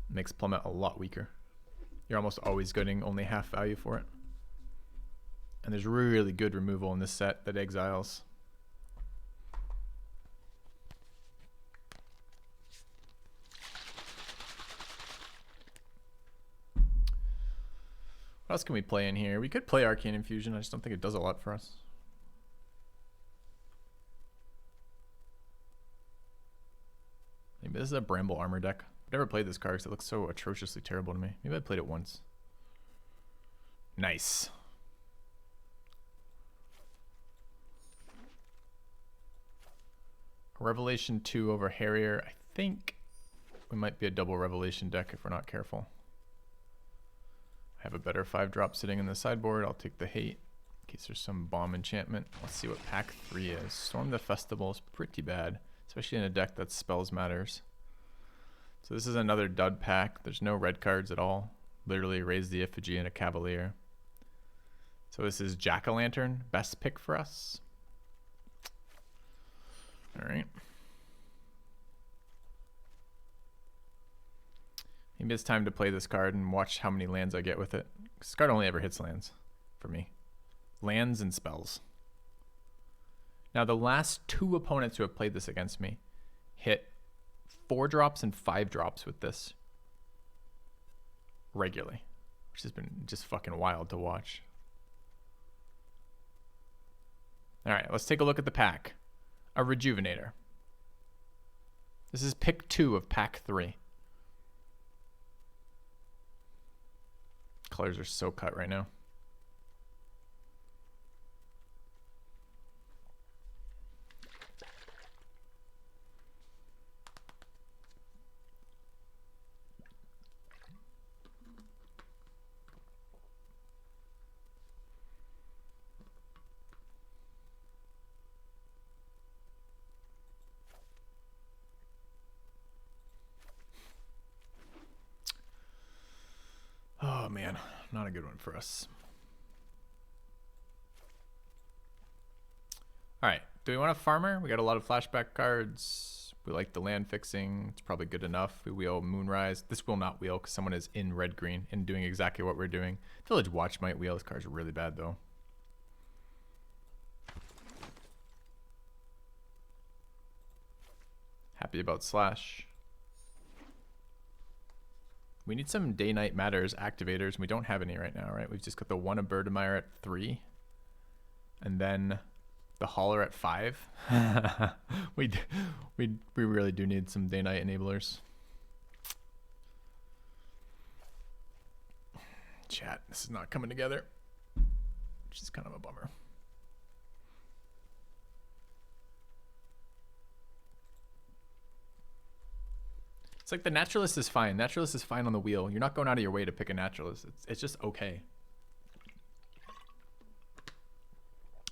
makes Plummet a lot weaker. You're almost always getting only half value for it. And there's really good removal in this set that exiles. What else can we play in here? We could play Arcane Infusion. I just don't think it does a lot for us. Maybe this is a Bramble Armor deck. I've never played this card because it looks so atrociously terrible to me. Maybe I played it once. Nice. Revelation 2 over Harrier. I think we might be a double Revelation deck if we're not careful. I have a better 5-drop sitting in the sideboard. I'll take the hate in case there's some bomb enchantment. Let's see what pack 3 is. Storm the Festival is pretty bad, especially in a deck that spells matters. So this is another dud pack. There's no red cards at all. Literally Raise the Effigy and a Cavalier. So this is Jack-o'-lantern, best pick for us. All right. Maybe it's time to play this card and watch how many lands I get with it. This card only ever hits lands for me. Lands and spells. Now the last 2 opponents who have played this against me hit 4 drops and 5 drops with this regularly, which has been just fucking wild to watch. All right, let's take a look at the pack. A Rejuvenator. This is pick 2 of pack 3. Colors are so cut right now. Oh man, not a good one for us. All right, do we want a farmer? We got a lot of flashback cards. We like the land fixing. It's probably good enough. We wheel Moonrise. This will not wheel because someone is in red-green and doing exactly what we're doing. Village Watch might wheel. This card's really bad though. Happy about Slash. We need some Day-Night Matters activators, and we don't have any right now, right? We've just got the one of Birdemire at 3, and then the Hauler at 5. we really do need some Day-Night enablers. Chat, this is not coming together, which is kind of a bummer. It's like the Naturalist is fine. Naturalist is fine on the wheel. You're not going out of your way to pick a Naturalist. It's just okay.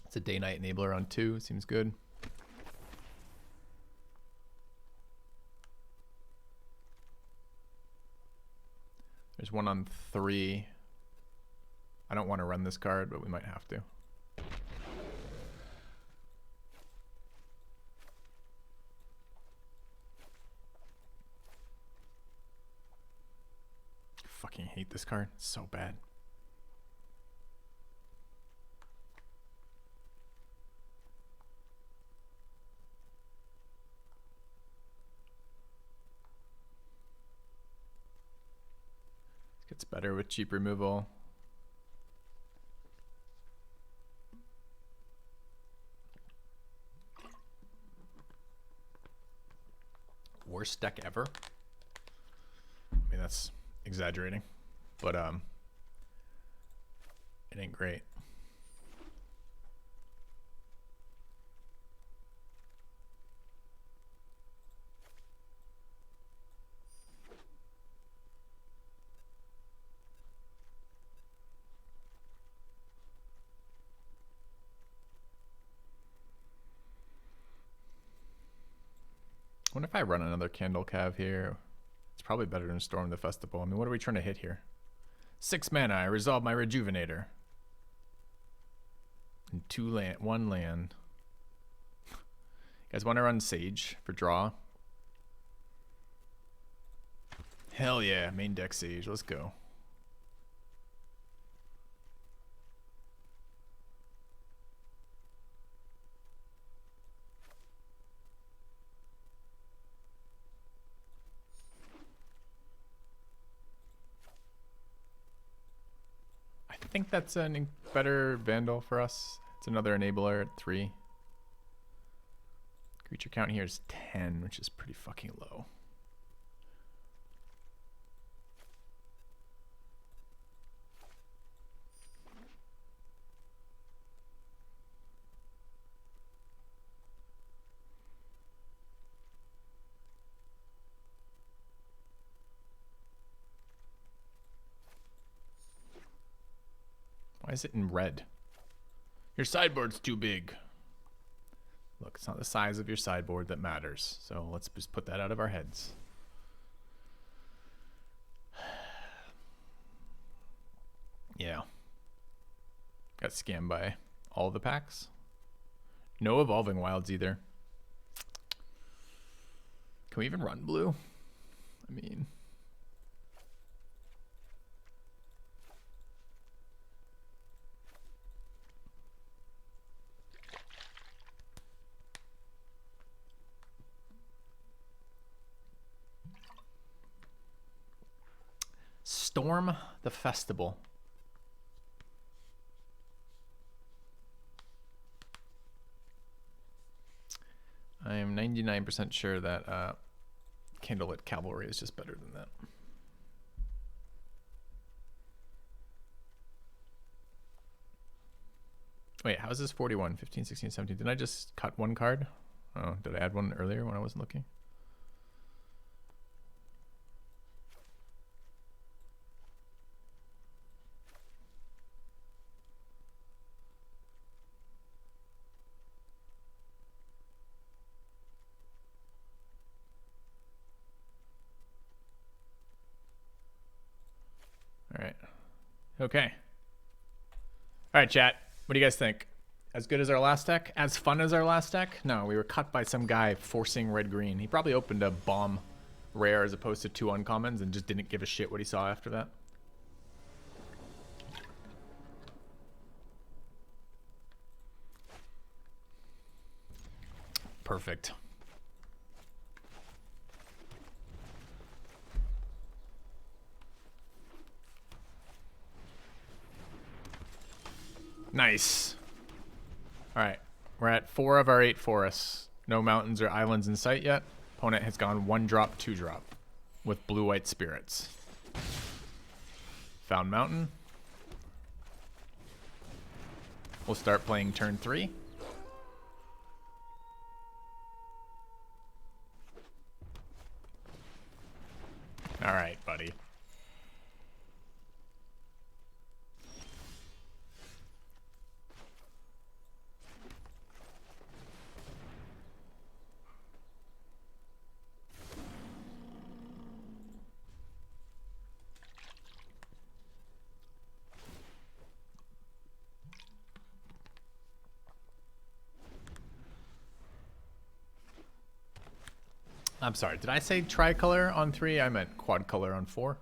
It's It's a day-night enabler on 2. Seems good. There's one on 3. I don't want to run this card, but we might have to. Fucking hate this card. It's so bad. Gets better with cheap removal. Worst deck ever? I mean, that's exaggerating, but it ain't great. I wonder if I run another Candle Cav here. It's probably better than Storm the Festival. I mean, what are we trying to hit here? 6 mana, I resolve my Rejuvenator. And 1 land. You guys want to run Sage for draw? Hell yeah, main deck Sage, let's go. I think that's a better Vandal for us. It's another enabler at 3. Creature count here is 10, which is pretty fucking low. Why is it in red? Your sideboard's too big. Look, it's not the size of your sideboard that matters. So let's just put that out of our heads. Yeah. Got scammed by all the packs. No Evolving Wilds either. Can we even run blue? I mean... Storm the Festival. I am 99% sure that Candlelit Cavalry is just better than that. Wait, how is this 41? 15, 16, 17. Didn't I just cut one card? Oh, did I add one earlier when I wasn't looking? All right. Okay. All right, chat. What do you guys think? As good as our last deck? As fun as our last deck? No, we were cut by some guy forcing red-green. He probably opened a bomb rare as opposed to 2 uncommons and just didn't give a shit what he saw after that. Perfect. Nice. All right, we're at 4 of our 8 forests. No mountains or islands in sight yet. Opponent has gone 1-drop, 2-drop with blue-white spirits. Found mountain. We'll start playing turn 3. All right, buddy. I'm sorry, did I say tricolor on 3? I meant quad color on 4.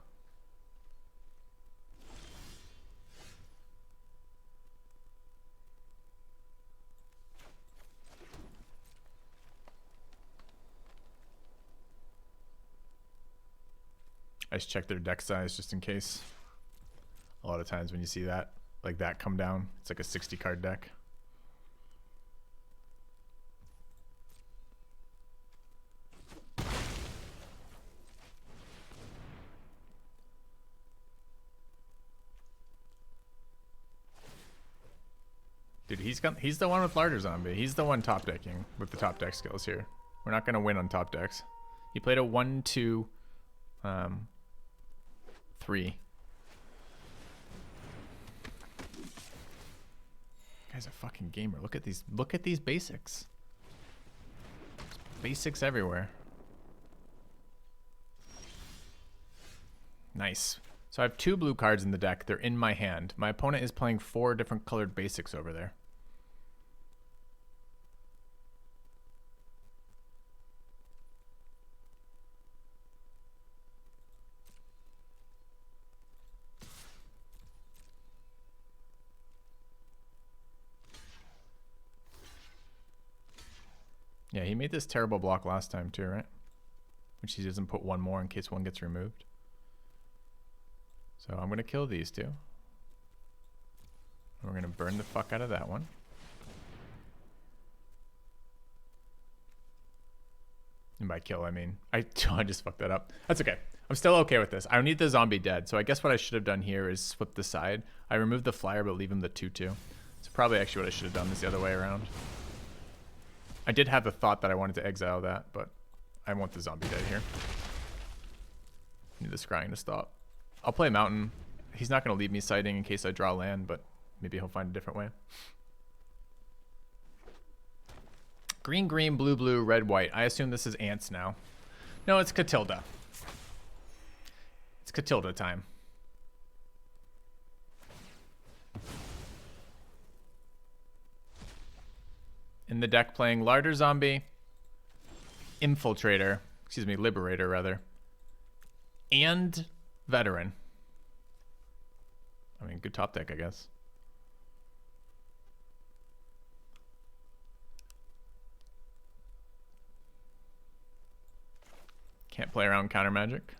I just check their deck size just in case. A lot of times when you see that, like that come down, it's like a 60 card deck. Dude, he's the one with larger zombie. He's the one top decking with the top deck skills here. We're not gonna win on top decks. He played a 1-2 3. Guy's a fucking gamer. Look at these basics. Basics everywhere. Nice. So I have 2 blue cards in the deck. They're in my hand. My opponent is playing 4 different colored basics over there. Yeah, he made this terrible block last time too, right? Which he doesn't put one more in case one gets removed. So I'm going to kill these 2. And we're going to burn the fuck out of that one. And by kill, I mean, I just fucked that up. That's okay. I'm still okay with this. I need the zombie dead. So I guess what I should have done here is flip the side. I removed the flyer, but leave him the 2-2. So probably actually what I should have done is the other way around. I did have the thought that I wanted to exile that, but I want the zombie dead here. Need the scrying to stop. I'll play mountain. He's not going to leave me sighting in case I draw land, but maybe he'll find a different way. Green, green, blue, blue, red, white. I assume this is ants now. No, it's Catilda. It's Catilda time. In the deck playing larger zombie, infiltrator, excuse me, liberator rather, and veteran. I mean, good top deck, I guess. Can't play around counter magic.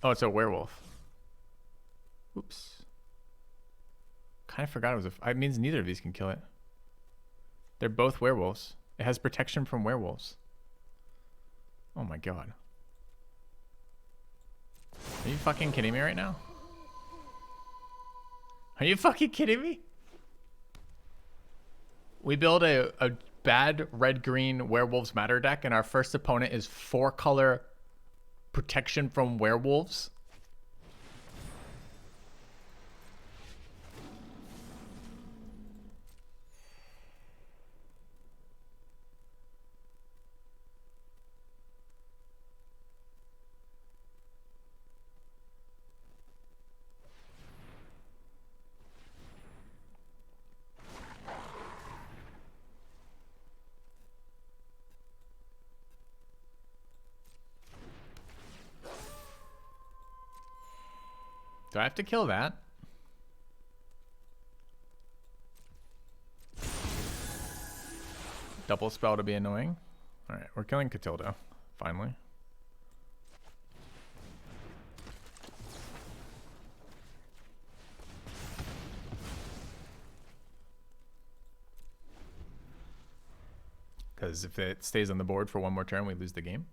Oh, it's a werewolf. Oops. Kind of forgot it was it means neither of these can kill it. They're both werewolves. It has protection from werewolves. Oh my god. Are you fucking kidding me right now? Are you fucking kidding me? We build a bad red-green werewolves matter deck and our first opponent is 4-color protection from werewolves. Do I have to kill that? Double spell to be annoying. Alright, we're killing Catilda, finally. Because if it stays on the board for one more turn, we lose the game.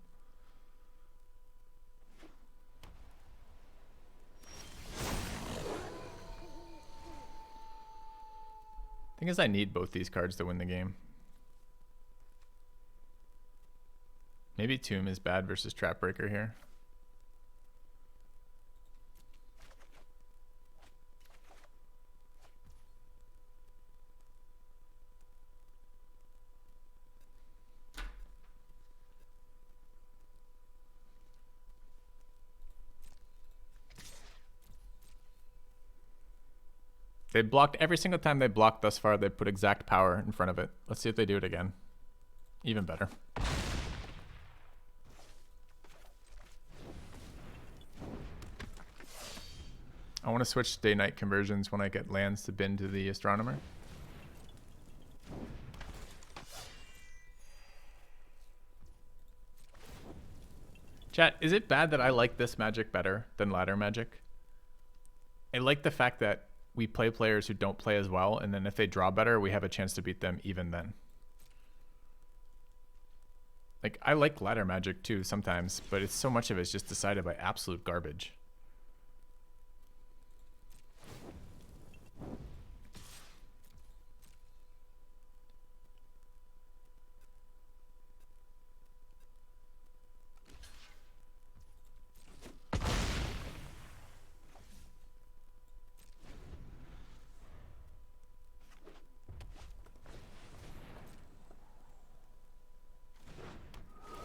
Thing is, I need both these cards to win the game. Maybe Tomb is bad versus Trapbreaker here. They blocked every single time they blocked thus far. They put exact power in front of it. Let's see if they do it again. Even better. I want to switch day-night conversions when I get lands to bin to the Astronomer. Chat, is it bad that I like this magic better than ladder magic? I like the fact that we play players who don't play as well, and then if they draw better, we have a chance to beat them even then. Like, I like ladder magic too sometimes, but it's so much of it's just decided by absolute garbage.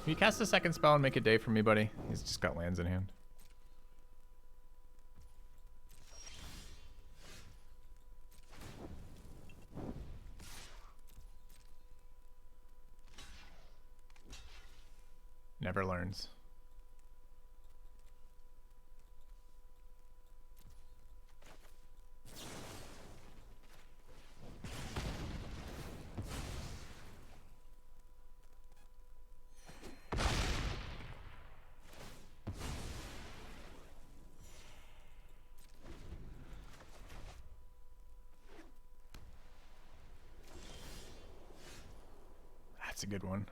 Can you cast a second spell and make a day for me, buddy? He's just got lands in hand. Never learns. That's a good one.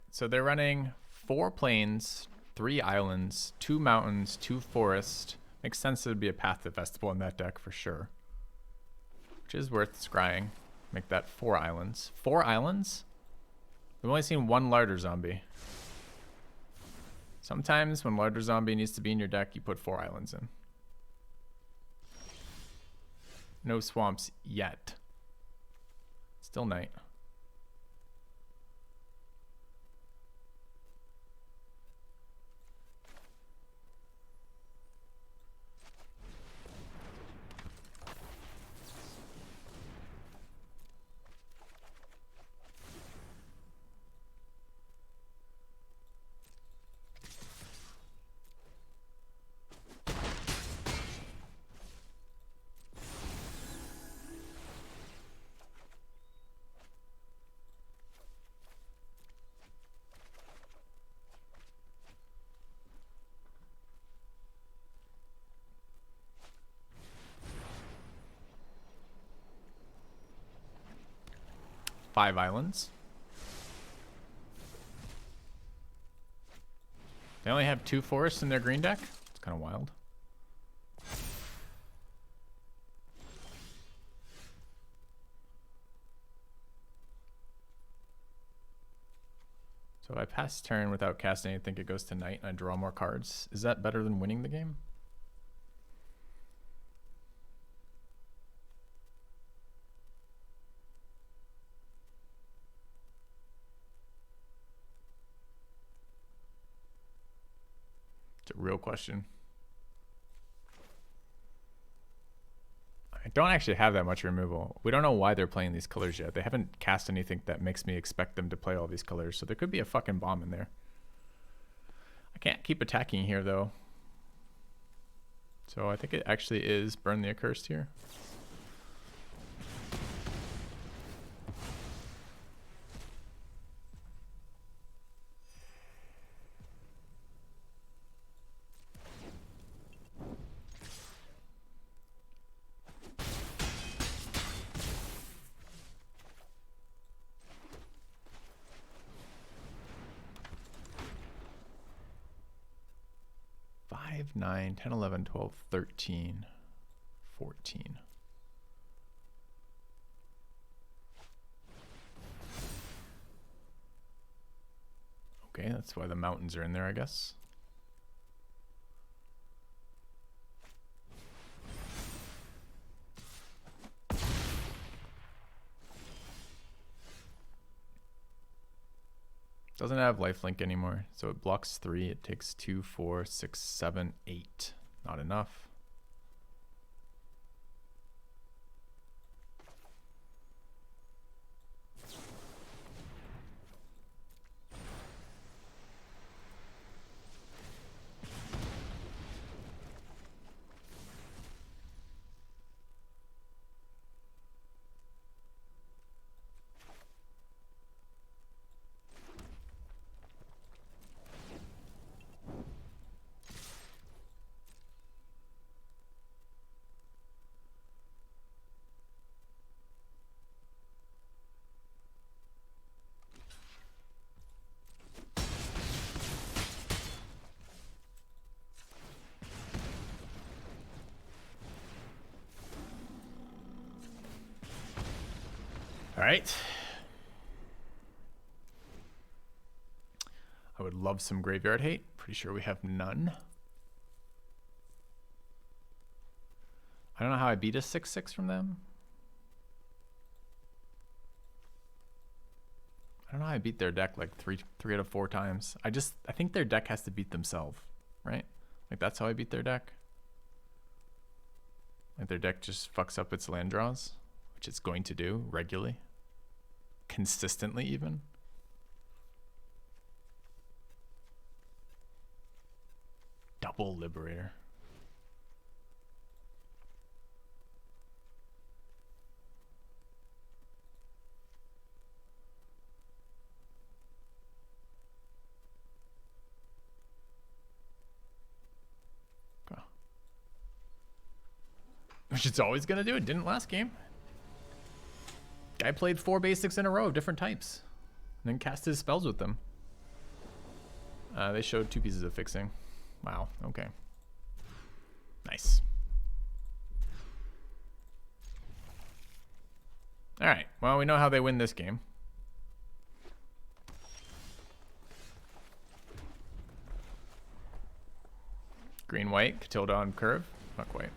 So they're running 4 plains, 3 islands, 2 mountains, 2 forests. Makes sense that it would be a Path to Festival in that deck for sure. Which is worth scrying. Make that 4 islands. 4 islands? We've only seen 1 larder zombie. Sometimes when larder zombie needs to be in your deck, you put 4 islands in. No swamps yet. Still night. Five islands. They only have 2 forests in their green deck? It's kind of wild. So if I pass turn without casting anything, it goes to night and I draw more cards. Is that better than winning the game? It's a real question. I don't actually have that much removal. We don't know why they're playing these colors yet. They haven't cast anything that makes me expect them to play all these colors, so there could be a fucking bomb in there. I can't keep attacking here, though. So I think it actually is Burn the Accursed here. Five, 9, 10, 11, 12, 13, 14. Okay, that's why the mountains are in there, I guess. Doesn't have lifelink anymore, so it blocks 3. It takes 2, 4, 6, 7, 8. Not enough. All right. I would love some graveyard hate. Pretty sure we have none. I don't know how I beat a 6/6 from them. I don't know how I beat their deck like three out of 4 times. I think their deck has to beat themselves, right? Like that's how I beat their deck. Like their deck just fucks up its land draws, which it's going to do regularly. Consistently even. Double Liberator. Okay. Which it's always gonna do. It didn't last game. Guy played 4 basics in a row of different types. And then cast his spells with them. They showed 2 pieces of fixing. Wow, okay. Nice. Alright, well, we know how they win this game. Green-white, Catilda on curve. Not quite.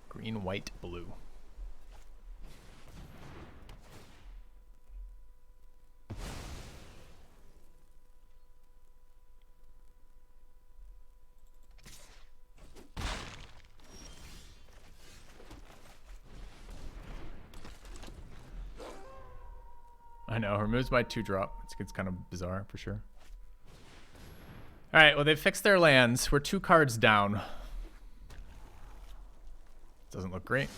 Green, white, blue. I know, removes my 2-drop. It's kind of bizarre for sure. Alright, well they fixed their lands. We're 2 cards down. Doesn't look great.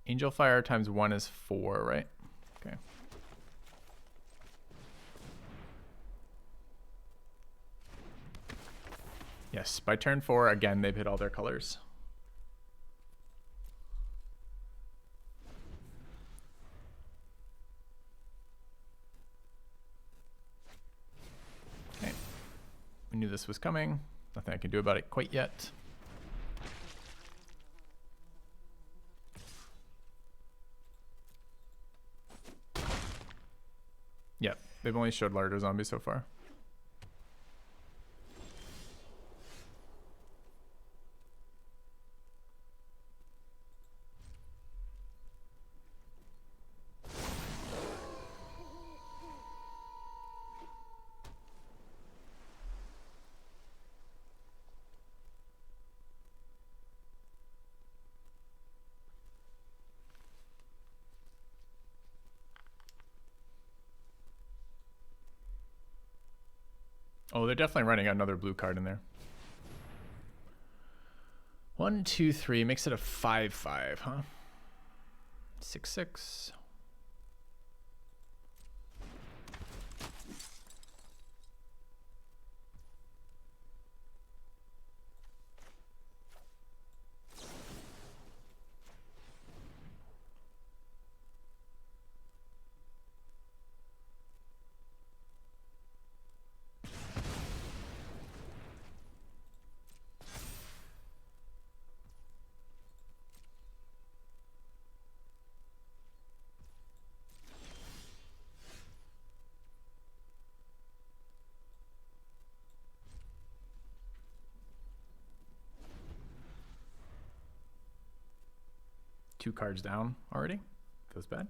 Angel Fire times 1 is 4, right? Okay. Yes, by turn 4, again, they've hit all their colors. Okay. We knew this was coming. Nothing I can do about it quite yet. Yep, they've only showed larger zombies so far. Oh, they're definitely running another blue card in there. 1, 2, 3 makes it a 5/5, huh? 6/6. 2 cards down already. Feels bad.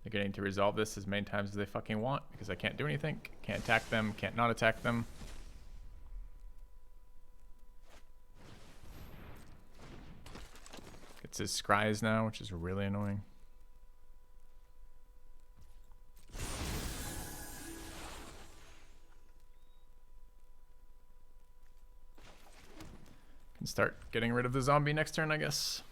They're getting to resolve this as many times as they fucking want because I can't do anything. Can't attack them. Can't not attack them. Gets his scries now, which is really annoying. Can start getting rid of the zombie next turn, I guess.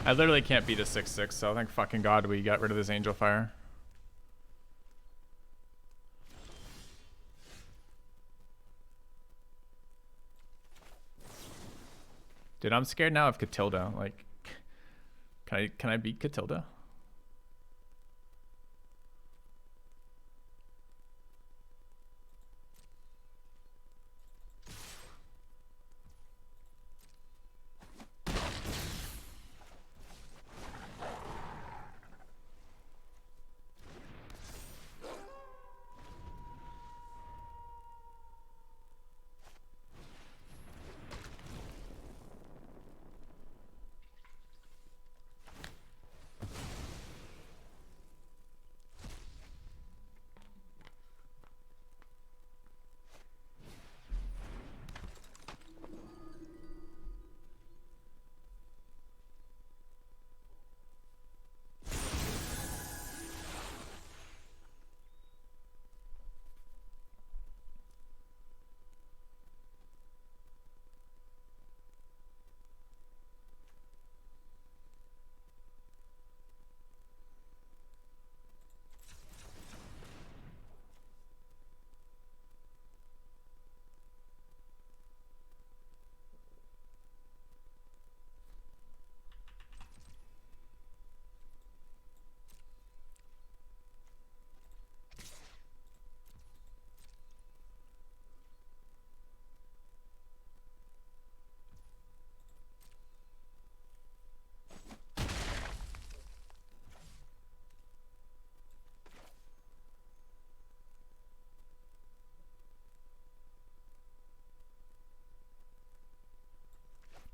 I literally can't beat a 6/6, so thank fucking God we got rid of this Angel Fire. Dude, I'm scared now of Catilda. Like, can I beat Catilda?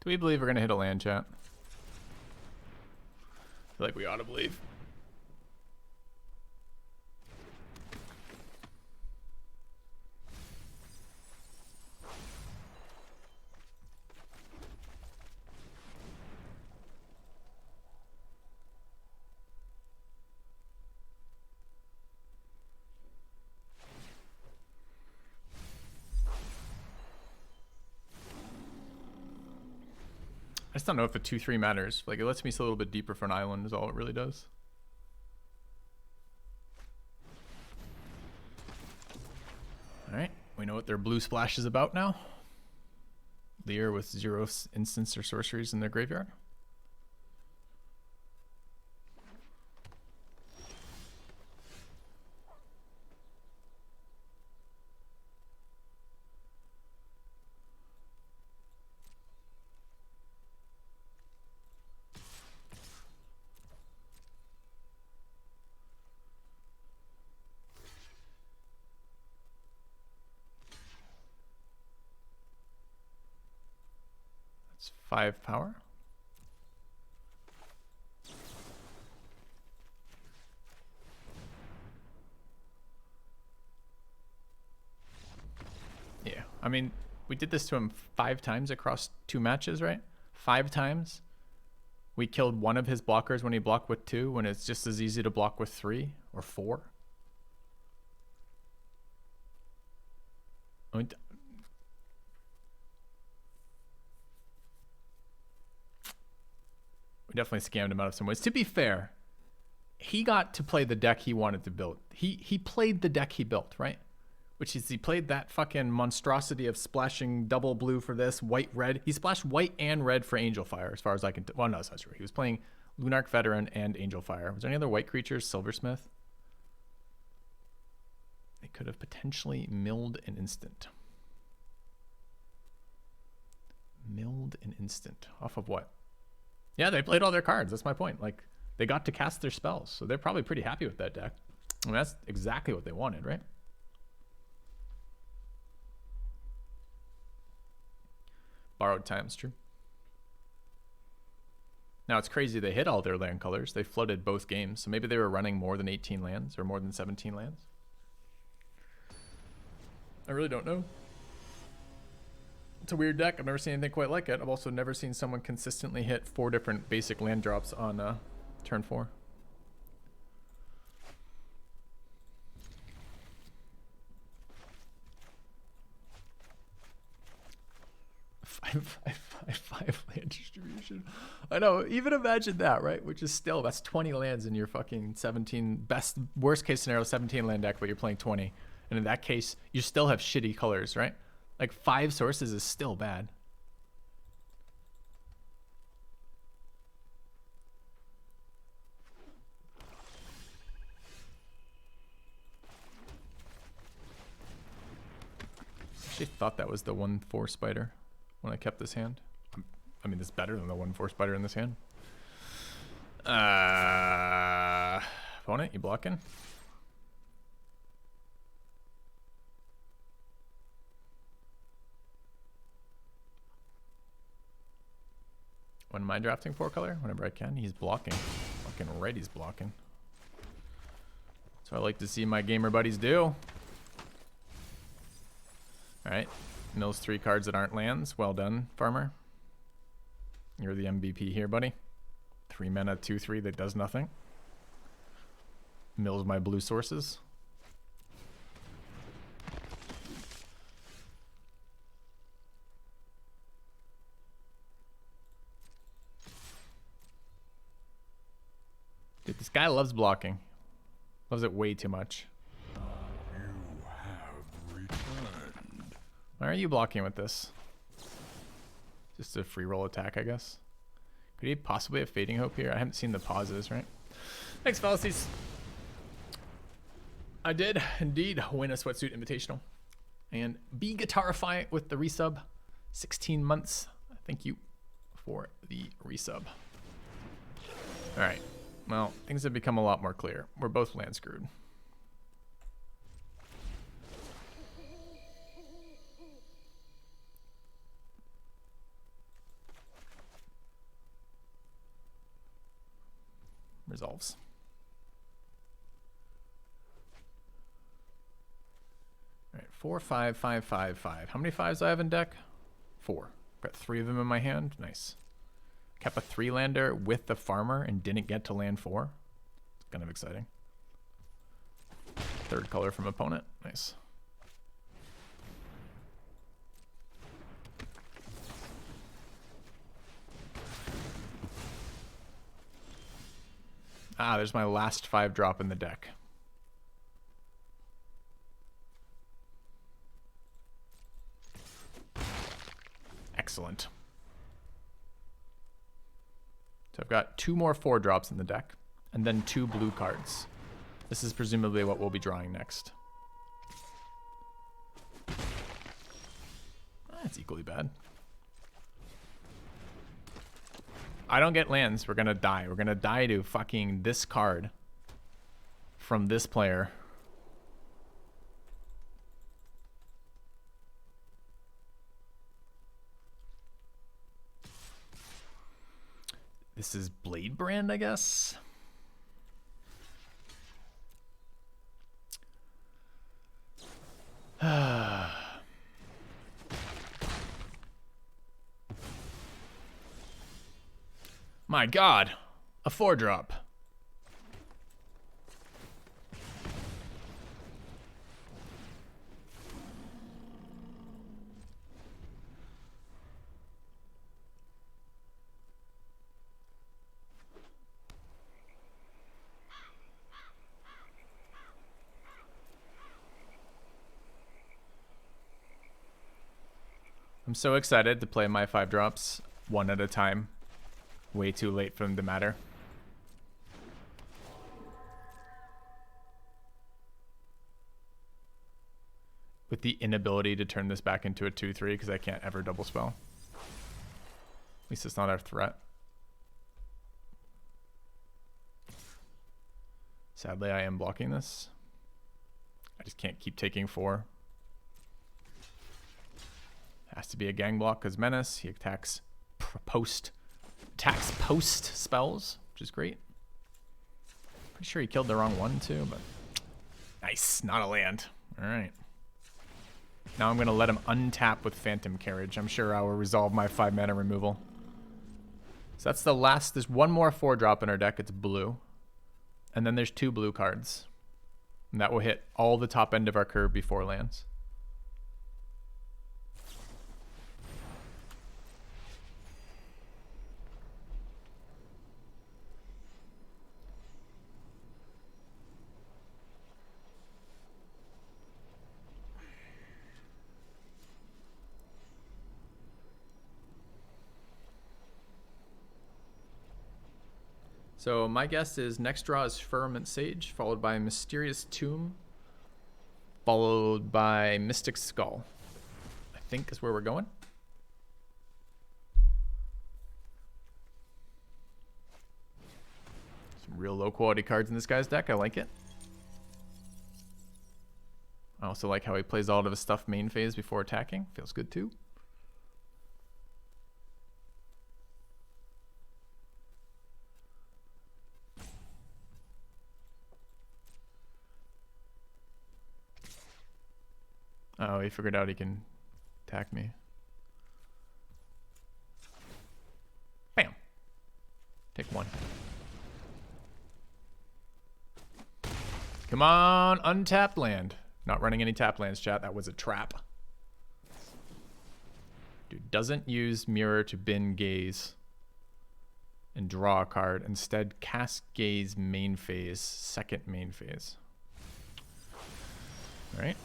Do we believe we're gonna hit a land, chat? I feel like we ought to believe. I just don't know if the 2/3 matters. Like, it lets me see a little bit deeper for an island is all it really does. Alright, we know what their blue splash is about now. Lear with 0 instants or sorceries in their graveyard. It's 5 power. Yeah, I mean, We did this to him 5 times across 2 matches, right? 5 times. We killed one of his blockers when he blocked with 2, when it's just as easy to block with 3 or 4. We definitely scammed him out of some ways. To be fair, he got to play the deck he wanted to build. He played the deck he built, right? Which is he played that fucking monstrosity of splashing double blue for this, white, red. He splashed white and red for Angel Fire, as far as I can well, no, that's not true. He was playing Lunarch Veteran and Angel Fire. Was there any other white creatures? Silversmith? They could have potentially milled an instant. Milled an instant. Off of what? Yeah, they played all their cards. That's my point. Like, they got to cast their spells, so they're probably pretty happy with that deck. I mean, that's exactly what they wanted, right? Borrowed time's true. Now it's crazy they hit all their land colors. They flooded both games, so maybe they were running more than 18 lands or more than 17 lands. I really don't know. It's a weird deck. I've never seen anything quite like it. I've also never seen someone consistently hit 4 different basic land drops on turn 4. Five land distribution. I know. Even imagine that, right? Which is still, that's 20 lands in your fucking 17 worst case scenario 17 land deck, but you're playing 20. And in that case, you still have shitty colors, right? Like 5 sources is still bad. I actually thought that was the 1/4 spider when I kept this hand. I mean, it's better than the 1/4 spider in this hand. Opponent, you blocking? When am I drafting 4 color? Whenever I can. He's blocking. Fucking right, he's blocking. That's what I like to see my gamer buddies do. Alright. Mills 3 cards that aren't lands. Well done, farmer. You're the MVP here, buddy. 3 mana, 2/3 that does nothing. Mills my blue sources. Dude, this guy loves blocking. Loves it way too much. You have returned. Why are you blocking with this? Just a free roll attack, I guess. Could he possibly have Fading Hope here? I haven't seen the pauses, right? Thanks, fallacies. I did indeed win a Sweatsuit Invitational. And be Guitarify with the resub. 16 months. Thank you for the resub. Alright. Well, things have become a lot more clear. We're both land screwed. Resolves. All right, 4, 5, 5, 5, 5. How many 5s do I have in deck? 4. Got 3 of them in my hand. Nice. Kept a 3-lander with the farmer and didn't get to land 4. It's kind of exciting. 3rd color from opponent. Nice. Ah, there's my last 5 drop in the deck. Excellent. So I've got 2 more 4 drops in the deck, and then 2 blue cards. This is presumably what we'll be drawing next. That's equally bad. I don't get lands. We're gonna die. We're gonna die to fucking this card from this player. This is Blade Brand, I guess. My God, a 4-drop. I'm so excited to play my 5-drops one at a time. Way too late for them to matter. With the inability to turn this back into a 2-3 because I can't ever double spell. At least it's not our threat. Sadly, I am blocking this. I just can't keep taking 4. Has to be a gang block because Menace. He attacks post spells, which is great. Pretty sure he killed the wrong one too, but nice, not a land. All right. Now I'm gonna let him untap with Phantom Carriage. I'm sure I will resolve my 5-mana removal. So that's the last. There's one more 4-drop in our deck. It's blue, and then there's 2 blue cards, and that will hit all the top end of our curve before lands. So my guess is next draw is Firmament Sage, followed by Mysterious Tomb, followed by Mystic Skull. I think is where we're going. Some real low quality cards in this guy's deck. I like it. I also like how he plays all of his stuff main phase before attacking. Feels good too. Oh, he figured out he can attack me. Bam. Take 1. Come on, untapped land. Not running any tap lands, chat. That was a trap. Dude doesn't use Mirror to bin Gaze and draw a card. Instead, cast Gaze main phase, second main phase. All right.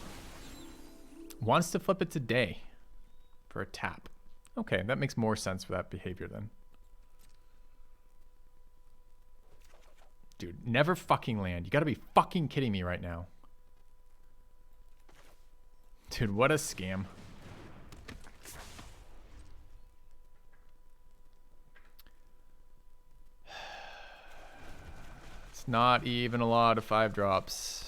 Wants to flip it today for a tap. Okay, that makes more sense for that behavior then. Dude, never fucking land. You gotta be fucking kidding me right now. Dude, what a scam. It's not even a lot of 5-drops.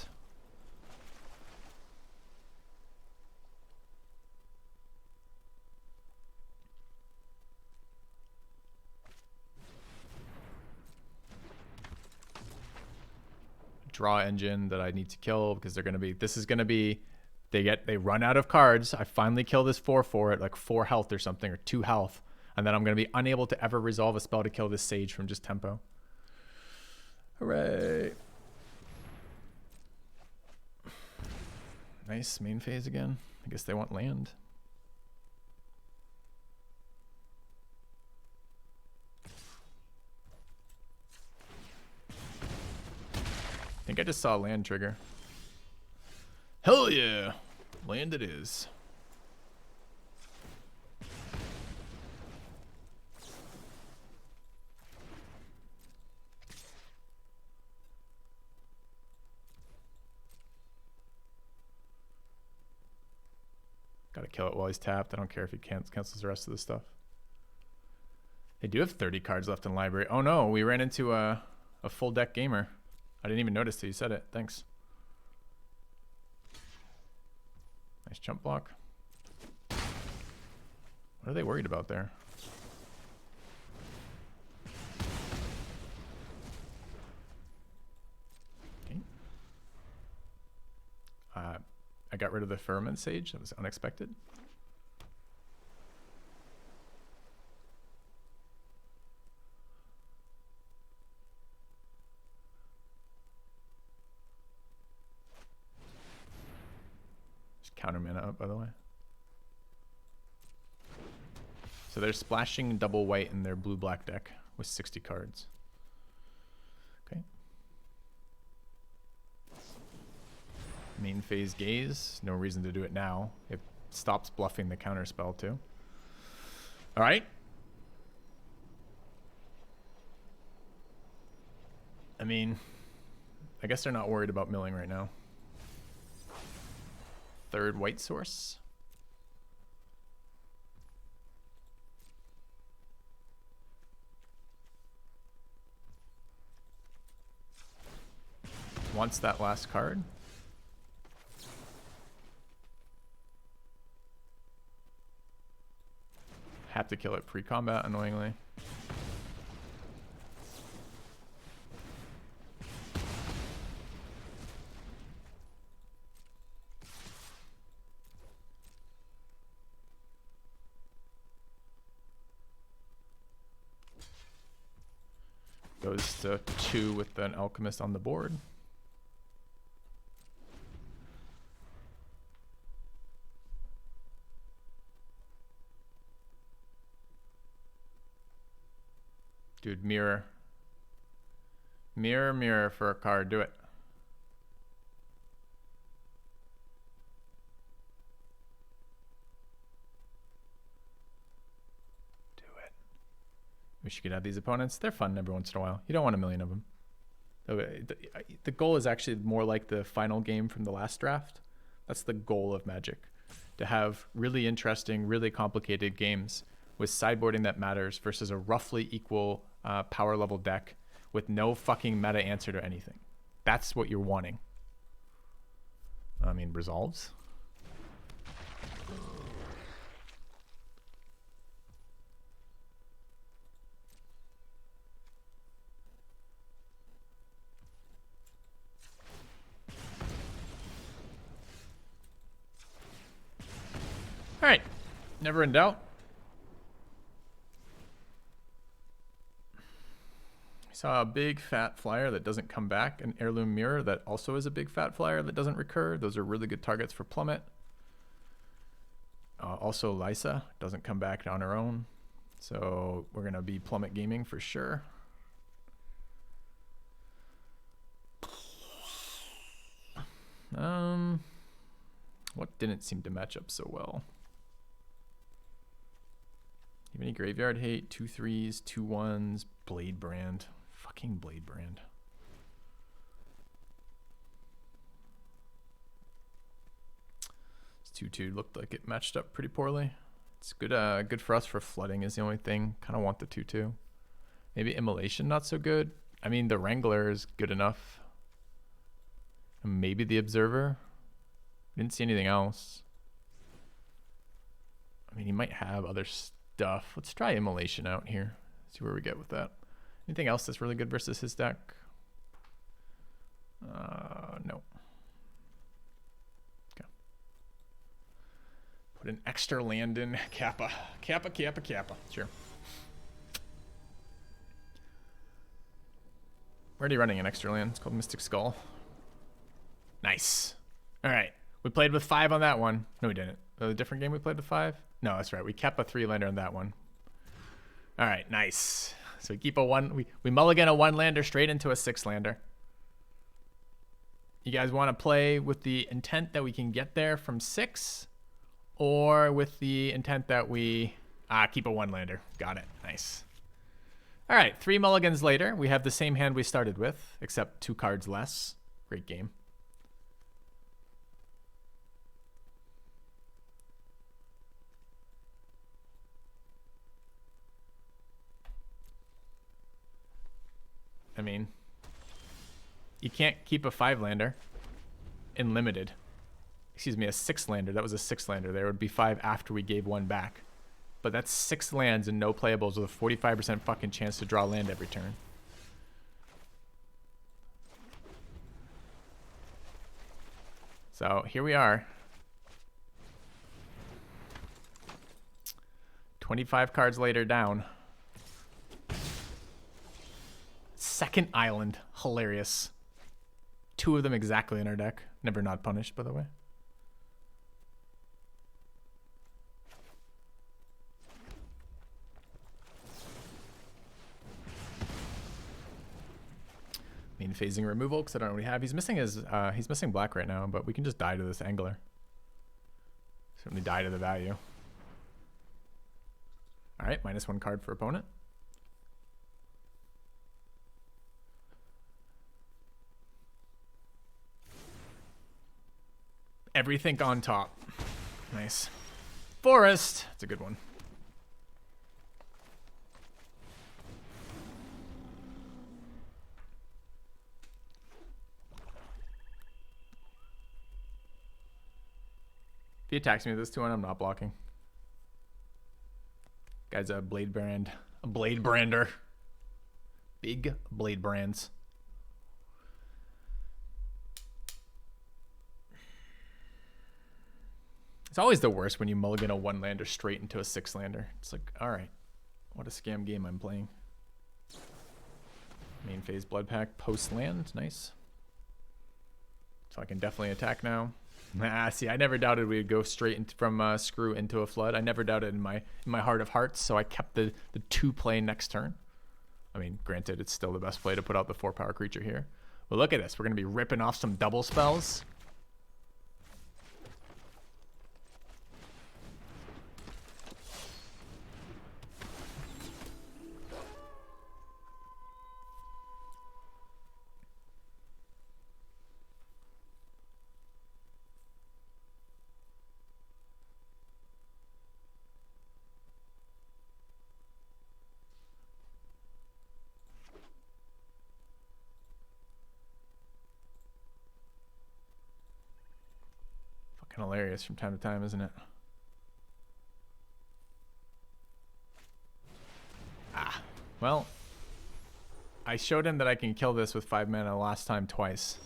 Draw engine that I need to kill because they're gonna be. This is gonna be. They run out of cards. I finally kill this 4/4 at like 4 health or something, or 2 health, and then I'm gonna be unable to ever resolve a spell to kill this Sage from just tempo. Hooray! Nice main phase again. I guess they want land. I think I just saw a land trigger. Hell yeah! Land it is. Gotta kill it while he's tapped. I don't care if he cancels the rest of the stuff. They do have 30 cards left in library. Oh no, we ran into a full deck gamer. I didn't even notice till you said it. Thanks. Nice jump block. What are they worried about there? Okay. I got rid of the Firmament Sage. That was unexpected. counter mana up, by the way. So they're splashing double white in their blue-black deck with 60 cards. Okay. Main phase Gaze. No reason to do it now. It stops bluffing the counter spell too. All right. I mean, I guess they're not worried about milling right now. Third white source. Wants that last card. Have to kill it pre-combat, annoyingly. Goes to 2 with an Alchemist on the board. Dude, mirror. Mirror, mirror for a card. Do it. Do it. Wish you could have these opponents. They're fun every once in a while. You don't want a million of them. The goal is actually more like the final game from the last draft. That's the goal of Magic. To have really interesting, really complicated games with sideboarding that matters versus a roughly equal power level deck with no fucking meta answer to anything. That's what you're wanting. I mean, resolves. All right, never in doubt. Saw a big fat flyer that doesn't come back, an heirloom mirror that also is a big fat flyer that doesn't recur. Those are really good targets for Plummet. Also Lysa doesn't come back on her own, so we're gonna be Plummet gaming for sure. What didn't seem to match up so well? You have any graveyard hate? 2 3s, 2 1s, Blade Brand. Fucking Blade Brand. This 2-2 looked like it matched up pretty poorly. It's good good for us for flooding is the only thing. Kind of want the 2-2. Maybe Immolation not so good. I mean, the Wrangler is good enough. And maybe the Observer. Didn't see anything else. I mean, he might have other stuff. Let's try Immolation out here. See where we get with that. Anything else that's really good versus his deck? No. Okay. Put an extra land in. Kappa. Kappa, Kappa, Kappa. Sure. We're already running an extra land. It's called Mystic Skull. Nice. All right. We played with 5 on that one. No, we didn't. A different game we played with 5? No, that's right. We kept a 3-lander on that one. All right, nice. So we keep a 1. We mulligan a 1-lander straight into a 6-lander. You guys want to play with the intent that we can get there from 6, or with the intent that we keep a 1-lander? Got it. Nice. All right, 3 mulligans later, we have the same hand we started with, except 2 cards less. Great game. I mean, you can't keep a 5-lander in limited. Excuse me, a 6-lander. That was a 6-lander. There would be 5 after we gave 1 back. But that's 6 lands and no playables with a 45% fucking chance to draw land every turn. So here we are. 25 cards later down. Second island. Hilarious. 2 of them exactly in our deck. Never not punished, by the way. Main phasing removal because I don't know what we have. He's missing black right now, but we can just die to this angler. Certainly die to the value. All right, -1 card for opponent. Everything on top. Nice. Forest. That's a good one. If he attacks me with this 2-1, I'm not blocking. Guy's a blade brand. A blade brander. Big blade brands. It's always the worst when you mulligan a 1-lander straight into a 6-lander. It's like, all right, what a scam game I'm playing. Main phase blood pack, post land, nice. So I can definitely attack now. See, I never doubted we'd go straight from screw into a flood. I never doubted in my heart of hearts, so I kept the 2 play next turn. I mean, granted, it's still the best play to put out the 4-power creature here. But look at this. We're going to be ripping off some double spells. Hilarious from time to time, isn't it? Well, I showed him that I can kill this with 5 mana last time twice.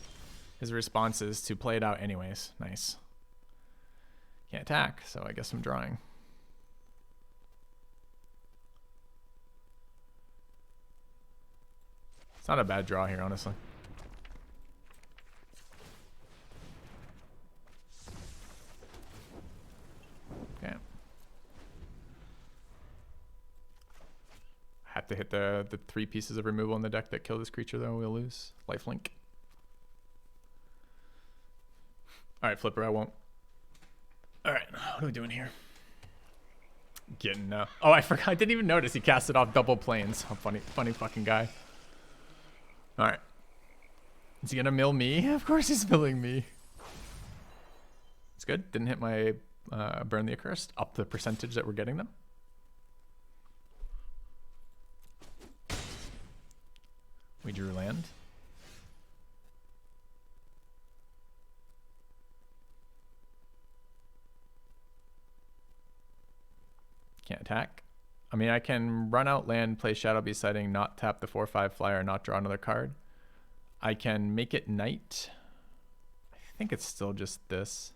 His response is to play it out anyways. Nice. Can't attack, so I guess I'm drawing. It's not a bad draw here, honestly. Okay. Have to hit the 3 pieces of removal in the deck that kill this creature, though. We'll lose. Lifelink. Alright, Flipper, I won't. Alright, what are we doing here? Getting, oh, I forgot. I didn't even notice he cast it off double planes. Oh, funny fucking guy. Alright. Is he gonna mill me? Of course he's milling me. It's good. Didn't hit my Burn the Accursed. Up the percentage that we're getting them. We drew land. Can't attack. I mean, I can run out land, play Shadow Beast Sighting, not tap the 4/5 flyer, not draw another card. I can make it night. I think it's still just this.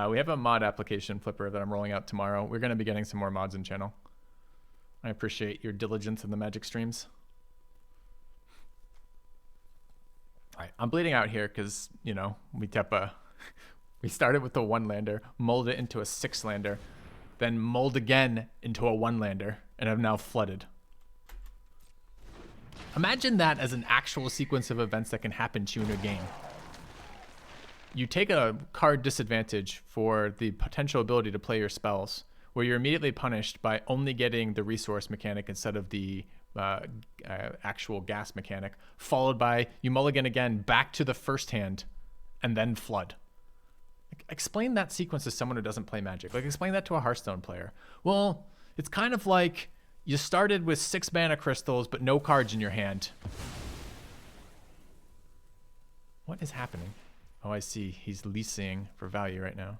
We have a mod application, Flipper, that I'm rolling out tomorrow. We're going to be getting some more mods in channel. I appreciate your diligence in the Magic streams. All right, I'm bleeding out here because, you know, we started with the 1-lander, mulled it into a 6-lander, then mulled again into a 1-lander, and have now flooded. Imagine that as an actual sequence of events that can happen to you in a game. You take a card disadvantage for the potential ability to play your spells, where you're immediately punished by only getting the resource mechanic instead of the actual gas mechanic, followed by you mulligan again back to the first hand, and then flood. Explain that sequence to someone who doesn't play Magic. Like, explain that to a Hearthstone player. Well, it's kind of like you started with 6 mana crystals, but no cards in your hand. What is happening? Oh, I see. He's leasing for value right now.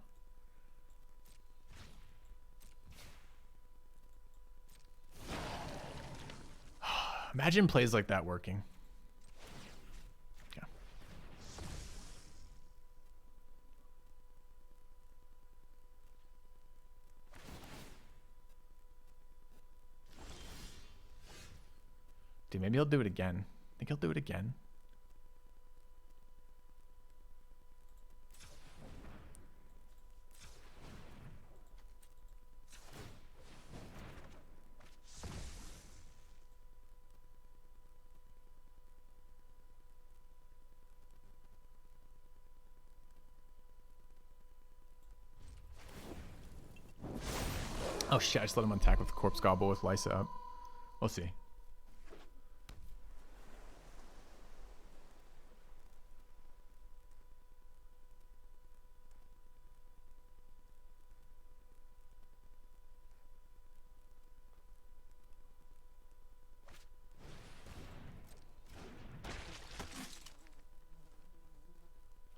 Imagine plays like that working. Yeah. Dude, maybe he'll do it again. Think he'll do it again? Oh shit, I just let him attack with the Corpse Gobble with Lysa up. We'll see.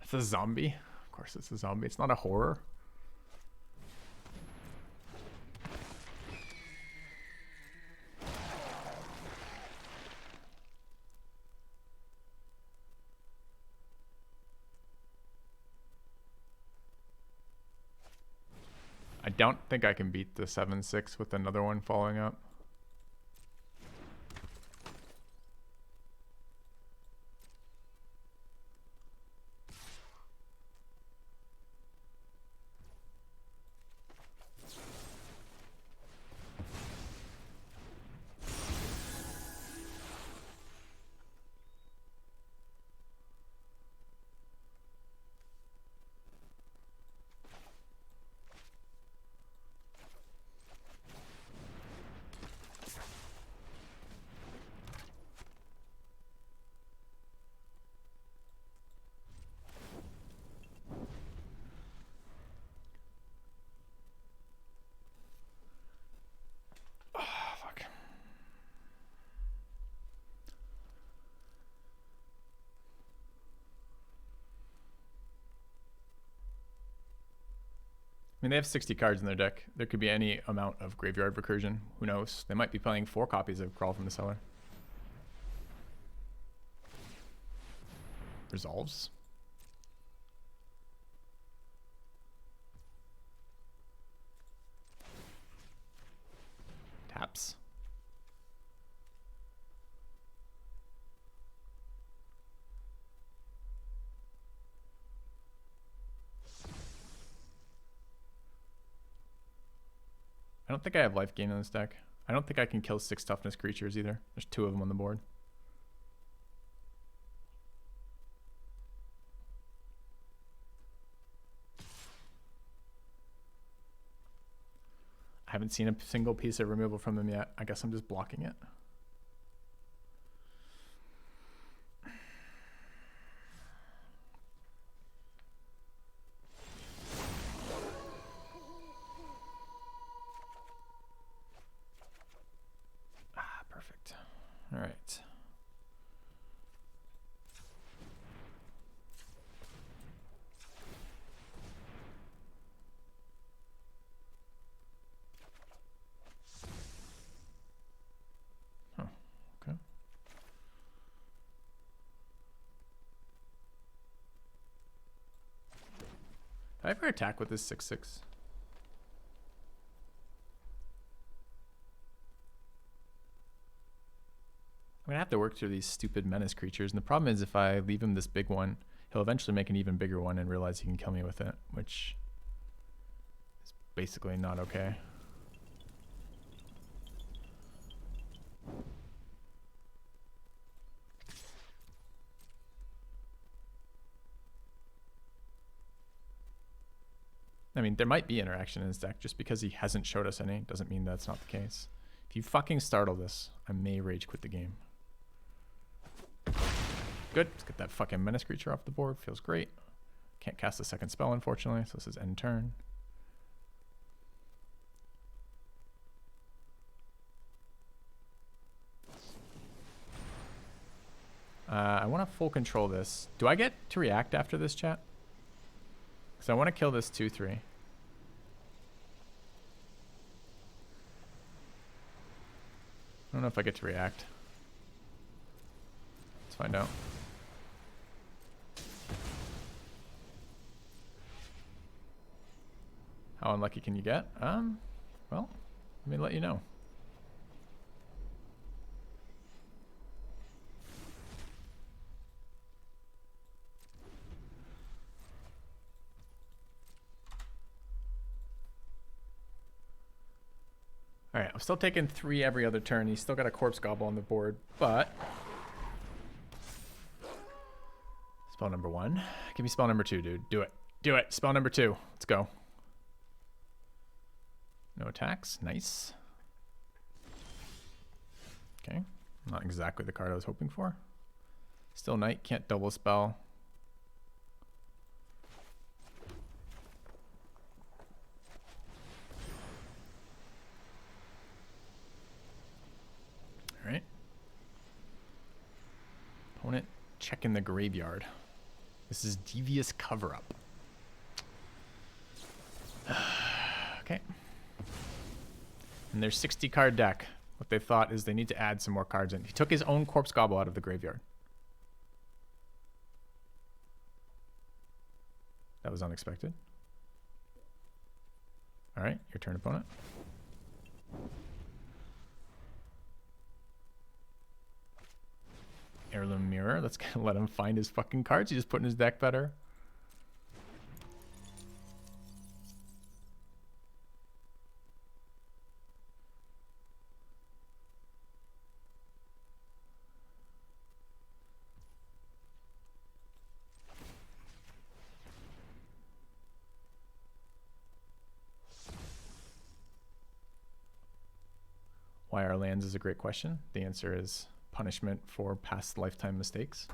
It's a zombie. Of course it's a zombie. It's not a horror. I don't think I can beat the 7-6 with another one following up. I mean, they have 60 cards in their deck. There could be any amount of graveyard recursion. Who knows? They might be playing 4 copies of Crawl from the Cellar. Resolves. Taps. I don't think I have life gain in this deck. I don't think I can kill 6 toughness creatures either. There's 2 of them on the board. I haven't seen a single piece of removal from them yet. I guess I'm just blocking it. All right. Huh. Okay. Did I ever attack with this 6/6? I'm gonna have to work through these stupid menace creatures, and the problem is if I leave him this big one, he'll eventually make an even bigger one and realize he can kill me with it, which is basically not okay. I mean, there might be interaction in his deck. Just because he hasn't showed us any doesn't mean that's not the case. If you fucking startle this, I may rage quit the game. Good. Let's get that fucking menace creature off the board. Feels great. Can't cast a second spell, unfortunately, so this is end turn. I want to full control this. Do I get to react after this, chat? Because I want to kill this 2/3. I don't know if I get to react. Let's find out. How unlucky can you get? Well, let me let you know. All right, I'm still taking 3 every other turn. He's still got a Corpse Gobble on the board, but spell number 1. Give me spell number 2, dude. Do it. Do it. Spell number 2. Let's go. No attacks. Nice. Okay. Not exactly the card I was hoping for. Still Knight. Can't double spell. All right. Opponent checking the graveyard. This is Devious Cover-Up. Okay. In their 60 card deck, what they thought is they need to add some more cards in. He took his own Corpse Gobble out of the graveyard. That was unexpected. All right, your turn, opponent. Heirloom Mirror. Let's let him find his fucking cards. He just put in his deck better. Why our lands is a great question. The answer is punishment for past lifetime mistakes.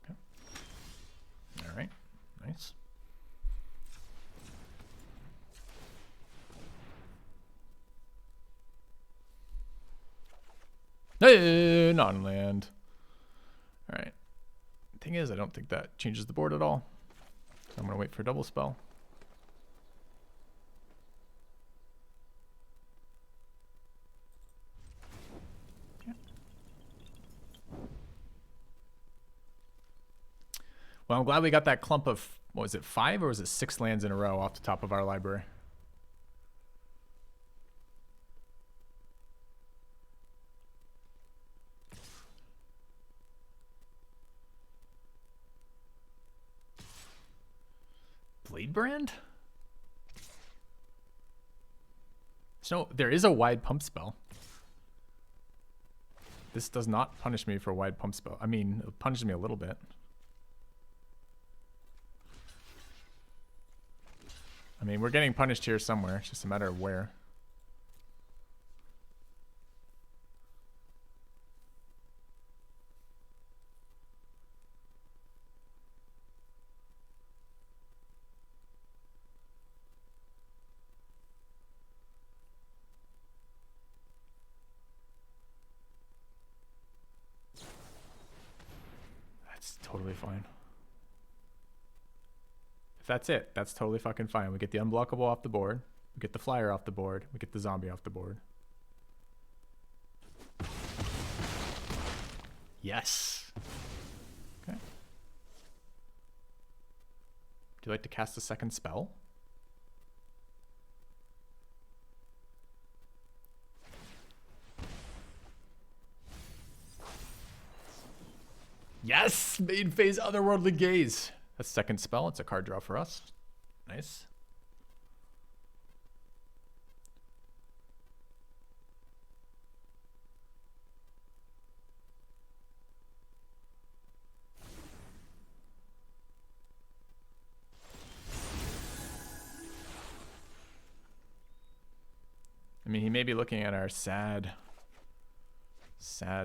Okay. All right. Nice. Hey, non-land. All right. Thing is, I don't think that changes the board at all. So I'm going to wait for a double spell. Well, I'm glad we got that clump of, what was it, 5 or was it 6 lands in a row off the top of our library? Bladebrand? So there is a wide pump spell. This does not punish me for wide pump spell. I mean, it punishes me a little bit. I mean, we're getting punished here somewhere. It's just a matter of where. That's totally fine. If that's it, that's totally fucking fine. We get the unblockable off the board. We get the flyer off the board. We get the zombie off the board. Yes. Okay. Do you like to cast a second spell? Yes! Main phase Otherworldly Gaze. That's second spell. It's a card draw for us. Nice. I mean, he may be looking at our sad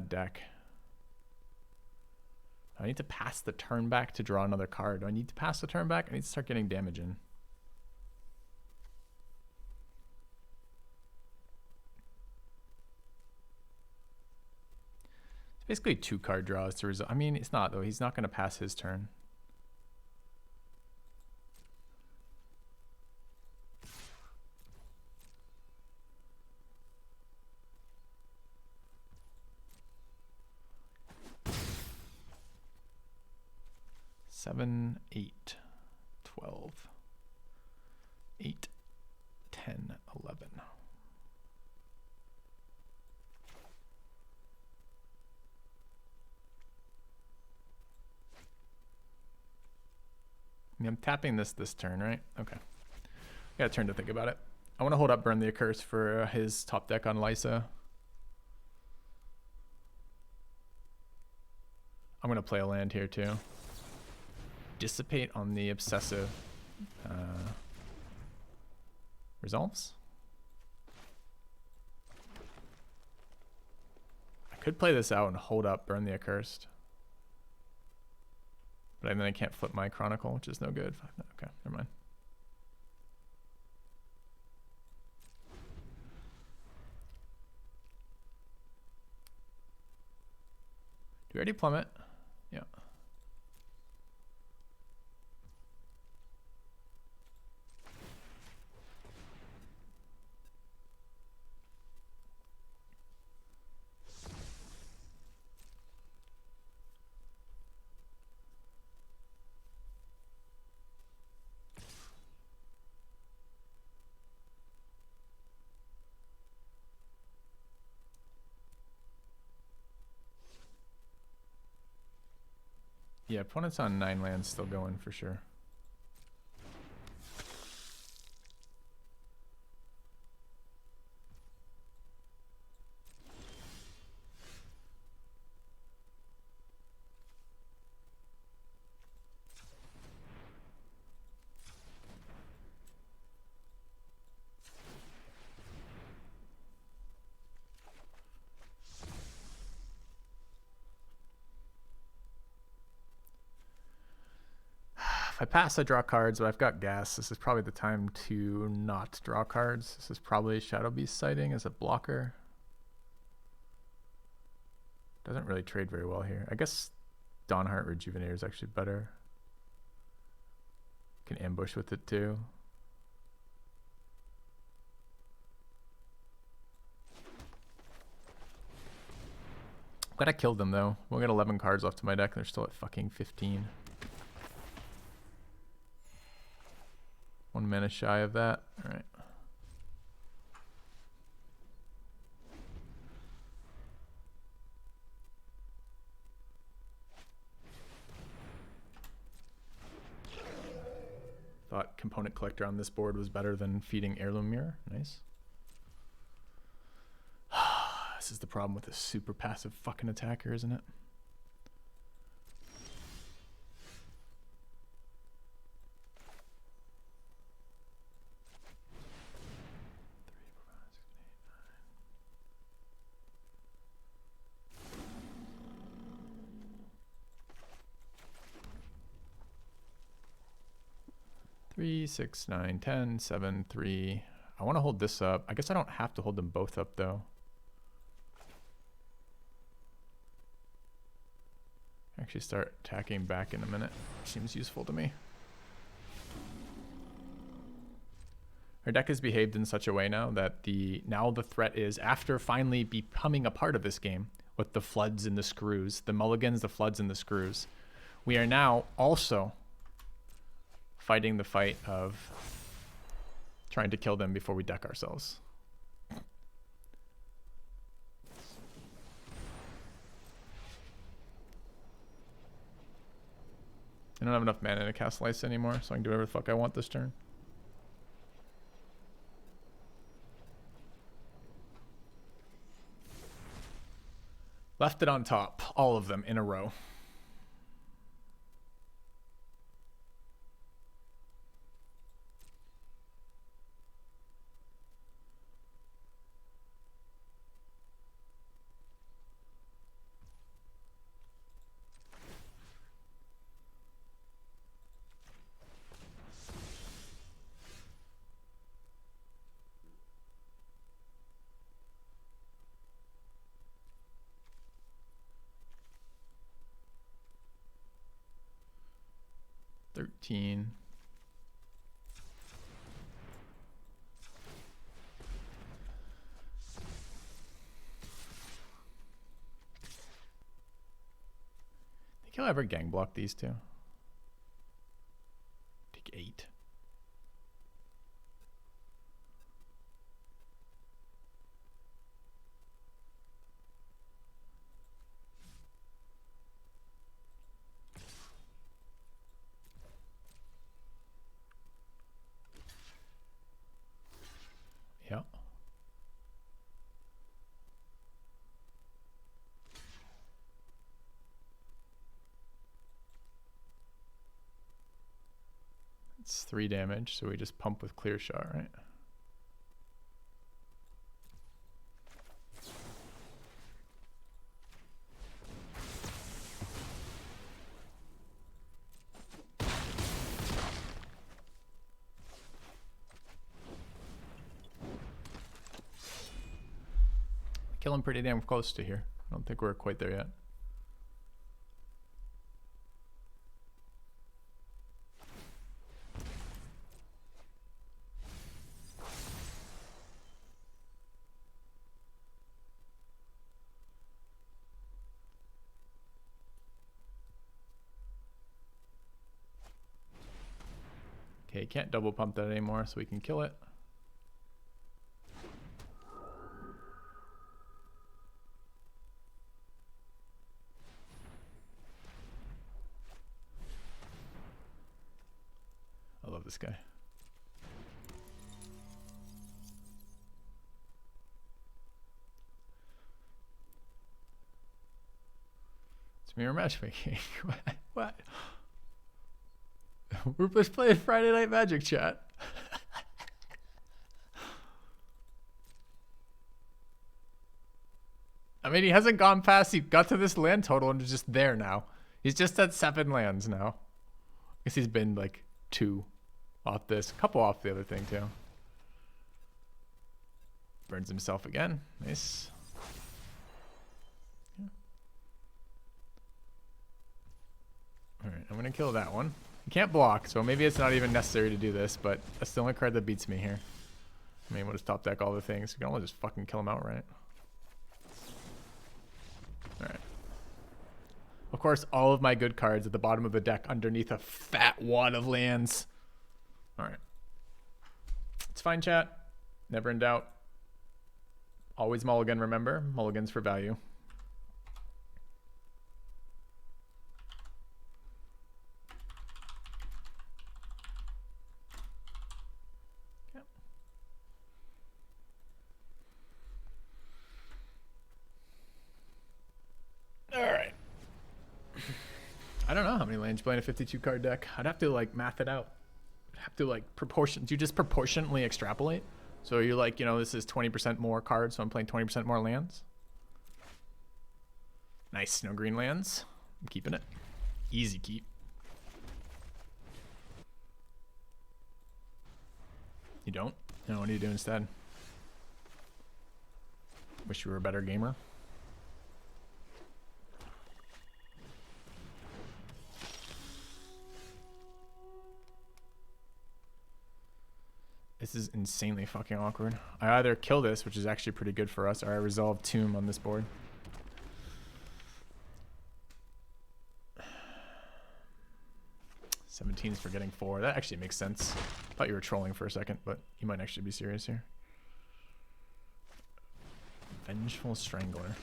deck. I need to pass the turn back to draw another card. Do I need to pass the turn back? I need to start getting damage in. It's basically 2 card draws to result. I mean, it's not though. He's not going to pass his turn. Seven, 8, 12, 8, 10, 11. I mean, I'm tapping this turn, right? Okay. Got a turn to think about it. I want to hold up Burn the Accursed for his top deck on Lysa. I'm going to play a land here too. Dissipate on the Obsessive. Resolves? I could play this out and hold up Burn the Accursed. But then I can't flip my Chronicle, which is no good. Okay, never mind. Do we already plummet? Yeah. Yeah, opponent's on 9 lands still going for sure. If I pass, I draw cards, but I've got gas. This is probably the time to not draw cards. This is probably Shadow Beast sighting as a blocker. Doesn't really trade very well here. I guess Dawnheart Rejuvenator is actually better. Can ambush with it too. I'm glad I killed them though. We'll get 11 cards left to my deck and they're still at fucking 15. 1 mana shy of that. All right. Thought Component Collector on this board was better than feeding Heirloom Mirror. Nice. This is the problem with this super passive fucking attacker, isn't it? Three, 6, 9, 10, 7, 3. I want to hold this up. I guess I don't have to hold them both up though. Actually start attacking back in a minute. Seems useful to me. Our deck has behaved in such a way now that the threat is, after finally becoming a part of this game with the floods and the screws, the mulligans, the floods and the screws, we are now also fighting the fight of trying to kill them before we deck ourselves. I don't have enough mana to cast Lysa anymore, so I can do whatever the fuck I want this turn. Left it on top, all of them in a row. Think he'll ever gang block these two? Take 8. It's 3 damage, so we just pump with clear shot, right? Kill him pretty damn close to here. I don't think we're quite there yet. Okay, can't double pump that anymore, so we can kill it. I love this guy. It's mirror matchmaking. What? We're just playing Friday Night Magic, chat. I mean, he hasn't gone past, he got to this land total and is just there now. He's just at 7 lands now. I guess he's been like 2 off this, couple off the other thing too. Burns himself again. Nice. Yeah. Alright, I'm gonna kill that one. You can't block, so maybe it's not even necessary to do this, but that's the only card that beats me here. I mean, we'll just top deck all the things. You can almost just fucking kill him outright. Alright. Of course, all of my good cards at the bottom of the deck underneath a fat wad of lands. Alright. It's fine, chat. Never in doubt. Always mulligan, remember? Mulligans for value. Alright. I don't know how many lands you play in a 52 card deck. I'd have to like math it out. I'd have to like proportion. Do you just proportionately extrapolate? So you're like, you know, this is 20% more cards, so I'm playing 20% more lands. Nice, no green lands. I'm keeping it. Easy keep. You don't? No, what do you do instead? Wish you were a better gamer. This is insanely fucking awkward. I either kill this, which is actually pretty good for us, or I resolve Tomb on this board. $17's for getting 4. That actually makes sense. Thought you were trolling for a second, but you might actually be serious here. Vengeful Strangler.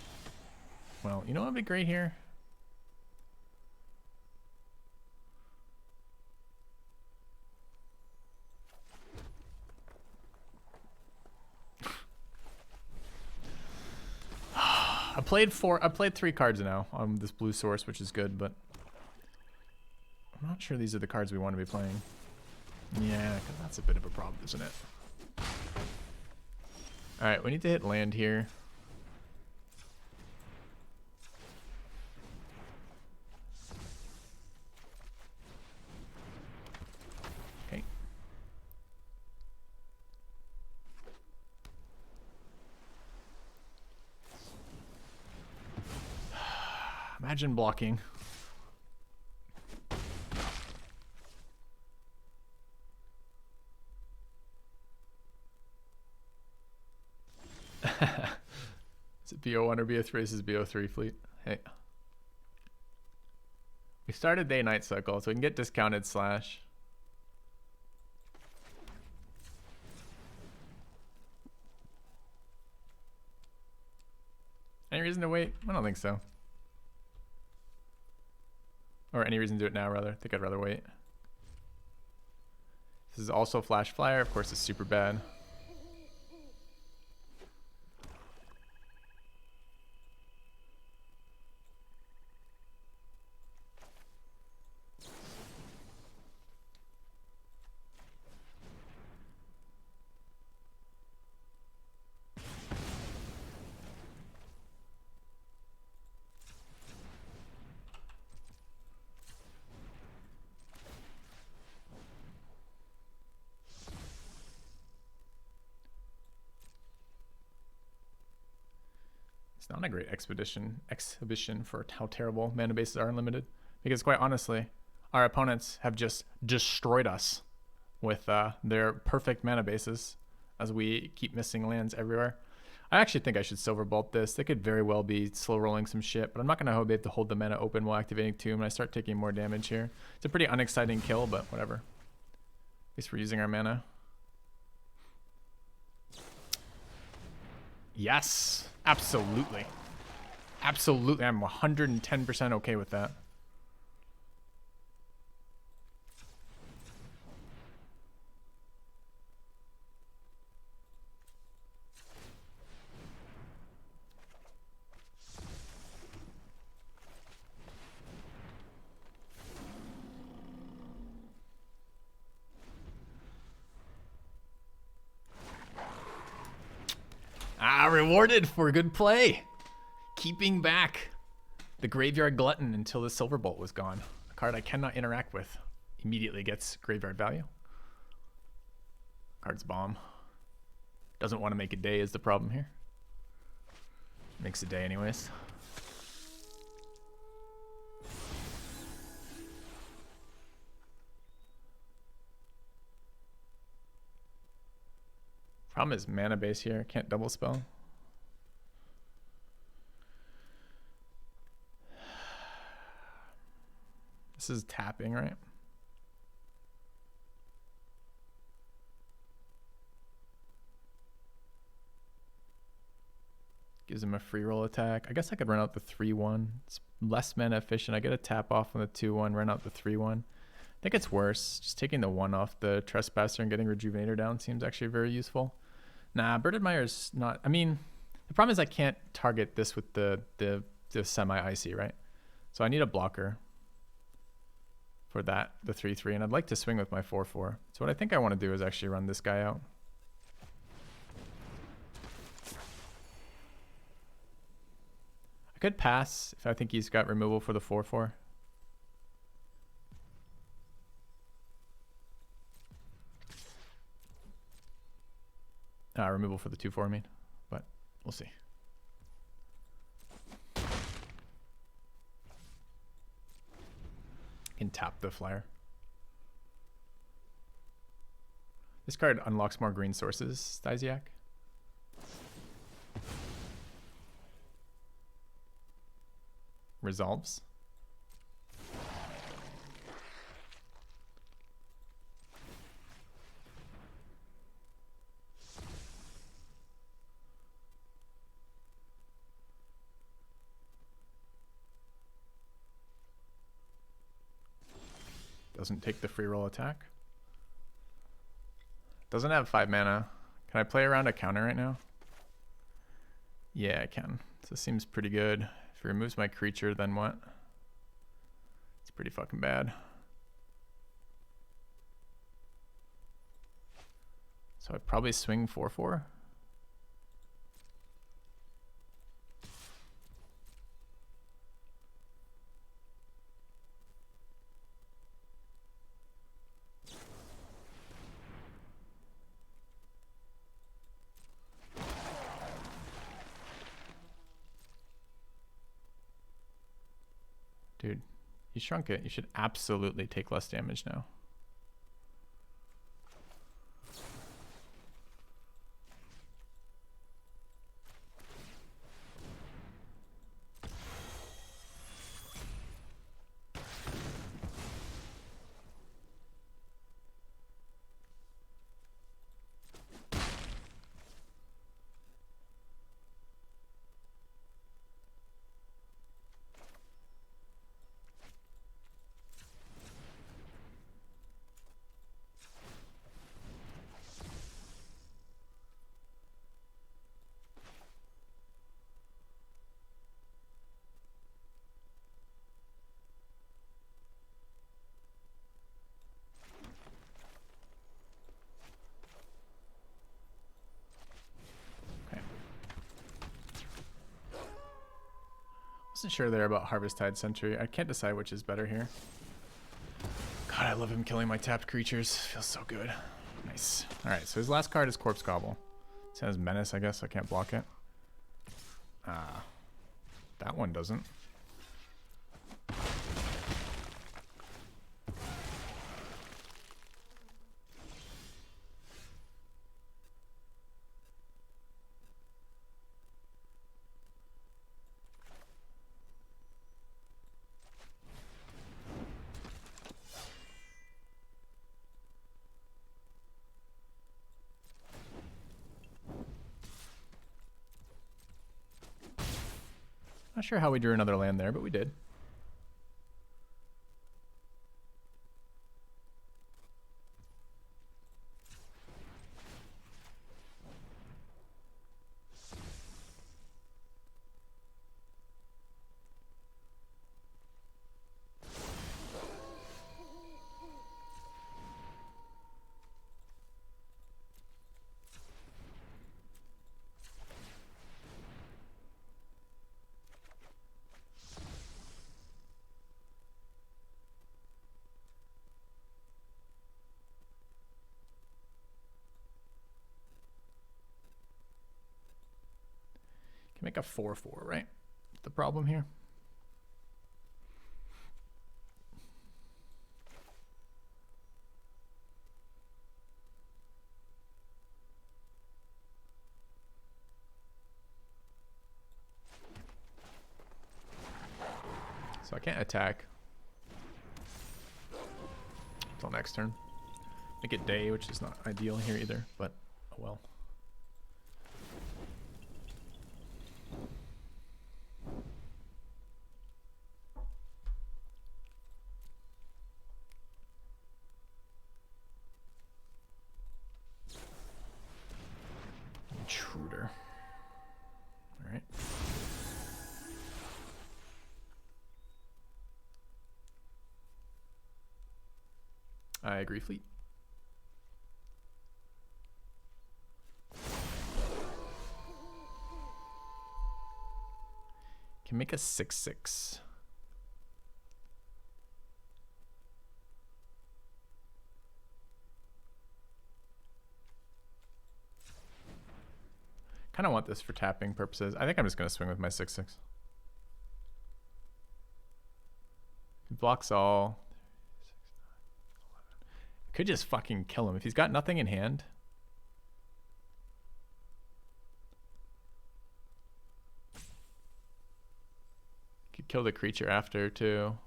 Well, you know what would be great here? I played 3 cards now on this blue source, which is good, but I'm not sure these are the cards we want to be playing. Yeah, 'cause that's a bit of a problem, isn't it? Alright, we need to hit land here. Okay. Imagine blocking. Is it BO1 or BO3? This is BO3 fleet. Hey. We started day-night cycle, so we can get discounted slash. Any reason to wait? I don't think so. Or any reason to do it now, rather. I think I'd rather wait. This is also Flash Flyer. Of course, it's super bad. It's not a great exhibition for how terrible mana bases are unlimited. Because quite honestly, our opponents have just destroyed us with their perfect mana bases as we keep missing lands everywhere. I actually think I should Silver Bolt this. They could very well be slow rolling some shit, but I'm not going to be able to hold the mana open while activating Tomb, and I start taking more damage here. It's a pretty unexciting kill, but whatever. At least we're using our mana. Yes, absolutely. Absolutely, I'm 110% okay with that. Rewarded for good play. Keeping back the Graveyard Glutton until the Silver Bolt was gone. A card I cannot interact with immediately gets graveyard value. Card's bomb. Doesn't want to make a day is the problem here. Makes a day anyways. Problem is mana base here. Can't double spell. This is tapping, right? Gives him a free roll attack. I guess I could run out the 3-1. It's less mana efficient. I get a tap off on the 2-1, run out the 3-1. I think it's worse. Just taking the 1 off the Trespasser and getting Rejuvenator down seems actually very useful. Nah, Birded Mire's not... I mean, the problem is I can't target this with the semi-icy, right? So I need a blocker for that, the 3-3, and I'd like to swing with my 4-4. So what I think I want to do is actually run this guy out. I could pass if I think he's got removal for the 4-4. Removal for the 2-4, I mean, but we'll see. Can tap the flyer. This card unlocks more green sources, Stysiak. Resolves. Doesn't take the free roll attack. Doesn't have 5 mana. Can I play around a counter right now? Yeah, I can. So this seems pretty good. If he removes my creature, then what? It's pretty fucking bad. So I'd probably swing 4-4. Dude, you shrunk it. You should absolutely take less damage now. Wasn't sure there about Harvest-Tide Sentry. I can't decide which is better here. God, I love him killing my tapped creatures. Feels so good. Nice. Alright, so his last card is Corpse Gobble. It has Menace, I guess. I can't block it. That one doesn't. Not sure how we drew another land there, but we did. Can make a 4/4, right? The problem here. So I can't attack until next turn. Make it day, which is not ideal here either, but oh well. Intruder. All right. I agree, fleet. Can make a 6/6. Kind of want this for tapping purposes. I think I'm just going to swing with my 6/6. It blocks all. Could just fucking kill him if he's got nothing in hand. Could kill the creature after too.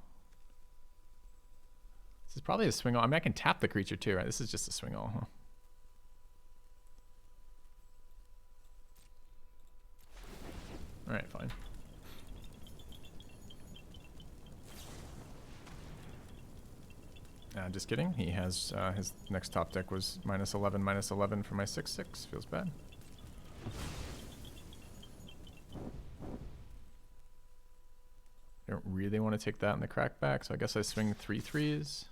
This is probably a swing all. I mean, I can tap the creature too, right? This is just a swing all, huh? All right, fine. Just kidding. He has his next top deck was -11 for my 6/6. Feels bad. I don't really want to take that in the crackback, so I guess I swing 3/3s.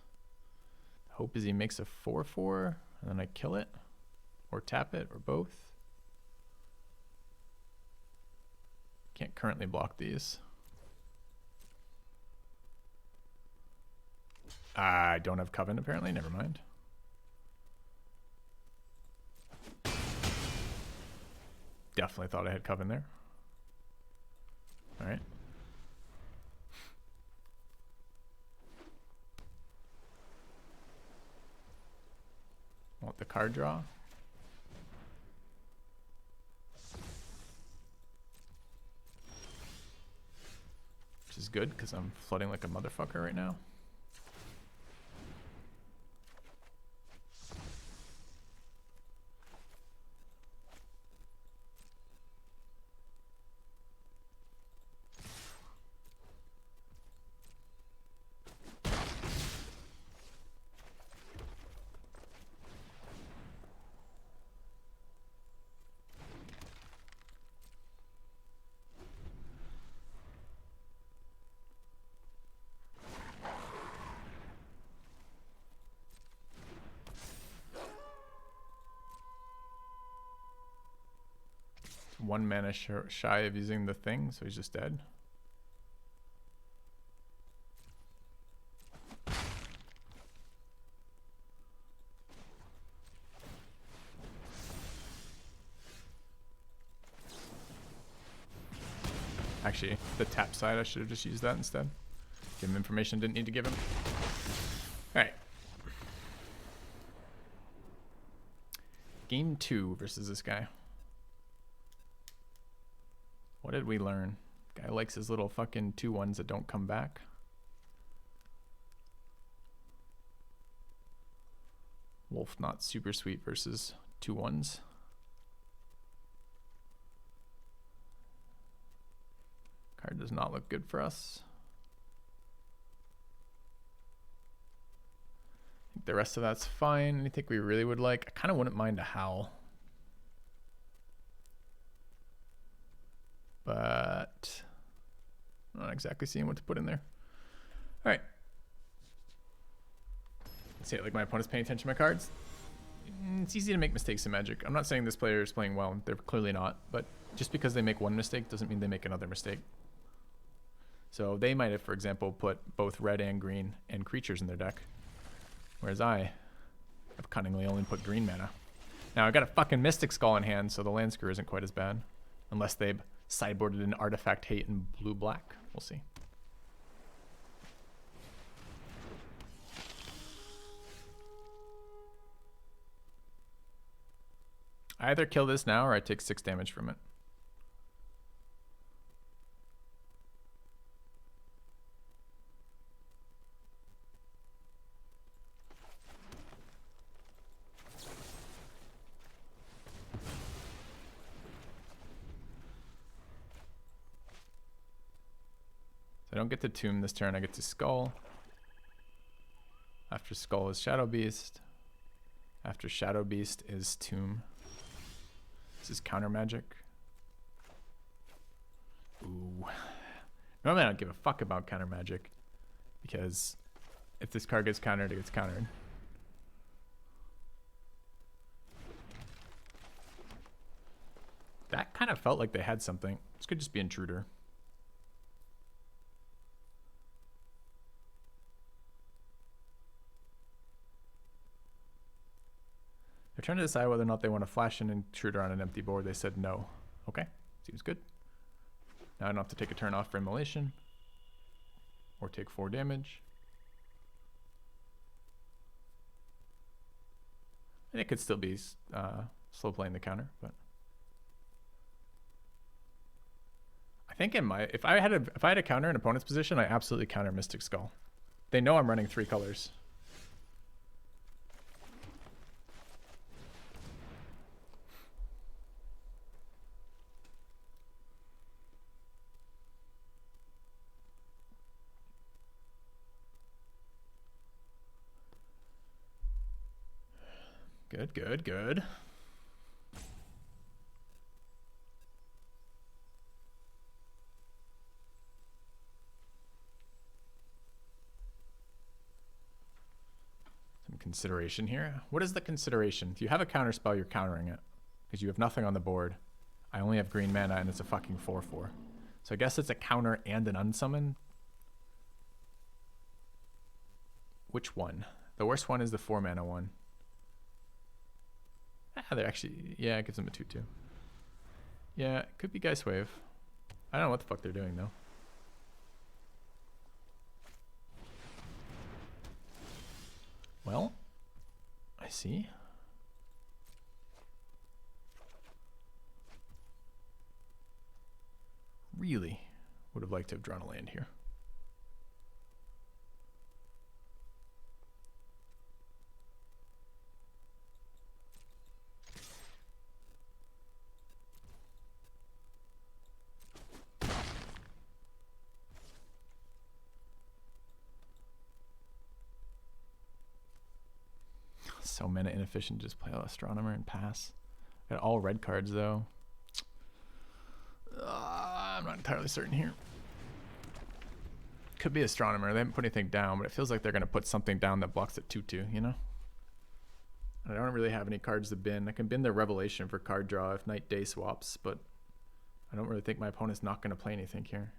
Hope is he makes a 4/4, and then I kill it, or tap it, or both. Can't currently block these. I don't have Coven, apparently. Never mind. Definitely thought I had Coven there. All right. Want the card draw. Which is good, because I'm flooding like a motherfucker right now. One mana shy of using the thing, so he's just dead. Actually, the tap side, I should have just used that instead. Give him information didn't need to give him. Alright. Game 2 versus this guy. What did we learn? Guy likes his little fucking 2-1s that don't come back. Wolf not super sweet versus 2-1s. Card does not look good for us. I think the rest of that's fine. Anything we really would like? I kind of wouldn't mind a howl. But I'm not exactly seeing what to put in there. All right. See, like my opponent's paying attention to my cards. It's easy to make mistakes in Magic. I'm not saying this player is playing well. They're clearly not. But just because they make one mistake doesn't mean they make another mistake. So they might have, for example, put both red and green and creatures in their deck. Whereas I have cunningly only put green mana. Now I got a fucking Mystic Skull in hand, so the land screw isn't quite as bad. Unless they've sideboarded an Artifact Hate in blue-black. We'll see. I either kill this now or I take 6 damage from it. I don't get to Tomb this turn, I get to Skull. After Skull is Shadow Beast. After Shadow Beast is Tomb. This is counter magic. Ooh. Normally I don't give a fuck about counter magic, because if this card gets countered, it gets countered. That kind of felt like they had something. This could just be Intruder. They're trying to decide whether or not they want to flash an Intruder on an empty board. They said no. Okay, seems good. Now I don't have to take a turn off for Immolation or take 4 damage. And it could still be slow playing the counter, but I think if I had a counter in opponent's position, I absolutely counter Mystic Skull. They know I'm running 3 colors. Good, good, good. Some consideration here. What is the consideration? If you have a counter spell, you're countering it because you have nothing on the board. I only have green mana and it's a fucking 4/4. So I guess it's a counter and an unsummon. Which one? The worst one is the 4 mana one. Ah, they're actually, yeah, it gives them a 2/2. Yeah, it could be Geist Wave. I don't know what the fuck they're doing though. Well, I see. Really would have liked to have drawn a land here. So mana inefficient, just play Astronomer and pass. Got all red cards though. I'm not entirely certain here. Could be Astronomer. They haven't put anything down, but it feels like they're going to put something down that blocks at 2/2, you know? I don't really have any cards to bin. I can bin their Revelation for card draw if Night Day swaps, but I don't really think my opponent's not going to play anything here.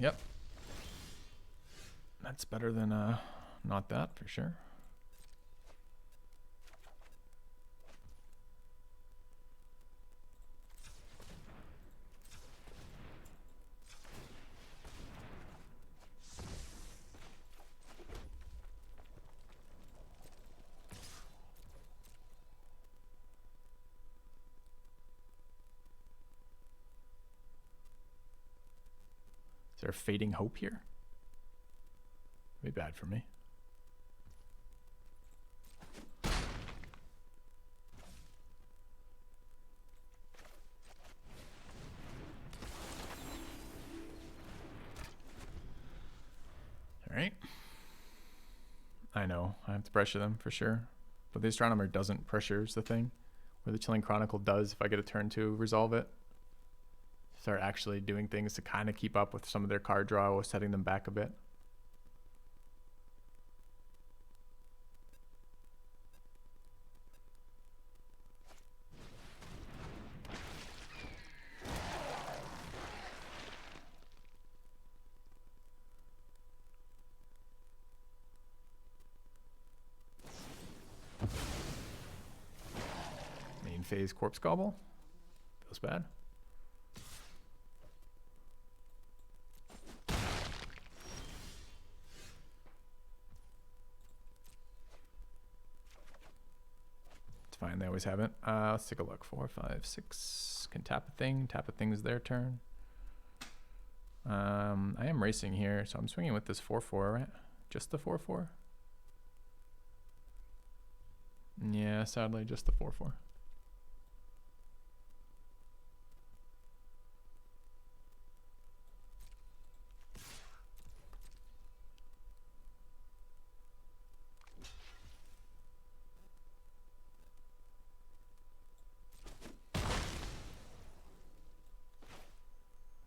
Yep. That's better than not that for sure. Is there a fading hope here? Be bad for me. All right. I know I have to pressure them for sure, but the astronomer doesn't pressure is the thing. Where the Chilling Chronicle does, if I get a turn to resolve it, start actually doing things to kind of keep up with some of their card draw while setting them back a bit. Main phase Corpse Gobble. Feels bad. It's fine, they always have it. Let's take a look. 4, 5, 6. Can tap a thing. Tap a thing is their turn. I am racing here, so I'm swinging with this 4-4, right? Just the 4-4? Yeah, sadly, just the 4-4.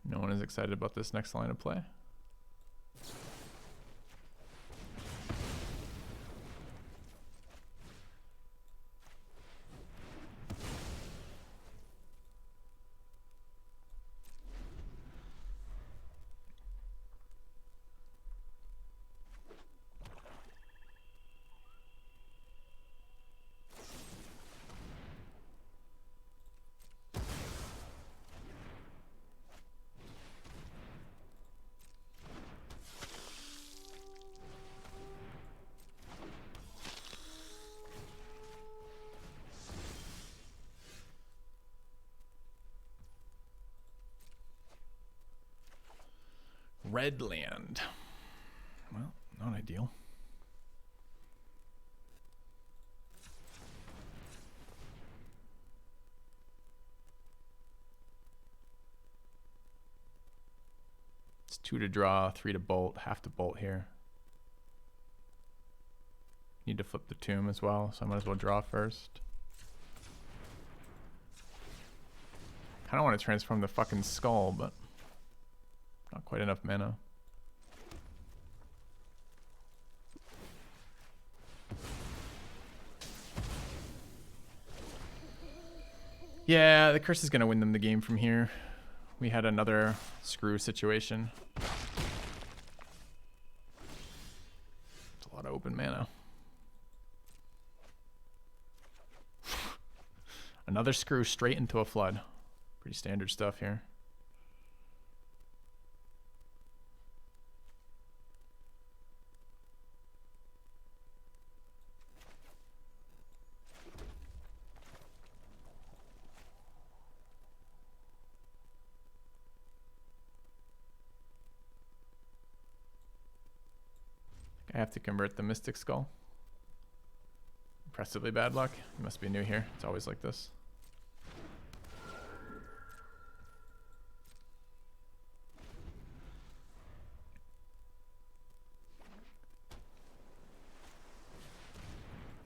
No one is excited about this next line of play. Red land. Well, not ideal. It's 2 to draw, 3 to bolt, half to bolt here. Need to flip the tomb as well, so I might as well draw first. Kinda want to transform the fucking skull, but not quite enough mana. Yeah, the curse is going to win them the game from here. We had another screw situation. It's a lot of open mana. Another screw straight into a flood. Pretty standard stuff here. I have to convert the Mystic Skull. Impressively bad luck. You must be new here. It's always like this.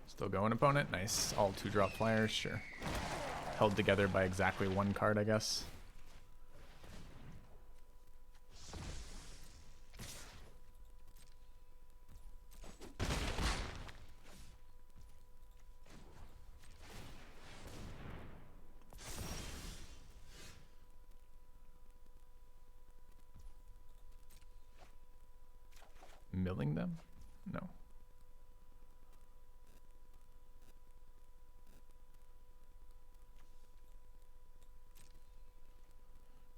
Still going, opponent. Nice. All 2-drop flyers. Sure. Held together by exactly 1 card, I guess. killing them? No.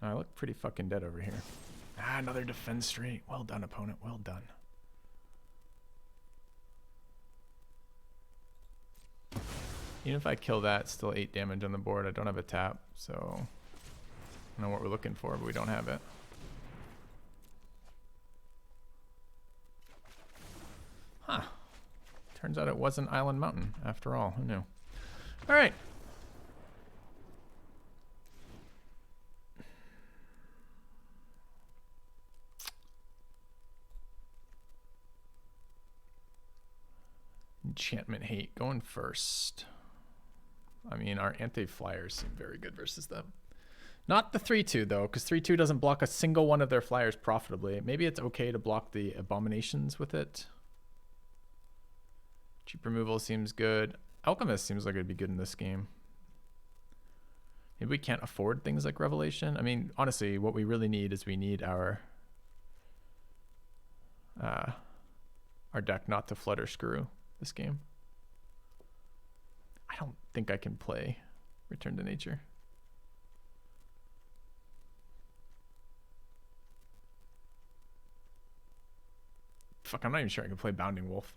I look pretty fucking dead over here. Ah, another defense straight. Well done, opponent. Well done. Even if I kill that, still 8 damage on the board. I don't have a tap, so I don't know what we're looking for, but we don't have it. Huh. Turns out it wasn't Island Mountain after all. Who knew? All right. Enchantment Hate going first. I mean, our anti-flyers seem very good versus them. Not the 3-2 though, because 3-2 doesn't block a single one of their flyers profitably. Maybe it's okay to block the abominations with it. Cheap removal seems good. Alchemist seems like it'd be good in this game. Maybe we can't afford things like Revelation. I mean, honestly, what we really need is we need our deck not to flood or screw this game. I don't think I can play Return to Nature. Fuck, I'm not even sure I can play Bounding Wolf.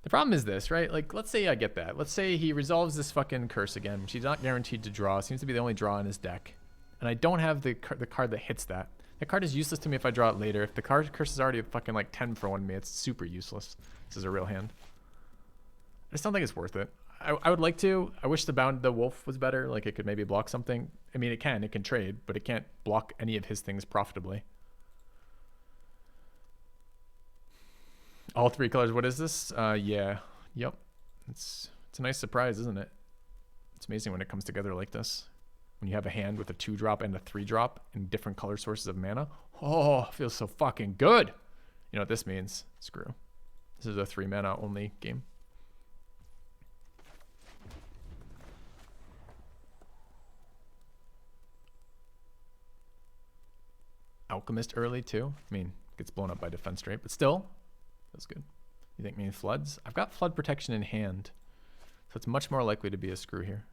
The problem is this, right? Like, let's say I get that. Let's say he resolves this fucking curse again, which he's not guaranteed to draw. Seems to be the only draw in his deck. And I don't have the card that hits that. That card is useless to me if I draw it later. If the card curse is already fucking like 10 for 1 to me, it's super useless. This is a real hand. I just don't think it's worth it. I would like to. I wish the wolf was better. Like, it could maybe block something. I mean, it can trade, but it can't block any of his things profitably. All 3 colors. What is this? Yeah. Yep. It's a nice surprise, isn't it? It's amazing when it comes together like this. When you have a hand with a 2-drop and a 3-drop and different color sources of mana. Oh, it feels so fucking good. You know what this means? Screw. This is a 3 mana only game. Alchemist early too. I mean, gets blown up by defense straight, but still, that's good. You think maybe floods? I've got flood protection in hand, so it's much more likely to be a screw here.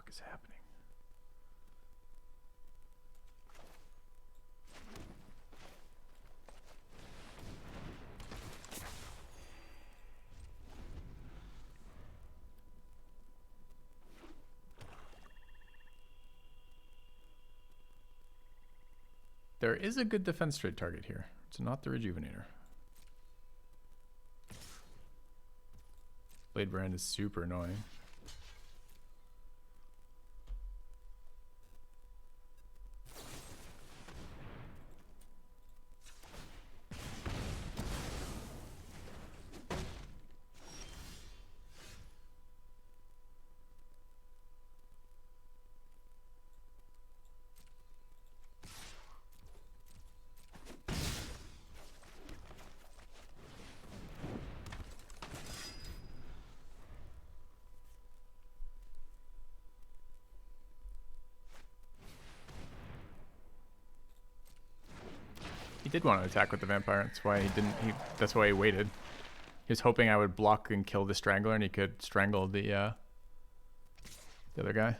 Is happening. There is a good defense trade target here. It's not the Rejuvenator. Blade Brand is super annoying. He did want to attack with the vampire. That's why he didn't. That's why he waited. He was hoping I would block and kill the strangler, and he could strangle the other guy.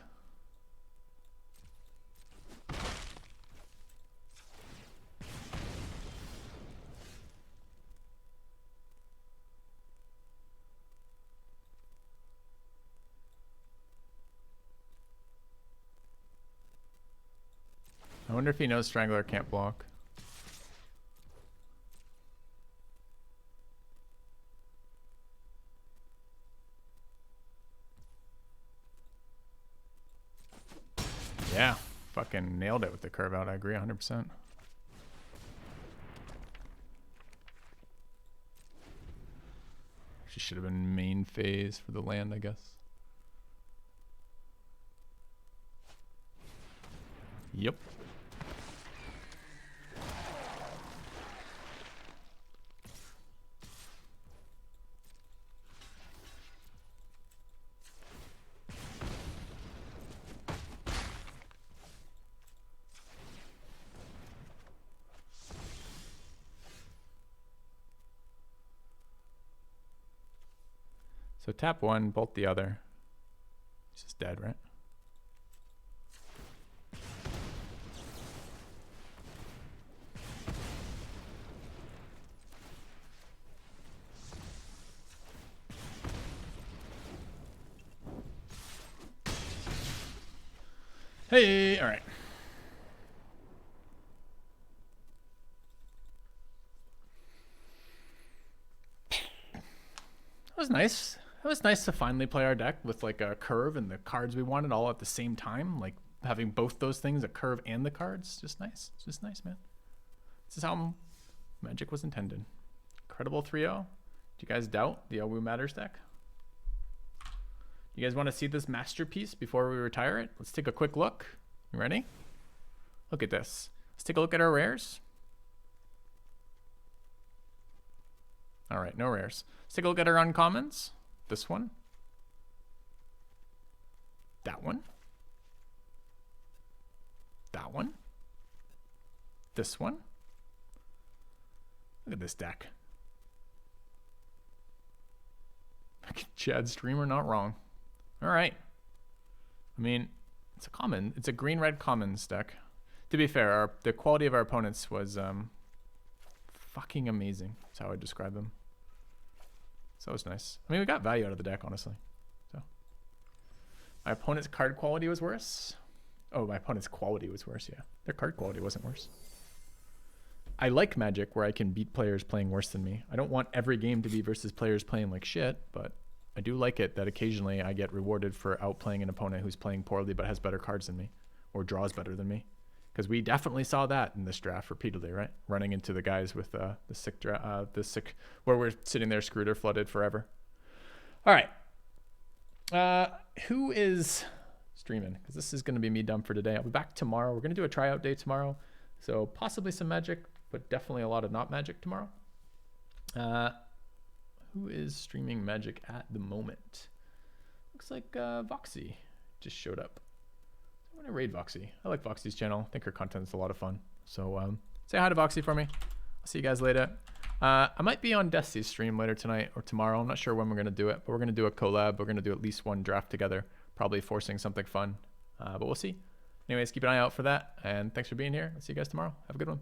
wonder if he knows Strangler can't block. Yeah, fucking nailed it with the curve out. I agree 100%. She should have been main phase for the land, I guess. Yep. So tap one, bolt the other. He's just dead, right? Hey, all right. That was nice. It was nice to finally play our deck with like a curve and the cards we wanted all at the same time. Like having both those things, a curve and the cards, just nice. It's just nice, man. This is how Magic was intended. Incredible 3-0. Do you guys doubt the Owu Matters deck? You guys want to see this masterpiece before we retire it? Let's take a quick look. You ready? Look at this. Let's take a look at our rares. All right, no rares. Let's take a look at our uncommons. This one. That one. That one. This one. Look at this deck. Chad Streamer, not wrong. All right. I mean, it's a common. It's a green-red commons deck. To be fair, the quality of our opponents was fucking amazing. That's how I describe them. So it was nice. I mean, we got value out of the deck, honestly. So my opponent's card quality was worse. Oh, my opponent's quality was worse, yeah. Their card quality wasn't worse. I like Magic where I can beat players playing worse than me. I don't want every game to be versus players playing like shit, but I do like it that occasionally I get rewarded for outplaying an opponent who's playing poorly but has better cards than me or draws better than me. Because we definitely saw that in this draft repeatedly, right? Running into the guys with the sick where we're sitting there screwed or flooded forever. All right. Who is streaming? Because this is going to be me done for today. I'll be back tomorrow. We're going to do a tryout day tomorrow. So possibly some Magic, but definitely a lot of not Magic tomorrow. Who is streaming Magic at the moment? Looks like Voxy just showed up. I'm going to raid Voxy. I like Voxy's channel. I think her content's a lot of fun. So say hi to Voxy for me. I'll see you guys later. I might be on Desti's stream later tonight or tomorrow. I'm not sure when we're going to do it, but we're going to do a collab. We're going to do at least one draft together, probably forcing something fun. But we'll see. Anyways, keep an eye out for that. And thanks for being here. I'll see you guys tomorrow. Have a good one.